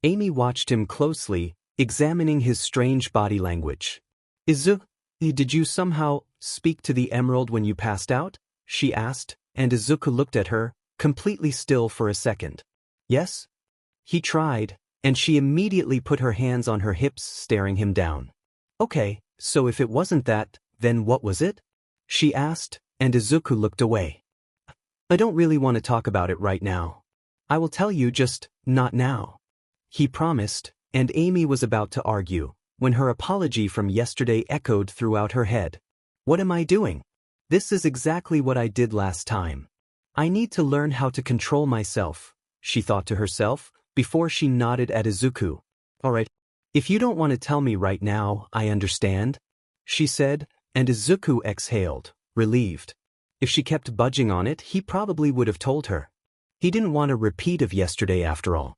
Amy watched him closely, examining his strange body language. "Izuku, did you somehow speak to the emerald when you passed out?" she asked, and Izuku looked at her, completely still for a second. "Yes?" He tried, and she immediately put her hands on her hips, staring him down. "Okay, so if it wasn't that, then what was it?" she asked, and Izuku looked away. "I don't really want to talk about it right now. I will tell you, just not now," he promised, and Amy was about to argue, when her apology from yesterday echoed throughout her head. "What am I doing? This is exactly what I did last time. I need to learn how to control myself," she thought to herself, before she nodded at Izuku. "All right. If you don't want to tell me right now, I understand," she said, and Izuku exhaled, relieved. If she kept budging on it, he probably would have told her. He didn't want a repeat of yesterday after all.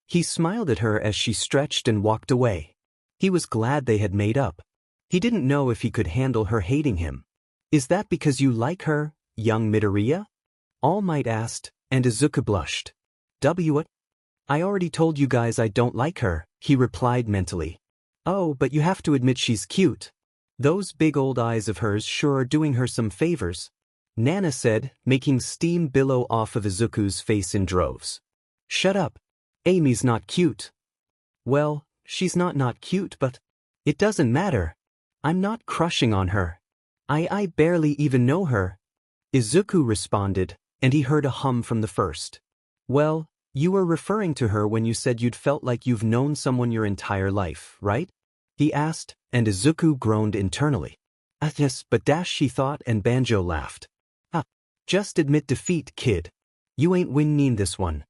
He smiled at her as she stretched and walked away. He was glad they had made up. He didn't know if he could handle her hating him. "Is that because you like her, young Midoriya?" All Might asked, and Izuku blushed. What? "I already told you guys I don't like her," he replied mentally. "Oh, but you have to admit she's cute," Those big old eyes of hers sure are doing her some favors, Nana said, making steam billow off of Izuku's face in droves. Shut up. Amy's not cute. Well, she's not cute, but it doesn't matter. I'm not crushing on her. I barely even know her. Izuku responded, and he heard a hum from the first. Well, you were referring to her when you said you'd felt like you've known someone your entire life, right? He asked, and Izuku groaned internally. Yes, but she thought, and Banjo laughed. Just admit defeat, kid. You ain't winning this one.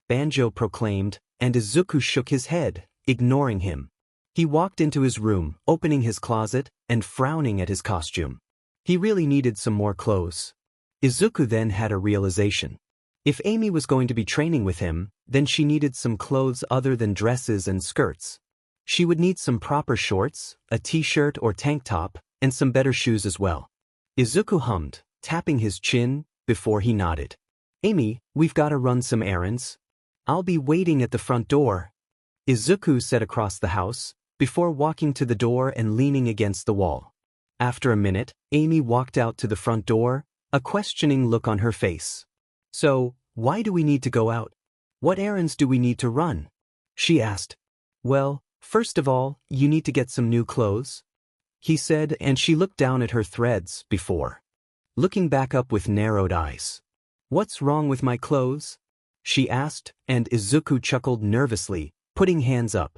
Banjo proclaimed, and Izuku shook his head, ignoring him. He walked into his room, opening his closet, and frowning at his costume. He really needed some more clothes. Izuku then had a realization. If Amy was going to be training with him, then she needed some clothes other than dresses and skirts. She would need some proper shorts, a t-shirt or tank top, and some better shoes as well. Izuku hummed, tapping his chin, before he nodded. Amy, we've got to run some errands. I'll be waiting at the front door. Izuku said across the house, before walking to the door and leaning against the wall. After a minute, Amy walked out to the front door, a questioning look on her face. So, why do we need to go out? What errands do we need to run? She asked. Well, first of all, you need to get some new clothes, he said, and she looked down at her threads before looking back up with narrowed eyes. What's wrong with my clothes? She asked, and Izuku chuckled nervously, putting hands up.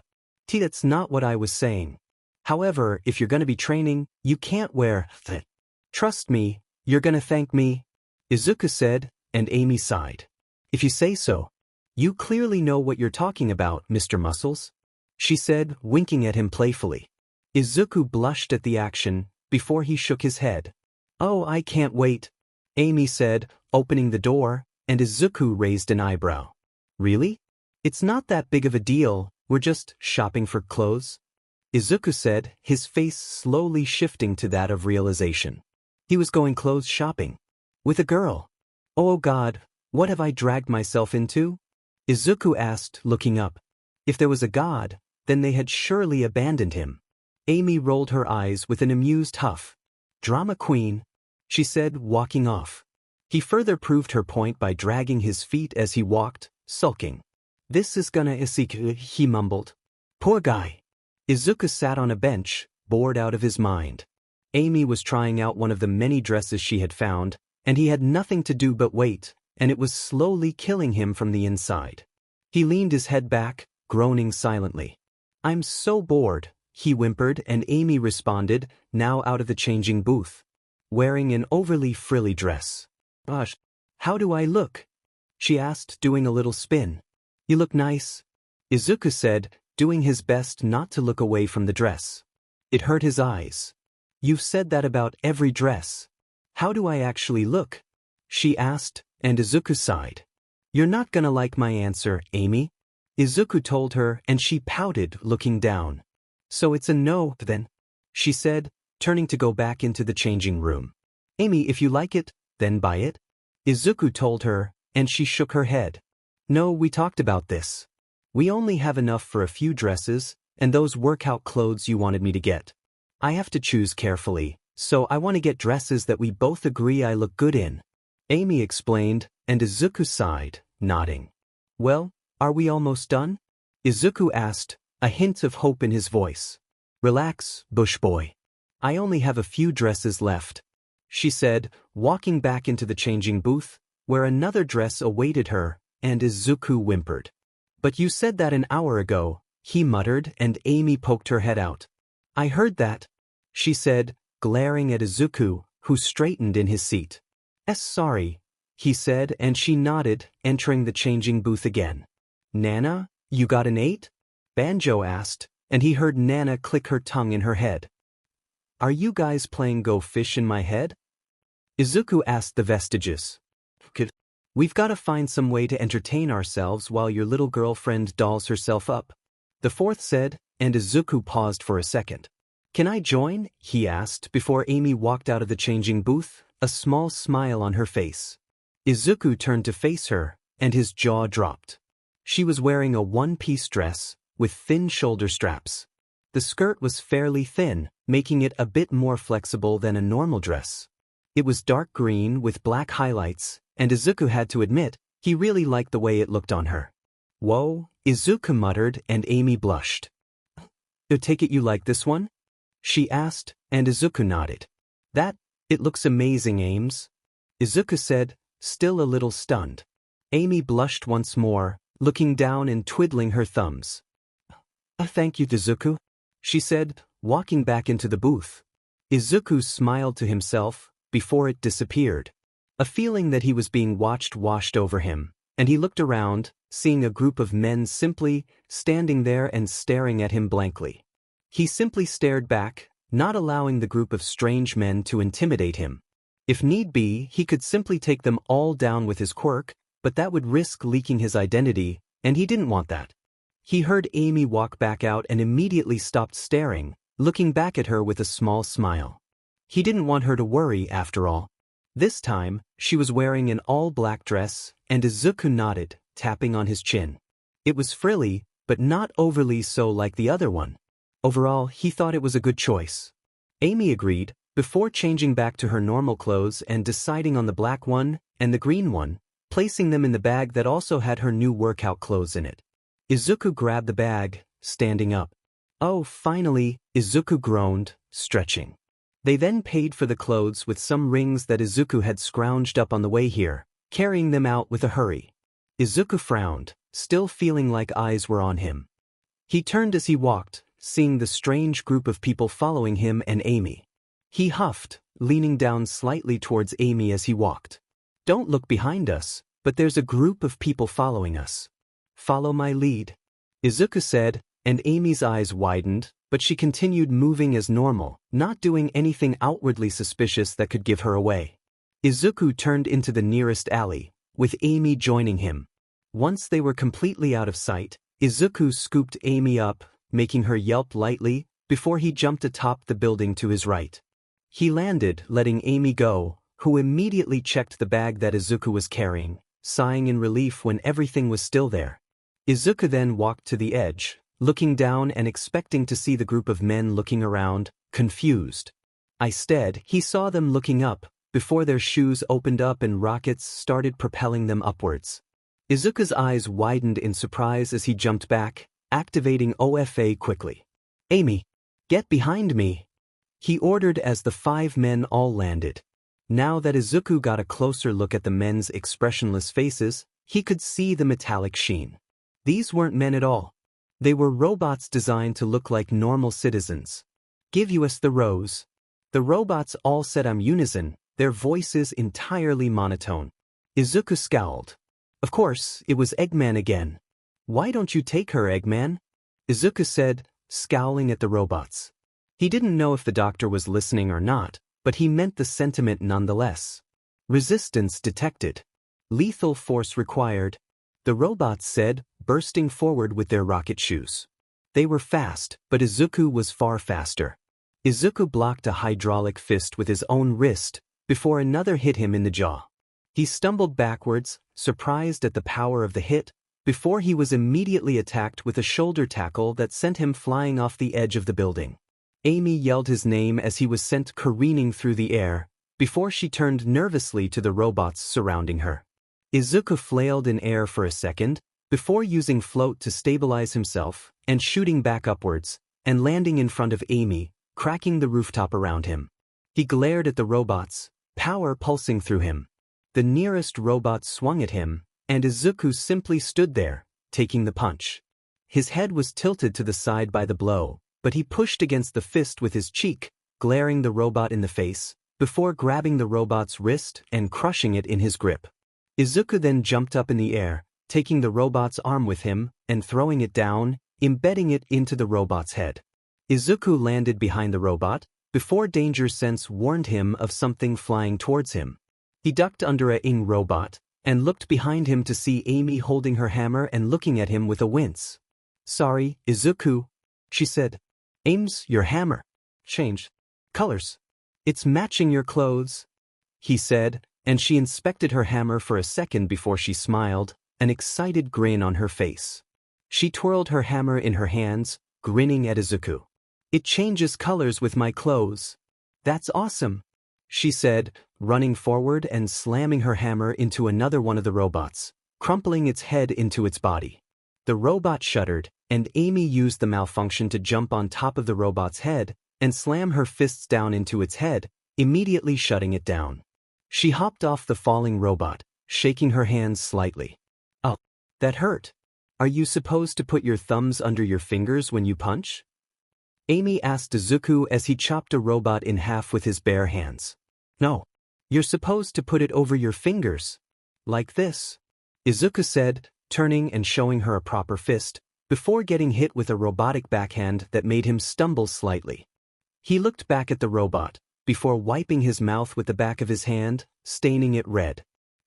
That's not what I was saying. However, if you're gonna be training, you can't wear that. Trust me, you're gonna thank me, Izuku said, and Amy sighed. If you say so. You clearly know what you're talking about, Mr. Muscles, she said, winking at him playfully. Izuku blushed at the action, before he shook his head. Oh, I can't wait, Amy said, opening the door, and Izuku raised an eyebrow. Really? It's not that big of a deal, we're just shopping for clothes, Izuku said, his face slowly shifting to that of realization. He was going clothes shopping. With a girl. Oh God, what have I dragged myself into? Izuku asked, looking up. If there was a god, then they had surely abandoned him. Amy rolled her eyes with an amused huff. Drama queen, she said, walking off. He further proved her point by dragging his feet as he walked, sulking. This is gonna Izuku, he mumbled. Poor guy. Izuku sat on a bench, bored out of his mind. Amy was trying out one of the many dresses she had found, and he had nothing to do but wait, and it was slowly killing him from the inside. He leaned his head back, groaning silently. I'm so bored, he whimpered, and Amy responded, now out of the changing booth, wearing an overly frilly dress. Gosh, how do I look? She asked, doing a little spin. You look nice, Izuku said, doing his best not to look away from the dress. It hurt his eyes. You've said that about every dress. How do I actually look? She asked, and Izuku sighed. You're not gonna like my answer, Amy, Izuku told her, and she pouted, looking down. So it's a no, then, she said, turning to go back into the changing room. Amy, if you like it, then buy it, Izuku told her, and she shook her head. No, we talked about this. We only have enough for a few dresses, and those workout clothes you wanted me to get. I have to choose carefully, so I want to get dresses that we both agree I look good in, Amy explained, and Izuku sighed, nodding. Well, are we almost done? Izuku asked, a hint of hope in his voice. Relax, bush boy. I only have a few dresses left, she said, walking back into the changing booth, where another dress awaited her, and Izuku whimpered. But you said that an hour ago, he muttered, and Amy poked her head out. I heard that, she said, glaring at Izuku, who straightened in his seat. Sorry, he said, and she nodded, entering the changing booth again. Nana, you got an 8? Banjo asked, and he heard Nana click her tongue in her head. Are you guys playing Go Fish in my head? Izuku asked the vestiges. We've got to find some way to entertain ourselves while your little girlfriend dolls herself up, the fourth said, and Izuku paused for a second. Can I join? He asked before Amy walked out of the changing booth, a small smile on her face. Izuku turned to face her, and his jaw dropped. She was wearing a one-piece dress, with thin shoulder straps. The skirt was fairly thin, making it a bit more flexible than a normal dress. It was dark green with black highlights, and Izuku had to admit, he really liked the way it looked on her. "Whoa," Izuku muttered, and Amy blushed. "I take it you like this one?" she asked, and Izuku nodded. It looks amazing, Ames," Izuku said, still a little stunned. Amy blushed once more, looking down and twiddling her thumbs. Thank you, Izuku," she said, walking back into the booth. Izuku smiled to himself, before it disappeared. A feeling that he was being watched washed over him, and he looked around, seeing a group of men simply standing there and staring at him blankly. He simply stared back, not allowing the group of strange men to intimidate him. If need be, he could simply take them all down with his quirk, but that would risk leaking his identity, and he didn't want that. He heard Amy walk back out and immediately stopped staring, looking back at her with a small smile. He didn't want her to worry after all. This time, she was wearing an all-black dress, and Izuku nodded, tapping on his chin. It was frilly, but not overly so like the other one. Overall, he thought it was a good choice. Amy agreed, before changing back to her normal clothes and deciding on the black one and the green one, placing them in the bag that also had her new workout clothes in it. Izuku grabbed the bag, standing up. "Oh, finally," Izuku groaned, stretching. They then paid for the clothes with some rings that Izuku had scrounged up on the way here, carrying them out with a hurry. Izuku frowned, still feeling like eyes were on him. He turned as he walked, seeing the strange group of people following him and Amy. He huffed, leaning down slightly towards Amy as he walked. "Don't look behind us, but there's a group of people following us. Follow my lead," Izuku said, and Amy's eyes widened, but she continued moving as normal, not doing anything outwardly suspicious that could give her away. Izuku turned into the nearest alley, with Amy joining him. Once they were completely out of sight, Izuku scooped Amy up, making her yelp lightly, before he jumped atop the building to his right. He landed, letting Amy go, who immediately checked the bag that Izuku was carrying, sighing in relief when everything was still there. Izuku then walked to the edge, looking down and expecting to see the group of men looking around, confused. Instead, he saw them looking up, before their shoes opened up and rockets started propelling them upwards. Izuku's eyes widened in surprise as he jumped back, activating OFA quickly. "Amy, get behind me," he ordered as the 5 men all landed. Now that Izuku got a closer look at the men's expressionless faces, he could see the metallic sheen. These weren't men at all. They were robots designed to look like normal citizens. "Give us the rose." The robots all said in unison, their voices entirely monotone. Izuku scowled. Of course, it was Eggman again. "Why don't you take her, Eggman?" Izuku said, scowling at the robots. He didn't know if the doctor was listening or not, but he meant the sentiment nonetheless. "Resistance detected. Lethal force required," the robots said, bursting forward with their rocket shoes. They were fast, but Izuku was far faster. Izuku blocked a hydraulic fist with his own wrist, before another hit him in the jaw. He stumbled backwards, surprised at the power of the hit, before he was immediately attacked with a shoulder tackle that sent him flying off the edge of the building. Amy yelled his name as he was sent careening through the air, before she turned nervously to the robots surrounding her. Izuku flailed in air for a second, before using float to stabilize himself, and shooting back upwards, and landing in front of Amy, cracking the rooftop around him. He glared at the robots, power pulsing through him. The nearest robot swung at him, and Izuku simply stood there, taking the punch. His head was tilted to the side by the blow, but he pushed against the fist with his cheek, glaring the robot in the face, before grabbing the robot's wrist and crushing it in his grip. Izuku then jumped up in the air, taking the robot's arm with him, and throwing it down, embedding it into the robot's head. Izuku landed behind the robot, before danger sense warned him of something flying towards him. He ducked under a robot, and looked behind him to see Amy holding her hammer and looking at him with a wince. "Sorry, Izuku," she said. "Ames, your hammer. Change colors. It's matching your clothes," he said, and she inspected her hammer for a second before she smiled, an excited grin on her face. She twirled her hammer in her hands, grinning at Izuku. It changes colors with my clothes. That's awesome, she said, running forward and slamming her hammer into another one of the robots, crumpling its head into its body. The robot shuddered, and Amy used the malfunction to jump on top of the robot's head and slam her fists down into its head, immediately shutting it down. She hopped off the falling robot, shaking her hands slightly. Oh, that hurt. Are you supposed to put your thumbs under your fingers when you punch? Amy asked Izuku as he chopped a robot in half with his bare hands. No. You're supposed to put it over your fingers. Like this. Izuku said, turning and showing her a proper fist, before getting hit with a robotic backhand that made him stumble slightly. He looked back at the robot, before wiping his mouth with the back of his hand, staining it red.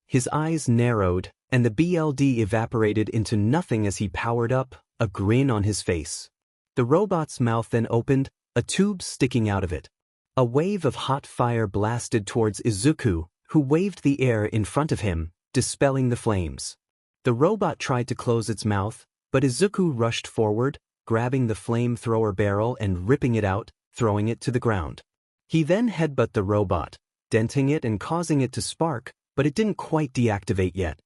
His eyes narrowed, and the BLD evaporated into nothing as he powered up, a grin on his face. The robot's mouth then opened, a tube sticking out of it. A wave of hot fire blasted towards Izuku, who waved the air in front of him, dispelling the flames. The robot tried to close its mouth, but Izuku rushed forward, grabbing the flamethrower barrel and ripping it out, throwing it to the ground. He then headbutted the robot, denting it and causing it to spark, but it didn't quite deactivate yet.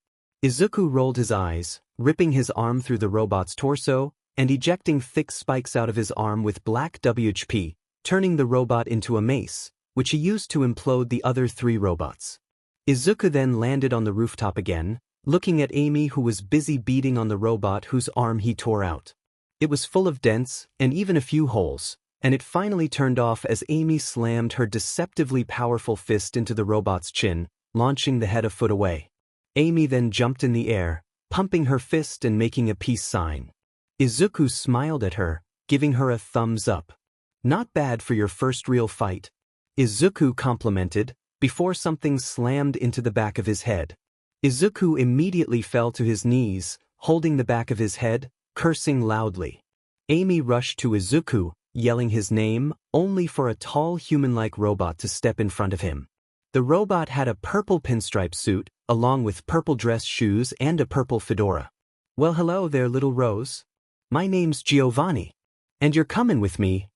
Izuku rolled his eyes, ripping his arm through the robot's torso, and ejecting thick spikes out of his arm with black WHP, turning the robot into a mace, which he used to implode the other 3 robots. Izuku then landed on the rooftop again, looking at Amy, who was busy beating on the robot whose arm he tore out. It was full of dents, and even a few holes, and it finally turned off as Amy slammed her deceptively powerful fist into the robot's chin, launching the head a foot away. Amy then jumped in the air, pumping her fist and making a peace sign. Izuku smiled at her, giving her a thumbs up. Not bad for your first real fight, Izuku complimented, before something slammed into the back of his head. Izuku immediately fell to his knees, holding the back of his head, cursing loudly. Amy rushed to Izuku, yelling his name, only for a tall human-like robot to step in front of him. The robot had a purple pinstripe suit, along with purple dress shoes and a purple fedora. Well, hello there, little Rose. My name's Giovanni. And you're coming with me,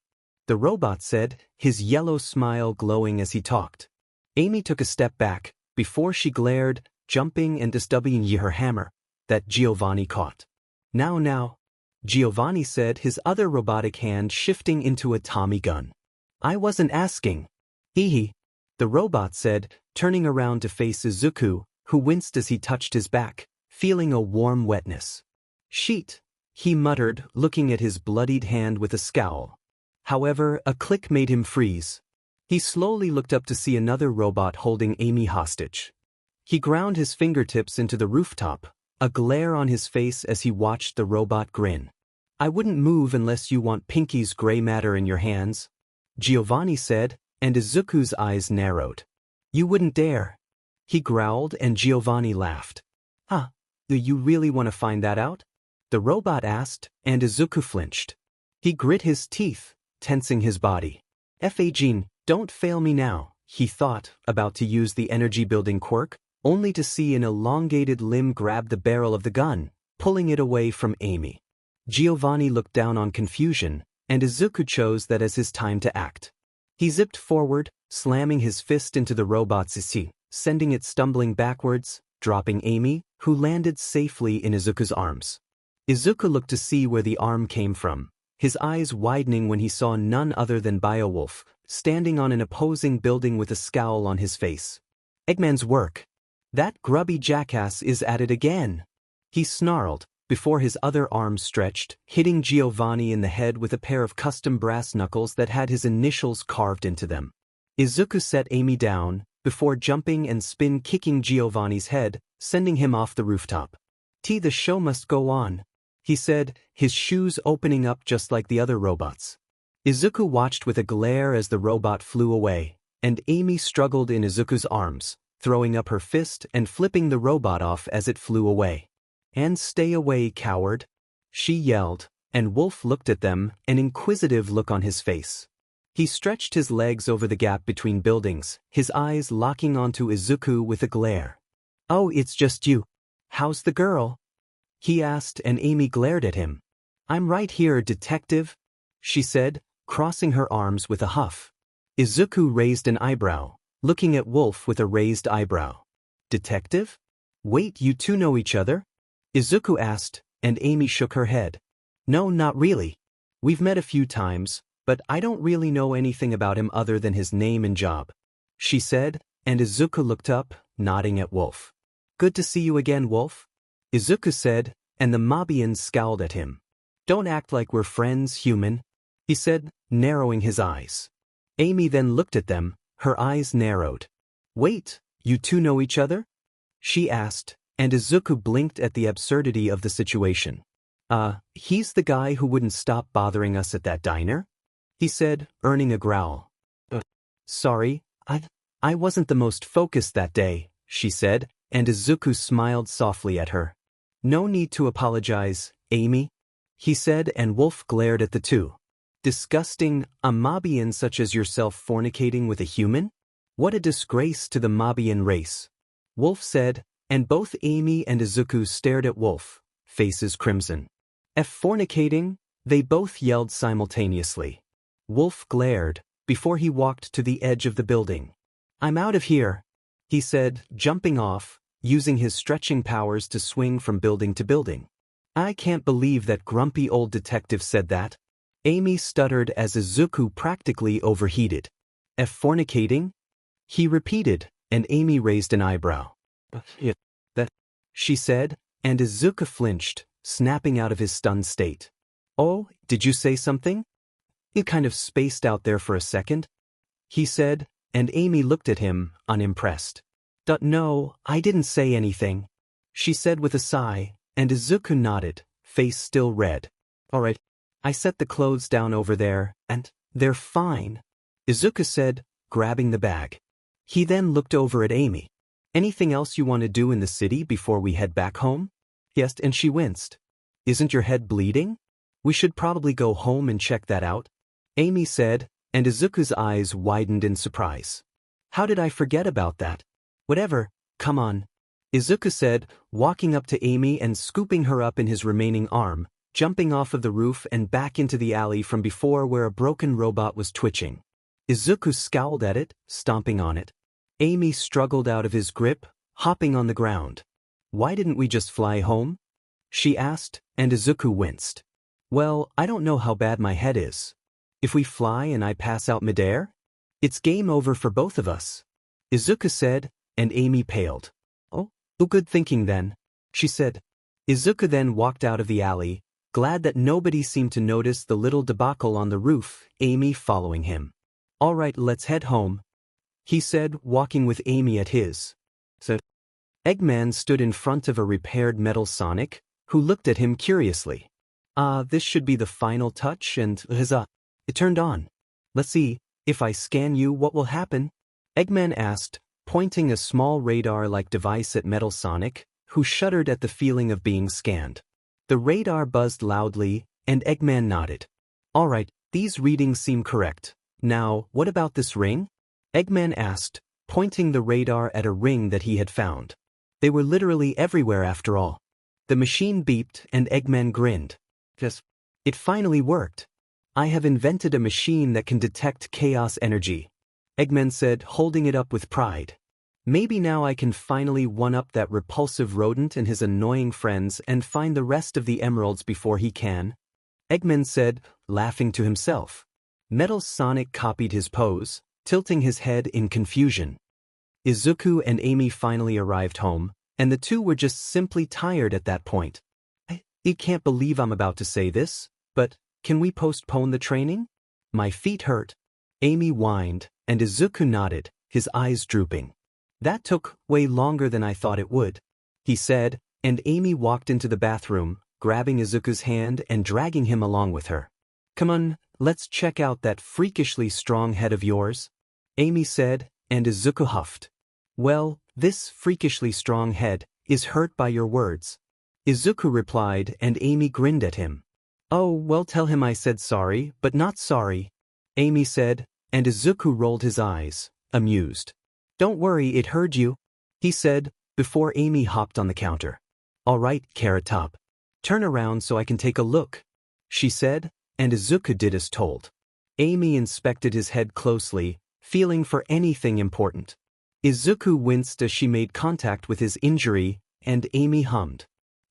the robot said, his yellow smile glowing as he talked. Amy took a step back, before she glared, jumping and disturbing her hammer, that Giovanni caught. Now, Giovanni said, his other robotic hand shifting into a Tommy gun. I wasn't asking. Hee, the robot said, turning around to face Izuku, who winced as he touched his back, feeling a warm wetness. Sheet, he muttered, looking at his bloodied hand with a scowl. However, a click made him freeze. He slowly looked up to see another robot holding Amy hostage. He ground his fingertips into the rooftop, a glare on his face as he watched the robot grin. I wouldn't move unless you want Pinky's gray matter in your hands, Giovanni said, and Izuku's eyes narrowed. You wouldn't dare. He growled and Giovanni laughed. Do you really want to find that out? The robot asked, and Izuku flinched. He grit his teeth, tensing his body. F.A. Don't fail me now, he thought, about to use the energy-building quirk, only to see an elongated limb grab the barrel of the gun, pulling it away from Amy. Giovanni looked down on confusion, and Izuku chose that as his time to act. He zipped forward, slamming his fist into the robot's seat, sending it stumbling backwards, dropping Amy, who landed safely in Izuku's arms. Izuku looked to see where the arm came from, his eyes widening when he saw none other than Beowulf, standing on an opposing building with a scowl on his face. Eggman's work. That grubby jackass is at it again, he snarled, before his other arm stretched, hitting Giovanni in the head with a pair of custom brass knuckles that had his initials carved into them. Izuku set Amy down, before jumping and spin-kicking Giovanni's head, sending him off the rooftop. The show must go on, he said, his shoes opening up just like the other robots. Izuku watched with a glare as the robot flew away, and Amy struggled in Izuku's arms, throwing up her fist and flipping the robot off as it flew away. And stay away, coward, she yelled, and Wolf looked at them, an inquisitive look on his face. He stretched his legs over the gap between buildings, his eyes locking onto Izuku with a glare. Oh, it's just you. How's the girl? He asked, and Amy glared at him. I'm right here, detective, she said, crossing her arms with a huff. Izuku raised an eyebrow, looking at Wolf with a raised eyebrow. Detective? Wait, you two know each other? Izuku asked, and Amy shook her head. No, not really. We've met a few times, but I don't really know anything about him other than his name and job, she said, and Izuku looked up, nodding at Wolf. Good to see you again, Wolf, Izuku said, and the Mobians scowled at him. Don't act like we're friends, human, he said, narrowing his eyes. Amy then looked at them, her eyes narrowed. Wait, you two know each other? She asked, and Izuku blinked at the absurdity of the situation. He's the guy who wouldn't stop bothering us at that diner? He said, earning a growl. Sorry, I wasn't the most focused that day, she said, and Izuku smiled softly at her. No need to apologize, Amy, he said, and Wolf glared at the two. Disgusting, a Mobian such as yourself fornicating with a human? What a disgrace to the Mobian race, Wolf said, and both Amy and Izuku stared at Wolf, faces crimson. Fornicating? They both yelled simultaneously. Wolf glared, before he walked to the edge of the building. I'm out of here, he said, jumping off, using his stretching powers to swing from building to building. I can't believe that grumpy old detective said that. Amy stuttered as Izuku practically overheated. Fornicating? He repeated, and Amy raised an eyebrow. That, she said, and Izuku flinched, snapping out of his stunned state. Oh, did you say something? You kind of spaced out there for a second, he said, and Amy looked at him, unimpressed. No, I didn't say anything, she said with a sigh, and Izuku nodded, face still red. All right, I set the clothes down over there, and they're fine, Izuku said, grabbing the bag. He then looked over at Amy. Anything else you want to do in the city before we head back home? Yes, and she winced. Isn't your head bleeding? We should probably go home and check that out, Amy said, and Izuku's eyes widened in surprise. How did I forget about that? Whatever, come on, Izuku said, walking up to Amy and scooping her up in his remaining arm, jumping off of the roof and back into the alley from before where a broken robot was twitching. Izuku scowled at it, stomping on it. Amy struggled out of his grip, hopping on the ground. Why didn't we just fly home? She asked, and Izuku winced. Well, I don't know how bad my head is. If we fly and I pass out midair? It's game over for both of us, Izuku said, and Amy paled. Oh, good thinking then, she said. Izuku then walked out of the alley, glad that nobody seemed to notice the little debacle on the roof, Amy following him. All right, let's head home, he said, walking with Amy at his. So, Eggman stood in front of a repaired metal Sonic, who looked at him curiously. This should be the final touch and it turned on. Let's see, if I scan you, what will happen? Eggman asked, pointing a small radar-like device at Metal Sonic, who shuddered at the feeling of being scanned. The radar buzzed loudly, and Eggman nodded. All right, these readings seem correct. Now, what about this ring? Eggman asked, pointing the radar at a ring that he had found. They were literally everywhere after all. The machine beeped and Eggman grinned. Yes, it finally worked. I have invented a machine that can detect chaos energy, Eggman said, holding it up with pride. Maybe now I can finally one-up that repulsive rodent and his annoying friends and find the rest of the emeralds before he can, Eggman said, laughing to himself. Metal Sonic copied his pose, tilting his head in confusion. Izuku and Amy finally arrived home, and the two were just simply tired at that point. I can't believe I'm about to say this, but can we postpone the training? My feet hurt, Amy whined, and Izuku nodded, his eyes drooping. That took way longer than I thought it would, he said, and Amy walked into the bathroom, grabbing Izuku's hand and dragging him along with her. Come on, let's check out that freakishly strong head of yours, Amy said, and Izuku huffed. Well, this freakishly strong head is hurt by your words, Izuku replied, and Amy grinned at him. Oh, well, tell him I said sorry, but not sorry, Amy said, and Izuku rolled his eyes, amused. Don't worry, it heard you, he said, before Amy hopped on the counter. All right, Carrot Top. Turn around so I can take a look, she said, and Izuku did as told. Amy inspected his head closely, feeling for anything important. Izuku winced as she made contact with his injury, and Amy hummed.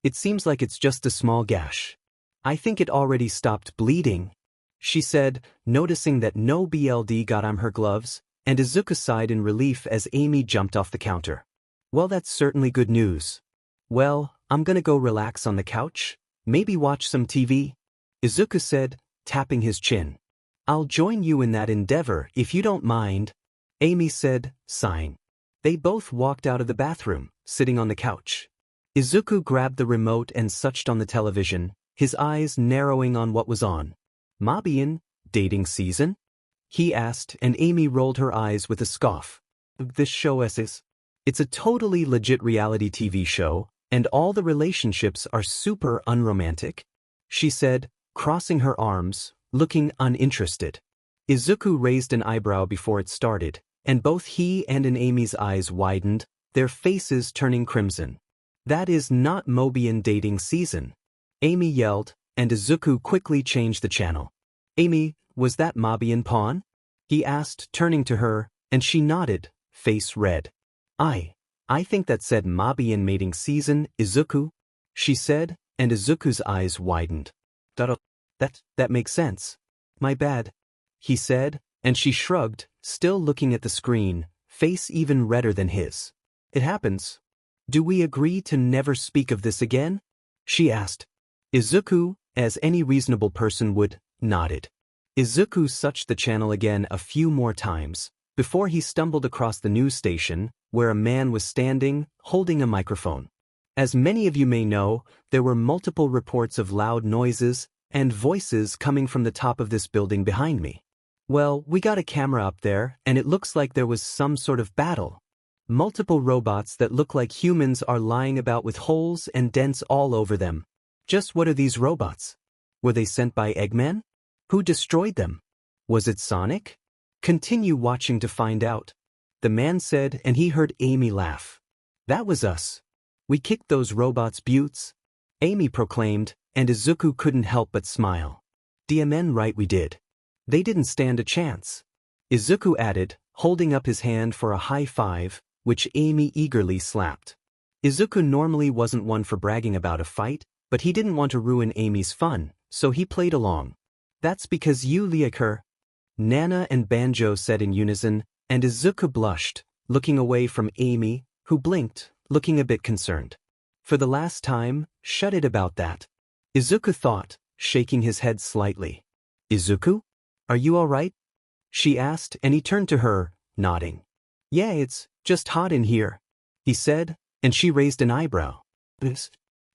It seems like it's just a small gash. I think it already stopped bleeding, she said, noticing that no blood got on her gloves, and Izuku sighed in relief as Amy jumped off the counter. Well, that's certainly good news. Well, I'm gonna go relax on the couch, maybe watch some TV, Izuku said, tapping his chin. I'll join you in that endeavor if you don't mind, Amy said, sighing. They both walked out of the bathroom, sitting on the couch. Izuku grabbed the remote and switched on the television, his eyes narrowing on what was on. Mobius, dating season? He asked, and Amy rolled her eyes with a scoff. This show is. It's a totally legit reality TV show, and all the relationships are super unromantic, she said, crossing her arms, looking uninterested. Izuku raised an eyebrow before it started, and both he and Amy's eyes widened, their faces turning crimson. That is not Mobius dating season, Amy yelled, and Izuku quickly changed the channel. Amy, was that Mobius pawn? He asked, turning to her, and she nodded, face red. I think that said Mobius mating season, Izuku, she said, and Izuku's eyes widened. That makes sense. My bad, he said, and she shrugged, still looking at the screen, face even redder than his. It happens. Do we agree to never speak of this again? She asked. Izuku, as any reasonable person would, nodded. Izuku switched the channel again a few more times, before he stumbled across the news station, where a man was standing, holding a microphone. As many of you may know, there were multiple reports of loud noises and voices coming from the top of this building behind me. Well, we got a camera up there, and it looks like there was some sort of battle. Multiple robots that look like humans are lying about with holes and dents all over them. Just what are these robots? Were they sent by Eggman? Who destroyed them? Was it Sonic? Continue watching to find out, the man said, and he heard Amy laugh. That was us. We kicked those robots' butts, Amy proclaimed, and Izuku couldn't help but smile. DMN right we did. They didn't stand a chance, Izuku added, holding up his hand for a high five, which Amy eagerly slapped. Izuku normally wasn't one for bragging about a fight, but he didn't want to ruin Amy's fun, so he played along. That's because you like her, Nana and Banjo said in unison, and Izuku blushed, looking away from Amy, who blinked, looking a bit concerned. For the last time, shut it about that, Izuku thought, shaking his head slightly. Izuku? Are you all right? She asked, and he turned to her, nodding. Yeah, it's just hot in here, he said, and she raised an eyebrow. This?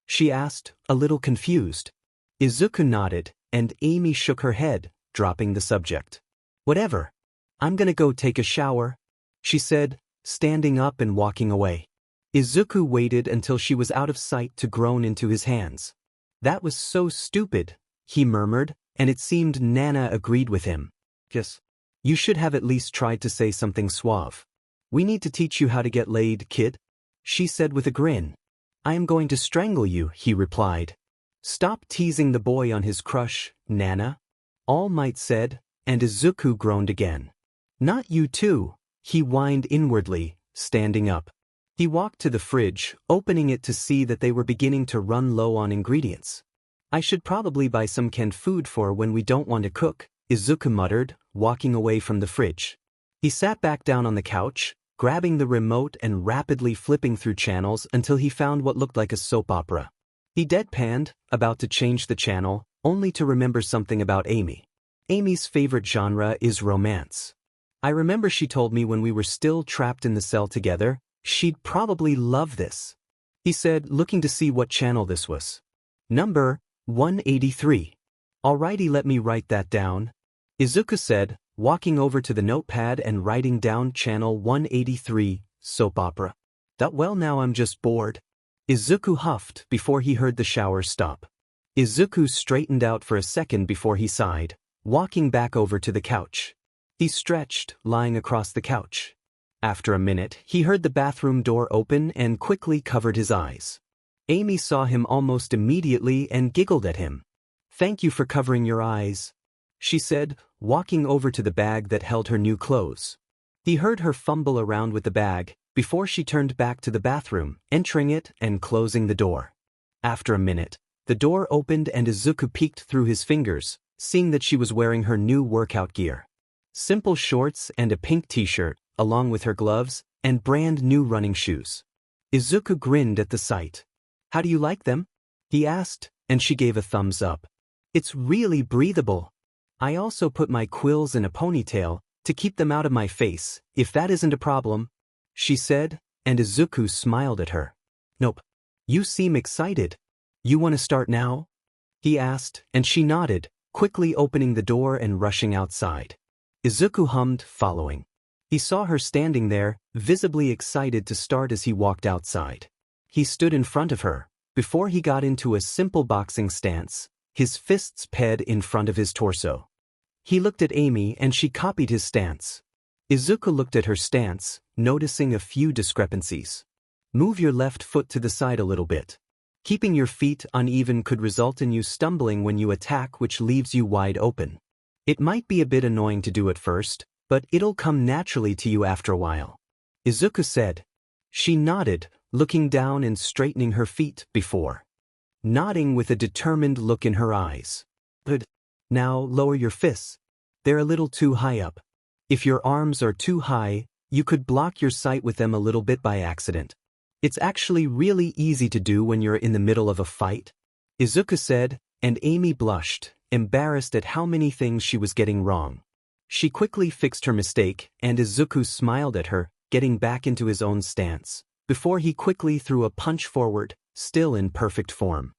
She asked, a little confused. Izuku nodded, and Amy shook her head, dropping the subject. Whatever. I'm gonna go take a shower, she said, standing up and walking away. Izuku waited until she was out of sight to groan into his hands. That was so stupid, he murmured, and it seemed Nana agreed with him. Yes. You should have at least tried to say something suave. We need to teach you how to get laid, kid, she said with a grin. I am going to strangle you, he replied. Stop teasing the boy on his crush, Nana, All Might said, and Izuku groaned again. Not you too, he whined inwardly, standing up. He walked to the fridge, opening it to see that they were beginning to run low on ingredients. I should probably buy some canned food for when we don't want to cook, Izuku muttered, walking away from the fridge. He sat back down on the couch, grabbing the remote and rapidly flipping through channels until he found what looked like a soap opera. He deadpanned, about to change the channel, only to remember something about Amy. Amy's favorite genre is romance. I remember she told me when we were still trapped in the cell together, she'd probably love this. He said, looking to see what channel this was. Number 183. Alrighty, let me write that down, Izuku said, walking over to the notepad and writing down channel 183, soap opera. Well, now I'm just bored, Izuku huffed before he heard the shower stop. Izuku straightened out for a second before he sighed, walking back over to the couch. He stretched, lying across the couch. After a minute, he heard the bathroom door open and quickly covered his eyes. Amy saw him almost immediately and giggled at him. Thank you for covering your eyes, she said, walking over to the bag that held her new clothes. He heard her fumble around with the bag before she turned back to the bathroom, entering it and closing the door. After a minute, the door opened and Izuku peeked through his fingers, seeing that she was wearing her new workout gear. Simple shorts and a pink t-shirt, along with her gloves and brand new running shoes. Izuku grinned at the sight. "How do you like them?" he asked, and she gave a thumbs up. "It's really breathable. I also put my quills in a ponytail to keep them out of my face, if that isn't a problem," she said, and Izuku smiled at her. "Nope. You seem excited. You want to start now?" he asked, and she nodded, quickly opening the door and rushing outside. Izuku hummed, following. He saw her standing there, visibly excited to start as he walked outside. He stood in front of her. Before he got into a simple boxing stance, his fists ped in front of his torso. He looked at Amy and she copied his stance. Izuku looked at her stance, noticing a few discrepancies. "Move your left foot to the side a little bit. Keeping your feet uneven could result in you stumbling when you attack, which leaves you wide open. It might be a bit annoying to do at first, but it'll come naturally to you after a while," Izuku said. She nodded, looking down and straightening her feet before nodding with a determined look in her eyes. "Good. Now lower your fists. They're a little too high up. If your arms are too high, you could block your sight with them a little bit by accident. It's actually really easy to do when you're in the middle of a fight," Izuku said, and Amy blushed, embarrassed at how many things she was getting wrong. She quickly fixed her mistake, and Izuku smiled at her, getting back into his own stance, before he quickly threw a punch forward, still in perfect form.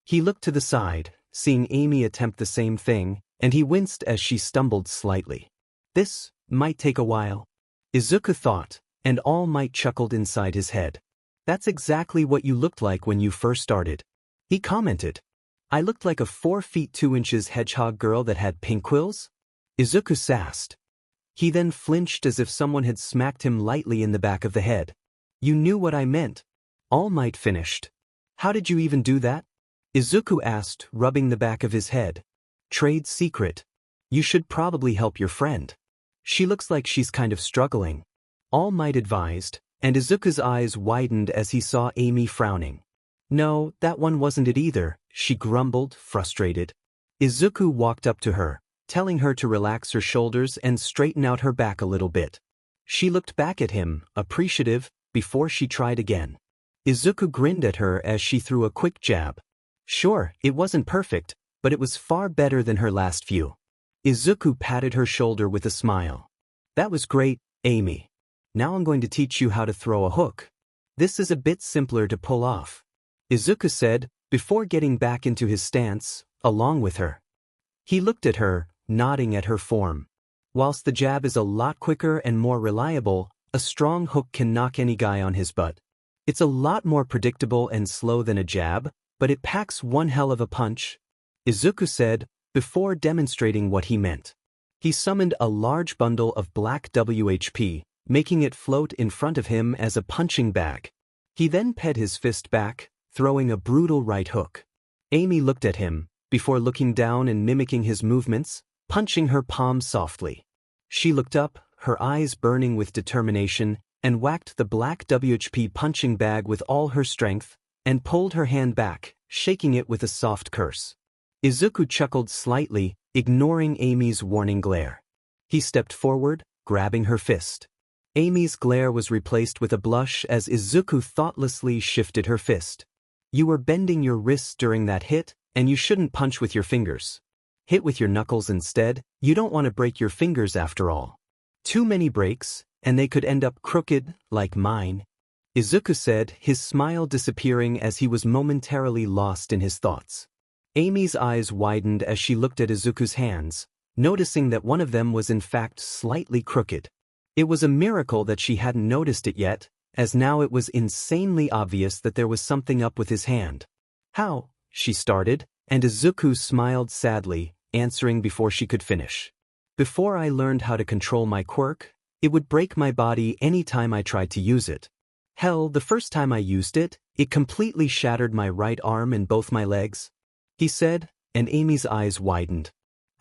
He looked to the side, seeing Amy attempt the same thing, and he winced as she stumbled slightly. This might take a while, Izuku thought, and All Might chuckled inside his head. "That's exactly what you looked like when you first started," he commented. "I looked like a 4 feet 2 inches hedgehog girl that had pink quills?" Izuku sassed. He then flinched as if someone had smacked him lightly in the back of the head. "You knew what I meant," All Might finished. "How did you even do that?" Izuku asked, rubbing the back of his head. "Trade secret. You should probably help your friend. She looks like she's kind of struggling," All Might advised, and Izuku's eyes widened as he saw Amy frowning. "No, that one wasn't it either," she grumbled, frustrated. Izuku walked up to her, telling her to relax her shoulders and straighten out her back a little bit. She looked back at him, appreciative, before she tried again. Izuku grinned at her as she threw a quick jab. Sure, it wasn't perfect, but it was far better than her last few. Izuku patted her shoulder with a smile. "That was great, Amy. Now I'm going to teach you how to throw a hook. This is a bit simpler to pull off," Izuku said, before getting back into his stance, along with her. He looked at her, nodding at her form. Whilst the jab is a lot quicker and more reliable, a strong hook can knock any guy on his butt. It's a lot more predictable and slow than a jab, but it packs one hell of a punch, Izuku said, before demonstrating what he meant. He summoned a large bundle of black WHP, making it float in front of him as a punching bag. He then ped his fist back, throwing a brutal right hook. Amy looked at him, before looking down and mimicking his movements, punching her palm softly. She looked up, her eyes burning with determination, and whacked the black WHP punching bag with all her strength, and pulled her hand back, shaking it with a soft curse. Izuku chuckled slightly, ignoring Amy's warning glare. He stepped forward, grabbing her fist. Amy's glare was replaced with a blush as Izuku thoughtlessly shifted her fist. "You were bending your wrists during that hit, and you shouldn't punch with your fingers. Hit with your knuckles instead. You don't want to break your fingers after all. Too many breaks, and they could end up crooked, like mine," Izuku said, his smile disappearing as he was momentarily lost in his thoughts. Amy's eyes widened as she looked at Izuku's hands, noticing that one of them was in fact slightly crooked. It was a miracle that she hadn't noticed it yet, as now it was insanely obvious that there was something up with his hand. "How?" she started, and Izuku smiled sadly, answering before she could finish. "Before I learned how to control my quirk, it would break my body any time I tried to use it. Hell, the first time I used it, it completely shattered my right arm and both my legs," he said, and Amy's eyes widened.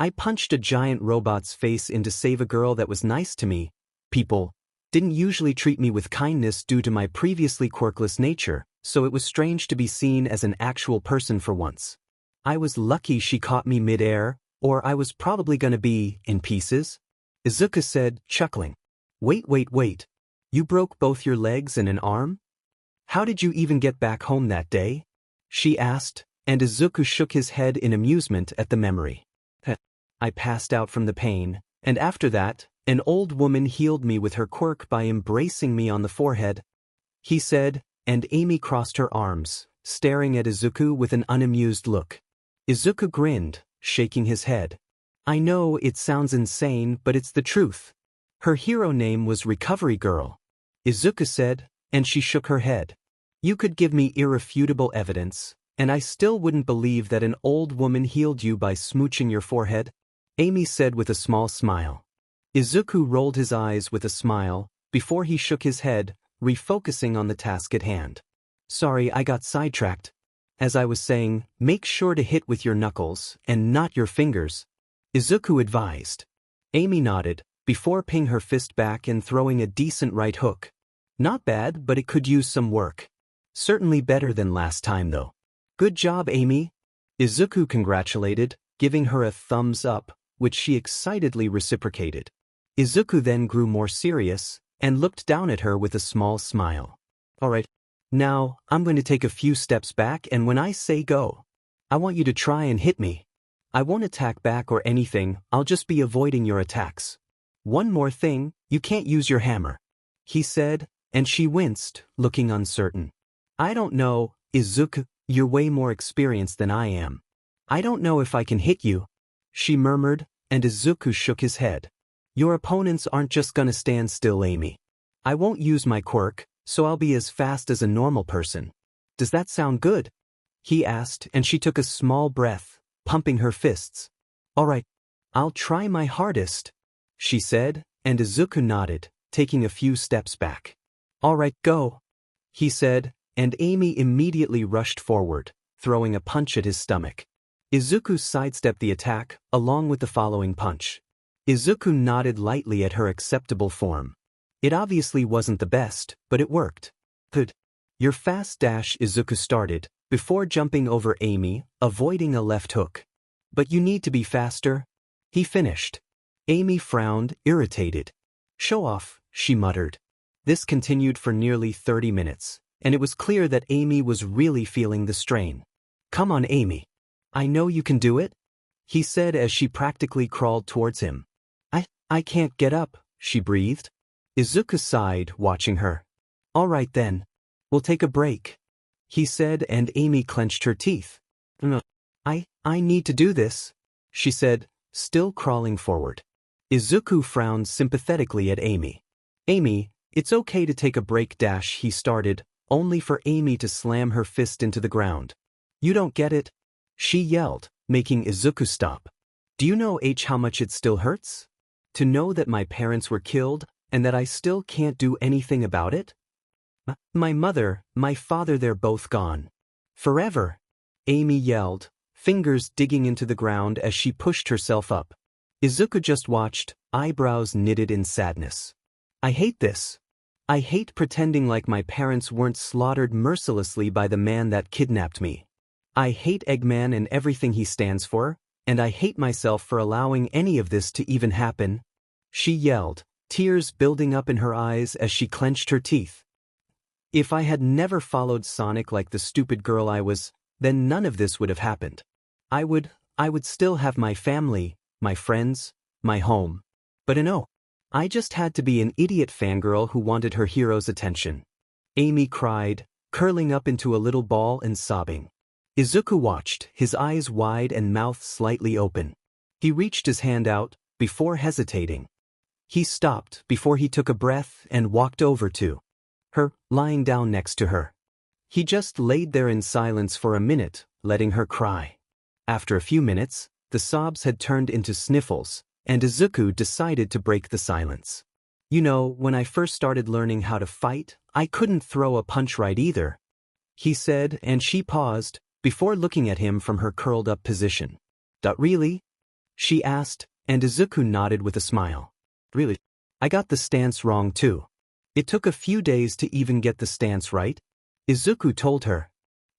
I punched a giant robot's face in to save a girl that was nice to me. People didn't usually treat me with kindness due to my previously quirkless nature, so it was strange to be seen as an actual person for once. I was lucky she caught me mid-air, or I was probably gonna be in pieces, Izuku said, chuckling. Wait. You broke both your legs and an arm? How did you even get back home that day? She asked, and Izuku shook his head in amusement at the memory. I passed out from the pain, and after that, an old woman healed me with her quirk by embracing me on the forehead, he said, and Amy crossed her arms, staring at Izuku with an unamused look. Izuku grinned, shaking his head. I know it sounds insane, but it's the truth. Her hero name was Recovery Girl, Izuku said, and she shook her head. You could give me irrefutable evidence, and I still wouldn't believe that an old woman healed you by smooching your forehead, Amy said with a small smile. Izuku rolled his eyes with a smile, before he shook his head, refocusing on the task at hand. Sorry, I got sidetracked. As I was saying, make sure to hit with your knuckles, and not your fingers, Izuku advised. Amy nodded, before pinning her fist back and throwing a decent right hook. Not bad, but it could use some work. Certainly better than last time though. Good job, Amy, Izuku congratulated, giving her a thumbs up, which she excitedly reciprocated. Izuku then grew more serious, and looked down at her with a small smile. Alright, now, I'm going to take a few steps back, and when I say go, I want you to try and hit me. I won't attack back or anything, I'll just be avoiding your attacks. One more thing, you can't use your hammer, he said, and she winced, looking uncertain. I don't know, Izuku, you're way more experienced than I am. I don't know if I can hit you, she murmured, and Izuku shook his head. Your opponents aren't just gonna stand still, Amy. I won't use my quirk, so I'll be as fast as a normal person. Does that sound good? He asked, and she took a small breath, pumping her fists. Alright, I'll try my hardest, she said, and Izuku nodded, taking a few steps back. Alright, go, he said, and Amy immediately rushed forward, throwing a punch at his stomach. Izuku sidestepped the attack, along with the following punch. Izuku nodded lightly at her acceptable form. It obviously wasn't the best, but it worked. Good. Your fast dash, Izuku started, before jumping over Amy, avoiding a left hook. But you need to be faster, he finished. Amy frowned, irritated. Show off, she muttered. This continued for nearly 30 minutes, and it was clear that Amy was really feeling the strain. Come on, Amy. I know you can do it, he said as she practically crawled towards him. I can't get up, she breathed. Izuku sighed, watching her. All right then. We'll take a break, he said, and Amy clenched her teeth. I need to do this, she said, still crawling forward. Izuku frowned sympathetically at Amy. Amy, it's okay to take a break, dash, he started, only for Amy to slam her fist into the ground. You don't get it? She yelled, making Izuku stop. Do you know how much it still hurts? To know that my parents were killed, and that I still can't do anything about it? My mother, my father, they're both gone. Forever, Amy yelled, fingers digging into the ground as she pushed herself up. Izuku just watched, eyebrows knitted in sadness. I hate this. I hate pretending like my parents weren't slaughtered mercilessly by the man that kidnapped me. I hate Eggman and everything he stands for, and I hate myself for allowing any of this to even happen, she yelled, tears building up in her eyes as she clenched her teeth. If I had never followed Sonic like the stupid girl I was, then none of this would have happened. I would still have my family, my friends, my home. But no, I just had to be an idiot fangirl who wanted her hero's attention. Amy cried, curling up into a little ball and sobbing. Izuku watched, his eyes wide and mouth slightly open. He reached his hand out, before hesitating. He stopped before he took a breath and walked over to her, lying down next to her. He just laid there in silence for a minute, letting her cry. After a few minutes, the sobs had turned into sniffles, and Izuku decided to break the silence. You know, when I first started learning how to fight, I couldn't throw a punch right either, he said, and she paused, before looking at him from her curled-up position. Really? she asked, and Izuku nodded with a smile. Really? I got the stance wrong too. It took a few days to even get the stance right? Izuku told her.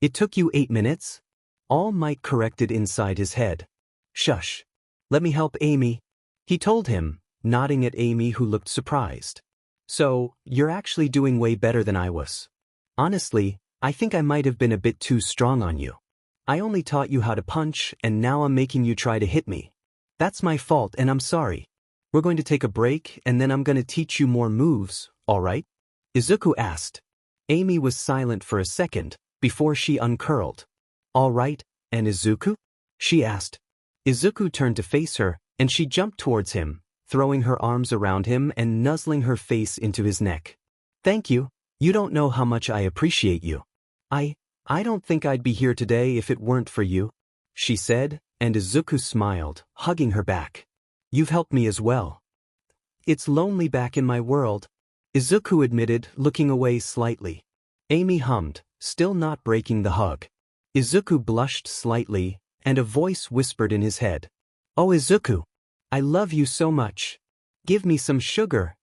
It took you 8 minutes? All Might corrected inside his head. Shush. Let me help Amy. He told him, nodding at Amy who looked surprised. So, you're actually doing way better than I was. Honestly, I think I might have been a bit too strong on you. I only taught you how to punch and now I'm making you try to hit me. That's my fault and I'm sorry. We're going to take a break and then I'm going to teach you more moves, alright? Izuku asked. Amy was silent for a second, before she uncurled. Alright, and Izuku? She asked. Izuku turned to face her, and she jumped towards him, throwing her arms around him and nuzzling her face into his neck. Thank you, you don't know how much I appreciate you. I don't think I'd be here today if it weren't for you, she said, and Izuku smiled, hugging her back. You've helped me as well. It's lonely back in my world, Izuku admitted, looking away slightly. Amy hummed, still not breaking the hug. Izuku blushed slightly, and a voice whispered in his head. Oh Izuku, I love you so much. Give me some sugar,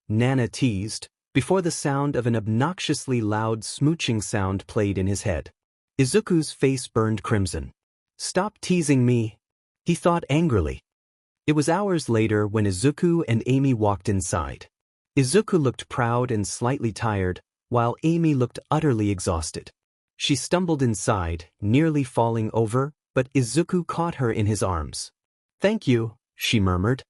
Nana teased, before the sound of an obnoxiously loud smooching sound played in his head. Izuku's face burned crimson. Stop teasing me, he thought angrily. It was hours later when Izuku and Amy walked inside. Izuku looked proud and slightly tired, while Amy looked utterly exhausted. She stumbled inside, nearly falling over, but Izuku caught her in his arms. Thank you, she murmured.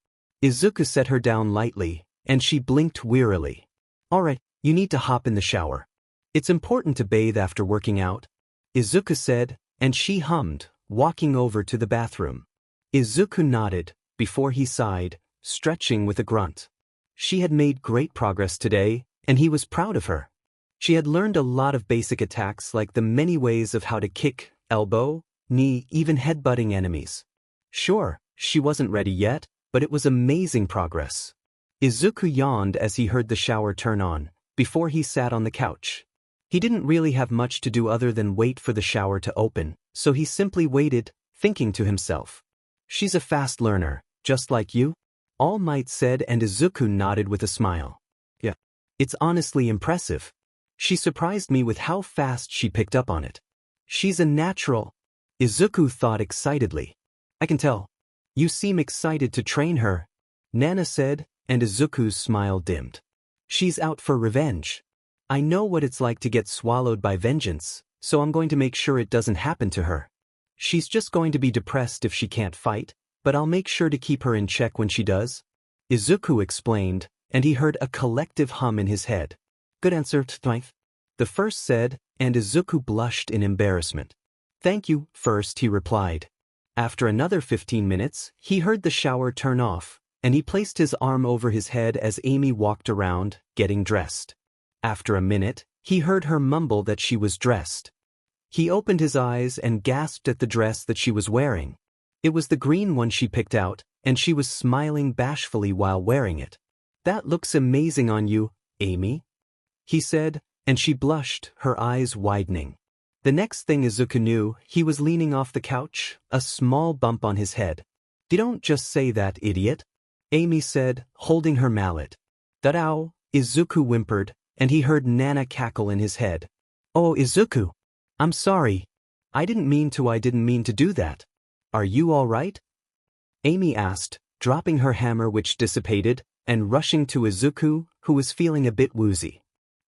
Izuku set her down lightly, and she blinked wearily. Alright, you need to hop in the shower. It's important to bathe after working out, Izuku said, and she hummed, walking over to the bathroom. Izuku nodded, before he sighed, stretching with a grunt. She had made great progress today, and he was proud of her. She had learned a lot of basic attacks like the many ways of how to kick, elbow, knee, even headbutting enemies. Sure, she wasn't ready yet, but it was amazing progress. Izuku yawned as he heard the shower turn on, before he sat on the couch. He didn't really have much to do other than wait for the shower to open, so he simply waited, thinking to himself. She's a fast learner, just like you? All Might said, and Izuku nodded with a smile. Yeah. It's honestly impressive. She surprised me with how fast she picked up on it. She's a natural, Izuku thought excitedly. I can tell. You seem excited to train her, Nana said, and Izuku's smile dimmed. She's out for revenge. I know what it's like to get swallowed by vengeance, so I'm going to make sure it doesn't happen to her. She's just going to be depressed if she can't fight, but I'll make sure to keep her in check when she does, Izuku explained, and he heard a collective hum in his head. Good answer, Twife. The first said, and Izuku blushed in embarrassment. Thank you, first, he replied. After another 15 minutes, he heard the shower turn off, and he placed his arm over his head as Amy walked around, getting dressed. After a minute, he heard her mumble that she was dressed. He opened his eyes and gasped at the dress that she was wearing. It was the green one she picked out, and she was smiling bashfully while wearing it. That looks amazing on you, Amy, he said, and she blushed, her eyes widening. The next thing Izuku knew, he was leaning off the couch, a small bump on his head. Don't just say that, idiot, Amy said, holding her mallet. That-ow, Izuku whimpered, and he heard Nana cackle in his head. Oh, Izuku. I'm sorry. I didn't mean to do that. Are you all right? Amy asked, dropping her hammer which dissipated, and rushing to Izuku, who was feeling a bit woozy.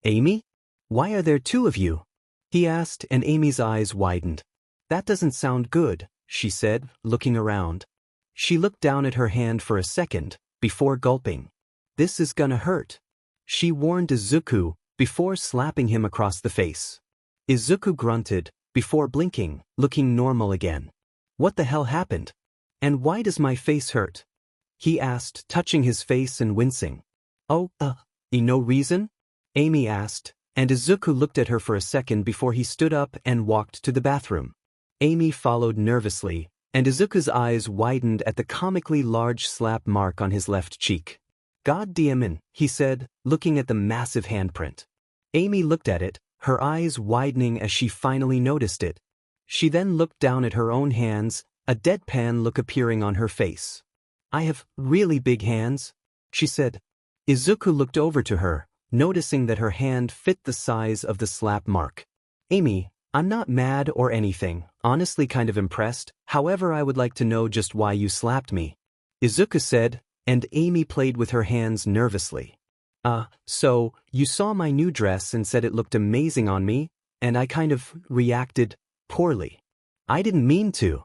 Amy? Why are there two of you? He asked, and Amy's eyes widened. That doesn't sound good, she said, looking around. She looked down at her hand for a second, before gulping. This is gonna hurt, she warned Izuku, before slapping him across the face. Izuku grunted, before blinking, looking normal again. What the hell happened? And why does my face hurt? He asked, touching his face and wincing. Oh, no reason? Amy asked, and Izuku looked at her for a second before he stood up and walked to the bathroom. Amy followed nervously, and Izuku's eyes widened at the comically large slap mark on his left cheek. God damn it, he said, looking at the massive handprint. Amy looked at it, her eyes widening as she finally noticed it. She then looked down at her own hands, a deadpan look appearing on her face. I have really big hands, she said. Izuku looked over to her, noticing that her hand fit the size of the slap mark. Amy, I'm not mad or anything, honestly kind of impressed, however I would like to know just why you slapped me. Izuku said, and Amy played with her hands nervously. So, you saw my new dress and said it looked amazing on me, and I kind of reacted poorly. I didn't mean to.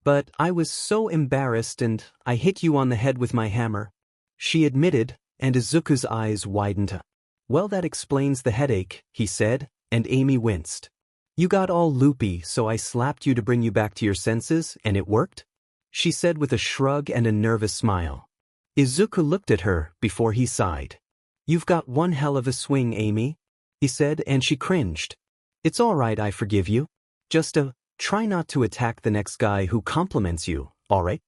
But I was so embarrassed and I hit you on the head with my hammer. She admitted, and Izuku's eyes widened. Well, that explains the headache, he said, and Amy winced. You got all loopy, so I slapped you to bring you back to your senses, and it worked? She said with a shrug and a nervous smile. Izuku looked at her before he sighed. You've got one hell of a swing, Amy, he said, and she cringed. It's all right, I forgive you. Just try not to attack the next guy who compliments you, all right?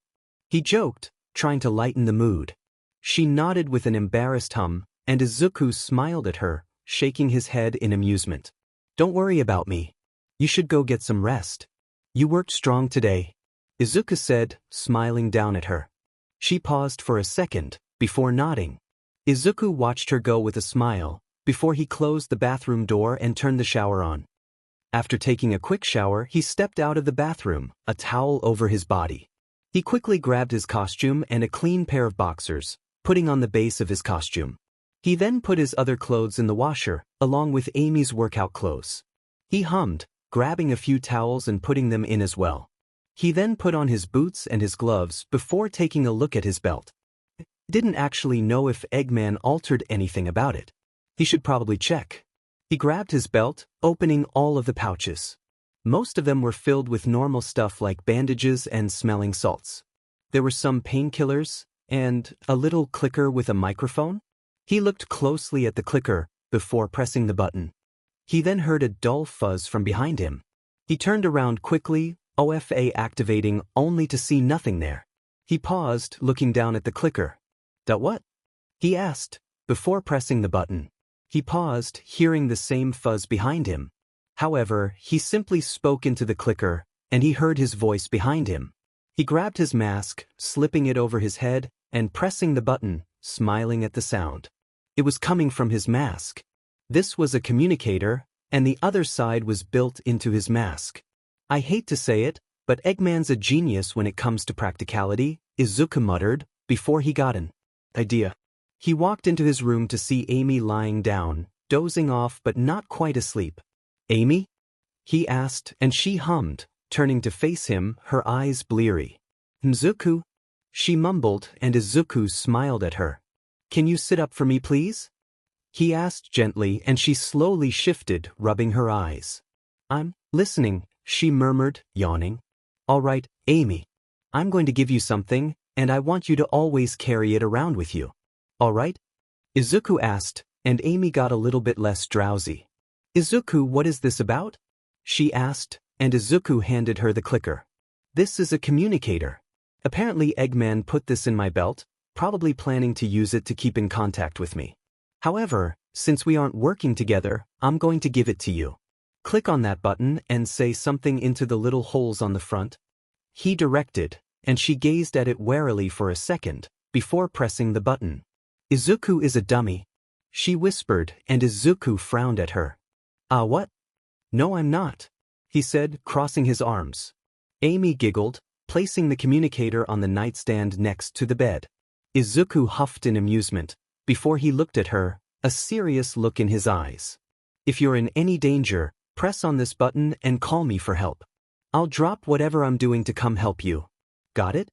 He joked, trying to lighten the mood. She nodded with an embarrassed hum, and Izuku smiled at her, shaking his head in amusement. Don't worry about me. You should go get some rest. You worked strong today, Izuku said, smiling down at her. She paused for a second, before nodding. Izuku watched her go with a smile, before he closed the bathroom door and turned the shower on. After taking a quick shower, he stepped out of the bathroom, a towel over his body. He quickly grabbed his costume and a clean pair of boxers, putting on the base of his costume. He then put his other clothes in the washer, along with Amy's workout clothes. He hummed, grabbing a few towels and putting them in as well. He then put on his boots and his gloves before taking a look at his belt. Didn't actually know if Eggman altered anything about it. He should probably check. He grabbed his belt, opening all of the pouches. Most of them were filled with normal stuff like bandages and smelling salts. There were some painkillers, and a little clicker with a microphone. He looked closely at the clicker before pressing the button. He then heard a dull fuzz from behind him. He turned around quickly, OFA activating only to see nothing there. He paused, looking down at the clicker. What? He asked, before pressing the button. He paused, hearing the same fuzz behind him. However, he simply spoke into the clicker, and he heard his voice behind him. He grabbed his mask, slipping it over his head, and pressing the button, smiling at the sound. It was coming from his mask. This was a communicator, and the other side was built into his mask. I hate to say it, but Eggman's a genius when it comes to practicality, Izuku muttered, before he got an idea. He walked into his room to see Amy lying down, dozing off but not quite asleep. Amy? He asked, and she hummed, turning to face him, her eyes bleary. Izuku? She mumbled, and Izuku smiled at her. Can you sit up for me, please? He asked gently, and she slowly shifted, rubbing her eyes. I'm listening, she murmured, yawning. All right, Amy. I'm going to give you something, and I want you to always carry it around with you. All right? Izuku asked, and Amy got a little bit less drowsy. Izuku, what is this about? She asked, and Izuku handed her the clicker. This is a communicator. Apparently Eggman put this in my belt, probably planning to use it to keep in contact with me. However, since we aren't working together, I'm going to give it to you. Click on that button and say something into the little holes on the front. He directed, and she gazed at it warily for a second, before pressing the button. Izuku is a dummy. She whispered, and Izuku frowned at her. What? No, I'm not, he said, crossing his arms. Amy giggled, placing the communicator on the nightstand next to the bed. Izuku huffed in amusement, before he looked at her, a serious look in his eyes. If you're in any danger, press on this button and call me for help. I'll drop whatever I'm doing to come help you. Got it?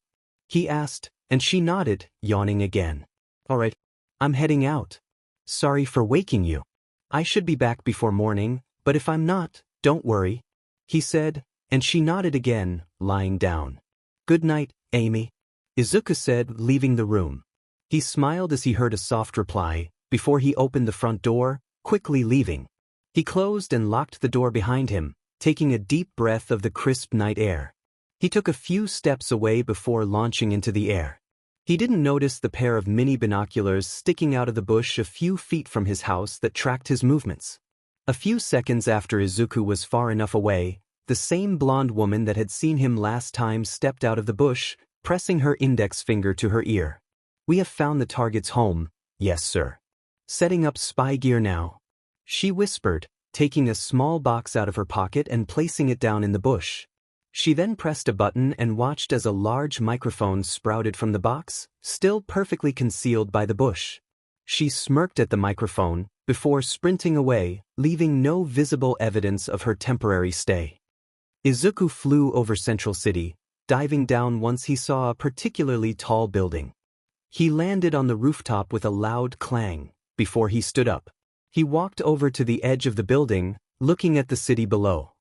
He asked, and she nodded, yawning again. All right, I'm heading out. Sorry for waking you. I should be back before morning, but if I'm not, don't worry, he said, and she nodded again, lying down. Good night, Amy, Izuku said, leaving the room. He smiled as he heard a soft reply, before he opened the front door, quickly leaving. He closed and locked the door behind him, taking a deep breath of the crisp night air. He took a few steps away before launching into the air. He didn't notice the pair of mini binoculars sticking out of the bush a few feet from his house that tracked his movements. A few seconds after Izuku was far enough away, The same blonde woman that had seen him last time stepped out of the bush, pressing her index finger to her ear. "We have found the target's home, yes sir. Setting up spy gear now," she whispered, taking a small box out of her pocket and placing it down in the bush. She then pressed a button and watched as a large microphone sprouted from the box, still perfectly concealed by the bush. She smirked at the microphone, before sprinting away, leaving no visible evidence of her temporary stay. Izuku flew over Central City, diving down once he saw a particularly tall building. He landed on the rooftop with a loud clang, before he stood up. He walked over to the edge of the building, looking at the city below.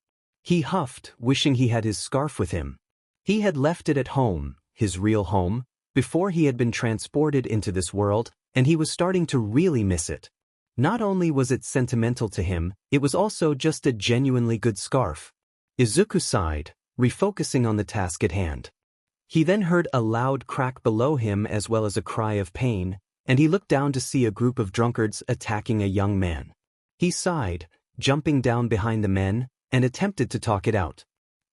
He huffed, wishing he had his scarf with him. He had left it at home, his real home, before he had been transported into this world, and he was starting to really miss it. Not only was it sentimental to him, it was also just a genuinely good scarf. Izuku sighed, refocusing on the task at hand. He then heard a loud crack below him as well as a cry of pain, and he looked down to see a group of drunkards attacking a young man. He sighed, jumping down behind the men, and attempted to talk it out.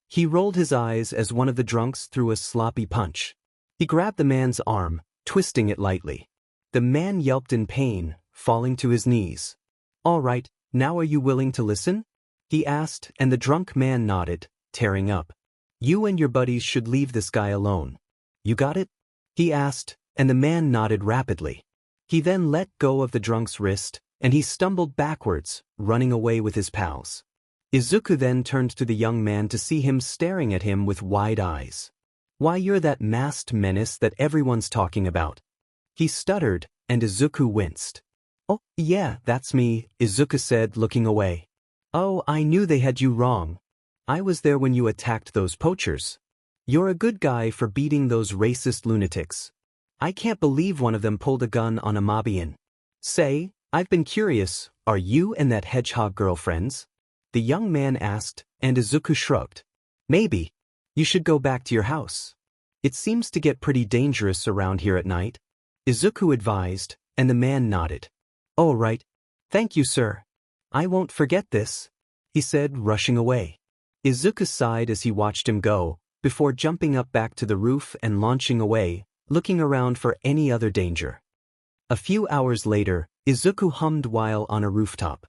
He rolled his eyes as one of the drunks threw a sloppy punch. He grabbed the man's arm, twisting it lightly. The man yelped in pain, falling to his knees. "All right, now are you willing to listen?" he asked, and the drunk man nodded, tearing up. "You and your buddies should leave this guy alone. You got it?" he asked, and the man nodded rapidly. He then let go of the drunk's wrist, and he stumbled backwards, running away with his pals. Izuku then turned to the young man to see him staring at him with wide eyes. "Why, you're that masked menace that everyone's talking about." He stuttered, and Izuku winced. "Oh, yeah, that's me," Izuku said, looking away. "Oh, I knew they had you wrong. I was there when you attacked those poachers. You're a good guy for beating those racist lunatics. I can't believe one of them pulled a gun on a Mobian. Say, I've been curious, are you and that hedgehog girl friends?" the young man asked, and Izuku shrugged. "Maybe. You should go back to your house. It seems to get pretty dangerous around here at night," Izuku advised, and the man nodded. "Oh right. Thank you, sir. I won't forget this," he said, rushing away. Izuku sighed as he watched him go, before jumping up back to the roof and launching away, looking around for any other danger. A few hours later, Izuku hummed while on a rooftop.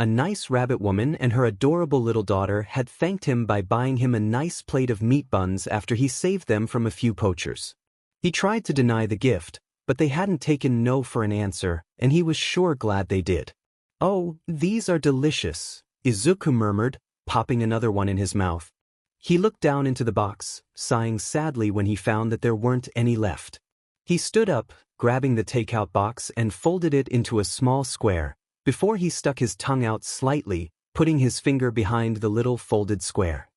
A nice rabbit woman and her adorable little daughter had thanked him by buying him a nice plate of meat buns after he saved them from a few poachers. He tried to deny the gift, but they hadn't taken no for an answer, and he was sure glad they did. "Oh, these are delicious," Izuku murmured, popping another one in his mouth. He looked down into the box, sighing sadly when he found that there weren't any left. He stood up, grabbing the takeout box and folded it into a small square, before he stuck his tongue out slightly, putting his finger behind the little folded square.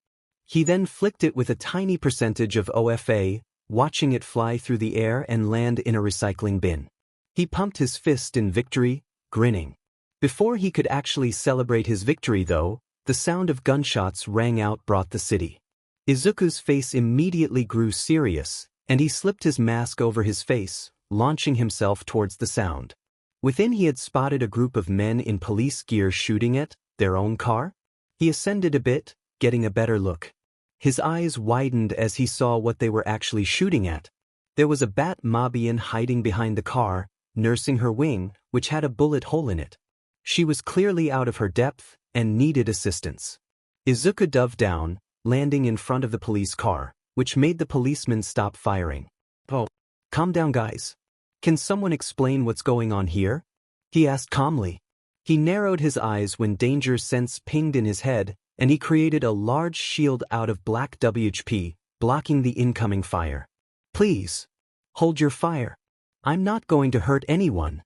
He then flicked it with a tiny percentage of OFA, watching it fly through the air and land in a recycling bin. He pumped his fist in victory, grinning. Before he could actually celebrate his victory though, the sound of gunshots rang out brought the city. Izuku's face immediately grew serious, and he slipped his mask over his face, launching himself towards the sound. Within he had spotted a group of men in police gear shooting at their own car. He ascended a bit, getting a better look. His eyes widened as he saw what they were actually shooting at. There was a bat Mobian hiding behind the car, nursing her wing, which had a bullet hole in it. She was clearly out of her depth and needed assistance. Izuku dove down, landing in front of the police car, which made the policemen stop firing. "Oh, calm down guys. Can someone explain what's going on here?" he asked calmly. He narrowed his eyes when danger sense pinged in his head, and he created a large shield out of black WHP, blocking the incoming fire. "Please, hold your fire. I'm not going to hurt anyone,"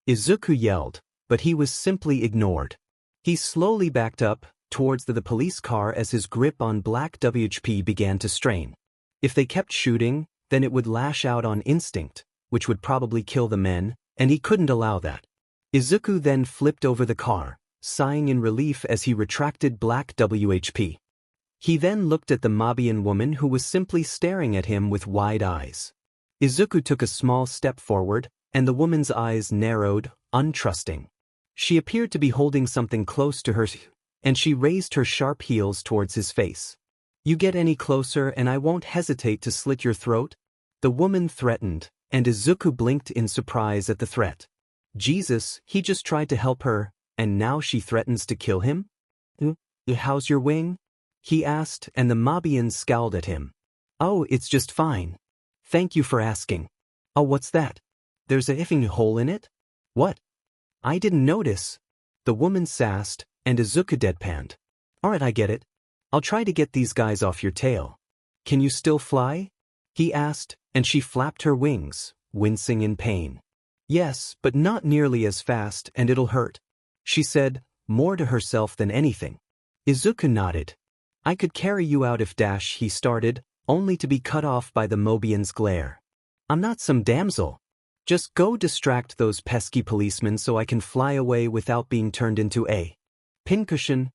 Izuku yelled, but he was simply ignored. He slowly backed up towards the police car as his grip on black WHP began to strain. If they kept shooting, then it would lash out on instinct, which would probably kill the men, and he couldn't allow that. Izuku then flipped over the car, sighing in relief as he retracted black WHP. He then looked at the Mobian woman who was simply staring at him with wide eyes. Izuku took a small step forward, and the woman's eyes narrowed, untrusting. She appeared to be holding something close to her. and she raised her sharp heels towards his face. You get any closer and I won't hesitate to slit your throat? The woman threatened, and Izuku blinked in surprise at the threat. Jesus, he just tried to help her, and now she threatens to kill him? How's your wing? He asked, and the Mobian scowled at him. Oh, it's just fine. Thank you for asking. Oh, what's that? There's a effing hole in it? What? I didn't notice. The woman sassed, and Izuku deadpanned. Alright, I get it. I'll try to get these guys off your tail. Can you still fly? He asked, and she flapped her wings, wincing in pain. Yes, but not nearly as fast, and it'll hurt, she said, more to herself than anything. Izuku nodded. I could carry you out if he started, only to be cut off by the Mobian's glare. I'm not some damsel. Just go distract those pesky policemen so I can fly away without being turned into a pincushion,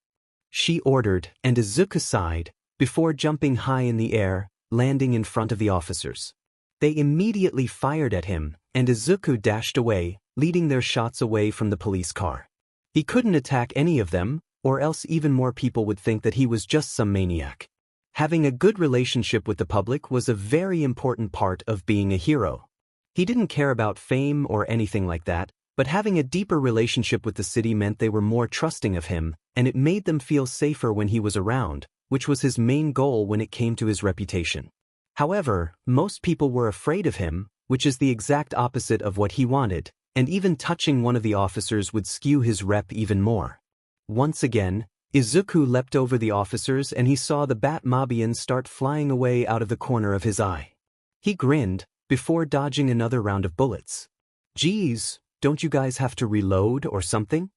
she ordered, and Izuku sighed, before jumping high in the air, landing in front of the officers. They immediately fired at him, and Izuku dashed away, leading their shots away from the police car. He couldn't attack any of them, or else even more people would think that he was just some maniac. Having a good relationship with the public was a very important part of being a hero. He didn't care about fame or anything like that, but having a deeper relationship with the city meant they were more trusting of him, and it made them feel safer when he was around, which was his main goal when it came to his reputation. However, most people were afraid of him, which is the exact opposite of what he wanted, and even touching one of the officers would skew his rep even more. Once again, Izuku leapt over the officers and he saw the Bat Mobian start flying away out of the corner of his eye. He grinned, before dodging another round of bullets. Geez, don't you guys have to reload or something?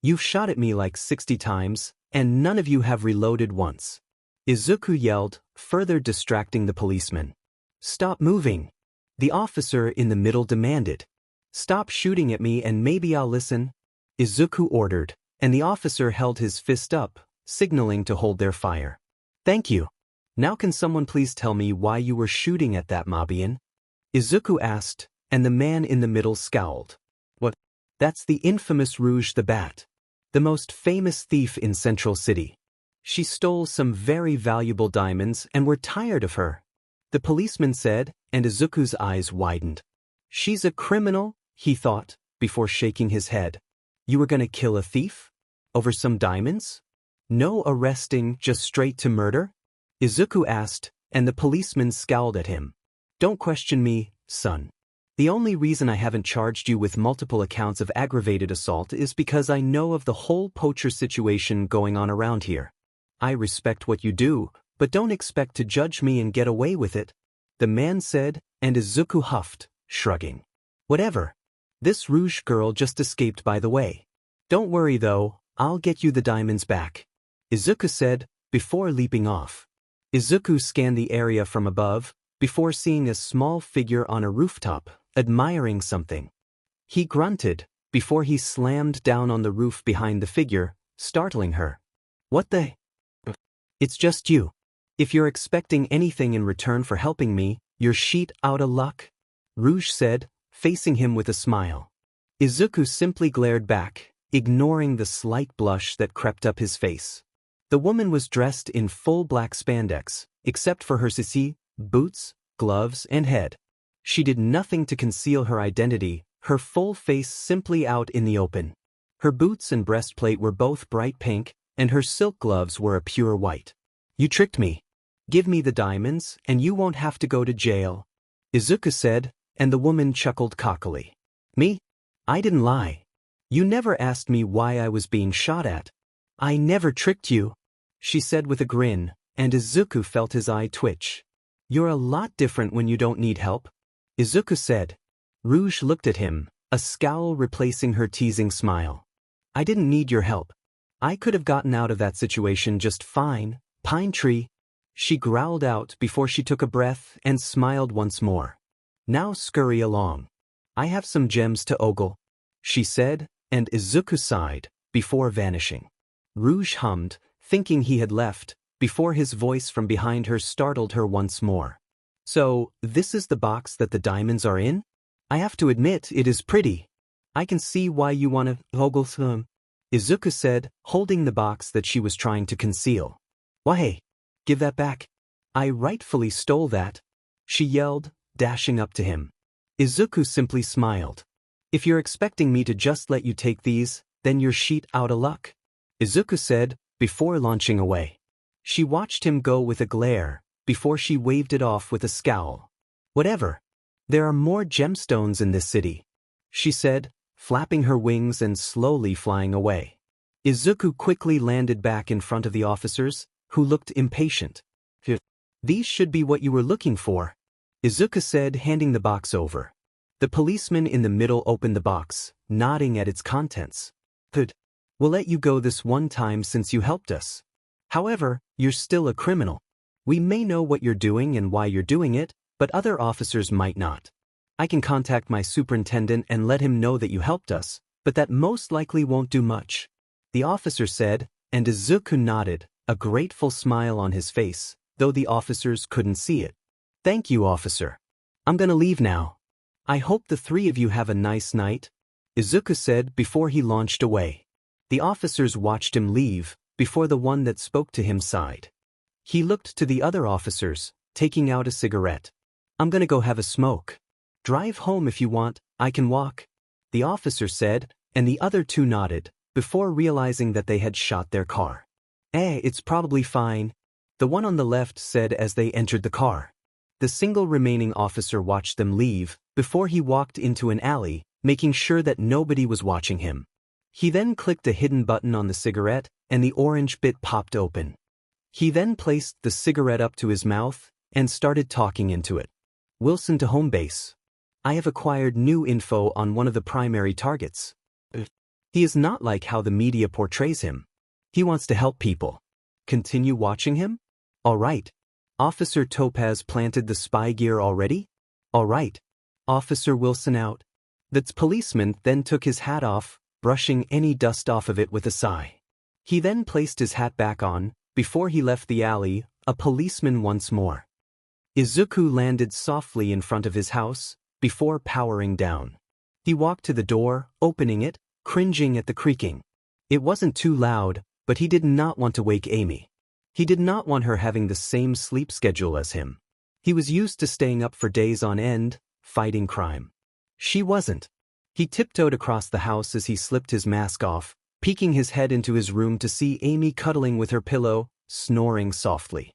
You've shot at me like 60 times, and none of you have reloaded once. Izuku yelled, further distracting the policeman. Stop moving. The officer in the middle demanded. Stop shooting at me and maybe I'll listen. Izuku ordered, and the officer held his fist up, signaling to hold their fire. Thank you. Now can someone please tell me why you were shooting at that Mobian? Izuku asked, and the man in the middle scowled. What? That's the infamous Rouge the Bat. The most famous thief in Central City. She stole some very valuable diamonds and we're tired of her. The policeman said, and Izuku's eyes widened. She's a criminal, he thought, before shaking his head. You were gonna kill a thief? Over some diamonds? No arresting, just straight to murder? Izuku asked, and the policeman scowled at him. Don't question me, son. The only reason I haven't charged you with multiple accounts of aggravated assault is because I know of the whole poacher situation going on around here. I respect what you do, but don't expect to judge me and get away with it, the man said, and Izuku huffed, shrugging. Whatever. This Rouge girl just escaped by the way. Don't worry though, I'll get you the diamonds back, Izuku said, before leaping off. Izuku scanned the area from above, before seeing a small figure on a rooftop, admiring something. He grunted, before he slammed down on the roof behind the figure, startling her. What the? It's just you. If you're expecting anything in return for helping me, you're sheet outta luck, Rouge said, facing him with a smile. Izuku simply glared back, ignoring the slight blush that crept up his face. The woman was dressed in full black spandex, except for her sisi, boots, gloves, and head. She did nothing to conceal her identity, her full face simply out in the open. Her boots and breastplate were both bright pink, and her silk gloves were a pure white. You tricked me. Give me the diamonds, and you won't have to go to jail, Izuku said, and the woman chuckled cockily. Me? I didn't lie. You never asked me why I was being shot at. I never tricked you, she said with a grin, and Izuku felt his eye twitch. You're a lot different when you don't need help, Izuku said. Rouge looked at him, a scowl replacing her teasing smile. I didn't need your help. I could have gotten out of that situation just fine, Pine Tree, she growled out before she took a breath and smiled once more. Now scurry along. I have some gems to ogle, she said, and Izuku sighed, before vanishing. Rouge hummed, thinking he had left, before his voice from behind her startled her once more. So, this is the box that the diamonds are in? I have to admit it is pretty. I can see why you want to ogle some. Izuku said, holding the box that she was trying to conceal. Why? Give that back. I rightfully stole that, she yelled, dashing up to him. Izuku simply smiled. If you're expecting me to just let you take these, then you're shit out of luck, Izuku said, before launching away. She watched him go with a glare, before she waved it off with a scowl. Whatever. There are more gemstones in this city, she said, flapping her wings and slowly flying away. Izuku quickly landed back in front of the officers, who looked impatient. These should be what you were looking for, Izuku said, handing the box over. The policeman in the middle opened the box, nodding at its contents. Good. We'll let you go this one time since you helped us. However, you're still a criminal. We may know what you're doing and why you're doing it, but other officers might not. I can contact my superintendent and let him know that you helped us, but that most likely won't do much, the officer said, and Izuku nodded, a grateful smile on his face, though the officers couldn't see it. Thank you, officer. I'm gonna leave now. I hope the three of you have a nice night, Izuku said before he launched away. The officers watched him leave, before the one that spoke to him sighed. He looked to the other officers, taking out a cigarette. I'm gonna go have a smoke. Drive home if you want, I can walk, the officer said, and the other two nodded, before realizing that they had shot their car. It's probably fine, the one on the left said as they entered the car. The single remaining officer watched them leave, before he walked into an alley, making sure that nobody was watching him. He then clicked a hidden button on the cigarette, and the orange bit popped open. He then placed the cigarette up to his mouth, and started talking into it. Wilson to home base. I have acquired new info on one of the primary targets. He is not like how the media portrays him. He wants to help people. Continue watching him? Alright. Officer Topaz planted the spy gear already? Alright. Officer Wilson out. The policeman then took his hat off, brushing any dust off of it with a sigh. He then placed his hat back on, before he left the alley, a policeman once more. Izuku landed softly in front of his house, before powering down. He walked to the door, opening it, cringing at the creaking. It wasn't too loud, but he did not want to wake Amy. He did not want her having the same sleep schedule as him. He was used to staying up for days on end, fighting crime. She wasn't. He tiptoed across the house as he slipped his mask off, peeking his head into his room to see Amy cuddling with her pillow, snoring softly.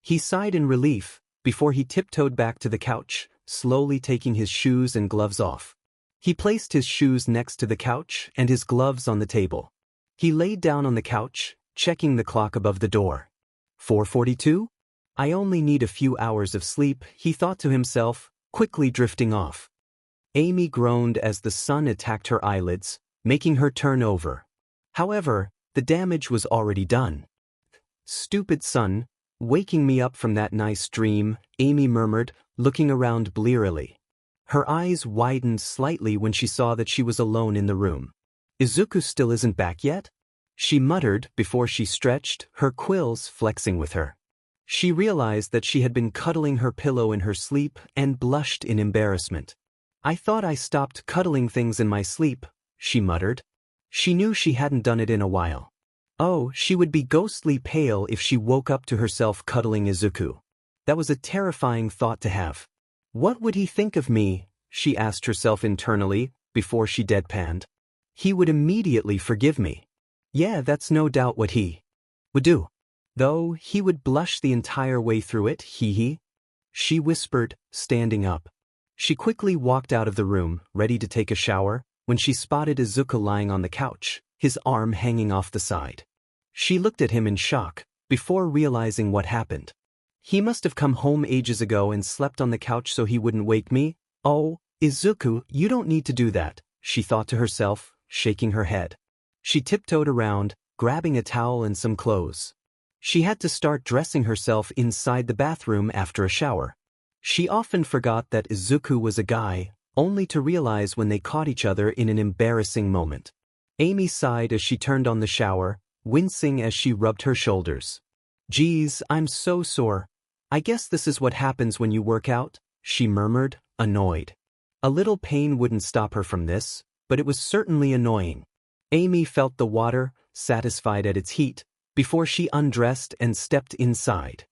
He sighed in relief, before he tiptoed back to the couch, slowly taking his shoes and gloves off. He placed his shoes next to the couch and his gloves on the table. He laid down on the couch, checking the clock above the door. 4:42? I only need a few hours of sleep, he thought to himself, quickly drifting off. Amy groaned as the sun attacked her eyelids, making her turn over. However, the damage was already done. Stupid sun, waking me up from that nice dream, Amy murmured, looking around blearily. Her eyes widened slightly when she saw that she was alone in the room. Izuku still isn't back yet? She muttered before she stretched, her quills flexing with her. She realized that she had been cuddling her pillow in her sleep and blushed in embarrassment. I thought I stopped cuddling things in my sleep, she muttered. She knew she hadn't done it in a while. Oh, she would be ghostly pale if she woke up to herself cuddling Izuku. That was a terrifying thought to have. What would he think of me, she asked herself internally, before she deadpanned. He would immediately forgive me. Yeah, that's no doubt what he would do. Though, he would blush the entire way through it, hee. She whispered, standing up. She quickly walked out of the room, ready to take a shower, when she spotted Izuku lying on the couch, his arm hanging off the side. She looked at him in shock, before realizing what happened. He must have come home ages ago and slept on the couch so he wouldn't wake me. Oh, Izuku, you don't need to do that, she thought to herself, shaking her head. She tiptoed around, grabbing a towel and some clothes. She had to start dressing herself inside the bathroom after a shower. She often forgot that Izuku was a guy, only to realize when they caught each other in an embarrassing moment. Amy sighed as she turned on the shower, wincing as she rubbed her shoulders. Geez, I'm so sore. I guess this is what happens when you work out, she murmured, annoyed. A little pain wouldn't stop her from this, but it was certainly annoying. Amy felt the water, satisfied at its heat, before she undressed and stepped inside.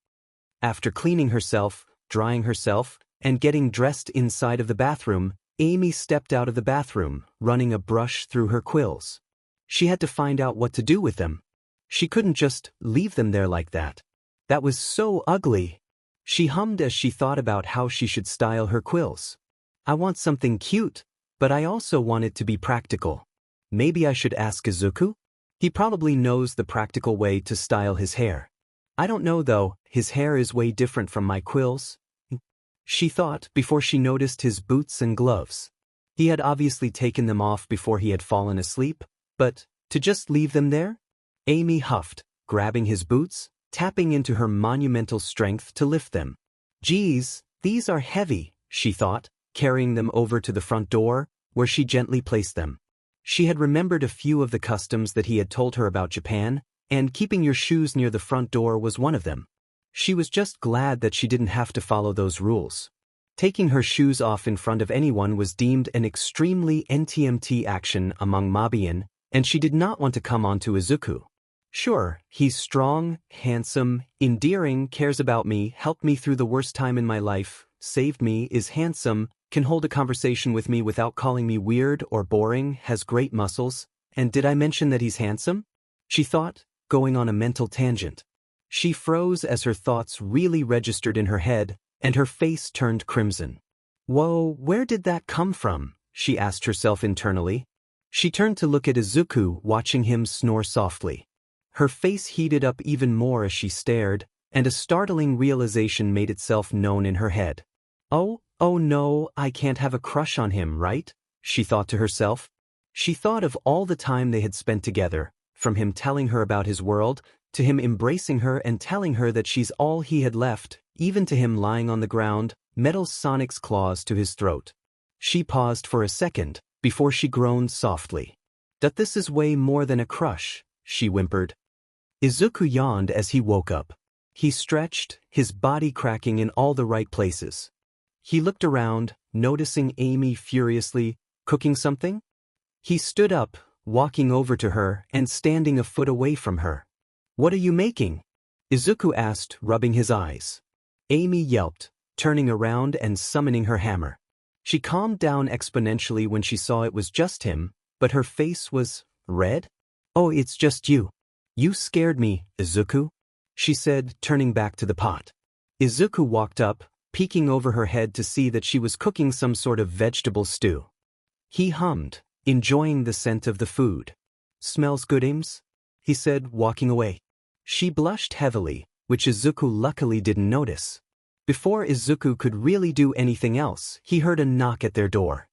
After cleaning herself, drying herself, and getting dressed inside of the bathroom, Amy stepped out of the bathroom, running a brush through her quills. She had to find out what to do with them. She couldn't just leave them there like that. That was so ugly. She hummed as she thought about how she should style her quills. I want something cute, but I also want it to be practical. Maybe I should ask Izuku? He probably knows the practical way to style his hair. I don't know though, his hair is way different from my quills. She thought before she noticed his boots and gloves. He had obviously taken them off before he had fallen asleep, but to just leave them there? Amy huffed, grabbing his boots, tapping into her monumental strength to lift them. Geez, these are heavy, she thought, carrying them over to the front door, where she gently placed them. She had remembered a few of the customs that he had told her about Japan, and keeping your shoes near the front door was one of them. She was just glad that she didn't have to follow those rules. Taking her shoes off in front of anyone was deemed an extremely NTMT action among Mobian, and she did not want to come on to Izuku. Sure, he's strong, handsome, endearing, cares about me, helped me through the worst time in my life, saved me, is handsome, can hold a conversation with me without calling me weird or boring, has great muscles, and did I mention that he's handsome? She thought, going on a mental tangent. She froze as her thoughts really registered in her head, and her face turned crimson. Whoa, where did that come from? She asked herself internally. She turned to look at Izuku, watching him snore softly. Her face heated up even more as she stared, and a startling realization made itself known in her head. Oh no, I can't have a crush on him, right? She thought to herself. She thought of all the time they had spent together, from him telling her about his world, to him embracing her and telling her that she's all he had left, even to him lying on the ground, Metal Sonic's claws to his throat. She paused for a second, before she groaned softly. That this is way more than a crush, she whimpered. Izuku yawned as he woke up. He stretched, his body cracking in all the right places. He looked around, noticing Amy furiously cooking something. He stood up, walking over to her and standing a foot away from her. What are you making? Izuku asked, rubbing his eyes. Amy yelped, turning around and summoning her hammer. She calmed down exponentially when she saw it was just him, but her face was red. Oh, it's just you. You scared me, Izuku, she said, turning back to the pot. Izuku walked up, peeking over her head to see that she was cooking some sort of vegetable stew. He hummed, enjoying the scent of the food. Smells good, Ames? He said, walking away. She blushed heavily, which Izuku luckily didn't notice. Before Izuku could really do anything else, he heard a knock at their door.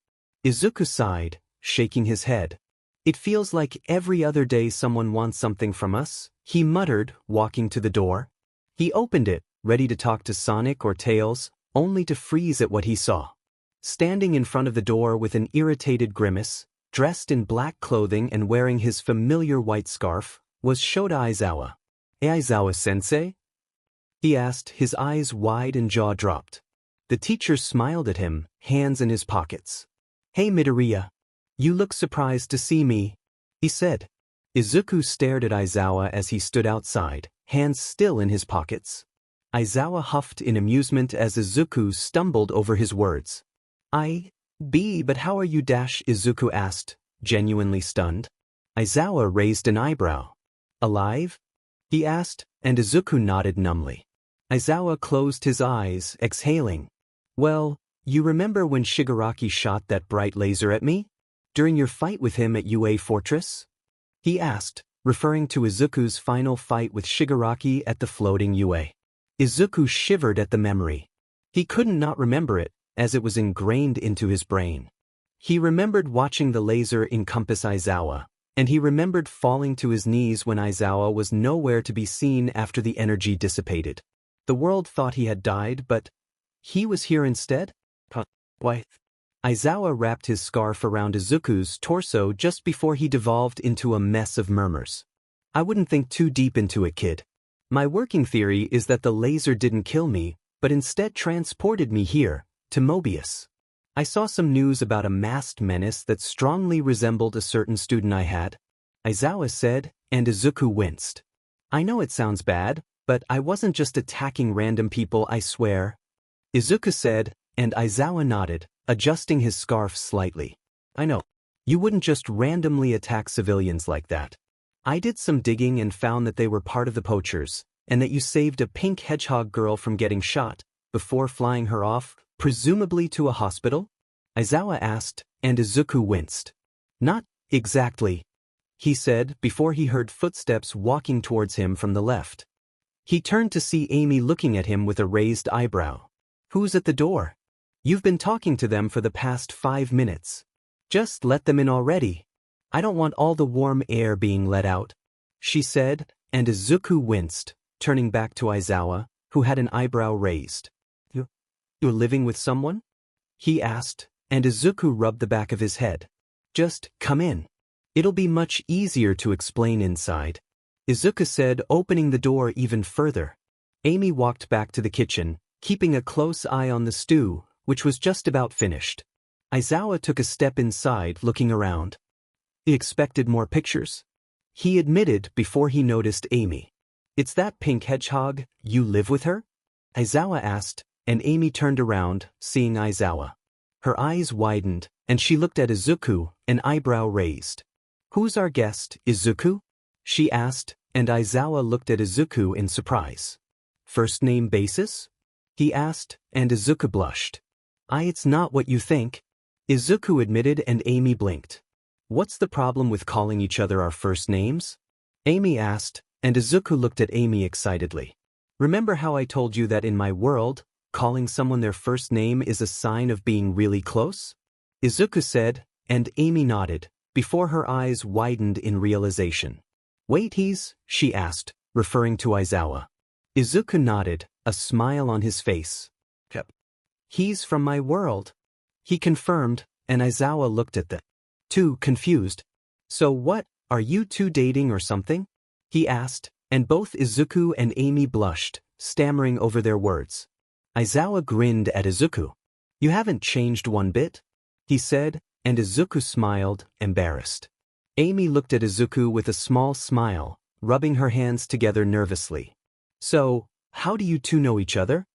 Izuku sighed, shaking his head. It feels like every other day someone wants something from us, he muttered, walking to the door. He opened it, ready to talk to Sonic or Tails, only to freeze at what he saw. Standing in front of the door with an irritated grimace, dressed in black clothing and wearing his familiar white scarf, was Shota Aizawa. Aizawa-sensei? He asked, his eyes wide and jaw dropped. The teacher smiled at him, hands in his pockets. Hey Midoriya. You look surprised to see me, he said. Izuku stared at Aizawa as he stood outside, hands still in his pockets. Aizawa huffed in amusement as Izuku stumbled over his words. But how are you? Izuku asked, genuinely stunned. Aizawa raised an eyebrow. Alive? He asked, and Izuku nodded numbly. Aizawa closed his eyes, exhaling. Well, you remember when Shigaraki shot that bright laser at me? During your fight with him at UA Fortress? He asked, referring to Izuku's final fight with Shigaraki at the floating UA. Izuku shivered at the memory. He couldn't not remember it, as it was ingrained into his brain. He remembered watching the laser encompass Aizawa, and he remembered falling to his knees when Aizawa was nowhere to be seen after the energy dissipated. The world thought he had died, but he was here instead? Why? Aizawa wrapped his scarf around Izuku's torso just before he devolved into a mess of murmurs. I wouldn't think too deep into it, kid. My working theory is that the laser didn't kill me, but instead transported me here, to Mobius. I saw some news about a masked menace that strongly resembled a certain student I had. Aizawa said, and Izuku winced. I know it sounds bad, but I wasn't just attacking random people, I swear. Izuku said, and Aizawa nodded, adjusting his scarf slightly. I know. You wouldn't just randomly attack civilians like that. I did some digging and found that they were part of the poachers, and that you saved a pink hedgehog girl from getting shot, before flying her off, presumably to a hospital? Aizawa asked, and Izuku winced. Not exactly, he said before he heard footsteps walking towards him from the left. He turned to see Amy looking at him with a raised eyebrow. Who's at the door? You've been talking to them for the past 5 minutes. Just let them in already. I don't want all the warm air being let out, she said, and Izuku winced, turning back to Aizawa, who had an eyebrow raised. You're living with someone? He asked, and Izuku rubbed the back of his head. Just come in. It'll be much easier to explain inside, Izuku said, opening the door even further. Amy walked back to the kitchen, keeping a close eye on the stew, which was just about finished. Aizawa took a step inside, looking around. He expected more pictures, he admitted before he noticed Amy. It's that pink hedgehog, you live with her? Aizawa asked, and Amy turned around, seeing Aizawa. Her eyes widened, and she looked at Izuku, an eyebrow raised. Who's our guest, Izuku? She asked, and Aizawa looked at Izuku in surprise. First name basis? He asked, and Izuku blushed. It's not what you think, Izuku admitted, and Amy blinked. What's the problem with calling each other our first names? Amy asked, and Izuku looked at Amy excitedly. Remember how I told you that in my world, calling someone their first name is a sign of being really close? Izuku said, and Amy nodded, before her eyes widened in realization. Wait, she asked, referring to Aizawa. Izuku nodded, a smile on his face. He's from my world, he confirmed, and Aizawa looked at the two, confused. So what, are you two dating or something? He asked, and both Izuku and Amy blushed, stammering over their words. Aizawa grinned at Izuku. You haven't changed one bit, he said, and Izuku smiled, embarrassed. Amy looked at Izuku with a small smile, rubbing her hands together nervously. So, how do you two know each other?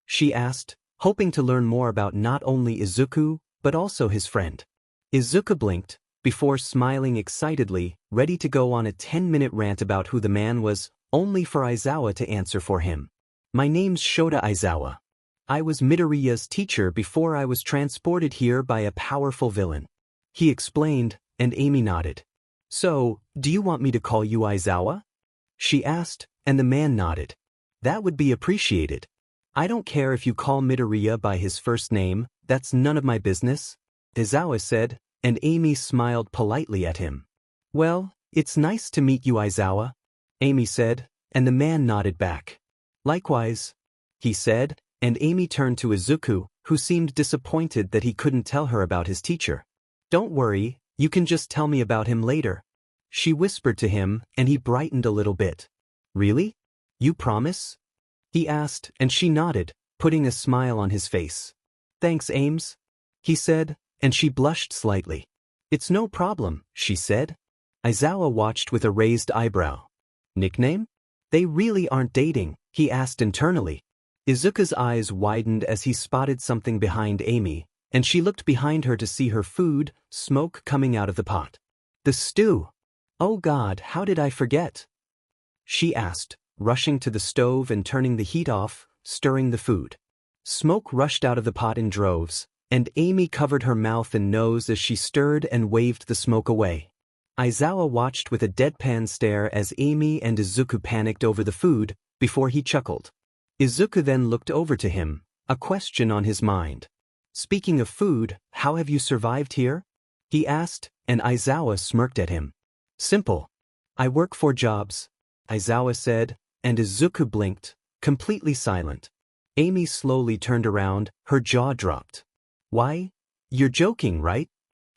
She asked, hoping to learn more about not only Izuku, but also his friend. Izuku blinked, before smiling excitedly, ready to go on a 10-minute rant about who the man was, only for Aizawa to answer for him. My name's Shota Aizawa. I was Midoriya's teacher before I was transported here by a powerful villain, he explained, and Amy nodded. So, do you want me to call you Aizawa? She asked, and the man nodded. That would be appreciated. I don't care if you call Midoriya by his first name, that's none of my business, Aizawa said, and Amy smiled politely at him. Well, it's nice to meet you, Aizawa, Amy said, and the man nodded back. Likewise, he said, and Amy turned to Izuku, who seemed disappointed that he couldn't tell her about his teacher. Don't worry, you can just tell me about him later, she whispered to him, and he brightened a little bit. Really? You promise? He asked, and she nodded, putting a smile on his face. Thanks, Ames, he said, and she blushed slightly. It's no problem, she said. Aizawa watched with a raised eyebrow. Nickname? They really aren't dating, he asked internally. Izuku's eyes widened as he spotted something behind Amy, and she looked behind her to see her food, smoke coming out of the pot. The stew. Oh God, how did I forget? She asked, rushing to the stove and turning the heat off, stirring the food. Smoke rushed out of the pot in droves, and Amy covered her mouth and nose as she stirred and waved the smoke away. Aizawa watched with a deadpan stare as Amy and Izuku panicked over the food, before he chuckled. Izuku then looked over to him, a question on his mind. Speaking of food, how have you survived here? He asked, and Aizawa smirked at him. Simple. I work 4 jobs, Aizawa said, and Izuku blinked, completely silent. Amy slowly turned around, her jaw dropped. Why? You're joking, right?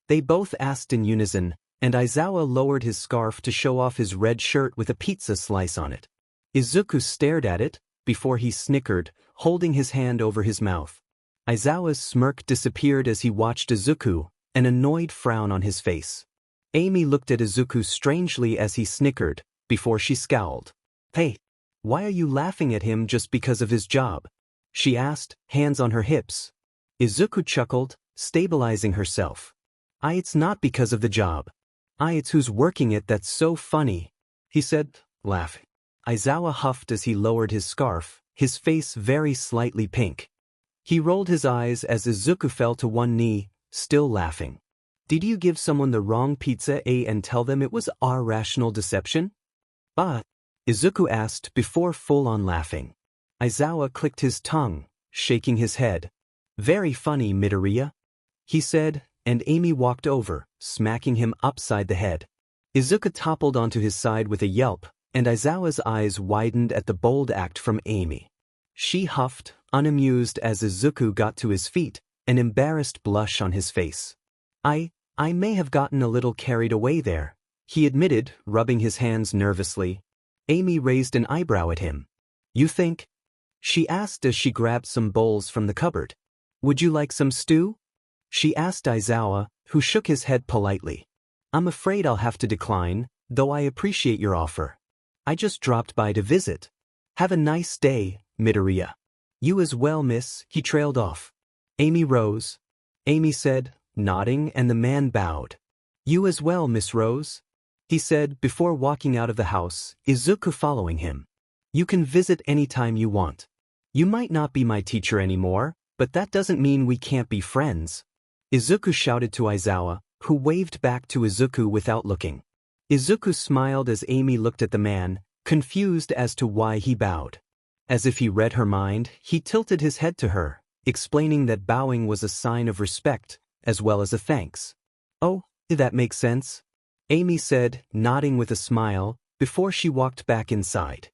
They both asked in unison, and Aizawa lowered his scarf to show off his red shirt with a pizza slice on it. Izuku stared at it, before he snickered, holding his hand over his mouth. Aizawa's smirk disappeared as he watched Izuku, an annoyed frown on his face. Amy looked at Izuku strangely as he snickered, before she scowled. Hey, why are you laughing at him just because of his job? She asked, hands on her hips. Izuku chuckled, stabilizing herself. It's not because of the job. It's who's working it that's so funny, he said, laughing. Aizawa huffed as he lowered his scarf, his face very slightly pink. He rolled his eyes as Izuku fell to one knee, still laughing. Did you give someone the wrong pizza and tell them it was our rational deception? Izuku asked before full-on laughing. Aizawa clicked his tongue, shaking his head. Very funny, Midoriya, he said, and Amy walked over, smacking him upside the head. Izuku toppled onto his side with a yelp, and Aizawa's eyes widened at the bold act from Amy. She huffed, unamused as Izuku got to his feet, an embarrassed blush on his face. I may have gotten a little carried away there, he admitted, rubbing his hands nervously. Amy raised an eyebrow at him. You think? She asked as she grabbed some bowls from the cupboard. Would you like some stew? She asked Aizawa, who shook his head politely. I'm afraid I'll have to decline, though I appreciate your offer. I just dropped by to visit. Have a nice day, Midoriya. You as well, miss, he trailed off. Amy rose. Amy said, nodding, and the man bowed. You as well, Miss Rose, he said before walking out of the house, Izuku following him. You can visit anytime you want. You might not be my teacher anymore, but that doesn't mean we can't be friends. Izuku shouted to Aizawa, who waved back to Izuku without looking. Izuku smiled as Amy looked at the man, confused as to why he bowed. As if he read her mind, he tilted his head to her, explaining that bowing was a sign of respect, as well as a thanks. Oh, that makes sense, Amy said, nodding with a smile, before she walked back inside.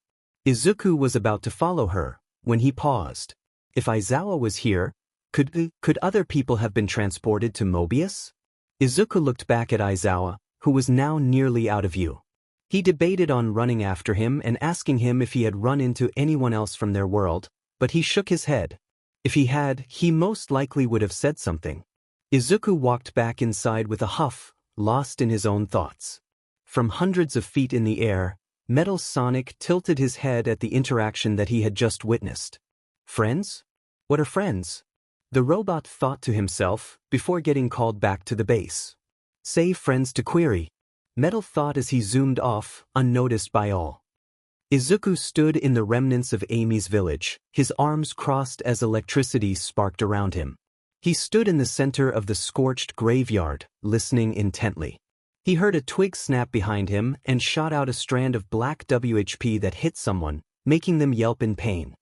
Izuku was about to follow her, when he paused. If Aizawa was here, could other people have been transported to Mobius? Izuku looked back at Aizawa, who was now nearly out of view. He debated on running after him and asking him if he had run into anyone else from their world, but he shook his head. If he had, he most likely would have said something. Izuku walked back inside with a huff, lost in his own thoughts. From hundreds of feet in the air, Metal Sonic tilted his head at the interaction that he had just witnessed. Friends? What are friends? The robot thought to himself, before getting called back to the base. Say friends to query. Metal thought as he zoomed off, unnoticed by all. Izuku stood in the remnants of Amy's village, his arms crossed as electricity sparked around him. He stood in the center of the scorched graveyard, listening intently. He heard a twig snap behind him and shot out a strand of black WHP that hit someone, making them yelp in pain.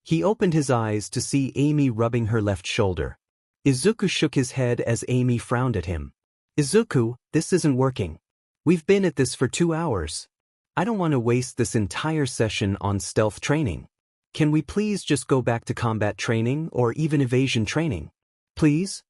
He opened his eyes to see Amy rubbing her left shoulder. Izuku shook his head as Amy frowned at him. Izuku, this isn't working. We've been at this for 2 hours. I don't want to waste this entire session on stealth training. Can we please just go back to combat training or even evasion training? Please?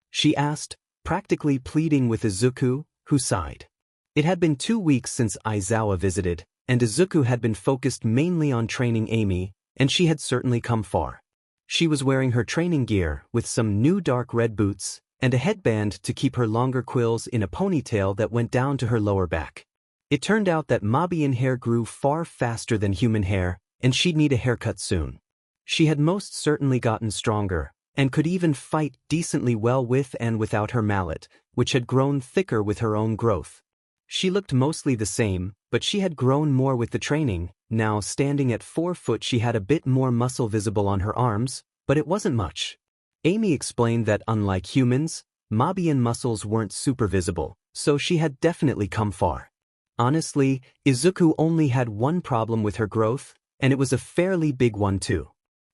She asked, practically pleading with Izuku, who sighed. It had been 2 weeks since Aizawa visited, and Izuku had been focused mainly on training Amy, and she had certainly come far. She was wearing her training gear with some new dark red boots and a headband to keep her longer quills in a ponytail that went down to her lower back. It turned out that Mobian hair grew far faster than human hair, and she'd need a haircut soon. She had most certainly gotten stronger, and could even fight decently well with and without her mallet, which had grown thicker with her own growth. She looked mostly the same, but she had grown more with the training. Now standing at 4 foot she had a bit more muscle visible on her arms, but it wasn't much. Amy explained that unlike humans, Mobian muscles weren't super visible, so she had definitely come far. Honestly, Izuku only had one problem with her growth, and it was a fairly big one too.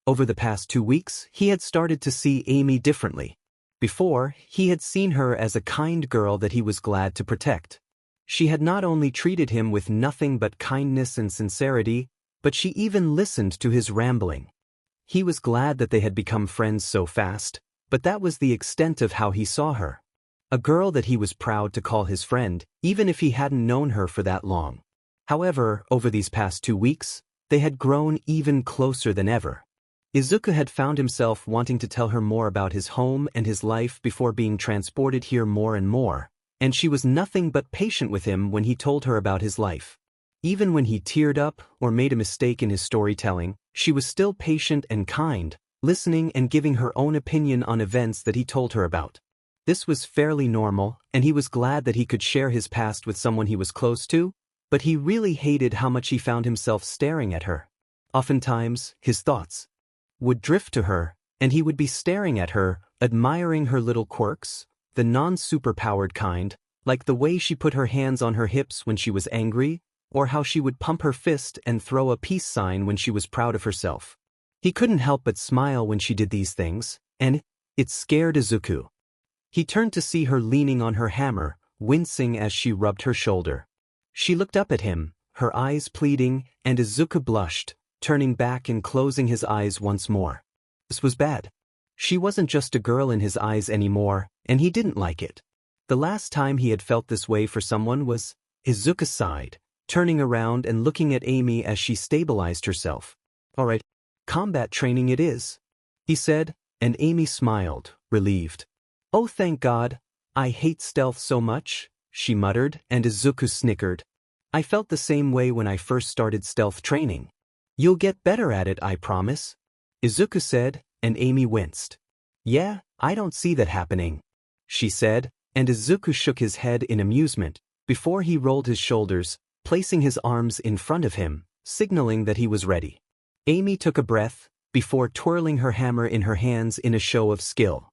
Over the past 2 weeks, he had started to see Amy differently. Before, he had seen her as a kind girl that he was glad to protect. She had not only treated him with nothing but kindness and sincerity, but she even listened to his rambling. He was glad that they had become friends so fast, but that was the extent of how he saw her. A girl that he was proud to call his friend, even if he hadn't known her for that long. However, over these past 2 weeks, they had grown even closer than ever. Izuku had found himself wanting to tell her more about his home and his life before being transported here more and more, and she was nothing but patient with him when he told her about his life. Even when he teared up or made a mistake in his storytelling, she was still patient and kind, listening and giving her own opinion on events that he told her about. This was fairly normal, and he was glad that he could share his past with someone he was close to, but he really hated how much he found himself staring at her. Oftentimes, his thoughts would drift to her, and he would be staring at her, admiring her little quirks, the non-superpowered kind, like the way she put her hands on her hips when she was angry, or how she would pump her fist and throw a peace sign when she was proud of herself. He couldn't help but smile when she did these things, and it scared Izuku. He turned to see her leaning on her hammer, wincing as she rubbed her shoulder. She looked up at him, her eyes pleading, and Izuku blushed, turning back and closing his eyes once more. This was bad. She wasn't just a girl in his eyes anymore, and he didn't like it. The last time he had felt this way for someone was, Izuku sighed, turning around and looking at Amy as she stabilized herself. "All right, combat training it is," he said, and Amy smiled, relieved. "Oh, thank God. I hate stealth so much," she muttered, and Izuku snickered. "I felt the same way when I first started stealth training." "You'll get better at it, I promise," Izuku said, and Amy winced. "Yeah, I don't see that happening," she said, and Izuku shook his head in amusement, before he rolled his shoulders, placing his arms in front of him, signaling that he was ready. Amy took a breath, before twirling her hammer in her hands in a show of skill.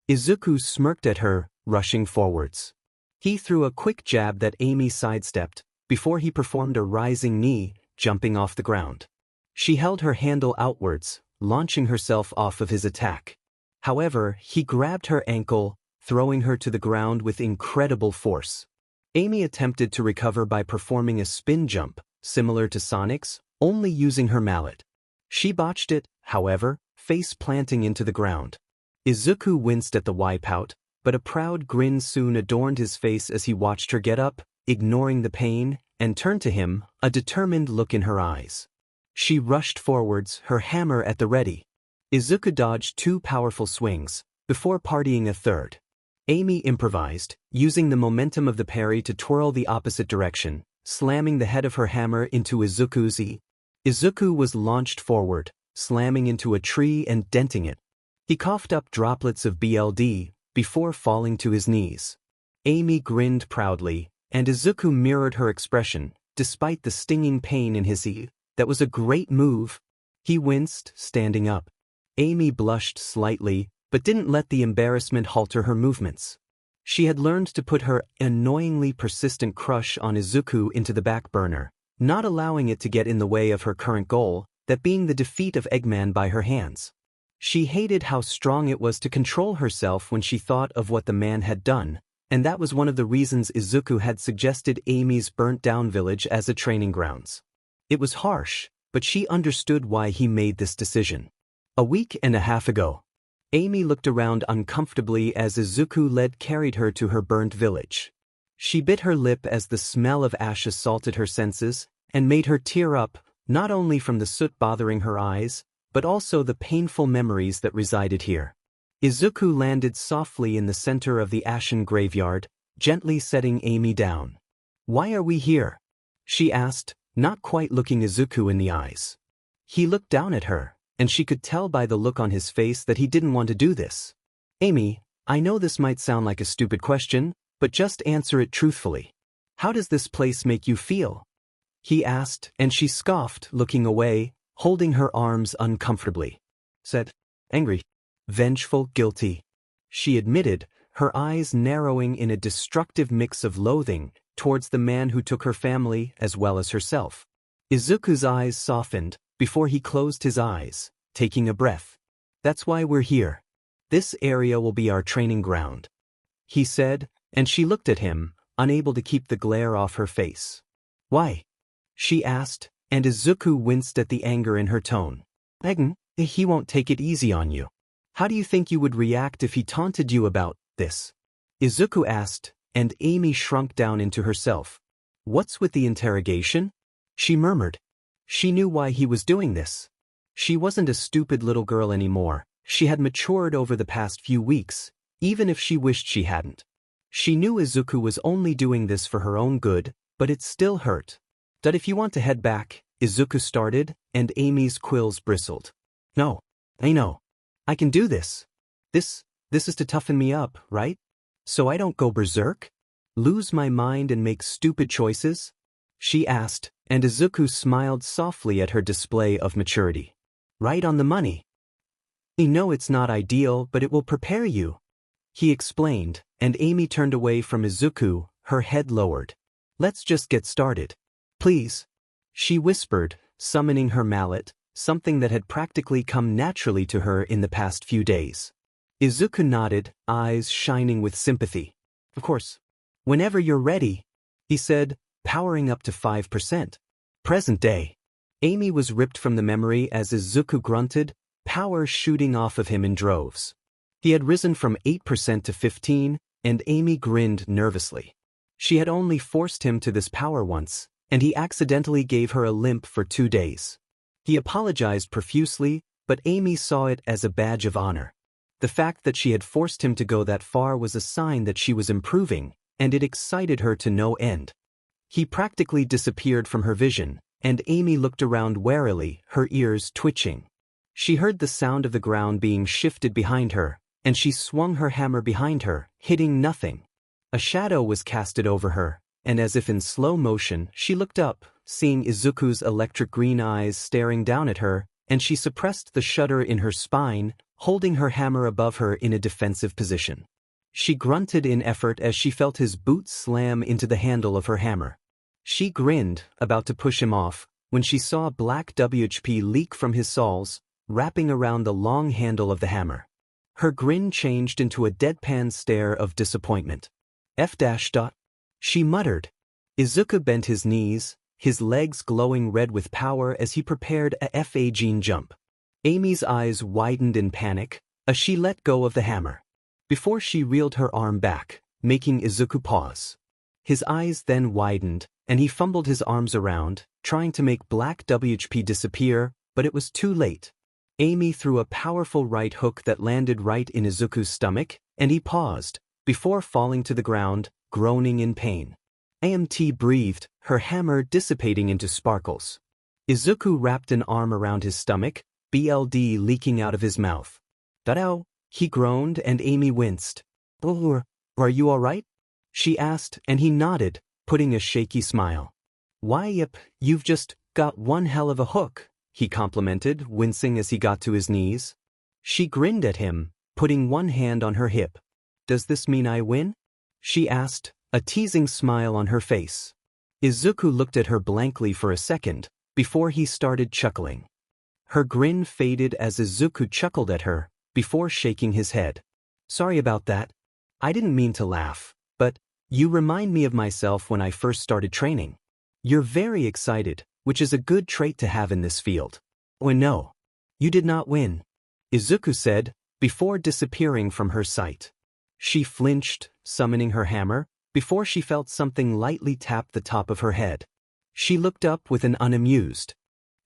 Izuku smirked at her, rushing forwards. He threw a quick jab that Amy sidestepped, before he performed a rising knee, jumping off the ground. She held her handle outwards, launching herself off of his attack. However, he grabbed her ankle, throwing her to the ground with incredible force. Amy attempted to recover by performing a spin jump, similar to Sonic's, only using her mallet. She botched it, however, face planting into the ground. Izuku winced at the wipeout, but a proud grin soon adorned his face as he watched her get up, ignoring the pain, and turned to him, a determined look in her eyes. She rushed forwards, her hammer at the ready. Izuku dodged 2 powerful swings, before partying a third. Amy improvised, using the momentum of the parry to twirl the opposite direction, slamming the head of her hammer into Izuku's eye. Izuku was launched forward, slamming into a tree and denting it. He coughed up droplets of blood, before falling to his knees. Amy grinned proudly, and Izuku mirrored her expression, despite the stinging pain in his eye. "That was a great move." He winced, standing up. Amy blushed slightly, but didn't let the embarrassment halter her movements. She had learned to put her annoyingly persistent crush on Izuku into the back burner, not allowing it to get in the way of her current goal, that being the defeat of Eggman by her hands. She hated how strong it was to control herself when she thought of what the man had done, and that was one of the reasons Izuku had suggested Amy's burnt-down village as a training grounds. It was harsh, but she understood why he made this decision. A week and a half ago, Amy looked around uncomfortably as Izuku carried her to her burnt village. She bit her lip as the smell of ash assaulted her senses, and made her tear up, not only from the soot bothering her eyes, but also the painful memories that resided here. Izuku landed softly in the center of the ashen graveyard, gently setting Amy down. "Why are we here?" she asked, not quite looking Izuku in the eyes. He looked down at her, and she could tell by the look on his face that he didn't want to do this. "Amy, I know this might sound like a stupid question, but just answer it truthfully. How does this place make you feel?" he asked, and she scoffed, looking away, holding her arms uncomfortably. "Said, angry, vengeful, guilty," she admitted, her eyes narrowing in a destructive mix of loathing towards the man who took her family as well as herself. Izuku's eyes softened, before he closed his eyes, taking a breath. "That's why we're here. This area will be our training ground," he said, and she looked at him, unable to keep the glare off her face. "Why?" she asked, and Izuku winced at the anger in her tone. "Megan, he won't take it easy on you. How do you think you would react if he taunted you about this?" Izuku asked, and Amy shrunk down into herself. "What's with the interrogation?" she murmured. She knew why he was doing this. She wasn't a stupid little girl anymore. She had matured over the past few weeks, even if she wished she hadn't. She knew Izuku was only doing this for her own good, but it still hurt. "But if you want to head back," Izuku started, and Amy's quills bristled. "No, I know. I can do this. This is to toughen me up, right? So I don't go berserk? Lose my mind and make stupid choices?" she asked, and Izuku smiled softly at her display of maturity. "Right on the money. I know it's not ideal, but it will prepare you," he explained, and Amy turned away from Izuku, her head lowered. "Let's just get started. Please," she whispered, summoning her mallet, something that had practically come naturally to her in the past few days. Izuku nodded, eyes shining with sympathy. "Of course. Whenever you're ready," he said, powering up to 5%. Present day. Amy was ripped from the memory as Izuku grunted, power shooting off of him in droves. He had risen from 8% to 15%, and Amy grinned nervously. She had only forced him to this power once, and he accidentally gave her a limp for 2 days. He apologized profusely, but Amy saw it as a badge of honor. The fact that she had forced him to go that far was a sign that she was improving, and it excited her to no end. He practically disappeared from her vision, and Amy looked around warily, her ears twitching. She heard the sound of the ground being shifted behind her, and she swung her hammer behind her, hitting nothing. A shadow was casted over her, and as if in slow motion, she looked up, seeing Izuku's electric green eyes staring down at her, and she suppressed the shudder in her spine, holding her hammer above her in a defensive position. She grunted in effort as she felt his boot slam into the handle of her hammer. She grinned, about to push him off, when she saw black WHP leak from his soles, wrapping around the long handle of the hammer. Her grin changed into a deadpan stare of disappointment. F-. She muttered. Izuku bent his knees, his legs glowing red with power as he prepared a F-Gene jump. Amy's eyes widened in panic, as she let go of the hammer. Before she reeled her arm back, making Izuku pause. His eyes then widened, and he fumbled his arms around, trying to make black WHP disappear, but it was too late. Amy threw a powerful right hook that landed right in Izuku's stomach, and he paused, before falling to the ground, groaning in pain. AMT breathed, her hammer dissipating into sparkles. Izuku wrapped an arm around his stomach, BLD leaking out of his mouth. "That-ow," he groaned, and Amy winced. "Oh, are you all right?" she asked, and he nodded, putting a shaky smile. "Why, yep, you've just got one hell of a hook," he complimented, wincing as he got to his knees. She grinned at him, putting one hand on her hip. "Does this mean I win?" she asked, a teasing smile on her face. Izuku looked at her blankly for a second, before he started chuckling. Her grin faded as Izuku chuckled at her, before shaking his head. "Sorry about that. I didn't mean to laugh, but you remind me of myself when I first started training. You're very excited, which is a good trait to have in this field." "Oh no. You did not win," Izuku said, before disappearing from her sight. She flinched, summoning her hammer, before she felt something lightly tap the top of her head. She looked up with an unamused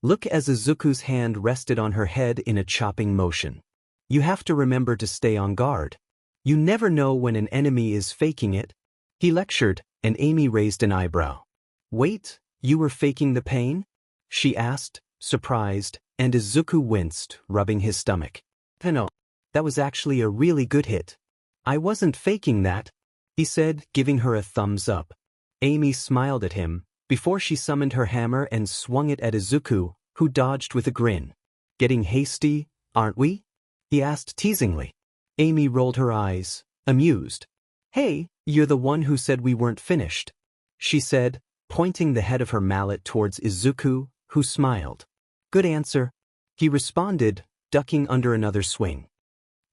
look as Izuku's hand rested on her head in a chopping motion. "You have to remember to stay on guard. You never know when an enemy is faking it," he lectured, and Amy raised an eyebrow. "Wait, you were faking the pain?" she asked, surprised, and Izuku winced, rubbing his stomach. "No, that was actually a really good hit. I wasn't faking that," he said, giving her a thumbs up. Amy smiled at him, before she summoned her hammer and swung it at Izuku, who dodged with a grin. "Getting hasty, aren't we?" he asked teasingly. Amy rolled her eyes, amused. "Hey, you're the one who said we weren't finished," she said, pointing the head of her mallet towards Izuku, who smiled. "Good answer," he responded, ducking under another swing.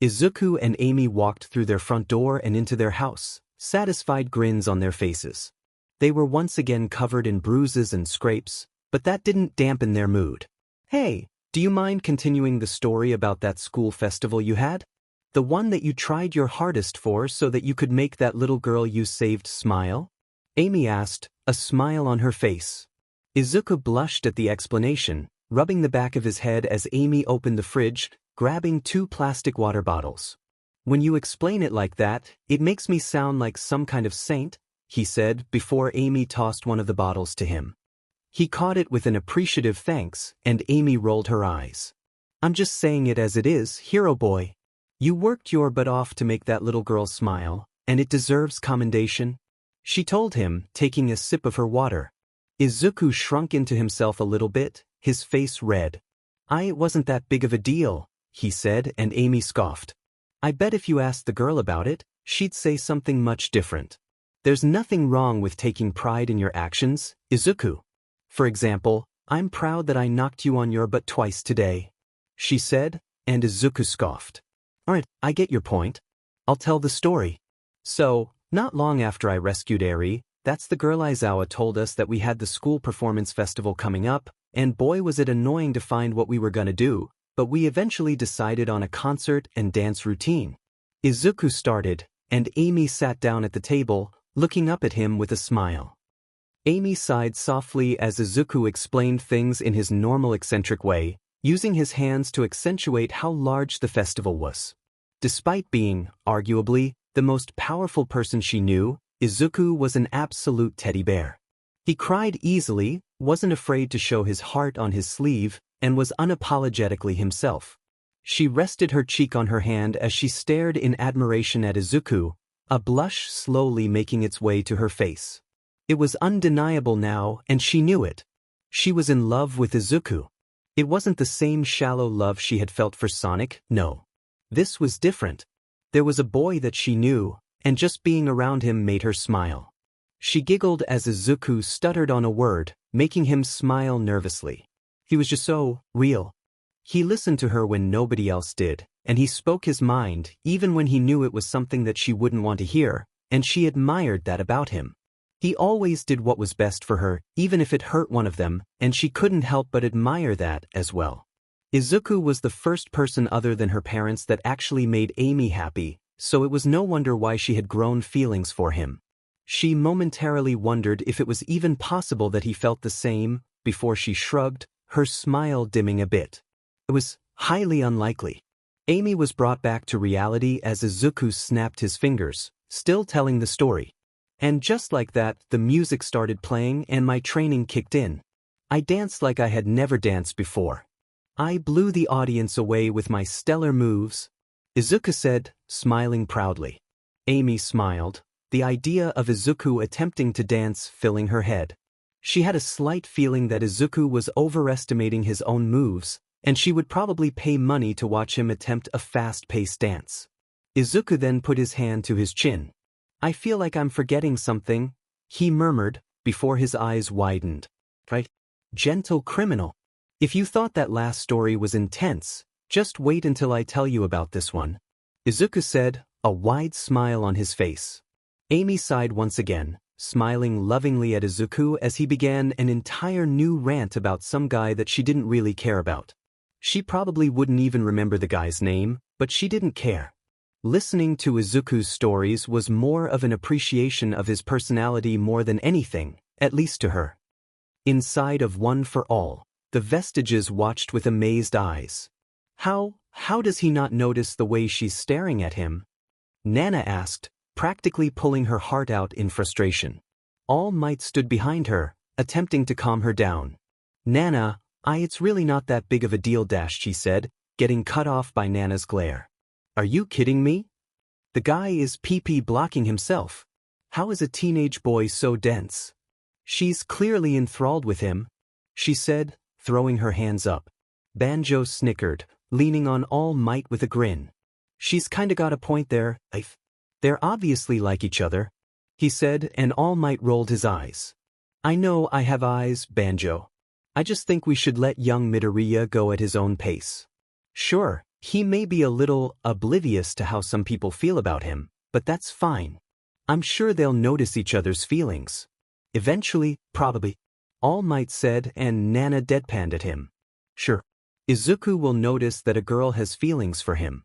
Izuku and Amy walked through their front door and into their house, satisfied grins on their faces. They were once again covered in bruises and scrapes, but that didn't dampen their mood. "Hey, do you mind continuing the story about that school festival you had? The one that you tried your hardest for so that you could make that little girl you saved smile?" Amy asked, a smile on her face. Izuku blushed at the explanation, rubbing the back of his head as Amy opened the fridge, grabbing 2 plastic water bottles. When you explain it like that, it makes me sound like some kind of saint, he said before Amy tossed one of the bottles to him. He caught it with an appreciative thanks, and Amy rolled her eyes. I'm just saying it as it is, hero boy. You worked your butt off to make that little girl smile, and it deserves commendation, she told him, taking a sip of her water. Izuku shrunk into himself a little bit, his face red. It wasn't that big of a deal, he said, and Amy scoffed. I bet if you asked the girl about it, she'd say something much different. There's nothing wrong with taking pride in your actions, Izuku. For example, I'm proud that I knocked you on your butt twice today, she said, and Izuku scoffed. Alright, I get your point. I'll tell the story. So, not long after I rescued Eri, that's the girl Aizawa told us that we had the school performance festival coming up, and boy was it annoying to find what we were gonna do, but we eventually decided on a concert and dance routine. Izuku started, and Amy sat down at the table, looking up at him with a smile. Amy sighed softly as Izuku explained things in his normal eccentric way, using his hands to accentuate how large the festival was. Despite being, arguably, the most powerful person she knew, Izuku was an absolute teddy bear. He cried easily, wasn't afraid to show his heart on his sleeve, and was unapologetically himself. She rested her cheek on her hand as she stared in admiration at Izuku, a blush slowly making its way to her face. It was undeniable now, and she knew it. She was in love with Izuku. It wasn't the same shallow love she had felt for Sonic, no. This was different. There was a boy that she knew, and just being around him made her smile. She giggled as Izuku stuttered on a word, making him smile nervously. He was just so real. He listened to her when nobody else did, and he spoke his mind even when he knew it was something that she wouldn't want to hear, and she admired that about him. He always did what was best for her, even if it hurt one of them, and she couldn't help but admire that as well. Izuku was the first person other than her parents that actually made Amy happy, so it was no wonder why she had grown feelings for him. She momentarily wondered if it was even possible that he felt the same, before she shrugged, her smile dimming a bit. It was highly unlikely. Amy was brought back to reality as Izuku snapped his fingers, still telling the story. And just like that, the music started playing and my training kicked in. I danced like I had never danced before. I blew the audience away with my stellar moves, Izuku said, smiling proudly. Amy smiled, the idea of Izuku attempting to dance filling her head. She had a slight feeling that Izuku was overestimating his own moves, and she would probably pay money to watch him attempt a fast-paced dance. Izuku then put his hand to his chin. I feel like I'm forgetting something, he murmured, before his eyes widened. Right? Gentle criminal. If you thought that last story was intense, just wait until I tell you about this one, Izuku said, a wide smile on his face. Amy sighed once again, smiling lovingly at Izuku as he began an entire new rant about some guy that she didn't really care about. She probably wouldn't even remember the guy's name, but she didn't care. Listening to Izuku's stories was more of an appreciation of his personality more than anything, at least to her. Inside of One for All, the Vestiges watched with amazed eyes. How does he not notice the way she's staring at him? Nana asked, practically pulling her heart out in frustration. All Might stood behind her, attempting to calm her down. Nana, it's really not that big of a deal, she said, getting cut off by Nana's glare. Are you kidding me? The guy is PP blocking himself. How is a teenage boy so dense? She's clearly enthralled with him, she said, throwing her hands up. Banjo snickered, leaning on All Might with a grin. She's kinda got a point there, They're obviously like each other, he said, and All Might rolled his eyes. I know I have eyes, Banjo. I just think we should let young Midoriya go at his own pace. Sure, he may be a little oblivious to how some people feel about him, but that's fine. I'm sure they'll notice each other's feelings. Eventually, probably, All Might said, and Nana deadpanned at him. Sure. Izuku will notice that a girl has feelings for him.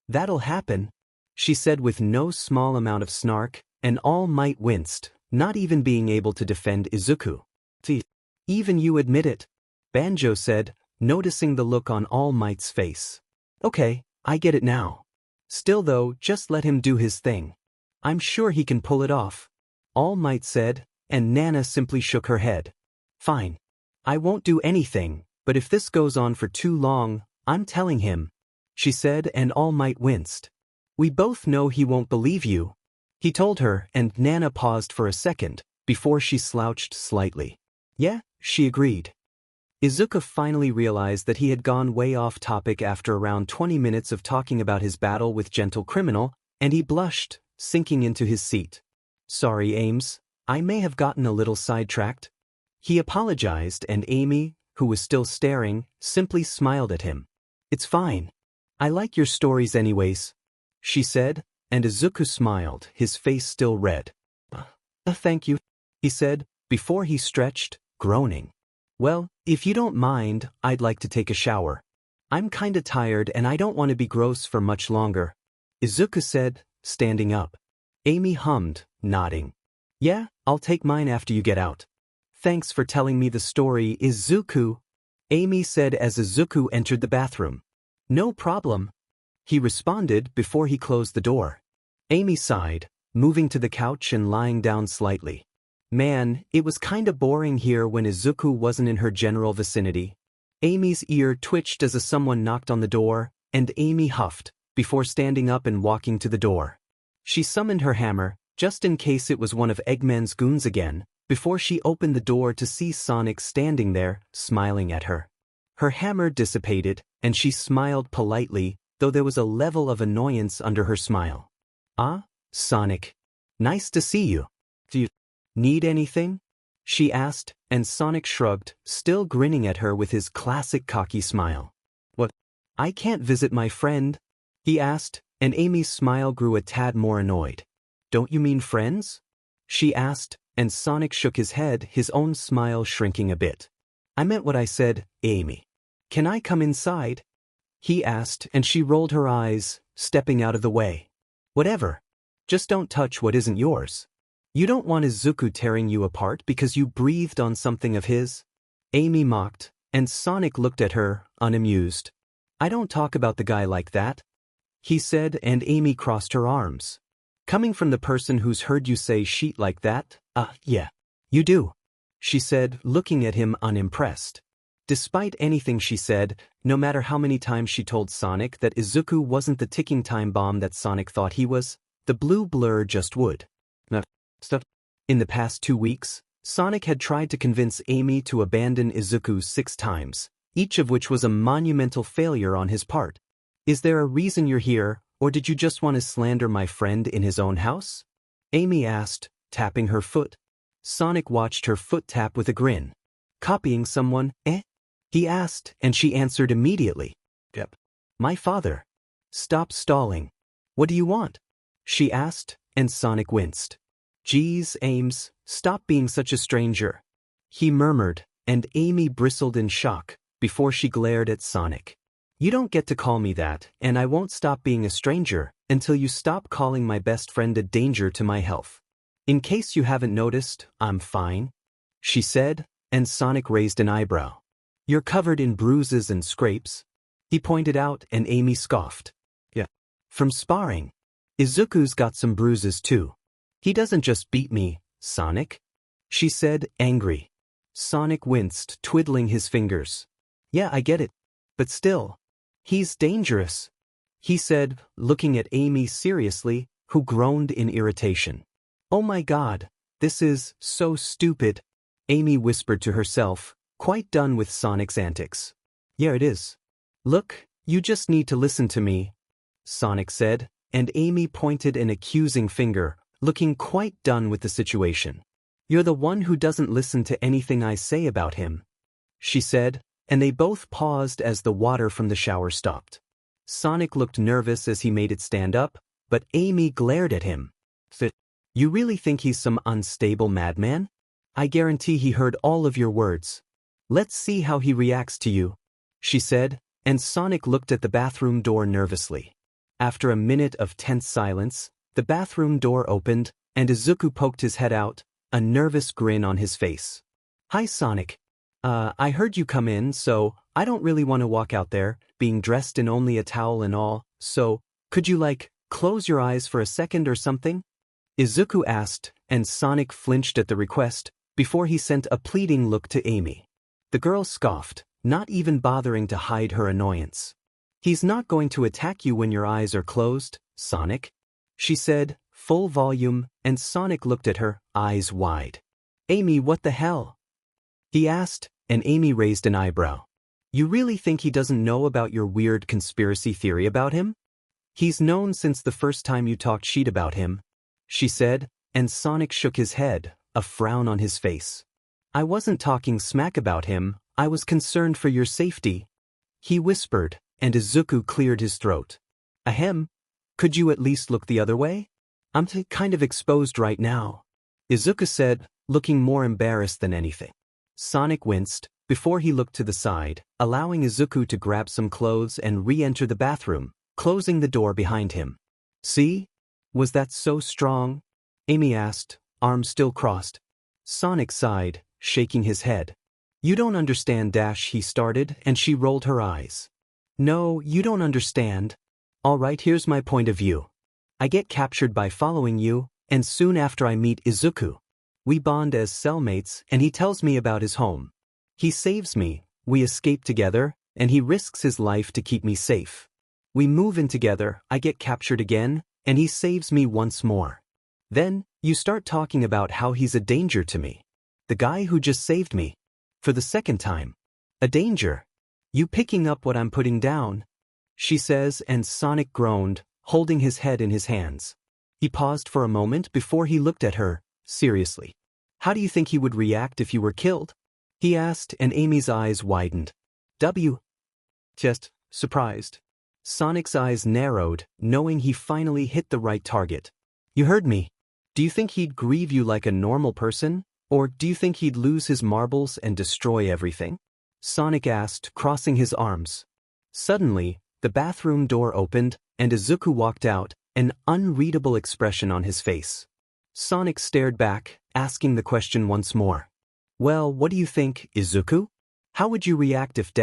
That'll happen, she said with no small amount of snark, and All Might winced, not even being able to defend Izuku. Even you admit it, Banjo said, noticing the look on All Might's face. Okay, I get it now. Still though, just let him do his thing. I'm sure he can pull it off. All Might said, and Nana simply shook her head. Fine. I won't do anything, but if this goes on for too long, I'm telling him, she said, and All Might winced. We both know he won't believe you, he told her, and Nana paused for a second, before she slouched slightly. Yeah, she agreed. Izuku finally realized that he had gone way off topic after around 20 minutes of talking about his battle with Gentle Criminal, and he blushed, sinking into his seat. Sorry, Ames, I may have gotten a little sidetracked. He apologized, and Amy, who was still staring, simply smiled at him. It's fine. I like your stories anyways, she said, and Izuku smiled, his face still red. Thank you, he said, before he stretched, groaning. Well, if you don't mind, I'd like to take a shower. I'm kinda tired and I don't want to be gross for much longer, Izuku said, standing up. Amy hummed, nodding. Yeah, I'll take mine after you get out. Thanks for telling me the story, Izuku, Amy said as Izuku entered the bathroom. No problem, he responded before he closed the door. Amy sighed, moving to the couch and lying down slightly. Man, it was kinda boring here when Izuku wasn't in her general vicinity. Amy's ear twitched as someone knocked on the door, and Amy huffed, before standing up and walking to the door. She summoned her hammer, just in case it was one of Eggman's goons again, before she opened the door to see Sonic standing there, smiling at her. Her hammer dissipated, and she smiled politely, though there was a level of annoyance under her smile. Ah, Sonic. Nice to see you. Do you need anything? She asked, and Sonic shrugged, still grinning at her with his classic cocky smile. What? I can't visit my friend? He asked, and Amy's smile grew a tad more annoyed. Don't you mean friends? She asked, and Sonic shook his head, his own smile shrinking a bit. I meant what I said, Amy. Can I come inside? He asked, and she rolled her eyes, stepping out of the way. Whatever. Just don't touch what isn't yours. You don't want Izuku tearing you apart because you breathed on something of his? Amy mocked, and Sonic looked at her, unamused. I don't talk about the guy like that, he said, and Amy crossed her arms. Coming from the person who's heard you say shit like that, yeah. You do, she said, looking at him unimpressed. Despite anything she said, no matter how many times she told Sonic that Izuku wasn't the ticking time bomb that Sonic thought he was, the blue blur just would. In the past 2 weeks, Sonic had tried to convince Amy to abandon Izuku 6 times, each of which was a monumental failure on his part. Is there a reason you're here, or did you just want to slander my friend in his own house? Amy asked, tapping her foot. Sonic watched her foot tap with a grin. Copying someone, eh? He asked, and she answered immediately. Yep. My father. Stop stalling. What do you want? She asked, and Sonic winced. Geez, Ames, stop being such a stranger, he murmured, and Amy bristled in shock, before she glared at Sonic. You don't get to call me that, and I won't stop being a stranger until you stop calling my best friend a danger to my health. In case you haven't noticed, I'm fine, she said, and Sonic raised an eyebrow. You're covered in bruises and scrapes, he pointed out, and Amy scoffed. Yeah. From sparring. Izuku's got some bruises too. He doesn't just beat me, Sonic, she said, angry. Sonic winced, twiddling his fingers. Yeah, I get it. But still. He's dangerous, he said, looking at Amy seriously, who groaned in irritation. Oh my God, this is so stupid, Amy whispered to herself, quite done with Sonic's antics. Yeah, it is. Look, you just need to listen to me, Sonic said, and Amy pointed an accusing finger, looking quite done with the situation. You're the one who doesn't listen to anything I say about him, she said, and they both paused as the water from the shower stopped. Sonic looked nervous as he made it stand up, but Amy glared at him. You really think he's some unstable madman? I guarantee he heard all of your words. Let's see how he reacts to you, she said, and Sonic looked at the bathroom door nervously. After a minute of tense silence, the bathroom door opened, and Izuku poked his head out, a nervous grin on his face. Hi, Sonic. I heard you come in, so I don't really want to walk out there, being dressed in only a towel and all, so Could you close your eyes for a second or something? Izuku asked, and Sonic flinched at the request, before he sent a pleading look to Amy. The girl scoffed, not even bothering to hide her annoyance. He's not going to attack you when your eyes are closed, Sonic, she said, full volume, and Sonic looked at her, eyes wide. Amy, what the hell? He asked, and Amy raised an eyebrow. You really think he doesn't know about your weird conspiracy theory about him? He's known since the first time you talked shit about him, she said, and Sonic shook his head, a frown on his face. I wasn't talking smack about him, I was concerned for your safety, he whispered, and Izuku cleared his throat. Ahem. Could you at least look the other way? I'm kind of exposed right now, Izuku said, looking more embarrassed than anything. Sonic winced, before he looked to the side, allowing Izuku to grab some clothes and re-enter the bathroom, closing the door behind him. See? Was that so strong? Amy asked, arms still crossed. Sonic sighed, shaking his head. You don't understand, he started, and she rolled her eyes. No, you don't understand. All right, here's my point of view. I get captured by following you, and soon after I meet Izuku. We bond as cellmates, and he tells me about his home. He saves me, we escape together, and he risks his life to keep me safe. We move in together, I get captured again, and he saves me once more. Then, you start talking about how he's a danger to me. The guy who just saved me. For the second time. A danger. You picking up what I'm putting down? She says, and Sonic groaned, holding his head in his hands. He paused for a moment before he looked at her, seriously. How do you think he would react if you were killed? He asked, and Amy's eyes widened. Just surprised. Sonic's eyes narrowed, knowing he finally hit the right target. You heard me. Do you think he'd grieve you like a normal person? Or do you think he'd lose his marbles and destroy everything? Sonic asked, crossing his arms. Suddenly, the bathroom door opened, and Izuku walked out, an unreadable expression on his face. Sonic stared back, asking the question once more. Well, what do you think, Izuku? How would you react if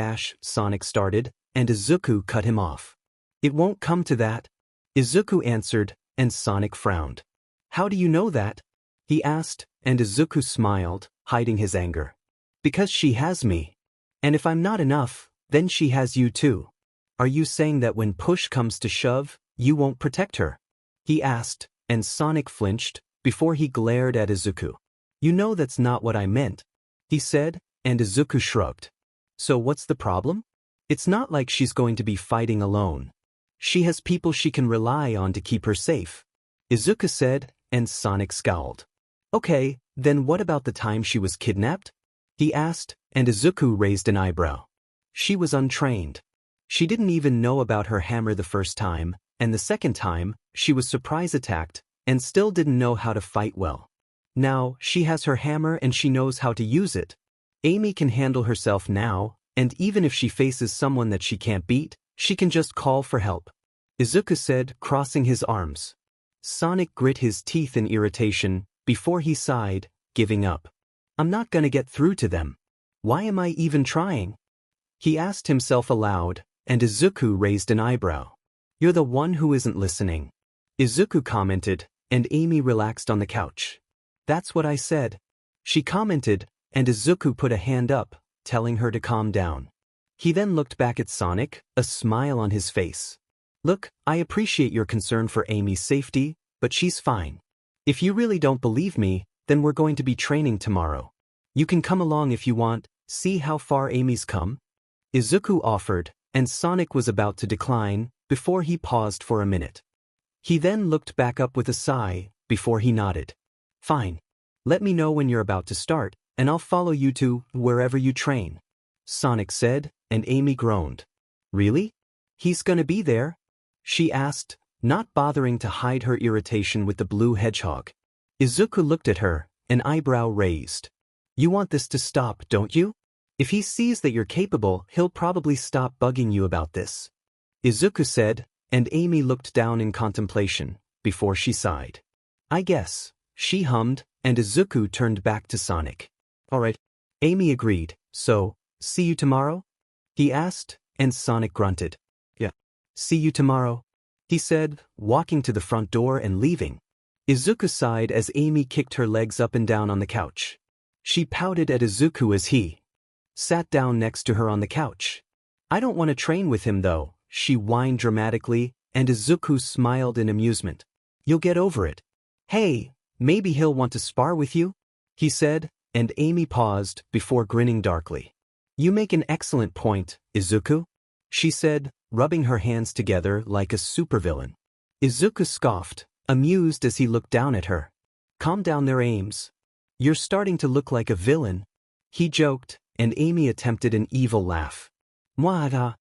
Sonic started, and Izuku cut him off? It won't come to that, Izuku answered, and Sonic frowned. How do you know that? He asked, and Izuku smiled, hiding his anger. Because she has me. And if I'm not enough, then she has you too. Are you saying that when push comes to shove, you won't protect her? He asked, and Sonic flinched, before he glared at Izuku. You know that's not what I meant, he said, and Izuku shrugged. So what's the problem? It's not like she's going to be fighting alone. She has people she can rely on to keep her safe, Izuku said, and Sonic scowled. Okay, then what about the time she was kidnapped? He asked, and Izuku raised an eyebrow. She was untrained. She didn't even know about her hammer the first time, and the second time, she was surprise attacked, and still didn't know how to fight well. Now, she has her hammer and she knows how to use it. Amy can handle herself now, and even if she faces someone that she can't beat, she can just call for help, Izuku said, crossing his arms. Sonic grit his teeth in irritation, before he sighed, giving up. I'm not gonna get through to them. Why am I even trying? He asked himself aloud, and Izuku raised an eyebrow. You're the one who isn't listening, Izuku commented, and Amy relaxed on the couch. That's what I said, she commented, and Izuku put a hand up, telling her to calm down. He then looked back at Sonic, a smile on his face. Look, I appreciate your concern for Amy's safety, but she's fine. If you really don't believe me, then we're going to be training tomorrow. You can come along if you want, see how far Amy's come? Izuku offered, and Sonic was about to decline, before he paused for a minute. He then looked back up with a sigh, before he nodded. Fine. Let me know when you're about to start, and I'll follow you to wherever you train, Sonic said, and Amy groaned. Really? He's gonna be there? She asked, not bothering to hide her irritation with the blue hedgehog. Izuku looked at her, an eyebrow raised. You want this to stop, don't you? If he sees that you're capable, he'll probably stop bugging you about this, Izuku said, and Amy looked down in contemplation, before she sighed. I guess, she hummed, and Izuku turned back to Sonic. Alright. Amy agreed, so, see you tomorrow? He asked, and Sonic grunted. Yeah. See you tomorrow. he said, walking to the front door and leaving. Izuku sighed as Amy kicked her legs up and down on the couch. She pouted at Izuku as he sat down next to her on the couch. I don't want to train with him though, she whined dramatically, and Izuku smiled in amusement. You'll get over it. Hey, maybe he'll want to spar with you? He said, and Amy paused before grinning darkly. You make an excellent point, Izuku, she said, rubbing her hands together like a supervillain. Izuku scoffed, amused as he looked down at her. Calm down there, Ames. You're starting to look like a villain, he joked, and Amy attempted an evil laugh. Mwah.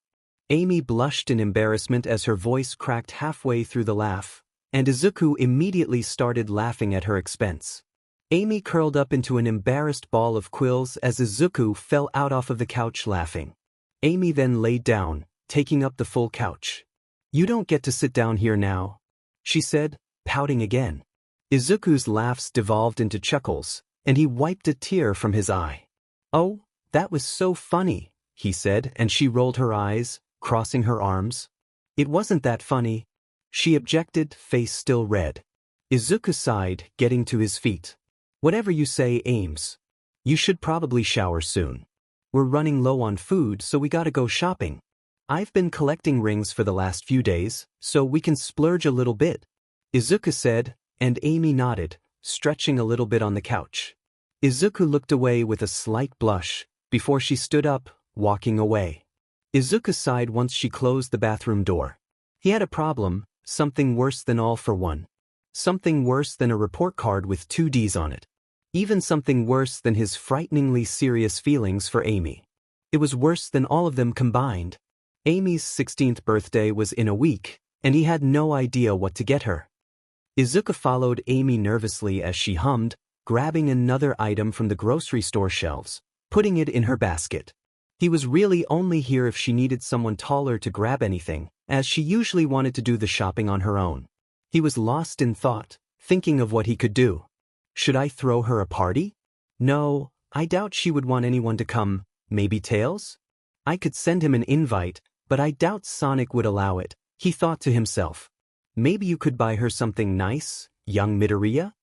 Amy blushed in embarrassment as her voice cracked halfway through the laugh, and Izuku immediately started laughing at her expense. Amy curled up into an embarrassed ball of quills as Izuku fell out off of the couch laughing. Amy then laid down, taking up the full couch. You don't get to sit down here now, she said, pouting again. Izuku's laughs devolved into chuckles, and he wiped a tear from his eye. Oh, that was so funny, he said, and she rolled her eyes, crossing her arms. It wasn't that funny, she objected, face still red. Izuku sighed, getting to his feet. Whatever you say, Ames. You should probably shower soon. We're running low on food, so we gotta go shopping. I've been collecting rings for the last few days, so we can splurge a little bit, Izuku said, and Amy nodded, stretching a little bit on the couch. Izuku looked away with a slight blush, before she stood up, walking away. Izuku sighed once she closed the bathroom door. He had a problem, something worse than all for one. Something worse than a report card with 2 Ds on it. Even something worse than his frighteningly serious feelings for Amy. It was worse than all of them combined. Amy's 16th birthday was in a week, and he had no idea what to get her. Izuku followed Amy nervously as she hummed, grabbing another item from the grocery store shelves, putting it in her basket. He was really only here if she needed someone taller to grab anything, as she usually wanted to do the shopping on her own. He was lost in thought, thinking of what he could do. Should I throw her a party? No, I doubt she would want anyone to come. Maybe Tails? I could send him an invite, but I doubt Sonic would allow it, he thought to himself. Maybe you could buy her something nice, young Midoriya?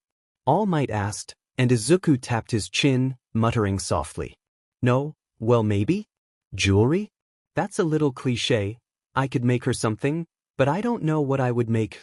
All Might asked, and Izuku tapped his chin, muttering softly. No, well maybe? Jewelry? That's a little cliché. I could make her something, but I don't know what I would make.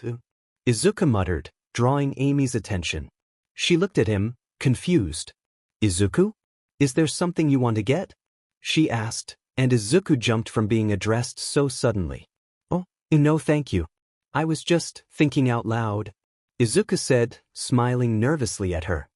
Izuku muttered, drawing Amy's attention. She looked at him, confused. Izuku? Is there something you want to get? She asked, and Izuku jumped from being addressed so suddenly. Oh, no thank you. I was just thinking out loud, Izuku said, smiling nervously at her.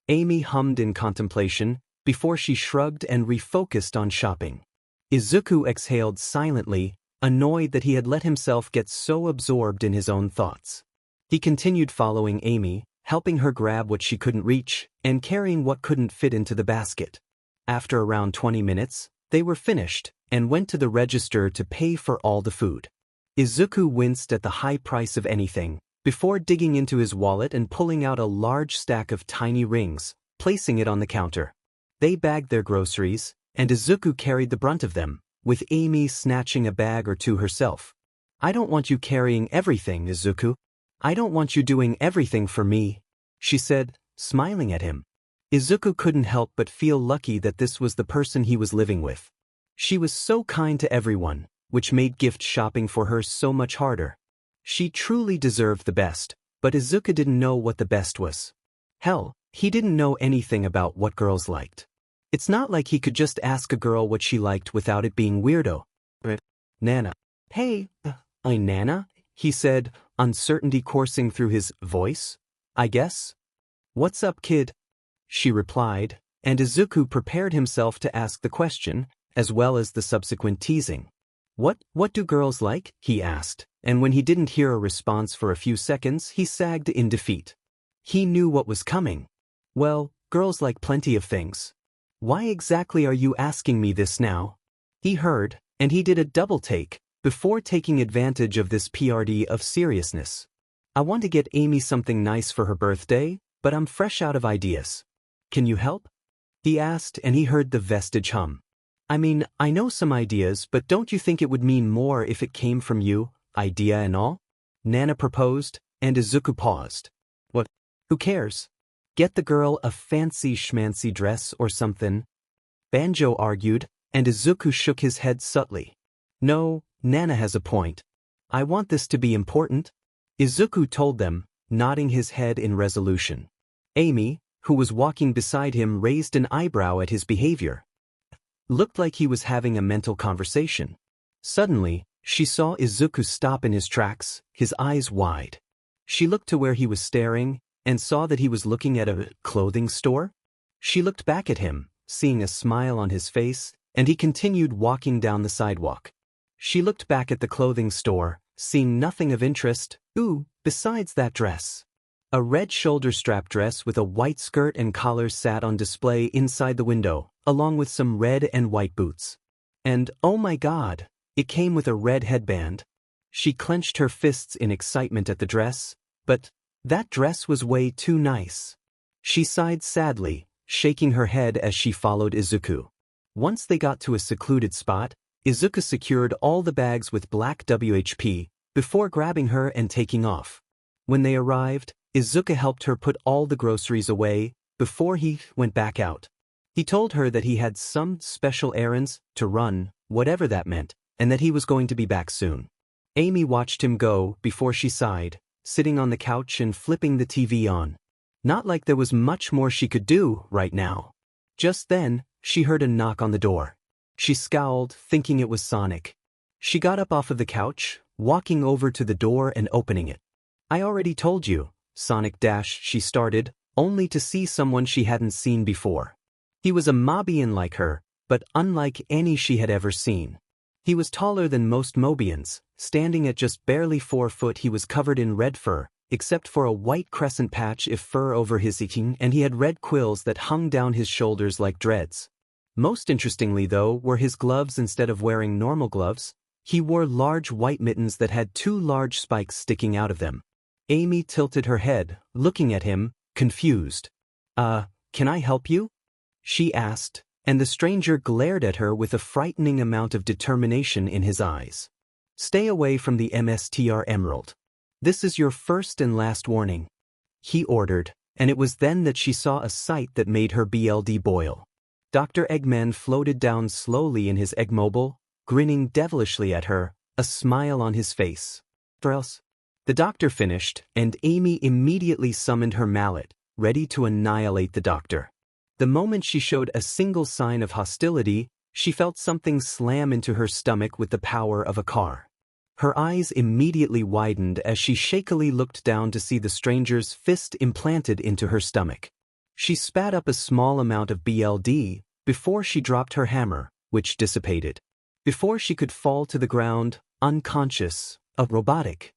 Amy hummed in contemplation, before she shrugged and refocused on shopping. Izuku exhaled silently, annoyed that he had let himself get so absorbed in his own thoughts. He continued following Amy, helping her grab what she couldn't reach, and carrying what couldn't fit into the basket. After around 20 minutes, they were finished, and went to the register to pay for all the food. Izuku winced at the high price of anything, before digging into his wallet and pulling out a large stack of tiny rings, placing it on the counter. They bagged their groceries, and Izuku carried the brunt of them, with Amy snatching a bag or two herself. I don't want you carrying everything, Izuku. I don't want you doing everything for me, she said, smiling at him. Izuku couldn't help but feel lucky that this was the person he was living with. She was so kind to everyone, which made gift shopping for her so much harder. She truly deserved the best, but Izuku didn't know what the best was. Hell, he didn't know anything about what girls liked. It's not like he could just ask a girl what she liked without it being weirdo. Nana. Hey, Nana, he said, uncertainty coursing through his voice. I guess. What's up, kid? She replied, and Izuku prepared himself to ask the question, as well as the subsequent teasing. What do girls like? He asked, and when he didn't hear a response for a few seconds, he sagged in defeat. He knew what was coming. Well, girls like plenty of things. Why exactly are you asking me this now? He heard, and he did a double take, before taking advantage of this PRD of seriousness. I want to get Amy something nice for her birthday, but I'm fresh out of ideas. Can you help? He asked, and he heard the vestige hum. I mean, I know some ideas, but don't you think it would mean more if it came from you, idea and all? Nana proposed, and Izuku paused. What? Who cares? Get the girl a fancy schmancy dress or something. Banjo argued, and Izuku shook his head subtly. No, Nana has a point. I want this to be important. Izuku told them, nodding his head in resolution. Amy, who was walking beside him, raised an eyebrow at his behavior. Looked like he was having a mental conversation. Suddenly, she saw Izuku stop in his tracks, his eyes wide. She looked to where he was staring, and saw that he was looking at a clothing store. She looked back at him, seeing a smile on his face, and he continued walking down the sidewalk. She looked back at the clothing store, seeing nothing of interest, besides that dress. A red shoulder-strap dress with a white skirt and collar sat on display inside the window, along with some red and white boots. And, oh my God, it came with a red headband. She clenched her fists in excitement at the dress, but that dress was way too nice. She sighed sadly, shaking her head as she followed Izuku. Once they got to a secluded spot, Izuku secured all the bags with black WHP before grabbing her and taking off. When they arrived, Izuku helped her put all the groceries away before he went back out. He told her that he had some special errands to run, whatever that meant, and that he was going to be back soon. Amy watched him go before she sighed, sitting on the couch and flipping the TV on. Not like there was much more she could do right now. Just then, she heard a knock on the door. She scowled, thinking it was Sonic. She got up off of the couch, walking over to the door and opening it. I already told you, Sonic dash, she started, only to see someone she hadn't seen before. He was a Mobian like her, but unlike any she had ever seen. He was taller than most Mobians, standing at just barely 4 foot. He was covered in red fur, except for a white crescent patch of fur over his chin, and he had red quills that hung down his shoulders like dreads. Most interestingly, though, were his gloves. Instead of wearing normal gloves, he wore large white mittens that had 2 large spikes sticking out of them. Amy tilted her head, looking at him, confused. Can I help you? She asked, and the stranger glared at her with a frightening amount of determination in his eyes. Stay away from the MSTR Emerald. This is your first and last warning, he ordered, and it was then that she saw a sight that made her BLD boil. Dr. Eggman floated down slowly in his Eggmobile, grinning devilishly at her, a smile on his face. For else? The doctor finished, and Amy immediately summoned her mallet, ready to annihilate the doctor. The moment she showed a single sign of hostility, she felt something slam into her stomach with the power of a car. Her eyes immediately widened as she shakily looked down to see the stranger's fist implanted into her stomach. She spat up a small amount of BLD before she dropped her hammer, which dissipated. Before she could fall to the ground, unconscious, a robotic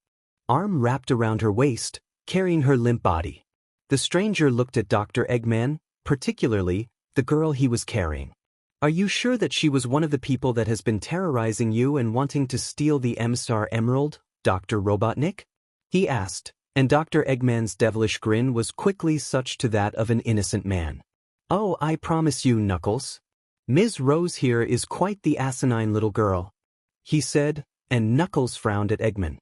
arm wrapped around her waist, carrying her limp body. The stranger looked at Dr. Eggman, particularly the girl he was carrying. Are you sure that she was one of the people that has been terrorizing you and wanting to steal the MSTAR Emerald, Dr. Robotnik? He asked, and Dr. Eggman's devilish grin was quickly such to that of an innocent man. Oh, I promise you, Knuckles. Ms. Rose here is quite the asinine little girl, he said, and Knuckles frowned at Eggman.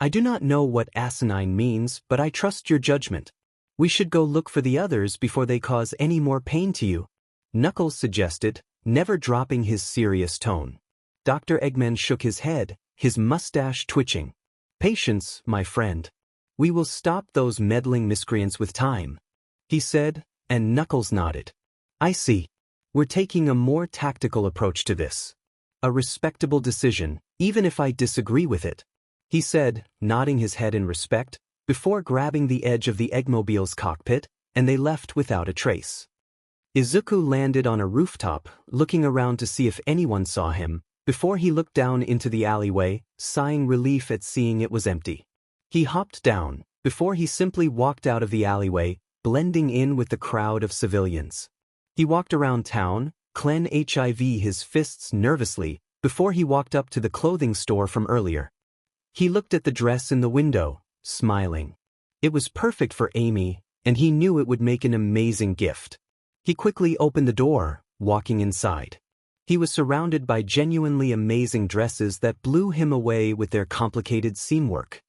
I do not know what asinine means, but I trust your judgment. We should go look for the others before they cause any more pain to you, Knuckles suggested, never dropping his serious tone. Dr. Eggman shook his head, his mustache twitching. Patience, my friend. We will stop those meddling miscreants with time, he said, and Knuckles nodded. I see. We're taking a more tactical approach to this. A respectable decision, even if I disagree with it, he said, nodding his head in respect, before grabbing the edge of the Eggmobile's cockpit, and they left without a trace. Izuku landed on a rooftop, looking around to see if anyone saw him, before he looked down into the alleyway, sighing relief at seeing it was empty. He hopped down, before he simply walked out of the alleyway, blending in with the crowd of civilians. He walked around town, clenching his fists nervously, before he walked up to the clothing store from earlier. He looked at the dress in the window, smiling. It was perfect for Amy, and he knew it would make an amazing gift. He quickly opened the door, walking inside. He was surrounded by genuinely amazing dresses that blew him away with their complicated seamwork.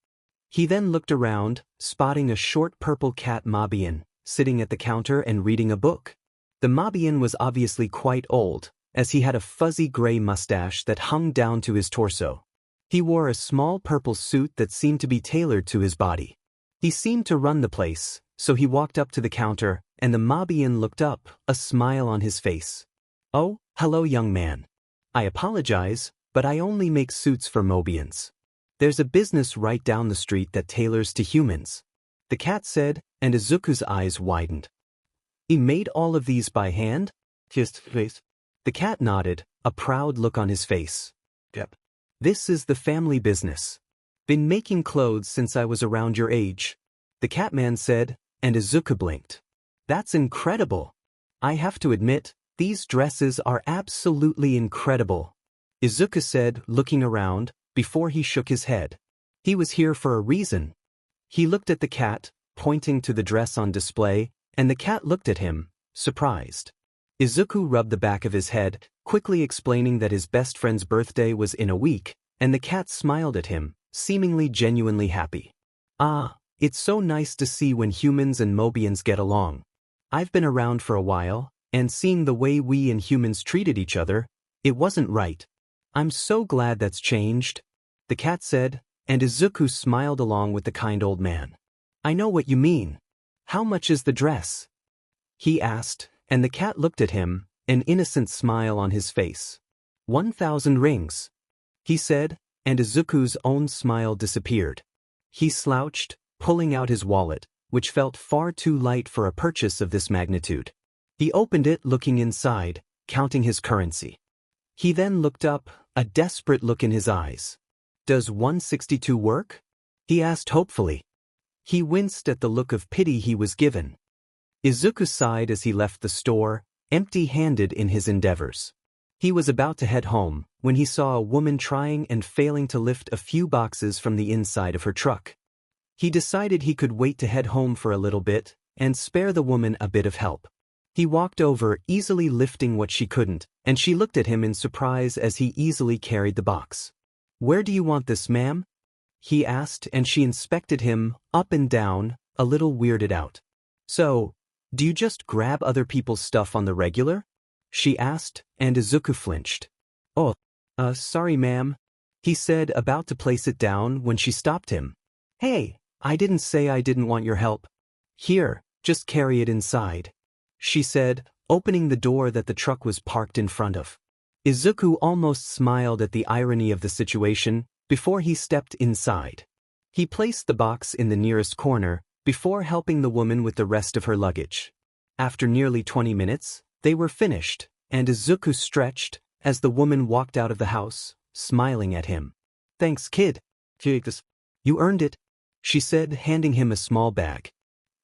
He then looked around, spotting a short purple cat Mobian, sitting at the counter and reading a book. The Mobian was obviously quite old, as he had a fuzzy gray mustache that hung down to his torso. He wore a small purple suit that seemed to be tailored to his body. He seemed to run the place, so he walked up to the counter, and the Mobian looked up, a smile on his face. "Oh, hello young man. I apologize, but I only make suits for Mobians. There's a business right down the street that tailors to humans," the cat said, and Izuku's eyes widened. "He made all of these by hand?" The cat nodded, a proud look on his face. "Yep. This is the family business. Been making clothes since I was around your age," the catman said, and Izuku blinked. "That's incredible. I have to admit, these dresses are absolutely incredible," Izuku said, looking around, before he shook his head. He was here for a reason. He looked at the cat, pointing to the dress on display, and the cat looked at him, surprised. Izuku rubbed the back of his head, quickly explaining that his best friend's birthday was in a week, and the cat smiled at him, seemingly genuinely happy. "Ah, it's so nice to see when humans and Mobians get along. I've been around for a while, and seeing the way we and humans treated each other, it wasn't right. I'm so glad that's changed," the cat said, and Izuku smiled along with the kind old man. "I know what you mean. How much is the dress?" he asked, and the cat looked at him, an innocent smile on his face. 1,000 rings, he said, and Izuku's own smile disappeared. He slouched, pulling out his wallet, which felt far too light for a purchase of this magnitude. He opened it, looking inside, counting his currency. He then looked up, a desperate look in his eyes. "Does 162 work?" he asked hopefully. He winced at the look of pity he was given. Izuku sighed as he left the store, empty-handed in his endeavors. He was about to head home, when he saw a woman trying and failing to lift a few boxes from the inside of her truck. He decided he could wait to head home for a little bit, and spare the woman a bit of help. He walked over, easily lifting what she couldn't, and she looked at him in surprise as he easily carried the box. "Where do you want this, ma'am?" he asked, and she inspected him, up and down, a little weirded out. "So, do you just grab other people's stuff on the regular?" she asked, and Izuku flinched. "Oh, sorry ma'am," he said, about to place it down when she stopped him. "Hey, I didn't say I didn't want your help. Here, just carry it inside," she said, opening the door that the truck was parked in front of. Izuku almost smiled at the irony of the situation before he stepped inside. He placed the box in the nearest corner before helping the woman with the rest of her luggage. After nearly 20 minutes, they were finished, and Izuku stretched as the woman walked out of the house, smiling at him. "Thanks, kid. You earned it," she said, handing him a small bag.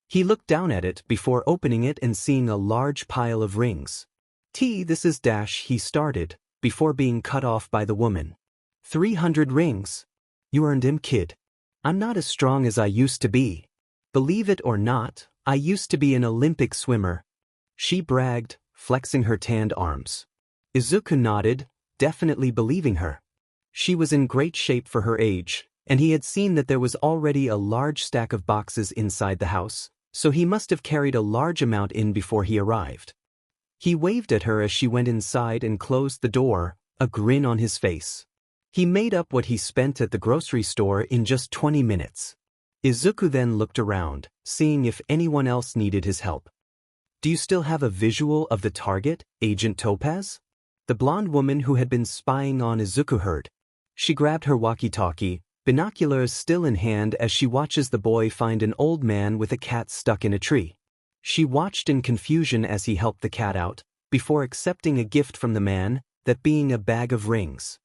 He looked down at it before opening it and seeing a large pile of rings. This is dash," he started, before being cut off by the woman. 300 rings. You earned him, kid. I'm not as strong as I used to be. Believe it or not, I used to be an Olympic swimmer," she bragged, flexing her tanned arms. Izuku nodded, definitely believing her. She was in great shape for her age, and he had seen that there was already a large stack of boxes inside the house, so he must have carried a large amount in before he arrived. He waved at her as she went inside and closed the door, a grin on his face. He made up what he spent at the grocery store in just 20 minutes. Izuku then looked around, seeing if anyone else needed his help. "Do you still have a visual of the target, Agent Topaz?" the blonde woman who had been spying on Izuku heard. She grabbed her walkie-talkie, binoculars still in hand, as she watches the boy find an old man with a cat stuck in a tree. She watched in confusion as he helped the cat out, before accepting a gift from the man, that being a bag of rings.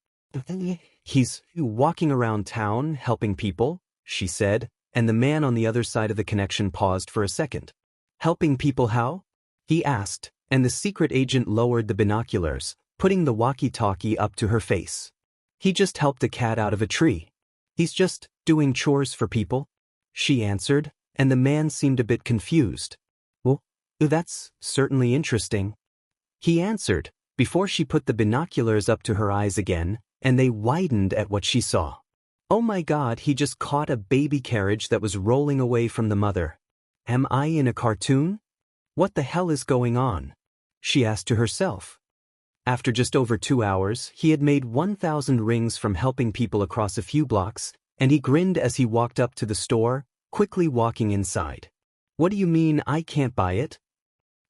"He's walking around town helping people," she said, and the man on the other side of the connection paused for a second. "Helping people how?" he asked, and the secret agent lowered the binoculars, putting the walkie-talkie up to her face. "He just helped a cat out of a tree. He's just doing chores for people," she answered, and the man seemed a bit confused. "Well, that's certainly interesting," he answered, before she put the binoculars up to her eyes again, and they widened at what she saw. Oh my god, he just caught a baby carriage that was rolling away from the mother. Am I in a cartoon? What the hell is going on? She asked to herself. After just over 2 hours, he had made 1,000 rings from helping people across a few blocks, and he grinned as he walked up to the store, quickly walking inside. What do you mean I can't buy it?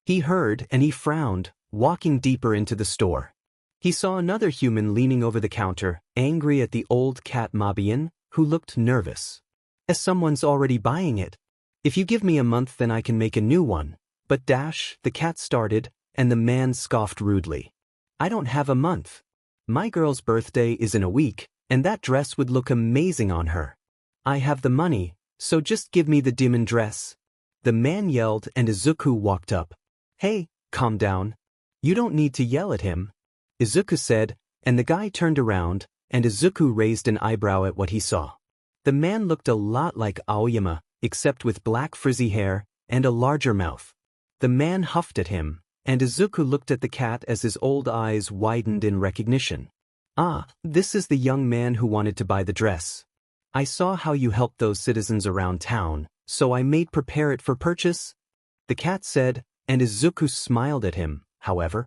He heard and he frowned, walking deeper into the store. He saw another human leaning over the counter, angry at the old cat Mobius, who looked nervous. As someone's already buying it. If you give me a month then I can make a new one. But the cat started, and the man scoffed rudely. I don't have a month. My girl's birthday is in a week, and that dress would look amazing on her. I have the money, so just give me the diamond dress. The man yelled and Izuku walked up. Hey, calm down. You don't need to yell at him, Izuku said, and the guy turned around, and Izuku raised an eyebrow at what he saw. The man looked a lot like Aoyama, except with black frizzy hair and a larger mouth. The man huffed at him, and Izuku looked at the cat as his old eyes widened in recognition. Ah, this is the young man who wanted to buy the dress. I saw how you helped those citizens around town, so I made prepare it for purchase, the cat said, and Izuku smiled at him, however.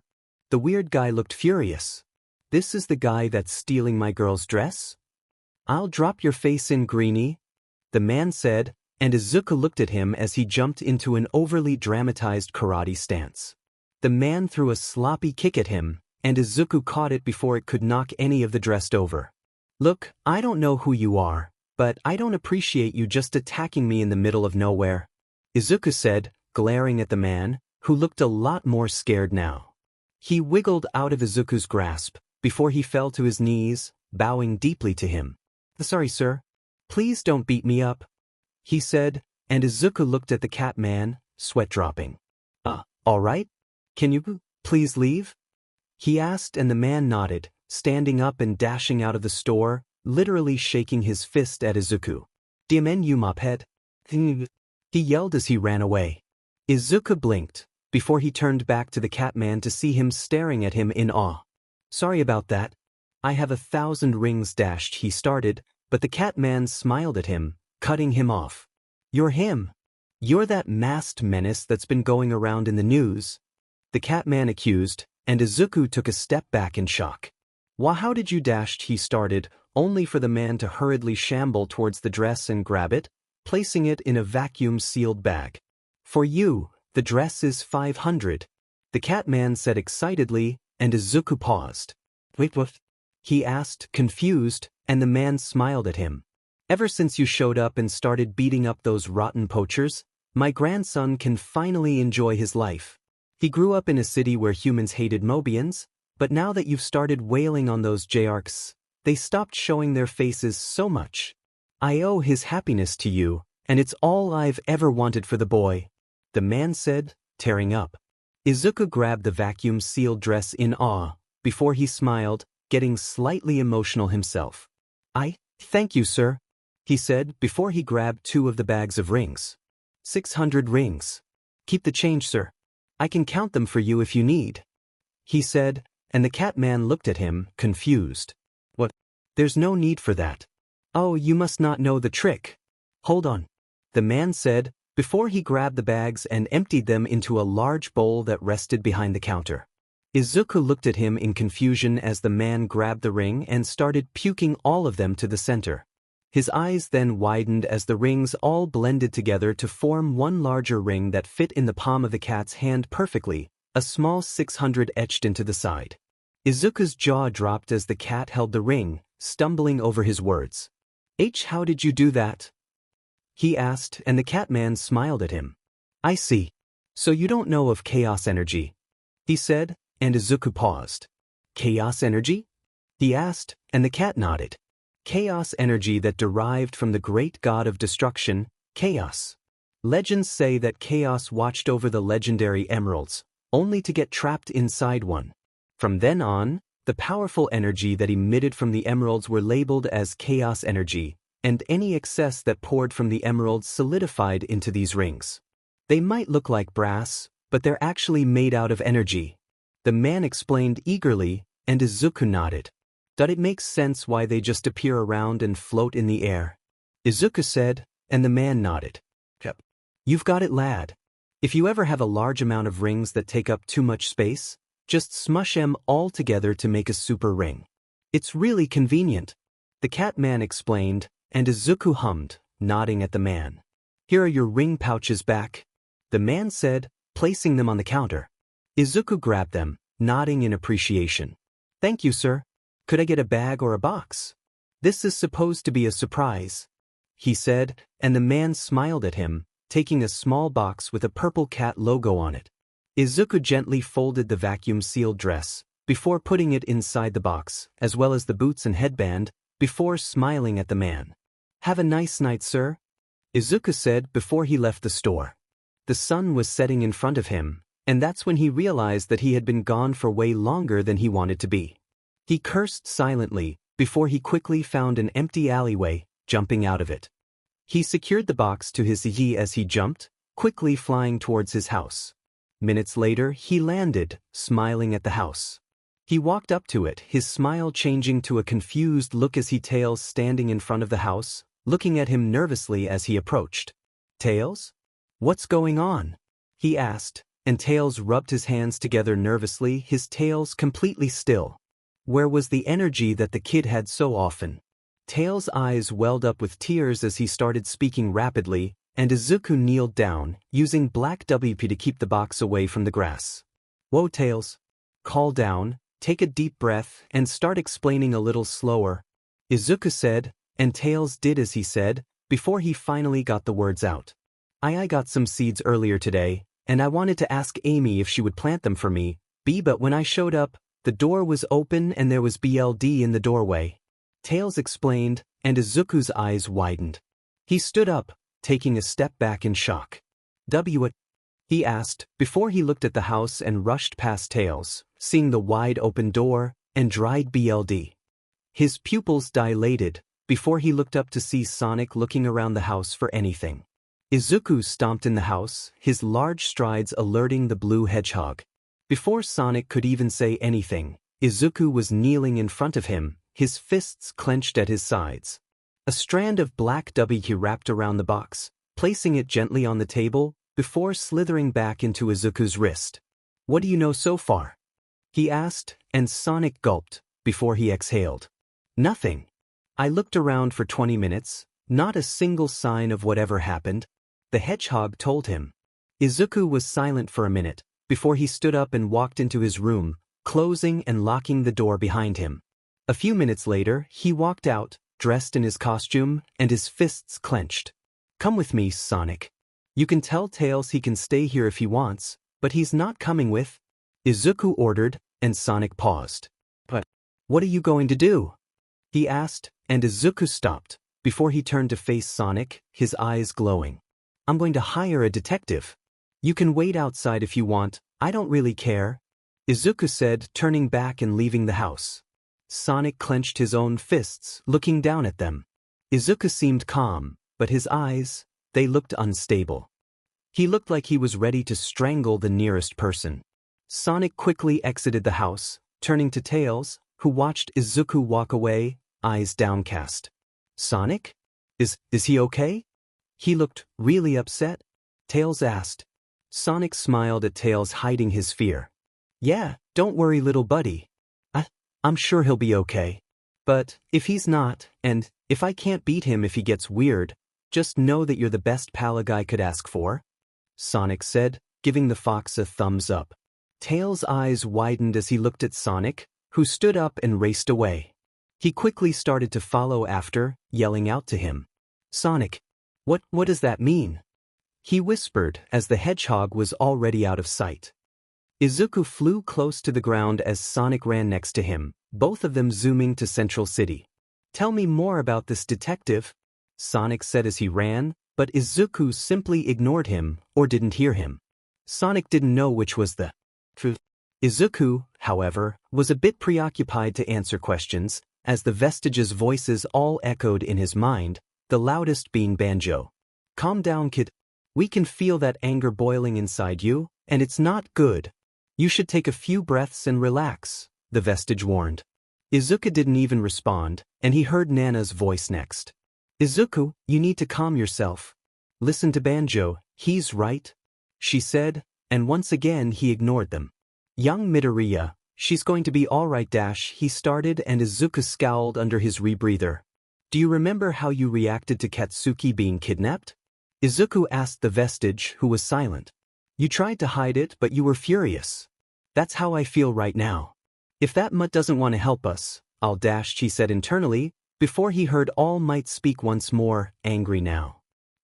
The weird guy looked furious. This is the guy that's stealing my girl's dress? I'll drop your face in, greenie, the man said, and Izuku looked at him as he jumped into an overly dramatized karate stance. The man threw a sloppy kick at him, and Izuku caught it before it could knock any of the dressed over. Look, I don't know who you are, but I don't appreciate you just attacking me in the middle of nowhere, Izuku said, glaring at the man, who looked a lot more scared now. He wiggled out of Izuku's grasp, before he fell to his knees, bowing deeply to him. Sorry, sir. Please don't beat me up, he said, and Izuku looked at the cat man, sweat dropping. All right? Can you please leave? He asked, and the man nodded, standing up and dashing out of the store, literally shaking his fist at Izuku. Diamen you mophead. He yelled as he ran away. Izuku blinked, before he turned back to the catman to see him staring at him in awe. Sorry about that. I have 1,000 rings, he started, but the catman smiled at him, cutting him off. You're him. You're that masked menace that's been going around in the news, the catman accused, and Izuku took a step back in shock. How did you he started, only for the man to hurriedly shamble towards the dress and grab it, placing it in a vacuum-sealed bag. For you, the dress is 500, the catman said excitedly, and Izuku paused. Wait, what? He asked, confused, and the man smiled at him. Ever since you showed up and started beating up those rotten poachers, my grandson can finally enjoy his life. He grew up in a city where humans hated Mobians, but now that you've started wailing on those Jayarks, they stopped showing their faces so much. I owe his happiness to you, and it's all I've ever wanted for the boy, the man said, tearing up. Izuku grabbed the vacuum-sealed dress in awe, before he smiled, getting slightly emotional himself. Thank you, sir, he said before he grabbed 2 of the bags of rings. 600 rings. Keep the change, sir. I can count them for you if you need, he said, and the catman looked at him, confused. What? There's no need for that. Oh, you must not know the trick. Hold on, the man said, before he grabbed the bags and emptied them into a large bowl that rested behind the counter. Izuku looked at him in confusion as the man grabbed the ring and started puking all of them to the center. His eyes then widened as the rings all blended together to form one larger ring that fit in the palm of the cat's hand perfectly, a small 600 etched into the side. Izuku's jaw dropped as the cat held the ring, stumbling over his words. How did you do that? He asked, and the catman smiled at him. I see. So you don't know of chaos energy, he said, and Izuku paused. Chaos energy? He asked, and the cat nodded. Chaos energy that derived from the great god of destruction, Chaos. Legends say that Chaos watched over the legendary emeralds, only to get trapped inside one. From then on, the powerful energy that emitted from the emeralds were labeled as Chaos energy, and any excess that poured from the emeralds solidified into these rings. They might look like brass, but they're actually made out of energy, the man explained eagerly, and Izuku nodded. It makes sense why they just appear around and float in the air. Izuku said, and the man nodded. Yep. You've got it, lad. If you ever have a large amount of rings that take up too much space, just smush them all together to make a super ring. It's really convenient. The cat man explained, and Izuku hummed, nodding at the man. Here are your ring pouches back, the man said, placing them on the counter. Izuku grabbed them, nodding in appreciation. Thank you, sir. Could I get a bag or a box? This is supposed to be a surprise, he said, and the man smiled at him, taking a small box with a purple cat logo on it. Izuku gently folded the vacuum-sealed dress, before putting it inside the box, as well as the boots and headband, before smiling at the man. Have a nice night, sir, Izuku said before he left the store. The sun was setting in front of him, and that's when he realized that he had been gone for way longer than he wanted to be. He cursed silently, before he quickly found an empty alleyway, jumping out of it. He secured the box to his yi as he jumped, quickly flying towards his house. Minutes later, he landed, smiling at the house. He walked up to it, his smile changing to a confused look as he Tails standing in front of the house, looking at him nervously as he approached. Tails? What's going on? He asked, and Tails rubbed his hands together nervously, his tails completely still. Where was the energy that the kid had so often? Tails' eyes welled up with tears as he started speaking rapidly, and Izuku kneeled down, using black WP to keep the box away from the grass. Whoa, Tails. Calm down, take a deep breath, and start explaining a little slower, Izuku said, and Tails did as he said, before he finally got the words out. I got some seeds earlier today, and I wanted to ask Amy if she would plant them for me, but when I showed up, the door was open and there was BLD in the doorway. Tails explained, and Izuku's eyes widened. He stood up, taking a step back in shock. What? He asked, before he looked at the house and rushed past Tails, seeing the wide open door and dried BLD. His pupils dilated, before he looked up to see Sonic looking around the house for anything. Izuku stomped in the house, his large strides alerting the blue hedgehog. Before Sonic could even say anything, Izuku was kneeling in front of him, his fists clenched at his sides. A strand of black WQ wrapped around the box, placing it gently on the table, before slithering back into Izuku's wrist. What do you know so far? He asked, and Sonic gulped, before he exhaled. Nothing. I looked around for 20 minutes, not a single sign of whatever happened, the hedgehog told him. Izuku was silent for a minute, before he stood up and walked into his room, closing and locking the door behind him. A few minutes later, he walked out, dressed in his costume, and his fists clenched. Come with me, Sonic. You can tell Tails he can stay here if he wants, but he's not coming with, Izuku ordered, and Sonic paused. But what are you going to do? He asked, and Izuku stopped, before he turned to face Sonic, his eyes glowing. I'm going to hire a detective. You can wait outside if you want, I don't really care, Izuku said, turning back and leaving the house. Sonic clenched his own fists, looking down at them. Izuku seemed calm, but his eyes, they looked unstable. He looked like he was ready to strangle the nearest person. Sonic quickly exited the house, turning to Tails, who watched Izuku walk away, eyes downcast. Sonic? Is he okay? He looked really upset, Tails asked. Sonic smiled at Tails, hiding his fear. Yeah, don't worry, little buddy. I'm sure he'll be okay. But if he's not, and if I can't beat him if he gets weird, just know that you're the best pal a guy could ask for, Sonic said, giving the fox a thumbs up. Tails' eyes widened as he looked at Sonic, who stood up and raced away. He quickly started to follow after, yelling out to him. Sonic, what does that mean? He whispered as the hedgehog was already out of sight. Izuku flew close to the ground as Sonic ran next to him, both of them zooming to Central City. Tell me more about this detective, Sonic said as he ran, but Izuku simply ignored him or didn't hear him. Sonic didn't know which was the truth. Izuku, however, was a bit preoccupied to answer questions, as the vestiges' voices all echoed in his mind, the loudest being Banjo. Calm down, kid. We can feel that anger boiling inside you, and it's not good. You should take a few breaths and relax, the vestige warned. Izuku didn't even respond, and he heard Nana's voice next. Izuku, you need to calm yourself. Listen to Banjo, he's right, she said, and once again he ignored them. Young Midoriya, she's going to be alright. He started, and Izuku scowled under his rebreather. Do you remember how you reacted to Katsuki being kidnapped? Izuku asked the vestige, who was silent. You tried to hide it, but you were furious. That's how I feel right now. If that mutt doesn't want to help us, I'll he said internally, before he heard All Might speak once more, angry now.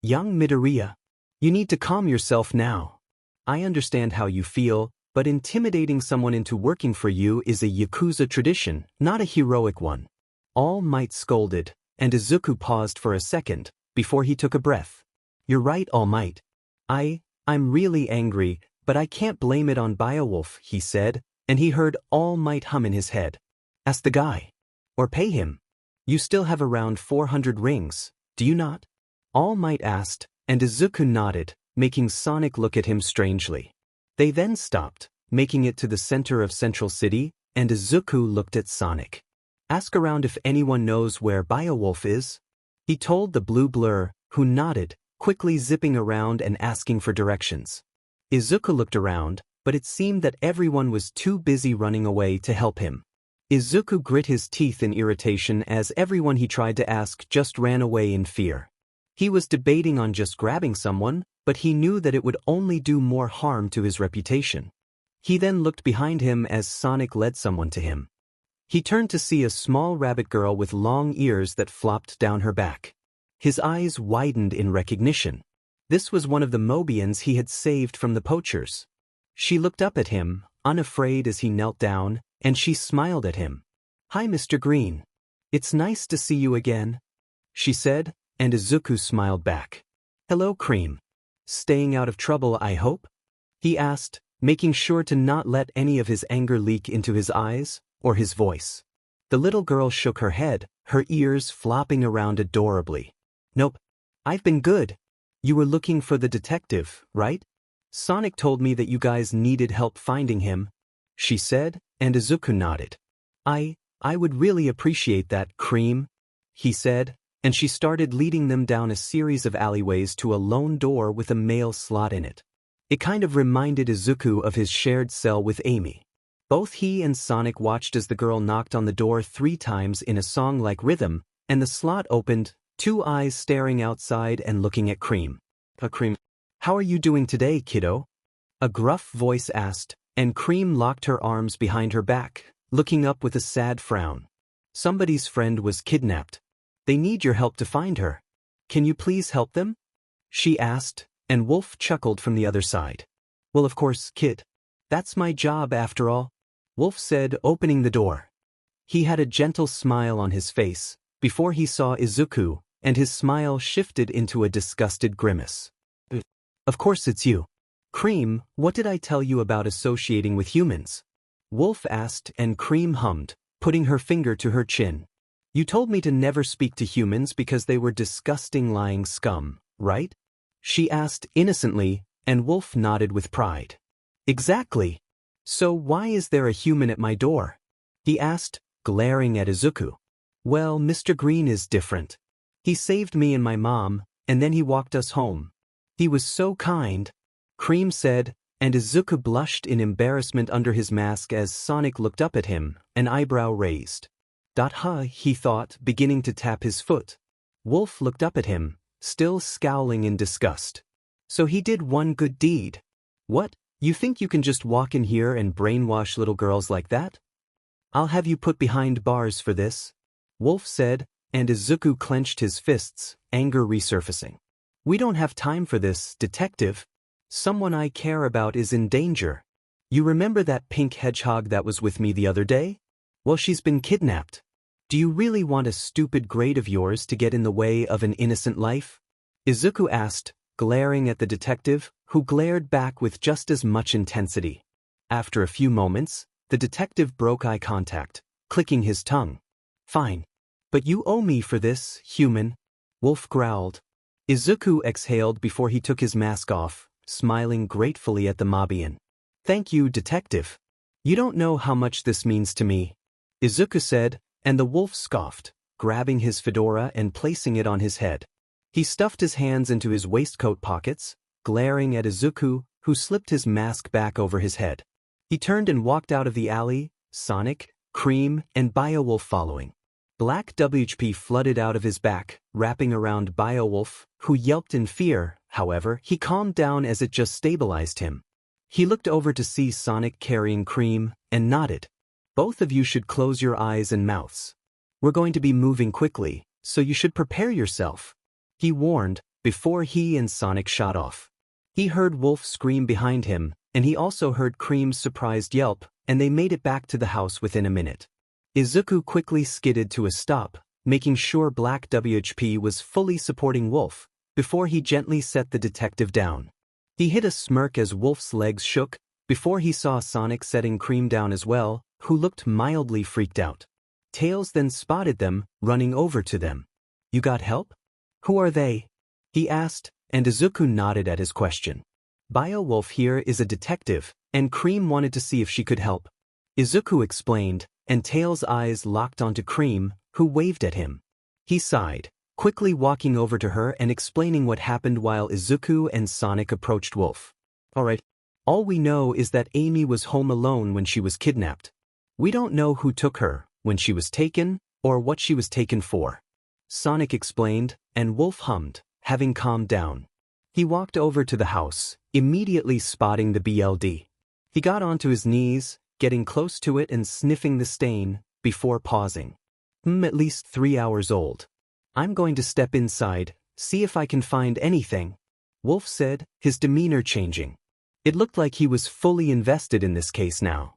Young Midoriya, you need to calm yourself now. I understand how you feel, but intimidating someone into working for you is a Yakuza tradition, not a heroic one. All Might scolded, and Izuku paused for a second, before he took a breath. You're right, All Might. I'm really angry, but I can't blame it on Beowulf, he said, and he heard All Might hum in his head. Ask the guy. Or pay him. You still have around 400 rings, do you not? All Might asked, and Izuku nodded, making Sonic look at him strangely. They then stopped, making it to the center of Central City, and Izuku looked at Sonic. Ask around if anyone knows where Beowulf is. He told the blue blur, who nodded, quickly zipping around and asking for directions. Izuku looked around, but it seemed that everyone was too busy running away to help him. Izuku grit his teeth in irritation as everyone he tried to ask just ran away in fear. He was debating on just grabbing someone, but he knew that it would only do more harm to his reputation. He then looked behind him as Sonic led someone to him. He turned to see a small rabbit girl with long ears that flopped down her back. His eyes widened in recognition. This was one of the Mobians he had saved from the poachers. She looked up at him, unafraid as he knelt down, and she smiled at him. Hi, Mr. Green. It's nice to see you again, she said, and Izuku smiled back. Hello, Cream. Staying out of trouble, I hope? He asked, making sure to not let any of his anger leak into his eyes or his voice. The little girl shook her head, her ears flopping around adorably. Nope. I've been good. You were looking for the detective, right? Sonic told me that you guys needed help finding him, she said, and Izuku nodded. I would really appreciate that, Cream, he said, and she started leading them down a series of alleyways to a lone door with a mail slot in it. It kind of reminded Izuku of his shared cell with Amy. Both he and Sonic watched as the girl knocked on the door 3 times in a song-like rhythm, and the slot opened, 2 eyes staring outside and looking at Cream. Cream, how are you doing today, kiddo? A gruff voice asked, and Cream locked her arms behind her back, looking up with a sad frown. Somebody's friend was kidnapped. They need your help to find her. Can you please help them? She asked, and Wolf chuckled from the other side. Well, of course, kid. That's my job after all, Wolf said, opening the door. He had a gentle smile on his face, before he saw Izuku, and his smile shifted into a disgusted grimace. Of course it's you. Cream, what did I tell you about associating with humans? Wolf asked, and Cream hummed, putting her finger to her chin. You told me to never speak to humans because they were disgusting lying scum, right? She asked innocently, and Wolf nodded with pride. Exactly. So why is there a human at my door? He asked, glaring at Izuku. Well, Mr. Green is different. He saved me and my mom, and then he walked us home. He was so kind, Cream said, and Izuku blushed in embarrassment under his mask as Sonic looked up at him, an eyebrow raised. He thought, beginning to tap his foot. Wolf looked up at him, still scowling in disgust. So he did one good deed. What, you think you can just walk in here and brainwash little girls like that? I'll have you put behind bars for this, Wolf said, and Izuku clenched his fists, anger resurfacing. We don't have time for this, detective. Someone I care about is in danger. You remember that pink hedgehog that was with me the other day? Well, she's been kidnapped. Do you really want a stupid grade of yours to get in the way of an innocent life? Izuku asked, glaring at the detective, who glared back with just as much intensity. After a few moments, the detective broke eye contact, clicking his tongue. Fine. But you owe me for this, human, Wolf growled. Izuku exhaled before he took his mask off, smiling gratefully at the Mobian. Thank you, detective. You don't know how much this means to me. Izuku said, and the wolf scoffed, grabbing his fedora and placing it on his head. He stuffed his hands into his waistcoat pockets, glaring at Izuku, who slipped his mask back over his head. He turned and walked out of the alley, Sonic, Cream, and Biowolf following. Black WHP flooded out of his back, wrapping around Biowolf, who yelped in fear. However, he calmed down as it just stabilized him. He looked over to see Sonic carrying Cream, and nodded. Both of you should close your eyes and mouths. We're going to be moving quickly, so you should prepare yourself, he warned, before he and Sonic shot off. He heard Wolf scream behind him, and he also heard Cream's surprised yelp, and they made it back to the house within a minute. Izuku quickly skidded to a stop, making sure Black WHP was fully supporting Wolf, before he gently set the detective down. He hid a smirk as Wolf's legs shook, before he saw Sonic setting Cream down as well, who looked mildly freaked out. Tails then spotted them, running over to them. You got help? Who are they? He asked, and Izuku nodded at his question. Biowolf here is a detective, and Cream wanted to see if she could help. Izuku explained, and Tails' eyes locked onto Cream, who waved at him. He sighed, quickly walking over to her and explaining what happened while Izuku and Sonic approached Wolf. Alright. All we know is that Amy was home alone when she was kidnapped. We don't know who took her, when she was taken, or what she was taken for. Sonic explained, and Wolf hummed, having calmed down. He walked over to the house, immediately spotting the BLD. He got onto his knees, getting close to it and sniffing the stain, before pausing. At least 3 hours old. I'm going to step inside, see if I can find anything, Wolf said, his demeanor changing. It looked like he was fully invested in this case now.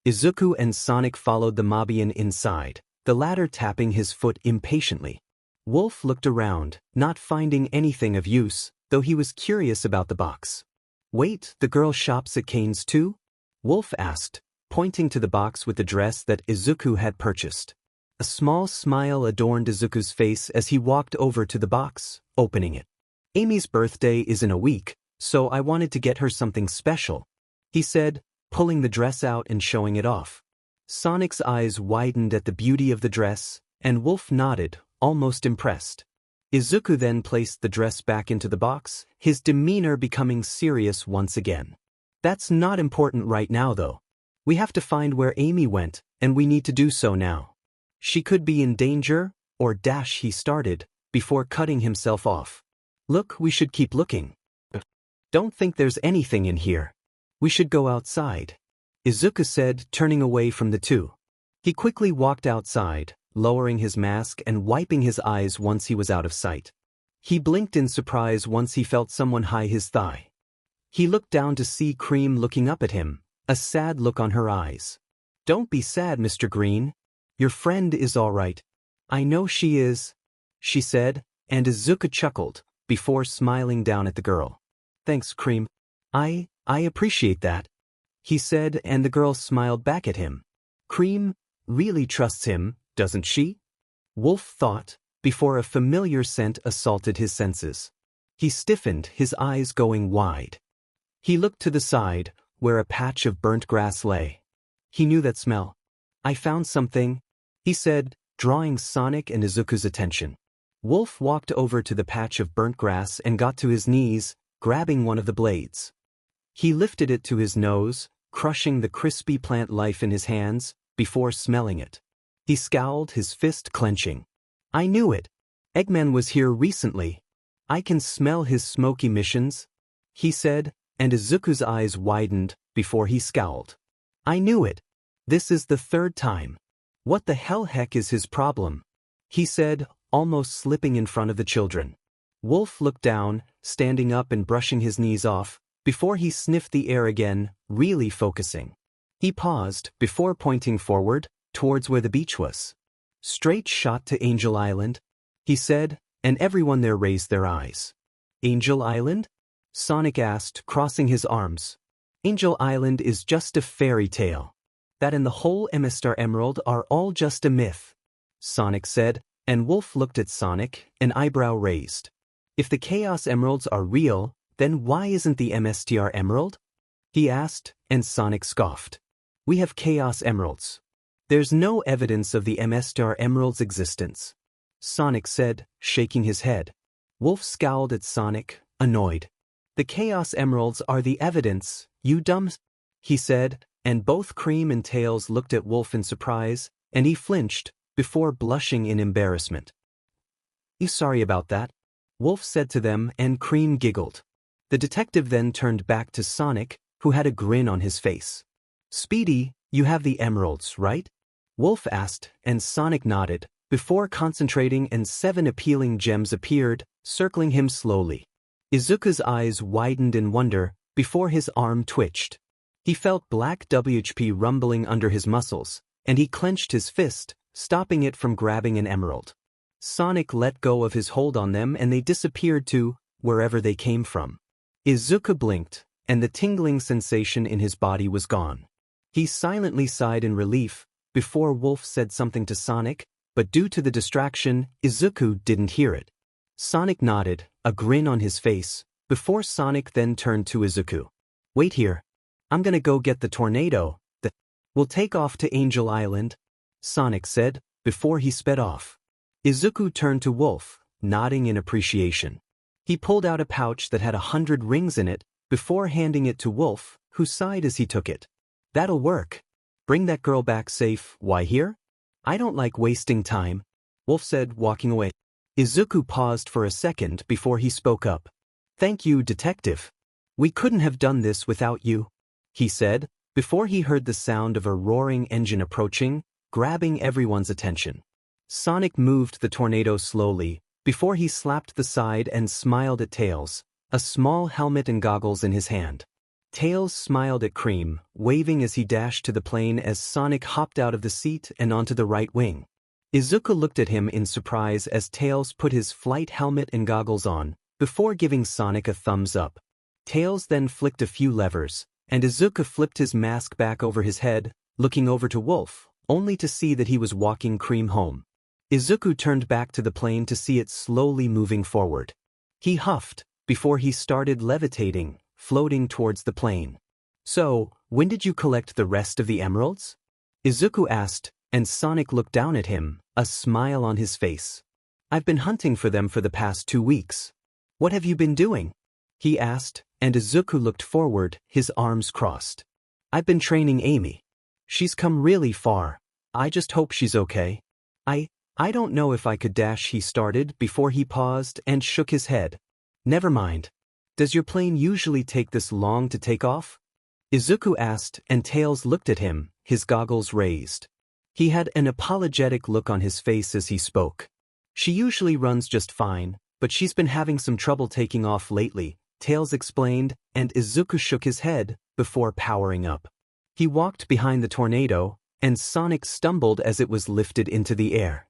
Izuku and Sonic followed the Mobian inside, the latter tapping his foot impatiently. Wolf looked around, not finding anything of use, though he was curious about the box. Wait, the girl shops at Kane's too? Wolf asked, pointing to the box with the dress that Izuku had purchased. A small smile adorned Izuku's face as he walked over to the box, opening it. Amy's birthday is in a week, so I wanted to get her something special, he said, pulling the dress out and showing it off. Sonic's eyes widened at the beauty of the dress, and Wolf nodded, almost impressed. Izuku then placed the dress back into the box, his demeanor becoming serious once again. That's not important right now though. We have to find where Amy went, and we need to do so now. She could be in danger, or dash he started, before cutting himself off. Look, we should keep looking. Don't think there's anything in here. We should go outside, Izuku said, turning away from the two. He quickly walked outside, lowering his mask and wiping his eyes once he was out of sight. He blinked in surprise once he felt someone high his thigh. He looked down to see Cream looking up at him, a sad look on her eyes. Don't be sad, Mr. Green. Your friend is all right. I know she is, she said, and Izuku chuckled, before smiling down at the girl. Thanks, Cream. I appreciate that, he said, and the girl smiled back at him. Cream really trusts him, doesn't she? Wolf thought, before a familiar scent assaulted his senses. He stiffened, his eyes going wide. He looked to the side, where a patch of burnt grass lay. He knew that smell. I found something, he said, drawing Sonic and Izuku's attention. Wolf walked over to the patch of burnt grass and got to his knees, grabbing one of the blades. He lifted it to his nose, crushing the crispy plant life in his hands, before smelling it. He scowled, his fist clenching. I knew it. Eggman was here recently. I can smell his smoky missions, he said, and Izuku's eyes widened, before he scowled. I knew it. This is the 3rd time. What the heck is his problem? He said, almost slipping in front of the children. Wolf looked down, standing up and brushing his knees off, before he sniffed the air again, really focusing. He paused, before pointing forward, towards where the beach was. Straight shot to Angel Island, he said, and everyone there raised their eyes. Angel Island? Sonic asked, crossing his arms. Angel Island is just a fairy tale. That and the whole Emistar Emerald are all just a myth, Sonic said, and Wolf looked at Sonic, an eyebrow raised. If the Chaos Emeralds are real, then why isn't the MSTR Emerald? He asked, and Sonic scoffed. We have Chaos Emeralds. There's no evidence of the MS-Star Emerald's existence, Sonic said, shaking his head. Wolf scowled at Sonic, annoyed. The Chaos Emeralds are the evidence, you dumb, he said, and both Cream and Tails looked at Wolf in surprise, and he flinched, before blushing in embarrassment. "You sorry about that?" Wolf said to them, and Cream giggled. The detective then turned back to Sonic, who had a grin on his face. "Speedy, you have the emeralds, right?" Wolf asked, and Sonic nodded, before concentrating, and 7 appealing gems appeared, circling him slowly. Izuku's eyes widened in wonder, before his arm twitched. He felt black WHP rumbling under his muscles, and he clenched his fist, stopping it from grabbing an emerald. Sonic let go of his hold on them and they disappeared to wherever they came from. Izuku blinked, and the tingling sensation in his body was gone. He silently sighed in relief, before Wolf said something to Sonic, but due to the distraction, Izuku didn't hear it. Sonic nodded, a grin on his face, before Sonic then turned to Izuku. "Wait here. I'm gonna go get the tornado. We'll take off to Angel Island," Sonic said, before he sped off. Izuku turned to Wolf, nodding in appreciation. He pulled out a pouch that had 100 rings in it, before handing it to Wolf, who sighed as he took it. "That'll work. Bring that girl back safe. Why here? I don't like wasting time," Wolf said, walking away. Izuku paused for a second before he spoke up. "Thank you, Detective. We couldn't have done this without you," he said, before he heard the sound of a roaring engine approaching, grabbing everyone's attention. Sonic moved the tornado slowly, before he slapped the side and smiled at Tails, a small helmet and goggles in his hand. Tails smiled at Cream, waving as he dashed to the plane as Sonic hopped out of the seat and onto the right wing. Izuku looked at him in surprise as Tails put his flight helmet and goggles on, before giving Sonic a thumbs up. Tails then flicked a few levers, and Izuku flipped his mask back over his head, looking over to Wolf, only to see that he was walking Cream home. Izuku turned back to the plane to see it slowly moving forward. He huffed, before he started levitating, floating towards the plane. "So, when did you collect the rest of the emeralds?" Izuku asked, and Sonic looked down at him, a smile on his face. "I've been hunting for them for the past 2 weeks. What have you been doing?" he asked, and Izuku looked forward, his arms crossed. "I've been training Amy. She's come really far. I just hope she's okay. I don't know if I could dash," he started before he paused and shook his head. "Never mind. Does your plane usually take this long to take off?" Izuku asked, and Tails looked at him, his goggles raised. He had an apologetic look on his face as he spoke. "She usually runs just fine, but she's been having some trouble taking off lately," Tails explained, and Izuku shook his head, before powering up. He walked behind the tornado, and Sonic stumbled as it was lifted into the air.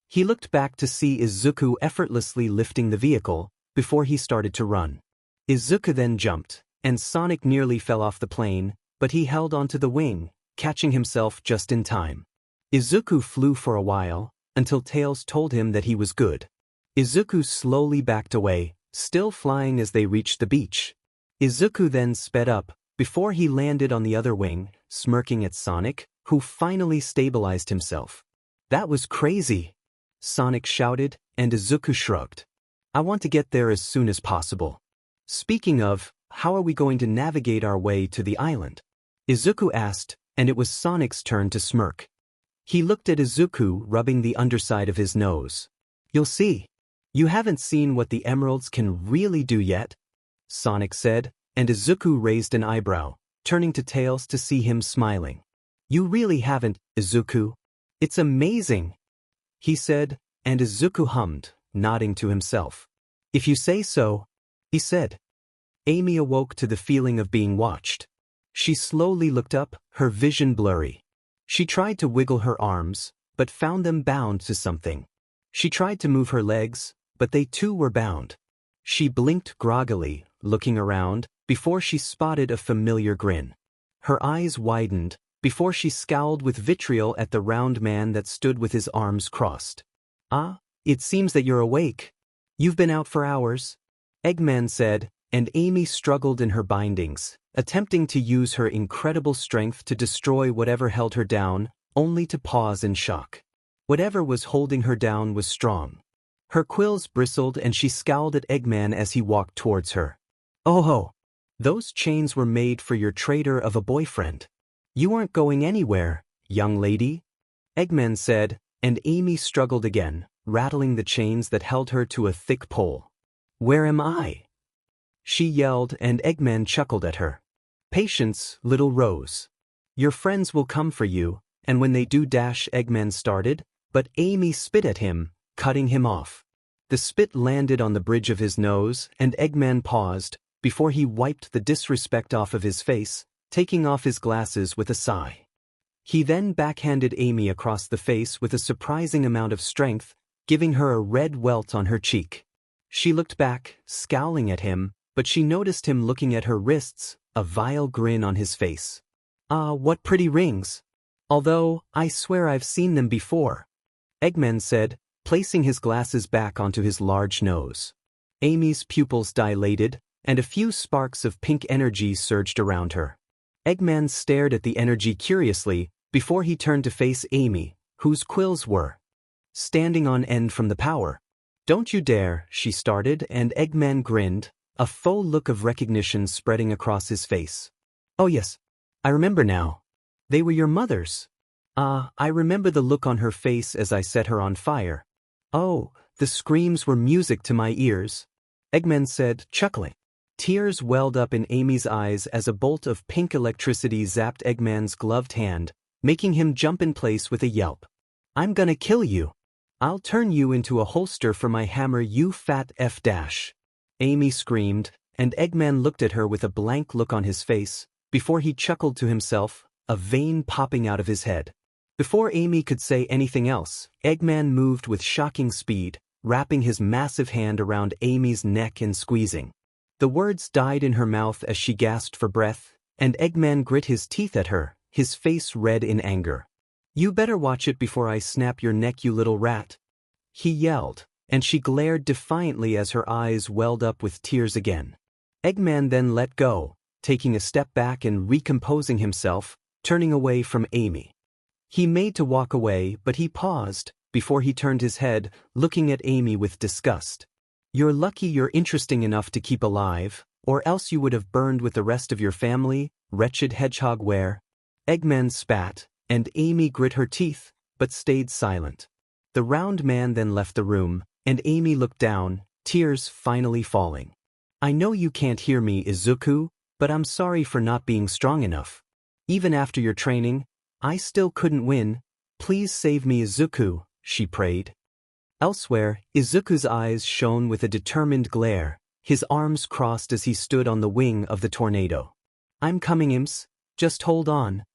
He looked back to see Izuku effortlessly lifting the vehicle, before he started to run. Izuku then jumped, and Sonic nearly fell off the plane, but he held onto the wing, catching himself just in time. Izuku flew for a while, until Tails told him that he was good. Izuku slowly backed away, still flying as they reached the beach. Izuku then sped up, before he landed on the other wing, smirking at Sonic, who finally stabilized himself. "That was crazy," Sonic shouted, and Izuku shrugged. "I want to get there as soon as possible." "Speaking of, how are we going to navigate our way to the island?" Izuku asked, and it was Sonic's turn to smirk. He looked at Izuku, rubbing the underside of his nose. "You'll see. You haven't seen what the emeralds can really do yet," Sonic said, and Izuku raised an eyebrow, turning to Tails to see him smiling. "You really haven't, Izuku. It's amazing," he said, and Izuku hummed, nodding to himself. "If you say so," he said. Amy awoke to the feeling of being watched. She slowly looked up, her vision blurry. She tried to wiggle her arms, but found them bound to something. She tried to move her legs, but they too were bound. She blinked groggily, looking around, before she spotted a familiar grin. Her eyes widened, before she scowled with vitriol at the round man that stood with his arms crossed. "Ah, it seems that you're awake. You've been out for hours," Eggman said, and Amy struggled in her bindings, attempting to use her incredible strength to destroy whatever held her down, only to pause in shock. Whatever was holding her down was strong. Her quills bristled and she scowled at Eggman as he walked towards her. "Oh ho! Those chains were made for your traitor of a boyfriend. You aren't going anywhere, young lady," Eggman said, and Amy struggled again, rattling the chains that held her to a thick pole. "Where am I?" she yelled, and Eggman chuckled at her. "Patience, little Rose. Your friends will come for you," and when they do, Eggman started, but Amy spit at him, cutting him off. The spit landed on the bridge of his nose, and Eggman paused, before he wiped the disrespect off of his face, taking off his glasses with a sigh. He then backhanded Amy across the face with a surprising amount of strength, giving her a red welt on her cheek. She looked back, scowling at him, but she noticed him looking at her wrists, a vile grin on his face. "Ah, what pretty rings. Although, I swear I've seen them before," Eggman said, placing his glasses back onto his large nose. Amy's pupils dilated, and a few sparks of pink energy surged around her. Eggman stared at the energy curiously, before he turned to face Amy, whose quills were standing on end from the power. "Don't you dare," she started, and Eggman grinned, a faux look of recognition spreading across his face. "Oh yes, I remember now. They were your mother's." "Ah, I remember the look on her face as I set her on fire." "Oh, the screams were music to my ears," Eggman said, chuckling. Tears welled up in Amy's eyes as a bolt of pink electricity zapped Eggman's gloved hand, making him jump in place with a yelp. "I'm gonna kill you. I'll turn you into a holster for my hammer, you fat F-." Amy screamed, and Eggman looked at her with a blank look on his face, before he chuckled to himself, a vein popping out of his head. Before Amy could say anything else, Eggman moved with shocking speed, wrapping his massive hand around Amy's neck and squeezing. The words died in her mouth as she gasped for breath, and Eggman grit his teeth at her, his face red in anger. "You better watch it before I snap your neck, you little rat," he yelled, and she glared defiantly as her eyes welled up with tears again. Eggman then let go, taking a step back and recomposing himself, turning away from Amy. He made to walk away, but he paused, before he turned his head, looking at Amy with disgust. "You're lucky you're interesting enough to keep alive, or else you would have burned with the rest of your family, wretched hedgehog ware." Eggman spat, and Amy grit her teeth, but stayed silent. The round man then left the room, and Amy looked down, tears finally falling. "I know you can't hear me, Izuku, but I'm sorry for not being strong enough. Even after your training, I still couldn't win. Please save me, Izuku," she prayed. Elsewhere, Izuku's eyes shone with a determined glare, his arms crossed as he stood on the wing of the tornado. "I'm coming, imps. Just hold on,"